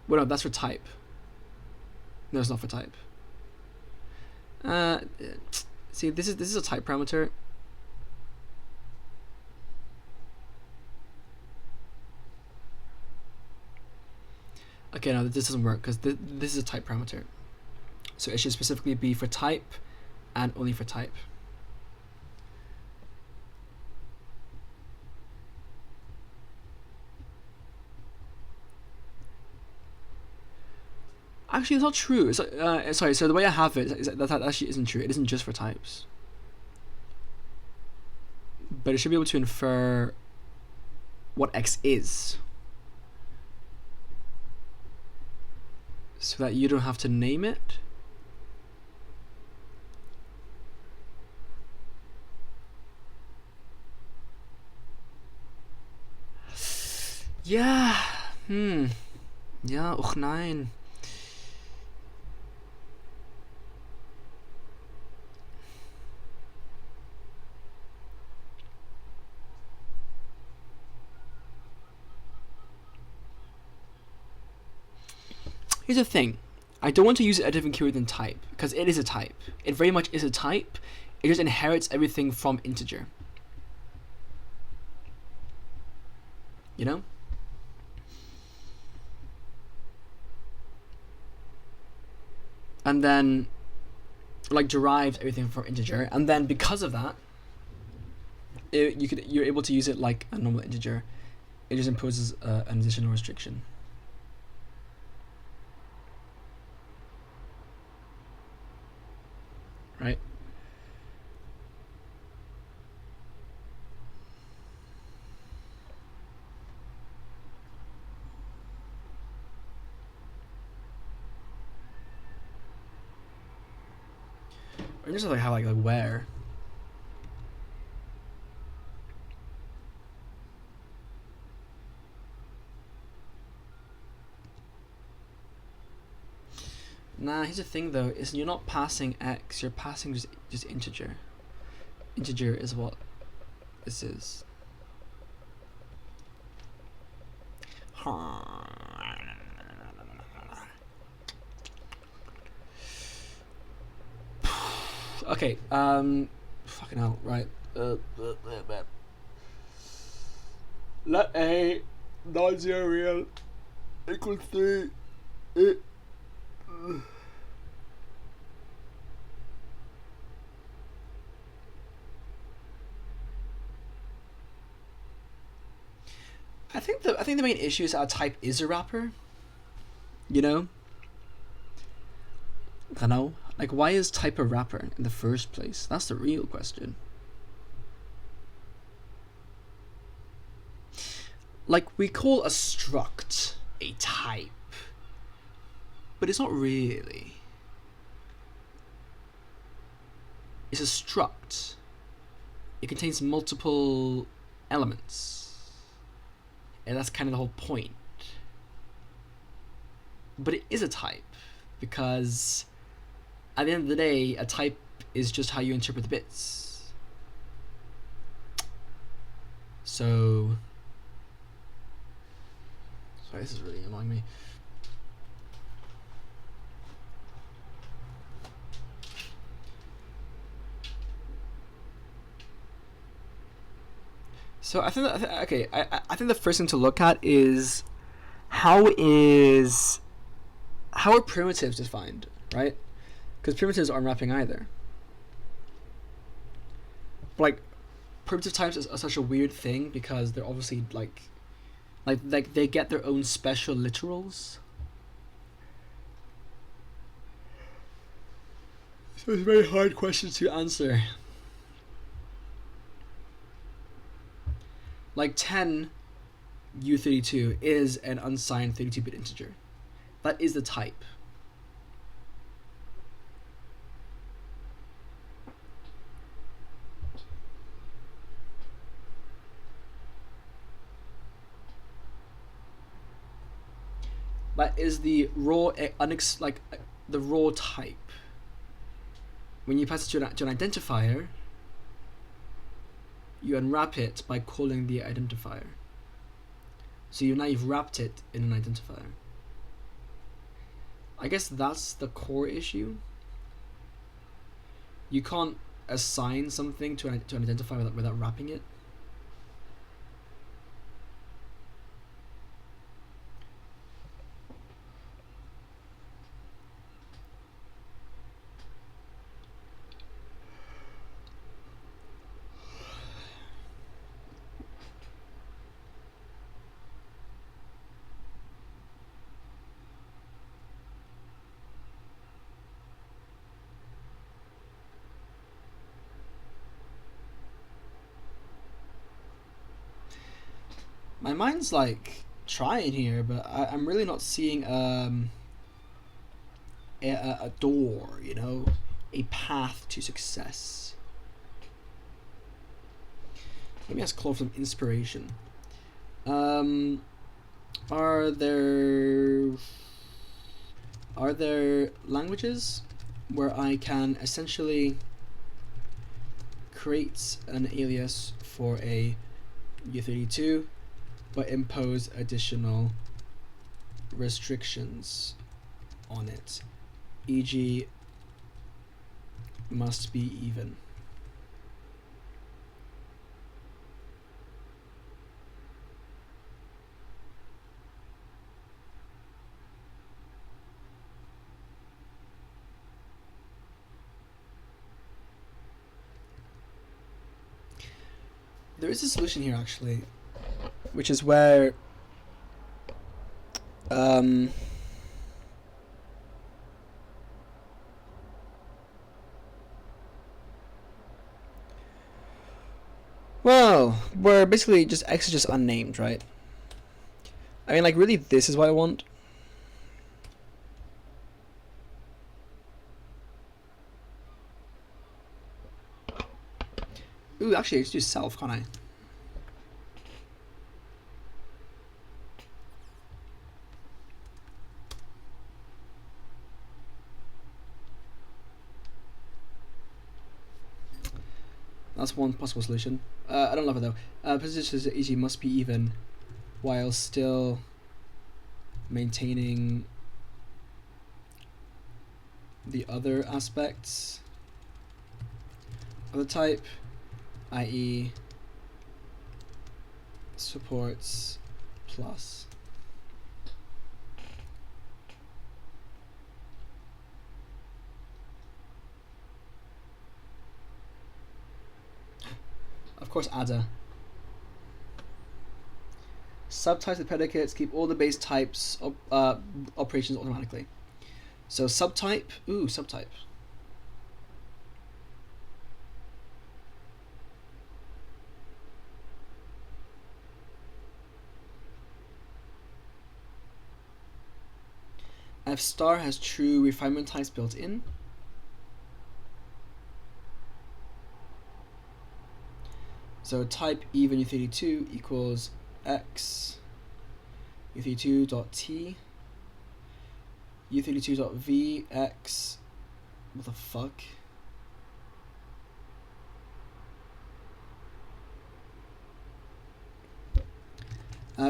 Well, no, that's for type. No, it's not for type. See, this is a type parameter. Okay, no, this doesn't work because this is a type parameter. So it should specifically be for type and only for type. Actually, it's not true. It's sorry. So the way I have it is that actually isn't true. It isn't just for types, but it should be able to infer what x is, so that you don't have to name it. Ja. Ja, och nein. Here's the thing. I don't want to use a different keyword than type, because it is a type. It very much is a type. It just inherits everything from integer. You know? And then, like, derives everything from integer. And then because of that, you're able to use it like a normal integer. It just imposes an additional restriction. Right? Or just like how like where. Nah, here's the thing though, is you're not passing x, you're passing just integer. Integer is what this is. Okay, fucking hell, right. Let a non-zero real equal 3 I think the main issue is our type is a wrapper. You know? I know. Like, why is type a wrapper in the first place? That's the real question. Like, we call a struct a type, but it's not really. is a struct. It contains multiple elements, and that's kind of the whole point. But it is a type, because at the end of the day, a type is just how you interpret the bits. So, sorry, this is really annoying me. So I think I think the first thing to look at is how are primitives defined, right? Because primitives aren't wrapping either. But, like, primitive types are such a weird thing because they're obviously like they get their own special literals. So it's a very hard question to answer. Like 10 U32 is an unsigned 32-bit integer. That is the type. That is the raw the raw type. When you pass it to an identifier, you unwrap it by calling the identifier. So now you've wrapped it in an identifier. I guess that's the core issue. You can't assign something to an identifier without wrapping it. My mind's like trying here, but I'm really not seeing a door, you know, a path to success. Let me ask Claude for some inspiration. Are there languages where I can essentially create an alias for a U32 but impose additional restrictions on it, e.g. must be even? There is a solution here actually, which is where well, where basically just X is just unnamed, right? I mean, like, really, this is what I want. Ooh, actually, let's do self, can't I? That's one possible solution. I don't love it though. Position says EG must be even while still maintaining the other aspects of the type, i.e. supports plus. Of course, adder. Subtypes and predicates keep all the base types operations automatically. So subtype, subtype. F star has true refinement types built in. So type even u32 equals x u32.t u32.v x. What the fuck?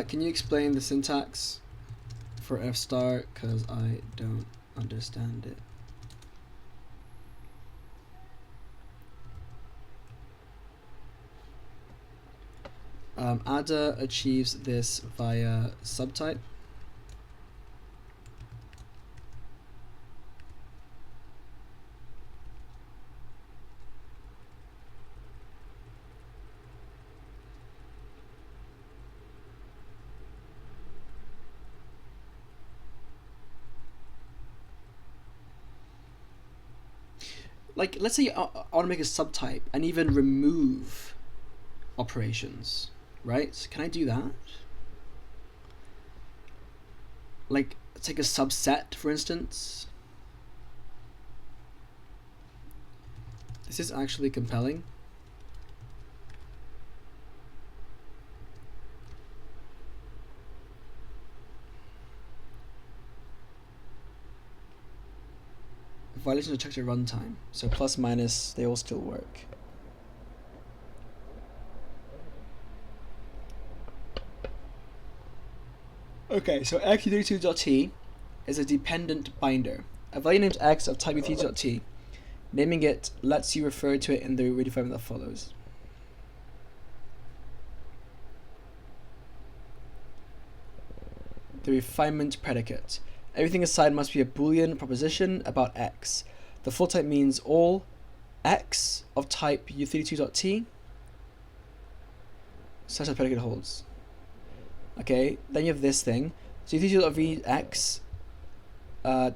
Can you explain the syntax for f star? Because I don't understand it. Ada achieves this via subtype. Like, let's say I want to make a subtype and even remove operations, right? Can I do that? Like, take a subset, for instance. This is actually compelling. Violation detected runtime. So plus minus, they all still work. Okay, so x32.t is a dependent binder. A value named x of type u32.t. Naming it lets you refer to it in the redefinement that follows. The refinement predicate. Everything aside must be a Boolean proposition about x. The full type means all x of type u32.t such that predicate holds. Okay, then you have this thing. So u32.vx,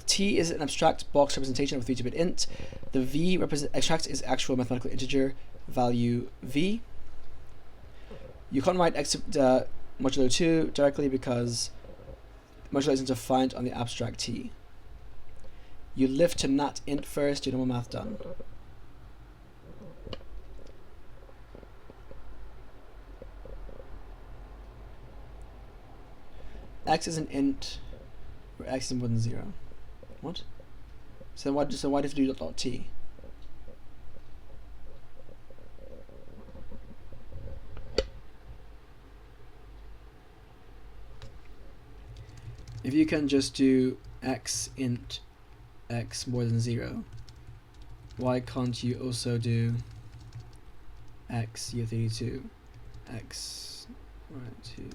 t is an abstract box representation of a 32-bit int. The v extract is actual mathematical integer value v. You can't write x modulo 2 directly because modulo isn't defined on the abstract t. You lift to nat int first, your normal math done. X is an int where x is more than 0. What? So why do you have to do dot t? If you can just do x int x more than 0, why can't you also do x u32 x right 2?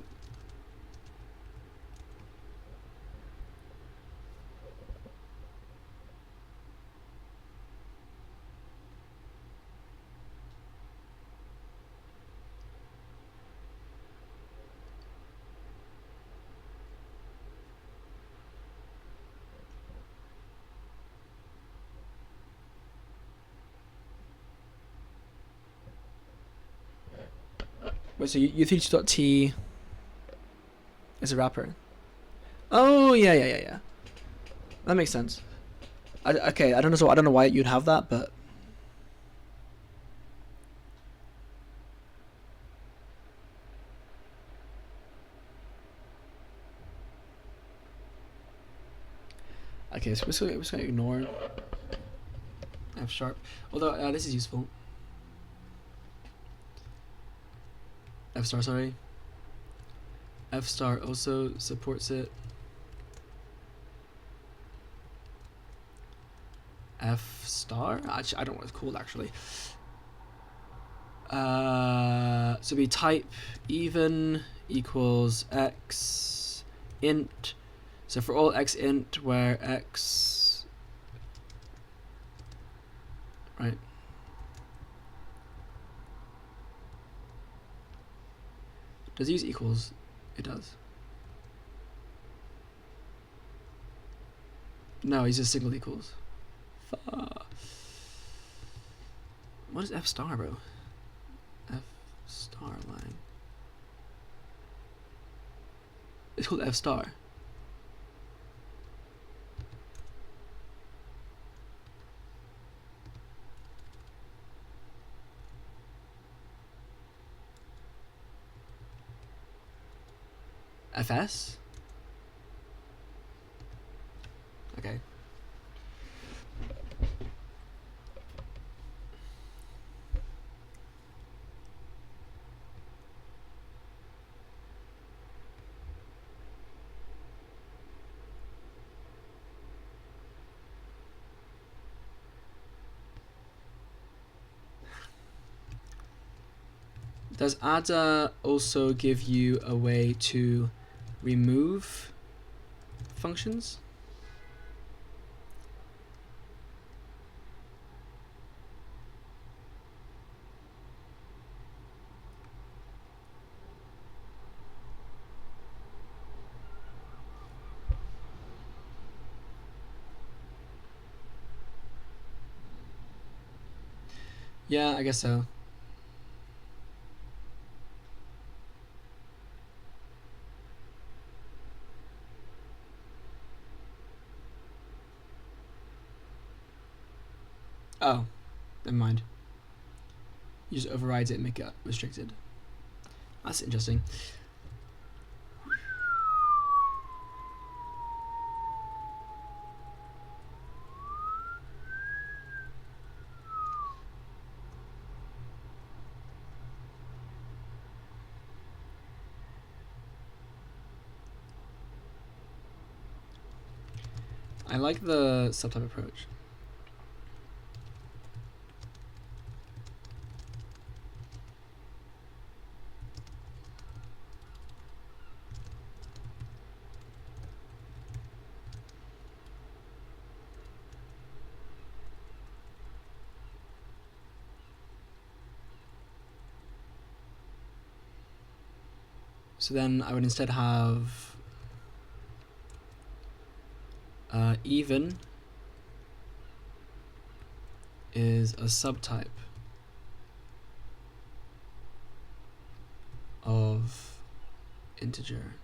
Wait, so u32.t is a wrapper? Oh yeah. That makes sense. Okay, I don't know why you'd have that, but okay. So we're just gonna ignore F sharp. Although this is useful. F star, sorry. F star also supports it. F star? Actually, I don't know what it's called actually. So we type even equals x int. So for all x int where x, right? Does it use equals? It does. No, he's just single equals. What is F star, bro? F star line. It's called F star. fs. Okay. Does ada also give you a way to remove functions? Yeah, I guess so. Oh, never mind. You just override it and make it restricted. That's interesting. I like the subtype approach. So then I would instead have even is a subtype of integer.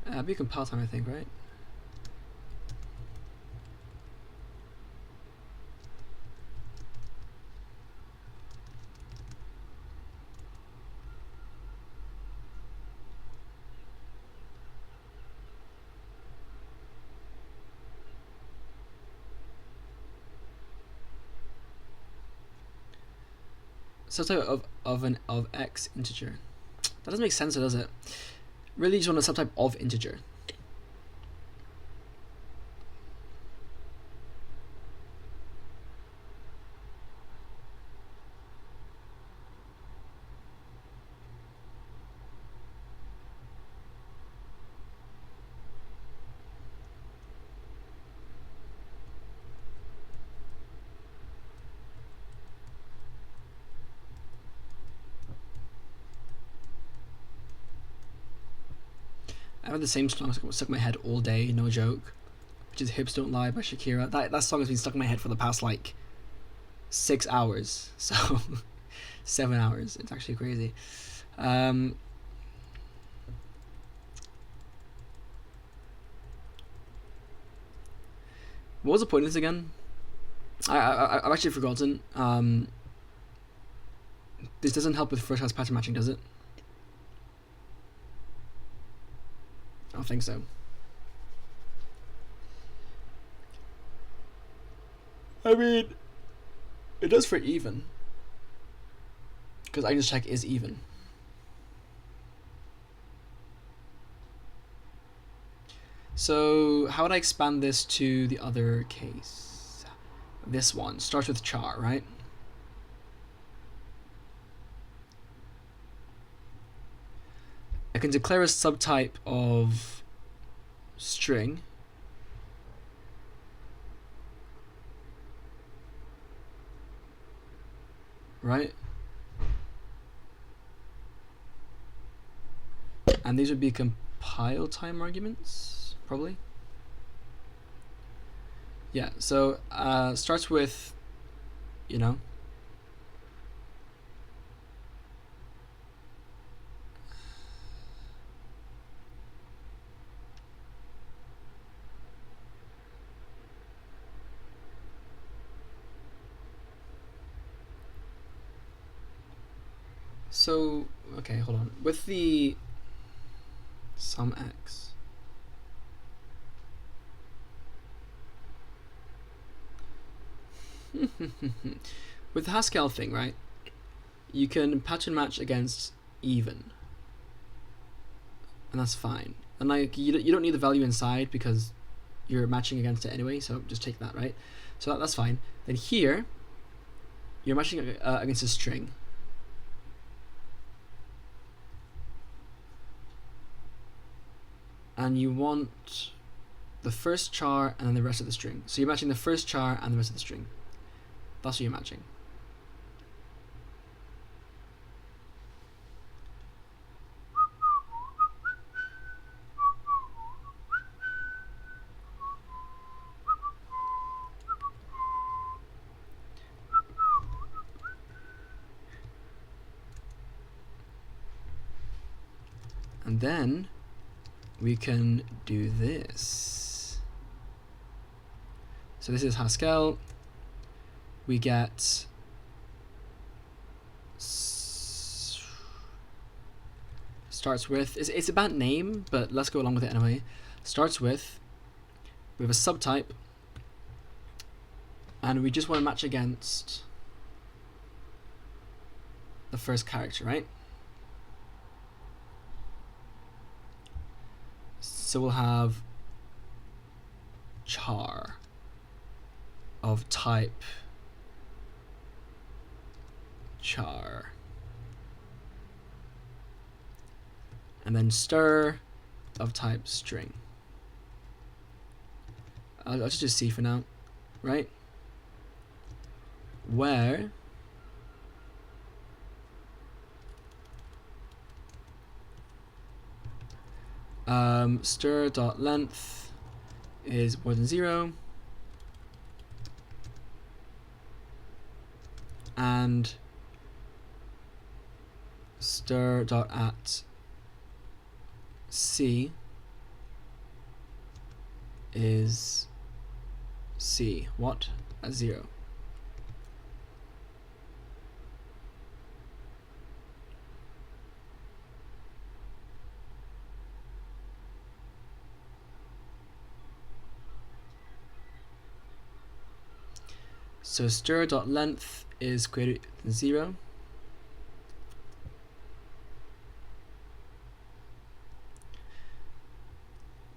That'd be compile time, I think, right? Subtype of x integer. That doesn't make sense, does it? Really, you just want a subtype of integer. I've had the same song stuck in my head all day, no joke, which is Hips Don't Lie by Shakira. That song has been stuck in my head for the past like 6 hours, so 7 hours. It's actually crazy. What was the point of this again? I've actually forgotten. This doesn't help with first-class pattern matching, does it? I don't think so. I mean, it does for even, because I can just check is even. So how would I expand this to the other case? This one starts with char, right? I can declare a subtype of string, right? And these would be compile time arguments, probably. Yeah, so starts with, you know, So, okay, hold on. With the sum x, with the Haskell thing, right? You can pattern match against even, and that's fine. And like you don't need the value inside because you're matching against it anyway. So just take that, right? So that's fine. Then here, you're matching against a string. And you want the first char and then the rest of the string. So you're matching the first char and the rest of the string. That's what you're matching. And then we can do this. So this is Haskell. We get starts with, it's a bad name, but let's go along with it anyway. Starts with, we have a subtype, and we just want to match against the first character, right? So we'll have char of type char, and then stir of type string. I'll just do C for now, right? Where stir.length is more than 0, and stir.at C is C, what? At 0. So stir.length is greater than 0.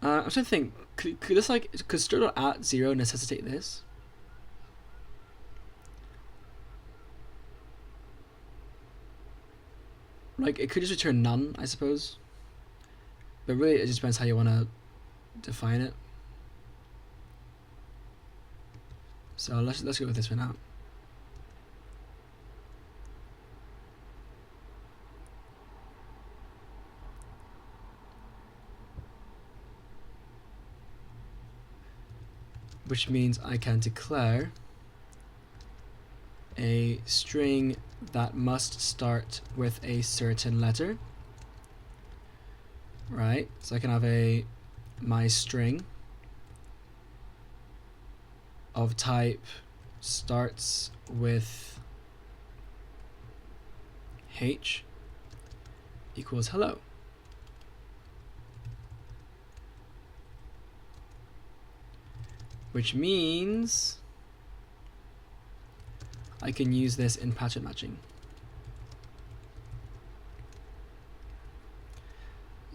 I'm trying to think, could this could stir.at 0 necessitate this? Like, it could just return none, I suppose. But really, it just depends how you want to define it. So let's go with this one out. Which means I can declare a string that must start with a certain letter. Right? So I can have my string of type starts with H equals hello. Which means I can use this in pattern matching.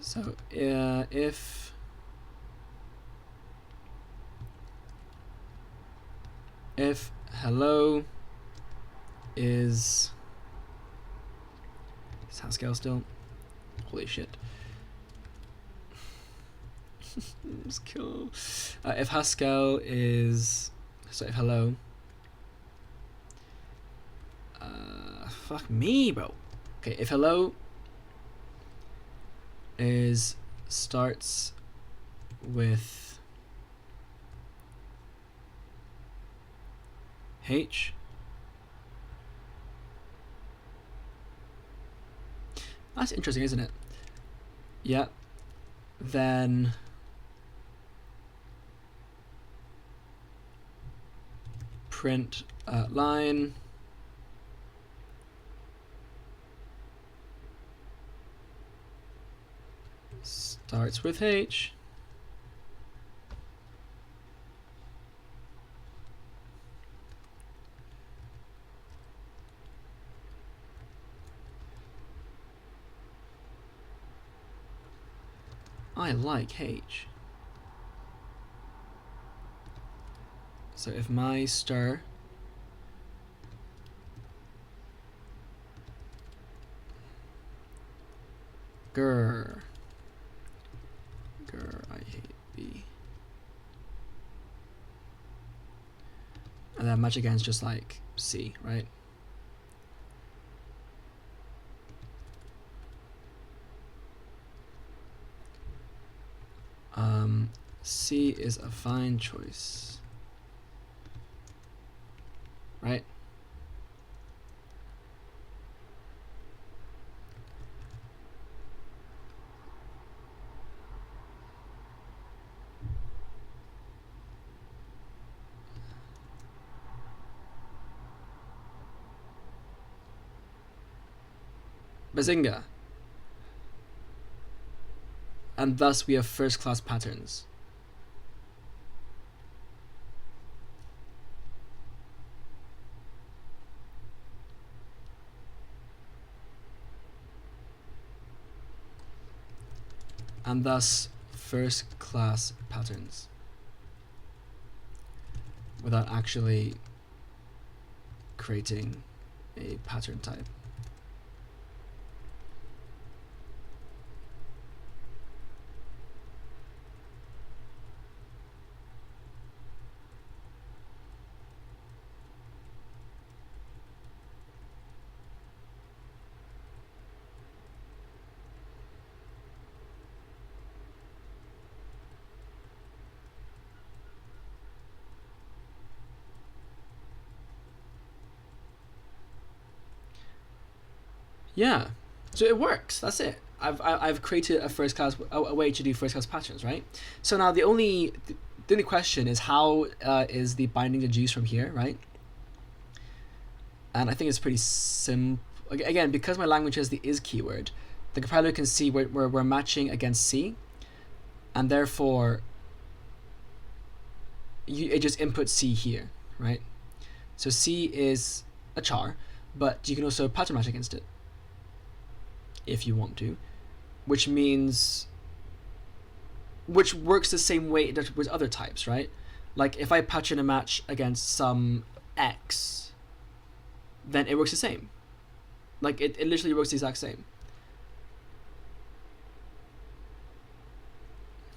So if hello is Haskell still? Holy shit. Just kill. If Haskell is, so if hello, fuck me, bro. Okay, if hello is starts with H, that's interesting, isn't it? Yep. Then print line starts with H. I like H. So if my stir grr I hate B, and then match against just like C, right? C is a fine choice, right? Bazinga! And thus we have first class patterns. And thus first class patterns without actually creating a pattern type. Yeah, so it works. That's it. I've created a first class a way to do first class patterns, right? So now the only question is how is the binding deduced from here, right? And I think it's pretty simple. Again, because my language has the is keyword, the compiler can see where we're matching against C, and therefore it just inputs C here, right? So C is a char, but you can also pattern match against it if you want to, which works the same way it does with other types, right? Like if I pattern a match against some X, then it works the same. Like it literally works the exact same.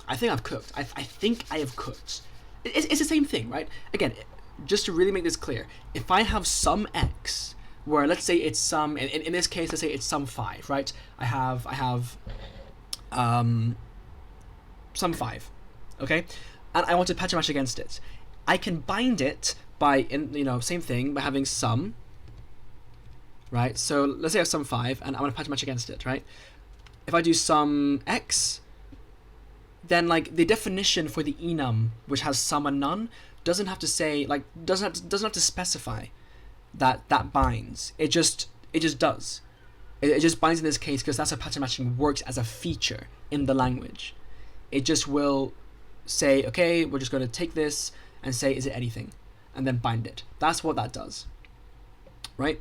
I think I've cooked. I think I have cooked. It's the same thing, right? Again, just to really make this clear, if I have some X, where let's say it's some, in this case, let's say it's some 5, right? I have some 5, okay? And I want to pattern match against it. I can bind it by, same thing, by having some, right? So let's say I have some 5, and I want to pattern match against it, right? If I do some X, then like the definition for the enum, which has some and none, doesn't have to say, like, doesn't have to specify that binds. It just does. It just binds in this case because that's how pattern matching works as a feature in the language. It just will say, okay, we're just going to take this and say, is it anything? And then bind it. That's what that does, right?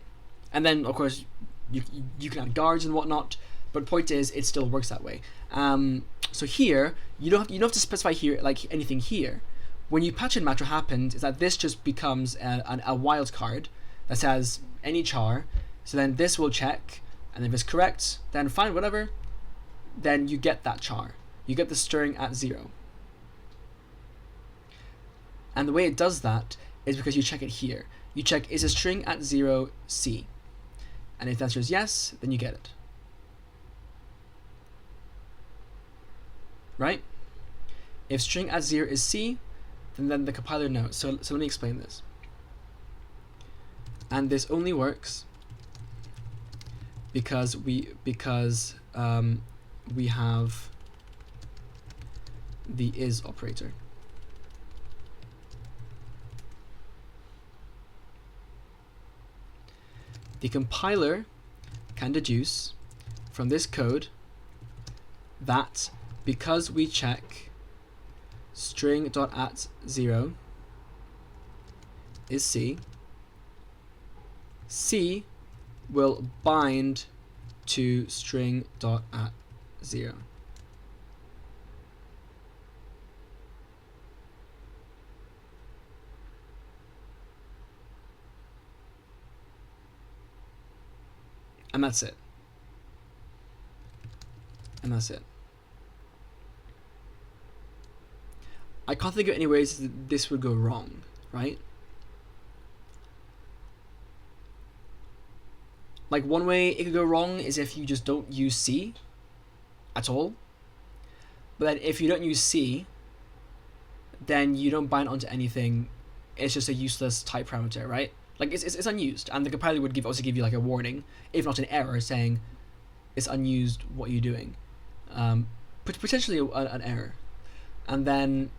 And then, of course, you can add guards and whatnot, but point is, it still works that way. So here, you don't have to specify here like anything here. When you pattern match, what happens is that this just becomes a wild card that says any char. So then this will check, and if it's correct, then fine, whatever. Then you get that char. You get the string at 0. And the way it does that is because you check it here. You check, is a string at 0 C? And if the answer is yes, then you get it. Right? If string at 0 is C, then the compiler knows. So let me explain this. And this only works because we have the is operator. The compiler can deduce from this code that because we check string.at0 is C, C will bind to string.at0. And that's it. And that's it. I can't think of any ways that this would go wrong, right? Like, one way it could go wrong is if you just don't use C at all. But then if you don't use C, then you don't bind onto anything. It's just a useless type parameter, right? Like, it's unused, and the compiler would also give you like a warning, if not an error, saying it's unused. What are you doing? Potentially an error, and then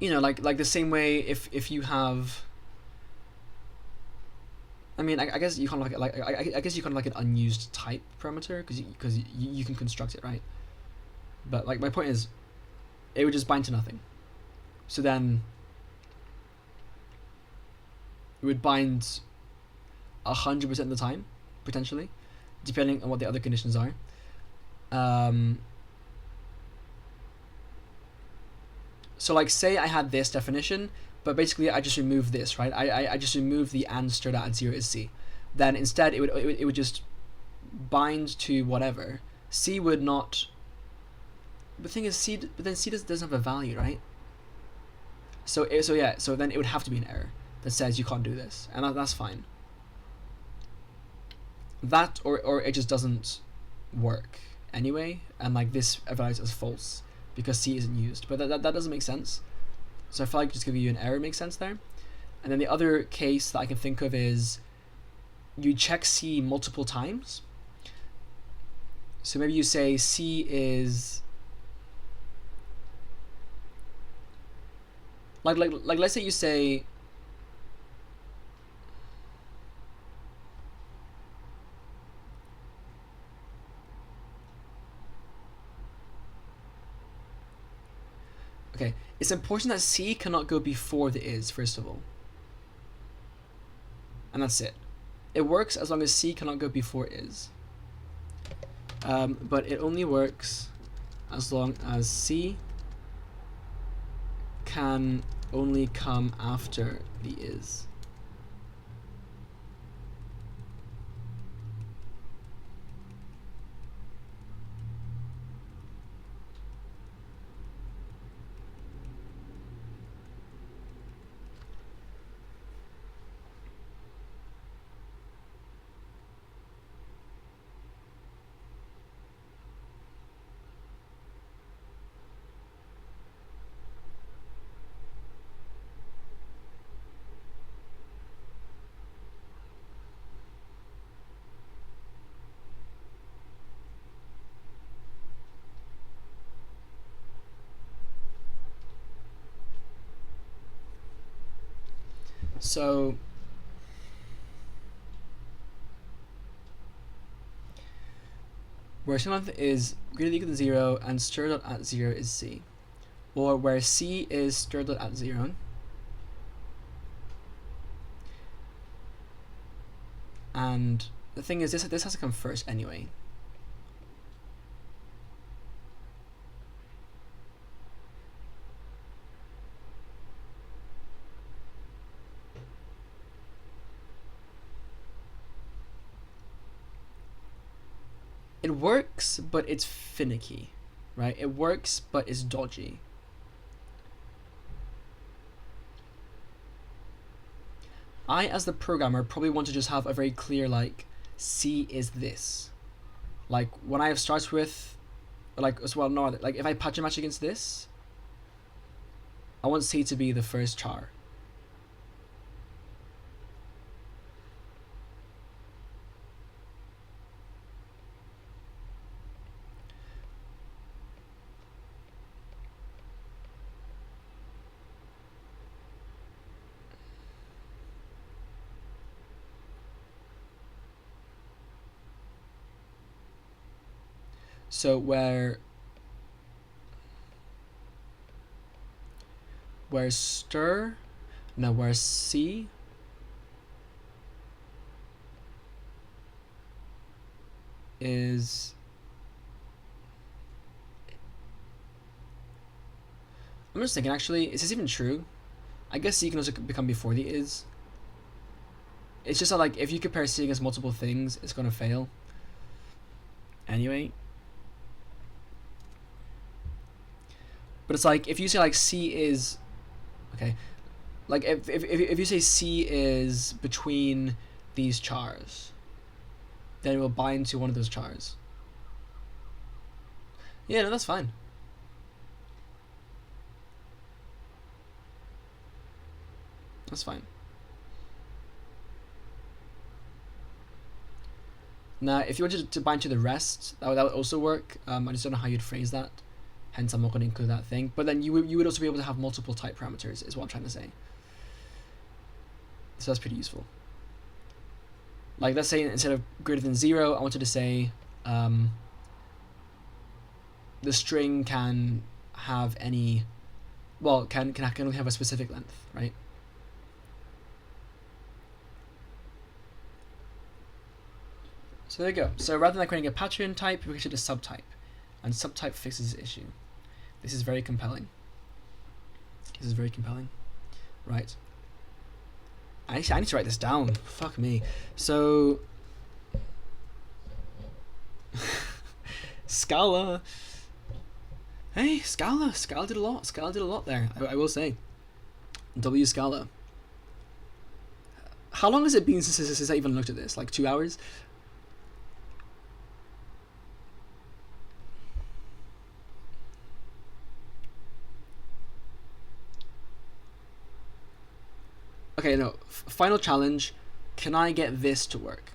like the same way if you have. I mean, I guess you can't I guess you can like an unused type parameter because you can construct it, right? But like my point is, it would just bind to nothing. So then it would bind 100% of the time, potentially, depending on what the other conditions are. So like, say I had this definition, but basically I just removed this, right? I just removed the and str.at0 is C. Then instead it would just bind to whatever. C would not. The thing is, C doesn't have a value, right? So then it would have to be an error that says you can't do this, and that's fine. That or it just doesn't work anyway, and like this evaluates as false because C isn't used. But that doesn't make sense. So I feel like just giving you an error makes sense there. And then the other case that I can think of is you check C multiple times. So maybe you say C is like let's say you say okay, it's important that C cannot go before the is, first of all. And that's it. It works as long as C cannot go before is. But it only works as long as C can only come after the is. So where string length is greater than equal to 0 and str.at0 is C, or where C is str.at0 and the thing is this has to come first anyway. It works, but it's finicky, right? It works, but it's dodgy. I, as the programmer, probably want to just have a very clear, like, C is this. Like, when I have starts with, like, as well, no, like, if I patch and match against this, I want C to be the first char. So where stir, no, where C is, I'm just thinking actually, is this even true? I guess C can also become before the is. It's just that, like, if you compare C against multiple things, it's gonna fail. Anyway. But it's like, if you say like C is, okay, like if you say C is between these chars, then it will bind to one of those chars. Yeah, no, that's fine. That's fine. Now, if you wanted to bind to the rest, that would also work. I just don't know how you'd phrase that. Hence, I'm not going to include that thing. But then you would also be able to have multiple type parameters, is what I'm trying to say. So that's pretty useful. Like, let's say instead of greater than 0, I wanted to say the string can have any, well, can only have a specific length, right? So there you go. So rather than creating a pattern type, we created a subtype, and subtype fixes the issue. This is very compelling. This is very compelling. Right. I need to write this down. Fuck me. So Scala. Hey, Scala. Scala did a lot. Scala did a lot there. I will say. W Scala. How long has it been since I even looked at this? Like 2 hours? Okay, no. Final challenge. Can I get this to work?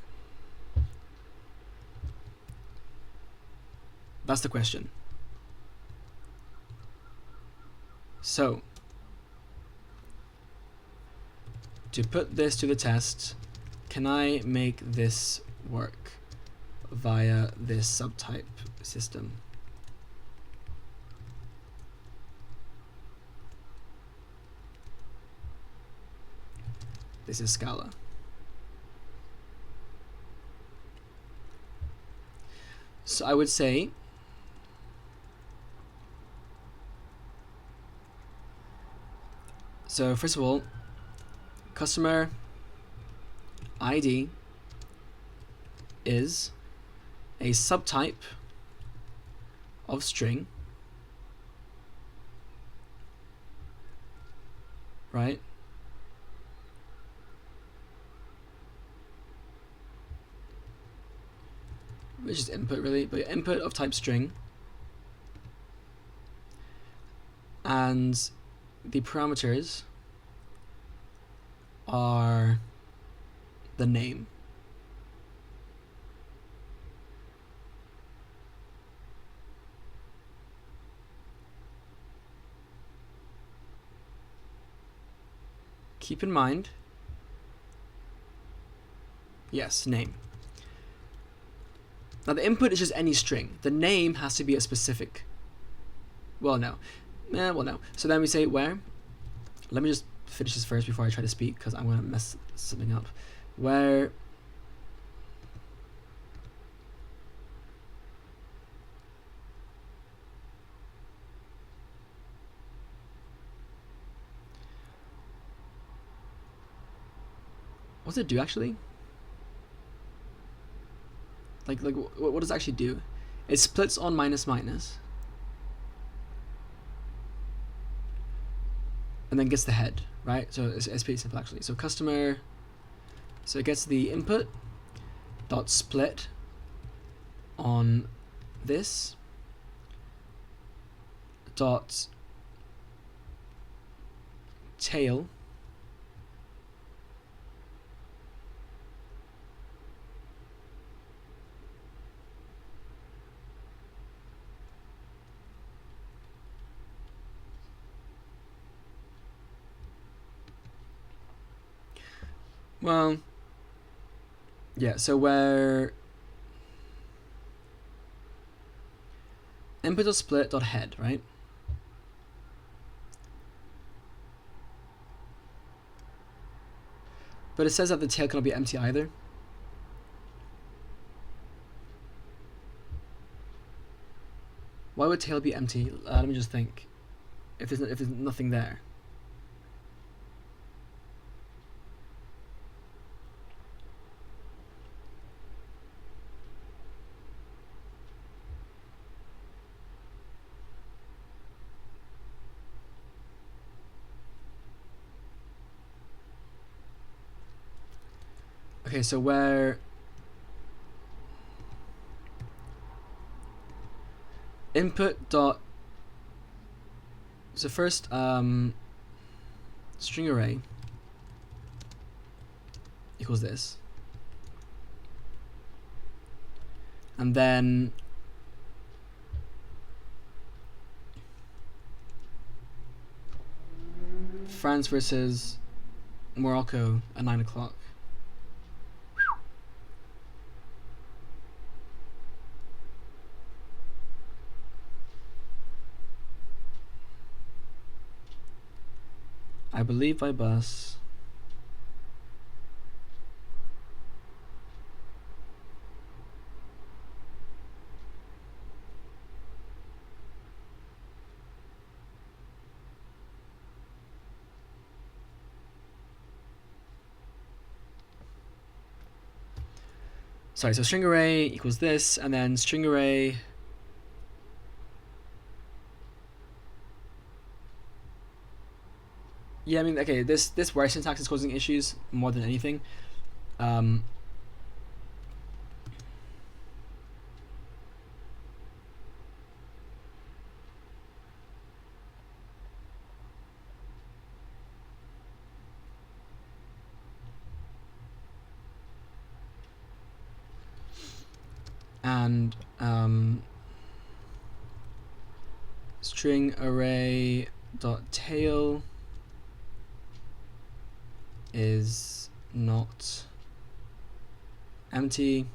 That's the question. So, to put this to the test, can I make this work via this subtype system? This is Scala. So I would say so first of all, customer ID is a subtype of string, right? Which is input really, but input of type string, and the parameters are the name. Keep in mind, yes, name. Now the input is just any string. The name has to be a specific. Well, no. Well, no. So then we say where. Let me just finish this first before I try to speak, because I'm going to mess something up. Where what's it do actually? Like what does it actually do? It splits on minus minus, and then gets the head, right? So it's pretty simple actually. So customer, so it gets the input dot split on this dot tail well, yeah, so where input.split.head, right? But it says that the tail cannot be empty either. Why would tail be empty? Let me just think. If there's nothing there. Okay, so where input dot, so first string array equals this, and then France versus Morocco at 9 o'clock. I believe by bus. Sorry, so string array equals this, and then string array yeah, I mean, okay, this where syntax is causing issues more than anything. And string array dot tail is not empty,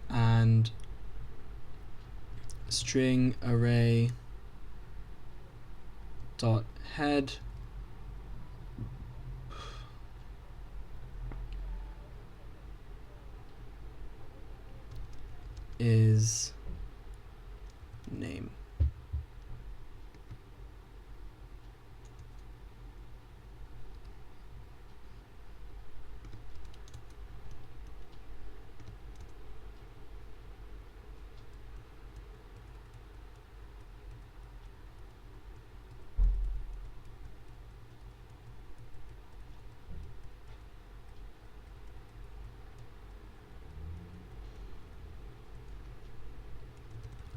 and string array dot head is name.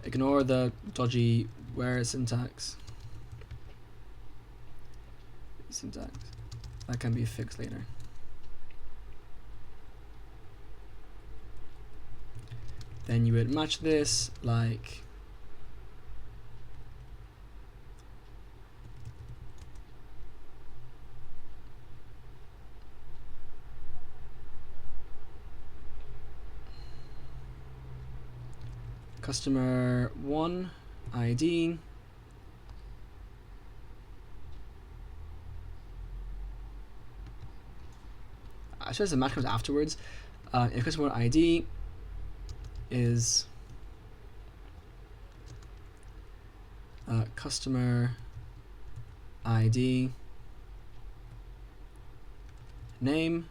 Ignore the dodgy where syntax. Syntax. That can be fixed later. Then you would match this like customer 1 ID I suppose the match comes afterwards. If customer 1 ID is customer ID name,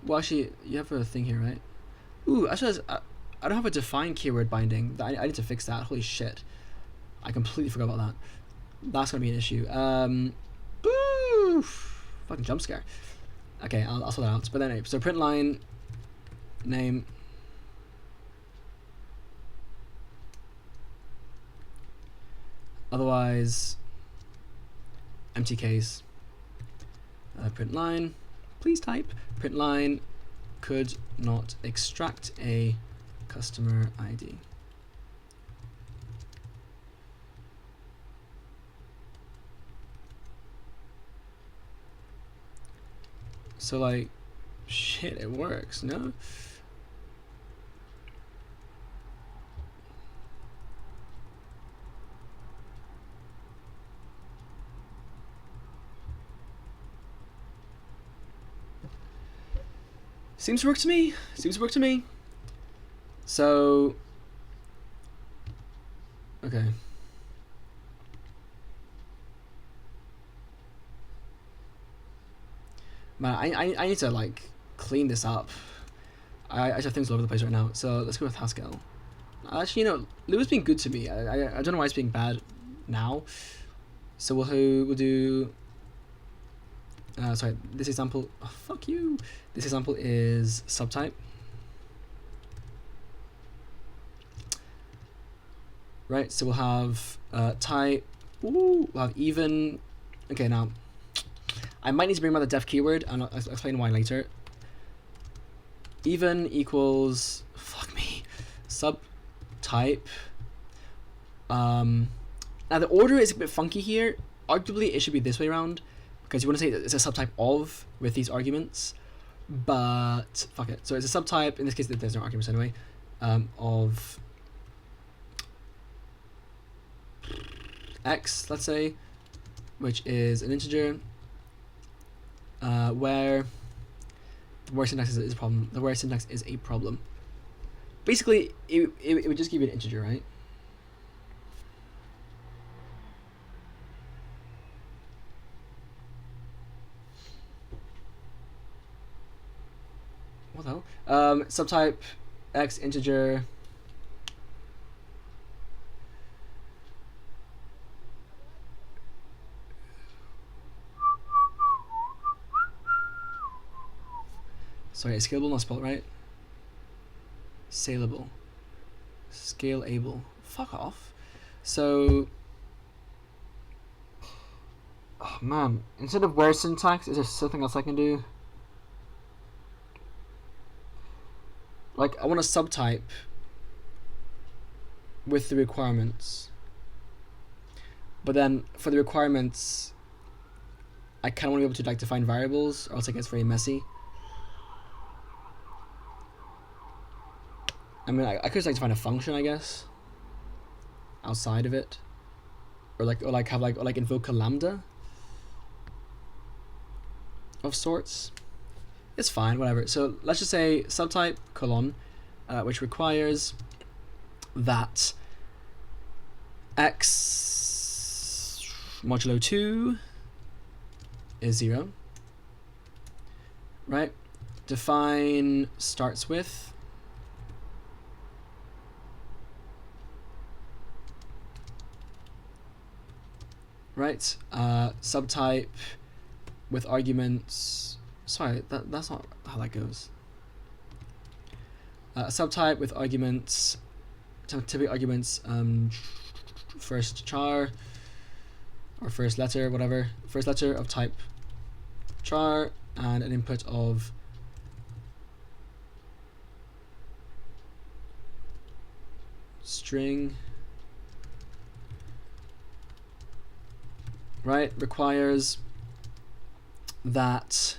well actually you have a thing here, right? Ooh, actually I don't have a define keyword binding. I need to fix that. Holy shit, I completely forgot about that. That's gonna be an issue. Boo! Fucking jump scare. Okay, I'll sort that out. But then anyway, so print line name otherwise empty case. Print line, please type print line could not extract a customer ID. So like Shit, it works, no? Seems to work to me. Seems to work to me. So, okay. Man, I need to like clean this up. I just have things all over the place right now. So let's go with Haskell. Actually, you know, Lou's being good to me. I don't know why it's being bad now. So we'll do. Sorry, this example. Oh, fuck you. This example is subtype. Right. So we'll have type. Ooh, we'll have even. Okay, now I might need to bring about the def keyword, and I'll explain why later. Even equals fuck me subtype. Now the order is a bit funky here. Arguably, it should be this way around, because you want to say that it's a subtype of with these arguments, but fuck it. So it's a subtype, in this case there's no arguments anyway, of x, let's say, which is an integer, where the word syntax is a problem. The word syntax is a problem. Basically, it would just give you an integer, right? What the hell? Subtype x integer. Sorry, is scalable not spelled right? Saleable. Scaleable. Fuck off. So, oh man, instead of where syntax, is there something else I can do? Like, I want a subtype with the requirements, but then for the requirements, I kind of want to be able to like define variables, or else it gets very messy. I mean, I could just like define a function, I guess, outside of it, or invoke a lambda of sorts. It's fine, whatever. So let's just say subtype colon, which requires that x modulo 2 is 0, right? Define starts with, right? Subtype with arguments. Sorry, that's not how that goes. Subtype with arguments, typical arguments, first char, or first letter, whatever. First letter of type char, and an input of string. Right, requires that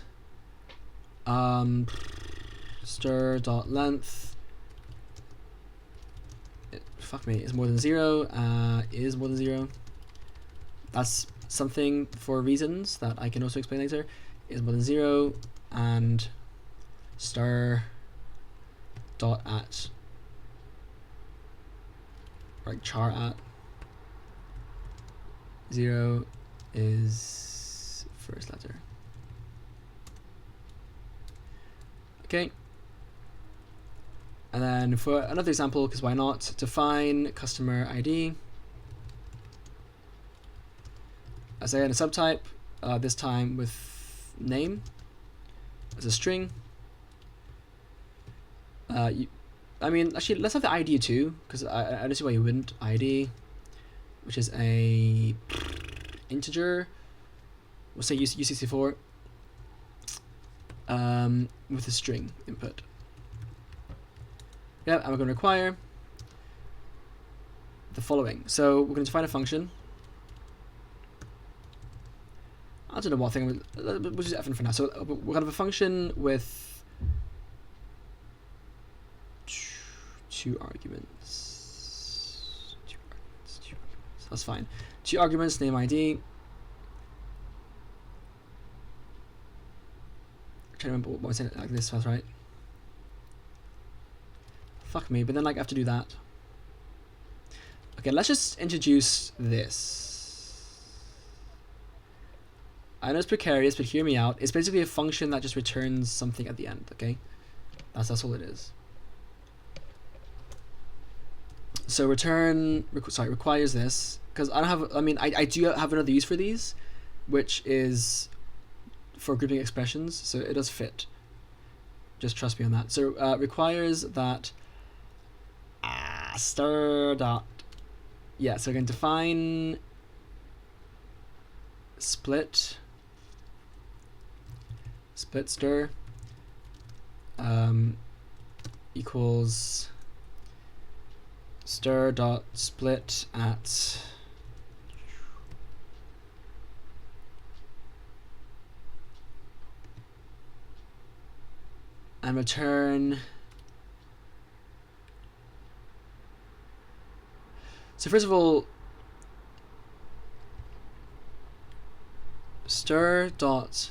stir.length fuck me is more than 0, is more than 0. That's something for reasons that I can also explain later. Is more than 0, and stir dot at, right, char at 0 is first letter. Okay, and then for another example, because why not, define customer ID as a subtype, this time with name as a string. I mean, actually, let's have the ID too, because I don't see why you wouldn't. ID, which is a integer, we'll say U64, with a string input. Yeah, and we're going to require the following. So we're going to define a function. I don't know what thing, we'll just F for now. So we're going to have a function with 2 arguments. 2 arguments. 2 arguments. That's fine. 2 arguments, name ID. I'm trying to remember what I said like this was, right? Fuck me, but then like I have to do that. Okay, let's just introduce this. I know it's precarious, but hear me out. It's basically a function that just returns something at the end, okay? That's all it is. So requires this, because I don't have, I mean, I do have another use for these, which is for grouping expressions, so it does fit. Just trust me on that. So requires that stir dot, yeah, so we're going to define split stir equals stir dot split at and return. So first of all, stir dot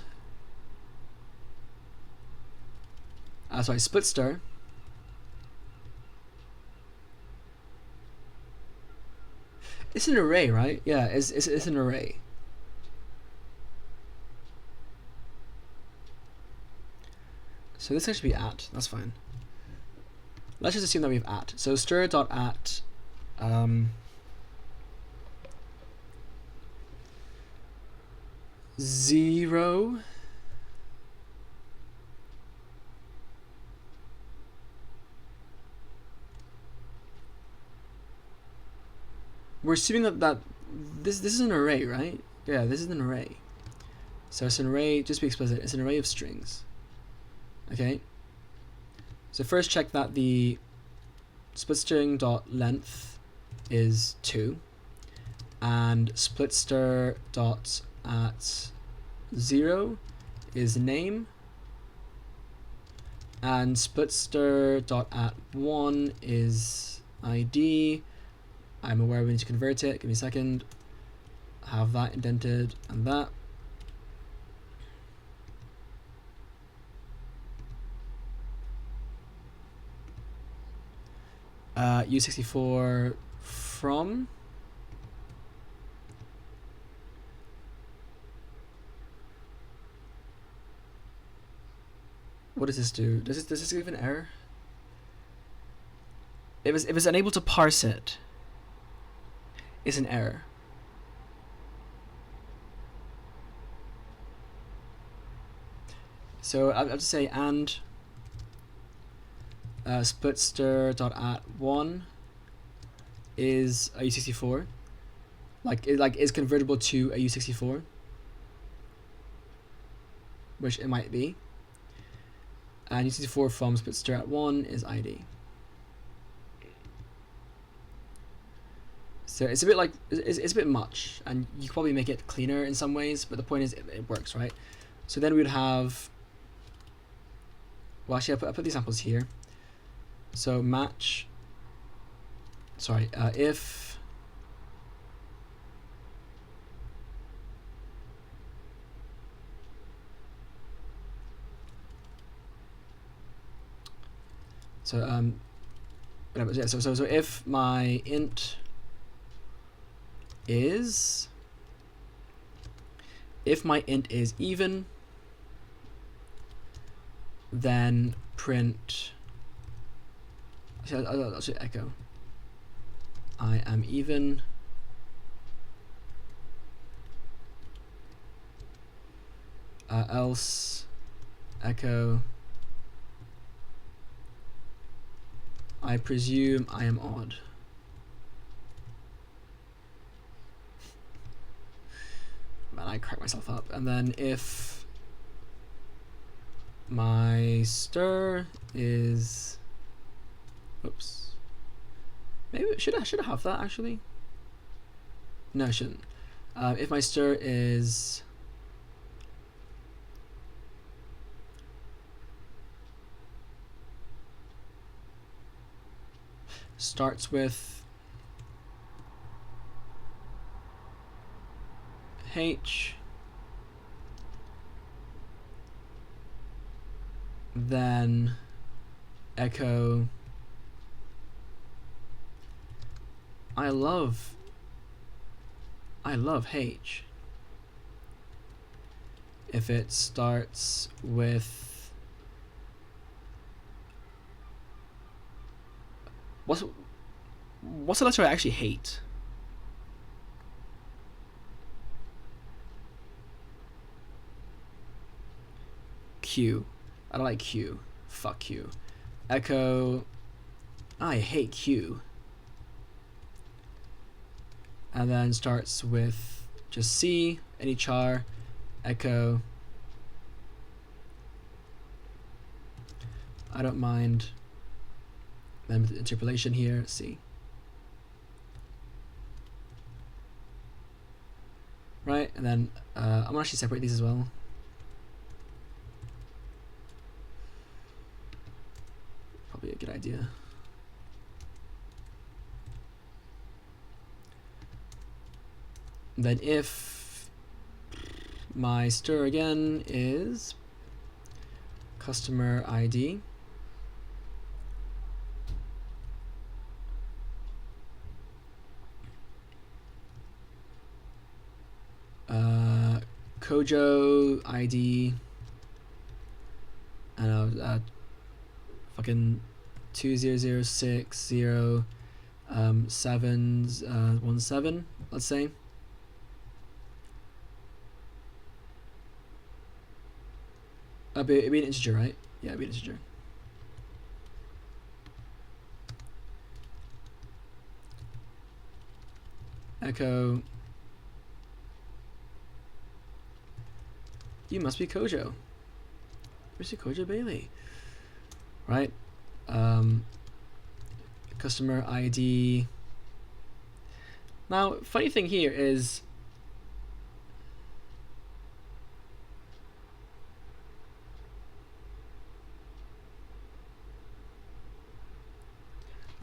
split stir it's an array, right? Yeah, it's an array. So this actually be at, that's fine. Let's just assume that we have at. So stir dot at zero we're assuming that this is an array, right? Yeah, this is an array. So it's an array, just to be explicit, it's an array of strings. Okay. So first check that the split string dot length is 2 and split stir dot at 0 is name and split stir dot at 1 is ID. I'm aware we need to convert it. Give me a second. Have that indented and that. U64 from. What does this do? Does this give an error? It was unable to parse it. It's an error. So I have to say and split stir dot at 1 is a U64, like is convertible to a U64, which it might be, and U64 from split stir at 1 is ID. So it's a bit like it's a bit much, and you could probably make it cleaner in some ways, but the point is it works, right? So then we would have, well, actually I put the examples here. So match, sorry, if whatever, yeah, so if my int is even, then print, I'll say echo I am even, else echo I presume I am odd. Man, I crack myself up. And then if my stir is, oops, maybe should I have that actually? No, I shouldn't. If my stir is starts with H, then echo I love H. If it starts with what's the letter I actually hate? Q. I don't like Q. Fuck Q. Echo I hate Q. And then starts with just C, any char, echo I don't mind. Then with the interpolation here, C. Right, and then I'm gonna actually separate these as well. Probably a good idea. Then if my stir again is customer ID, Kojo ID, I don't know, fucking 20060 let's say. It'd be an integer, right? Yeah, it'd be an integer. Echo. You must be Kojo. Where's your Kojo Bailey? Right. Customer ID. Now, funny thing here is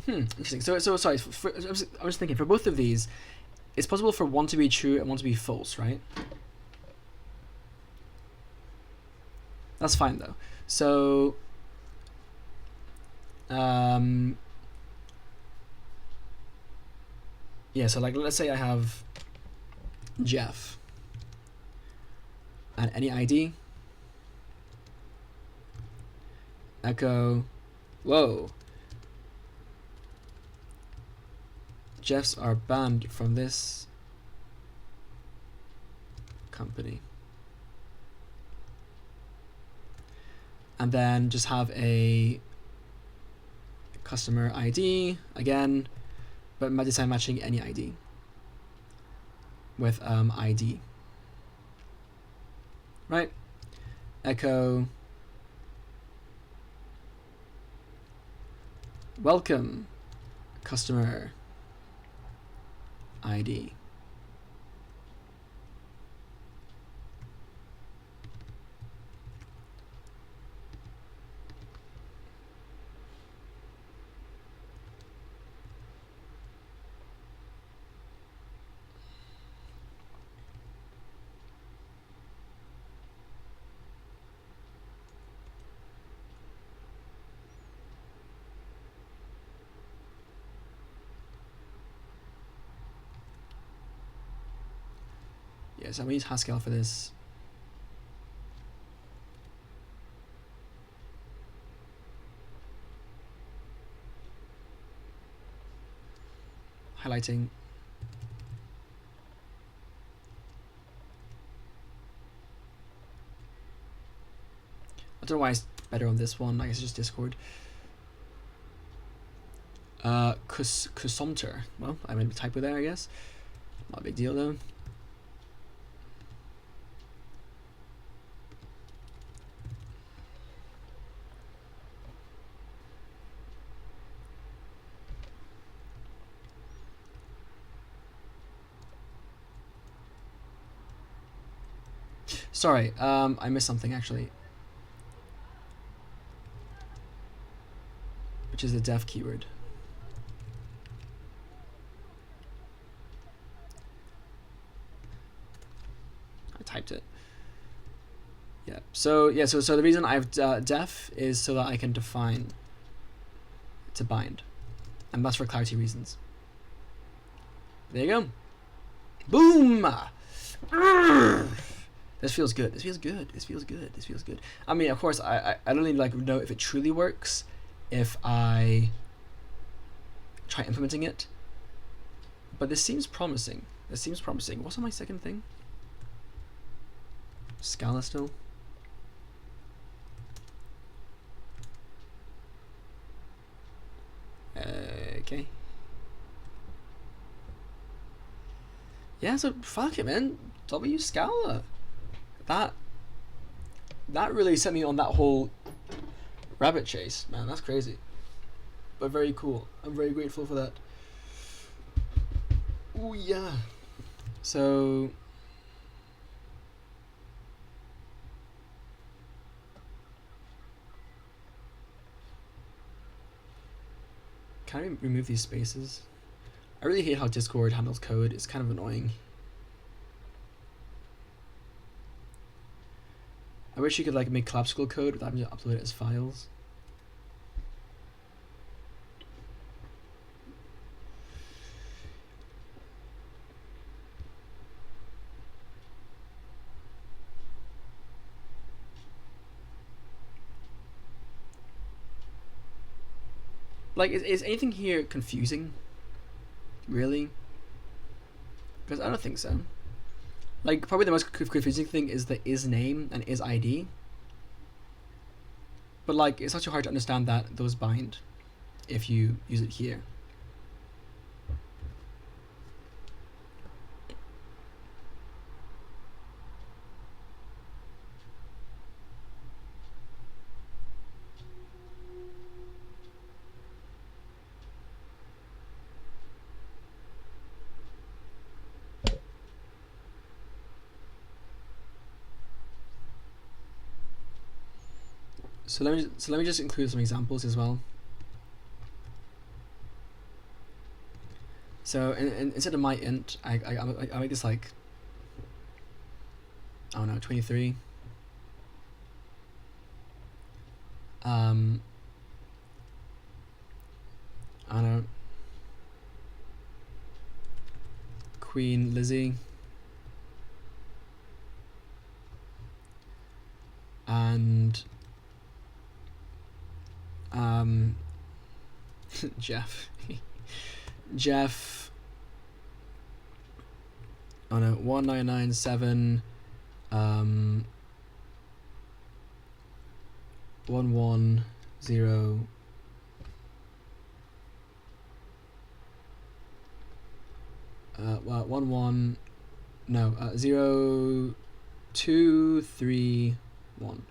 interesting. So sorry. I was thinking for both of these, it's possible for one to be true and one to be false, right? That's fine though. So, yeah. So like, let's say I have Jeff and any ID. Echo. Whoa. Jeffs are banned from this company. And then just have a customer ID again, but design matching any ID with ID. Right? Echo welcome customer ID. Yeah, so I'm gonna use Haskell for this. Highlighting. I don't know why it's better on this one. I guess it's just Discord. Cusomter. Well, I made a typo there, I guess. Not a big deal though. Sorry, I missed something actually. Which is the def keyword. So yeah, so the reason I've def is so that I can define to bind, and that's for clarity reasons. There you go. Boom. This feels good. This feels good. This feels good. This feels good. I mean, of course, I don't really like know if it truly works if I try implementing it, but this seems promising. This seems promising. What's on my second thing? Scala still. Okay. Yeah, so fuck it, man. W Scala. That really sent me on that whole rabbit chase, man. That's crazy, but very cool. I'm very grateful for that. Oh yeah. So can I remove these spaces? I really hate how Discord handles code. It's kind of annoying. I wish you could like make collapsible code without having to upload it as files. Like, is anything here confusing? Really? Because I don't think so. Like, probably the most confusing thing is the is name and is ID. But like, it's actually hard to understand that those bind if you use it here. So let me just include some examples as well. So instead of my int, I make this like, I don't know, 23. I don't know, Queen Lizzie, and Jeff, oh no, 1997 110 11 no 0231.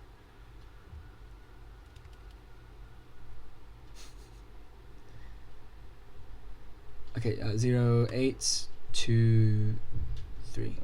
Okay, 0823.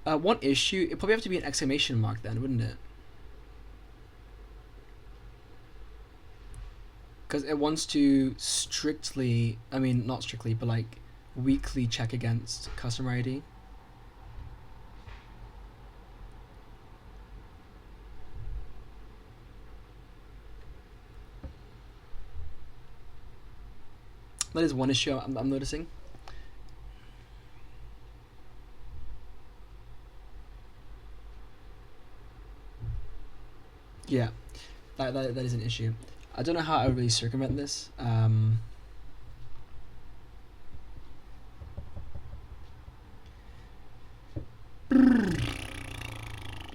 One issue, it probably have to be an exclamation mark then, wouldn't it? Because it wants to strictly, I mean, not strictly, but like weakly check against customer ID. That is one issue I'm noticing. Yeah, that is an issue. I don't know how I would really circumvent this. And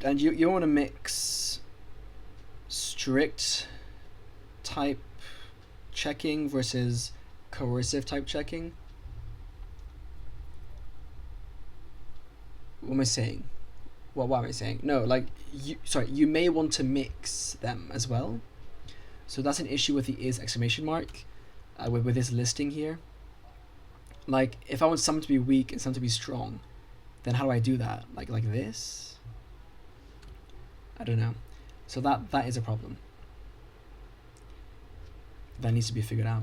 you want to mix strict type checking versus coercive type checking. What am I saying? What am I saying? No, like you may want to mix them as well, So that's an issue with the is exclamation mark with this listing here. Like if I want some to be weak and some to be strong, then how do I do that? Like this? I don't know. So that is a problem. That needs to be figured out.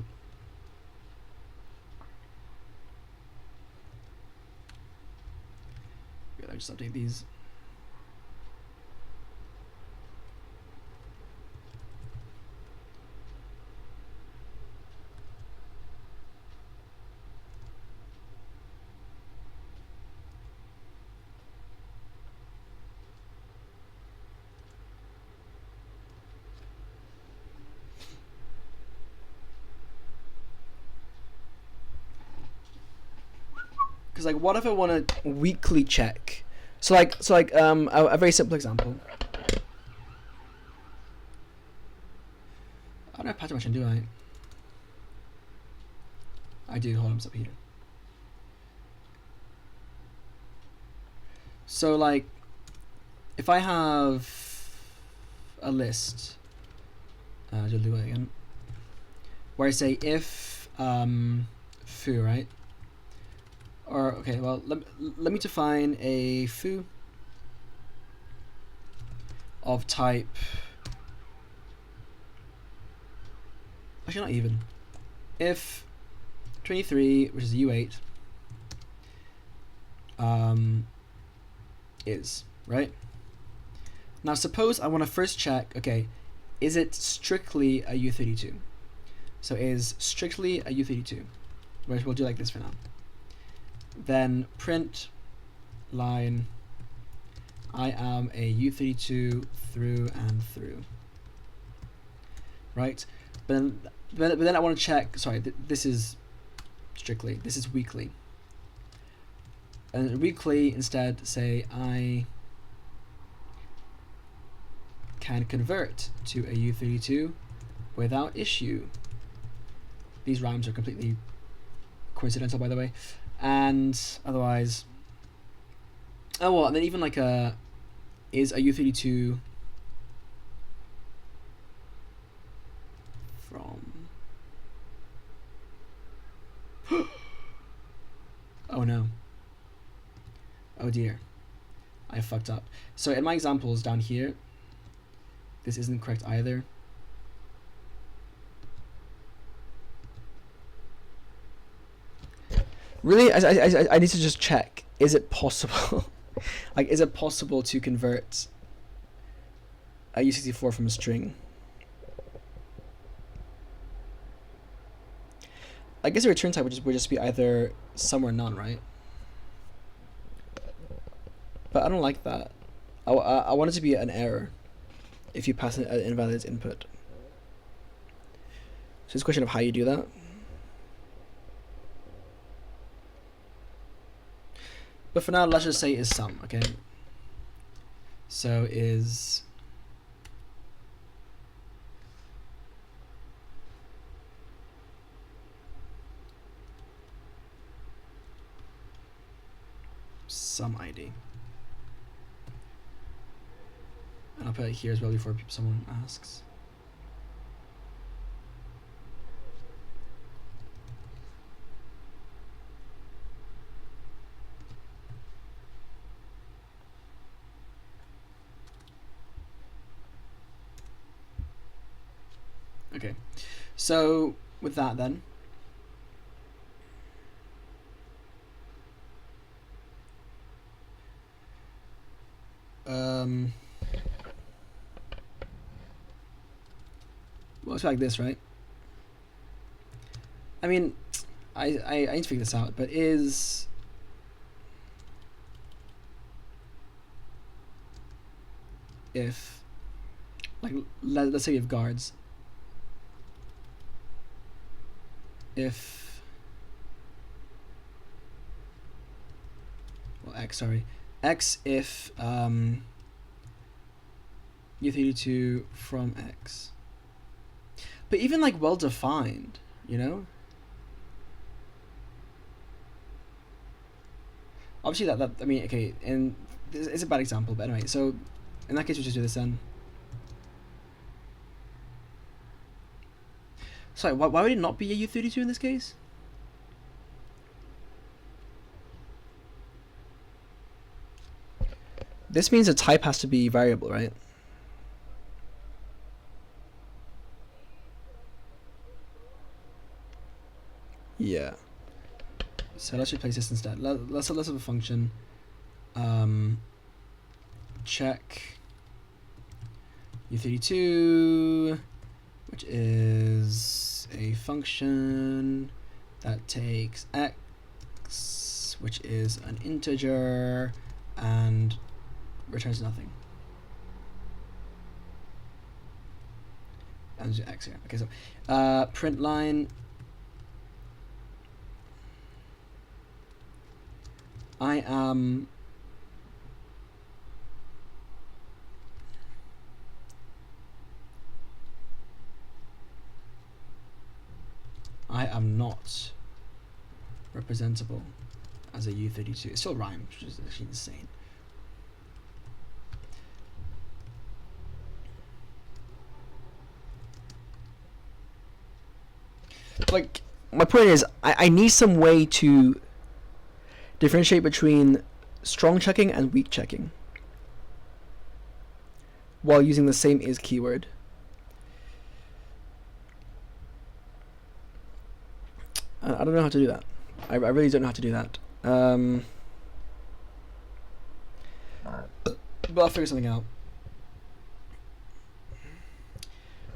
I'll just update these. Because like, what if I want to weekly check? So like a very simple example. I don't have pattern matching, do I? I do. Hold on, it's up here. So like, if I have a list, I'll do it again, where I say if foo, right? Or okay, well let me define a foo of type, actually not even, if 23, which is U8, is, right? Now suppose I want to first check, okay, is it strictly a U32? So is strictly a U32, which we'll do like this for now. Then print line, I am a U32 through and through, right? But then I want to check, sorry, this is strictly, this is weekly. And weekly, instead say I can convert to a U32 without issue. These rhymes are completely coincidental, by the way. And otherwise, oh well, and then even like is a U32 from oh no, oh dear, I fucked up. So in my examples down here, this isn't correct either. Really, I need to just check, is it possible, like, is it possible to convert a U64 from a string? I guess the return type would just be either some or none, right? But I don't like that. I want it to be an error if you pass an invalid input. So it's a question of how you do that. But for now, let's just say is some, okay? So is some ID. And I'll put it here as well before someone asks. Okay, so with that then, well, it's like this, right? I mean, I need to figure this out, but is if, like, let's say you have guards. If, well, X, sorry, X if U32 from X. But even like well defined, you know? Obviously that I mean, okay, and this is a bad example, but anyway, so in that case we just do this then. Sorry, why would it not be a U32 in this case? This means the type has to be variable, right? Yeah. So let's replace this instead. Let's have a function. Check U32, which is a function that takes x, which is an integer, and returns nothing. And do x here. Okay, so print line. I am not representable as a U32. It still rhymes, which is actually insane. Like, my point is, I need some way to differentiate between strong checking and weak checking while using the same is keyword. I don't know how to do that. I really don't know how to do that. But I'll figure something out.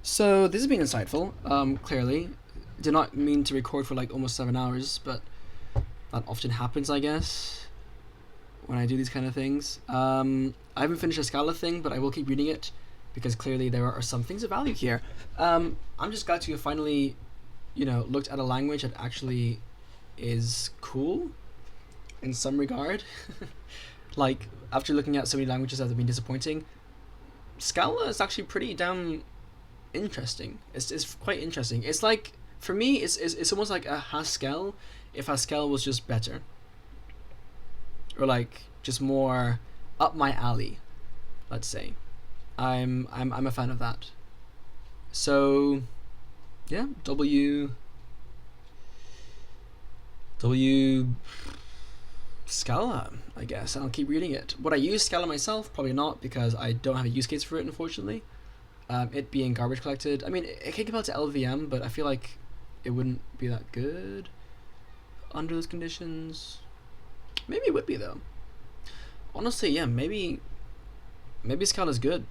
So this has been insightful. Clearly, did not mean to record for like almost 7 hours, but that often happens, I guess, when I do these kind of things. I haven't finished a Scala thing, but I will keep reading it because clearly there are some things of value here. I'm just glad to have finally, looked at a language that actually is cool in some regard. Like, after looking at so many languages that have been disappointing, Scala is actually pretty damn interesting. It's quite interesting. It's like, for me, it's almost like a Haskell if Haskell was just better, or like just more up my alley, let's say. I'm a fan of that. So yeah, W Scala, I guess, and I'll keep reading it. Would I use Scala myself? Probably not, because I don't have a use case for it, unfortunately. It being garbage collected, I mean, it can compare to LVM, but I feel like it wouldn't be that good under those conditions. Maybe it would be, though. Honestly, yeah, maybe Scala's good.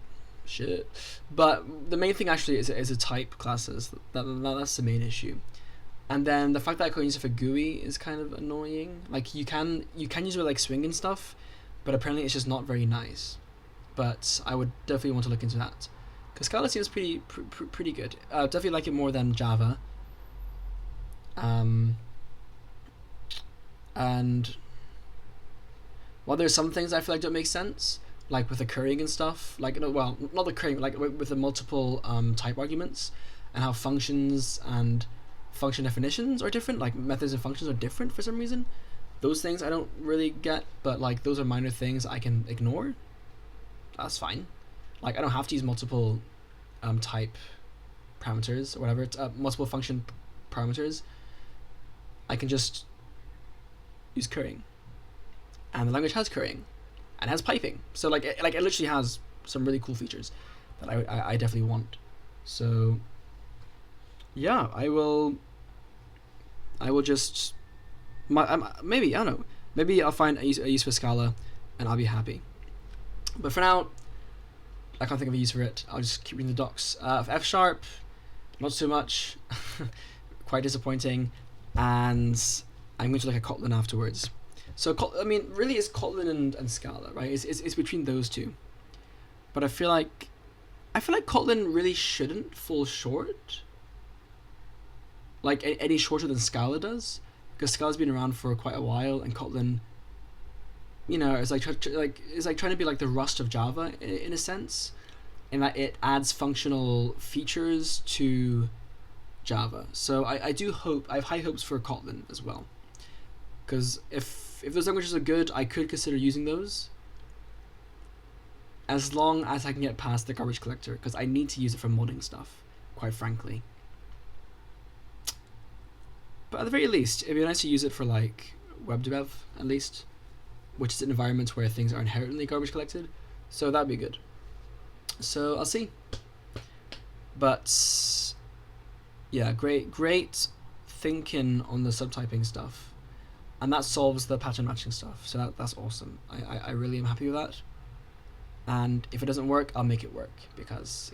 Shit. But the main thing actually is the type classes. That's the main issue. And then the fact that I couldn't use it for GUI is kind of annoying. Like, you can use it with like swing and stuff, but apparently it's just not very nice. But I would definitely want to look into that, because Scala seems pretty good. Definitely like it more than Java. And while there's some things I feel like don't make sense, like with the currying and stuff, like, well, not the currying, like with the multiple type arguments, and how functions and function definitions are different, like methods and functions are different for some reason. Those things I don't really get, but like those are minor things I can ignore. That's fine. Like, I don't have to use multiple type parameters or whatever, multiple function parameters. I can just use currying, and the language has currying and has piping, so like it literally has some really cool features that I definitely want. So yeah, I will just maybe, I don't know, maybe I'll find a use for Scala and I'll be happy. But for now, I can't think of a use for it. I'll just keep reading the docs. For F#, not so much. Quite disappointing. And I'm going to look at Kotlin afterwards. So I mean, really, it's Kotlin and Scala, right? It's between those two. But I feel like Kotlin really shouldn't fall short, like any shorter than Scala does, because Scala's been around for quite a while, and Kotlin, is like trying to be like the Rust of Java in a sense, in that it adds functional features to Java. So I have high hopes for Kotlin as well, because if those languages are good, I could consider using those, as long as I can get past the garbage collector, because I need to use it for modding stuff, quite frankly. But at the very least, it'd be nice to use it for like web dev at least, which is an environment where things are inherently garbage collected. So that'd be good. So I'll see. But yeah, great thinking on the subtyping stuff, and that solves the pattern matching stuff. So that's awesome. I really am happy with that. And if it doesn't work, I'll make it work, because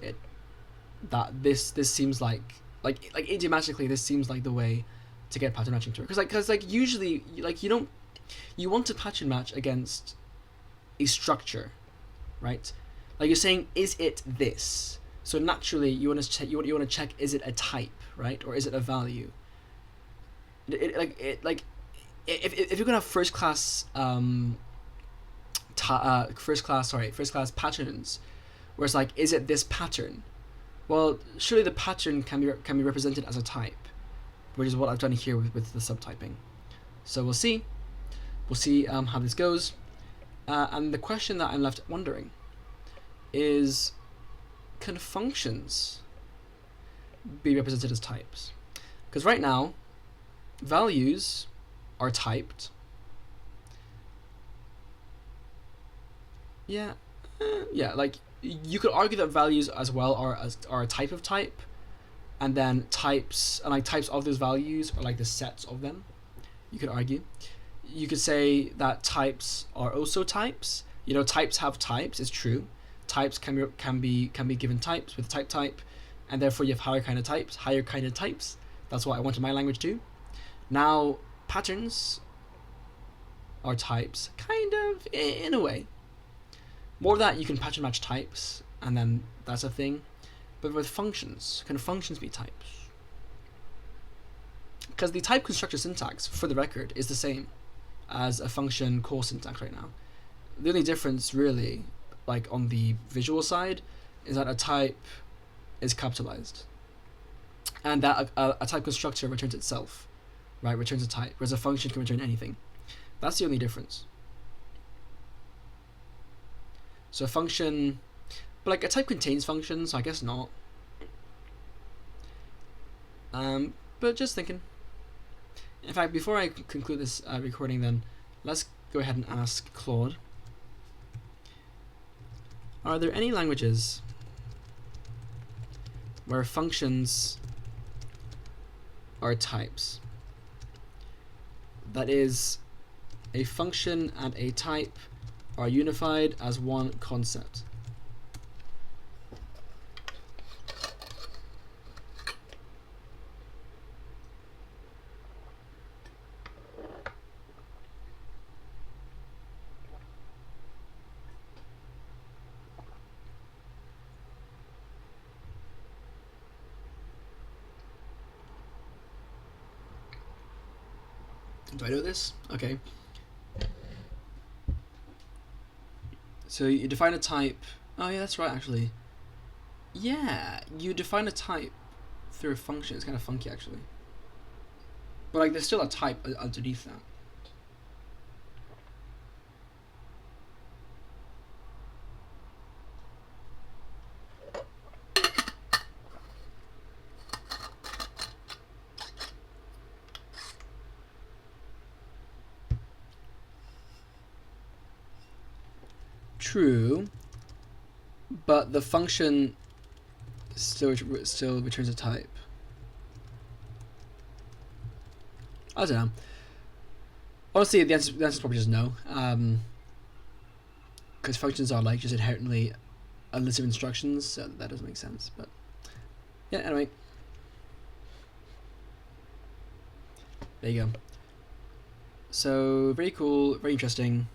this seems like idiomatically this seems like the way to get pattern matching to work. Because usually you want to pattern match against a structure, right? Like you're saying, is it this? So naturally you want to check. You want to check, is it a type, right, or is it a value? If you're gonna have first class patterns, where it's like, is it this pattern? Well, surely the pattern can be represented as a type, which is what I've done here with the subtyping. So we'll see how this goes. And the question that I'm left wondering is, can functions be represented as types? Because right now, values are typed. Yeah, like you could argue that values as well are a type of type, and then types of those values are like the sets of them. You could argue. You could say that types are also types. Types have types. It's true. Types can be given types with type, and therefore you have higher kind of types. That's what I want in my language too. Now patterns are types, kind of, in a way. More of that, you can pattern match types, and then that's a thing. But with functions, can functions be types? Because the type constructor syntax, for the record, is the same as a function call syntax right now. The only difference, really, like on the visual side, is that a type is capitalized, and that a type constructor returns itself, right? Returns a type, whereas a function can return anything. That's the only difference. So a function, but like a type contains functions, so I guess not. But just thinking. In fact, before I conclude this recording, then let's go ahead and ask Claude: are there any languages where functions are types? That is, a function and a type are unified as one concept. Do I know this? Okay. So you define a type. Oh yeah, that's right, actually. Yeah, you define a type through a function. It's kind of funky, actually. But like, there's still a type underneath that. True, but the function still returns a type. I don't know. Honestly, the answer is probably just no. Because functions are like just inherently a list of instructions, so that doesn't make sense. But yeah, anyway, there you go. So very cool, very interesting.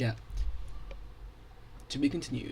Yeah. To be continued.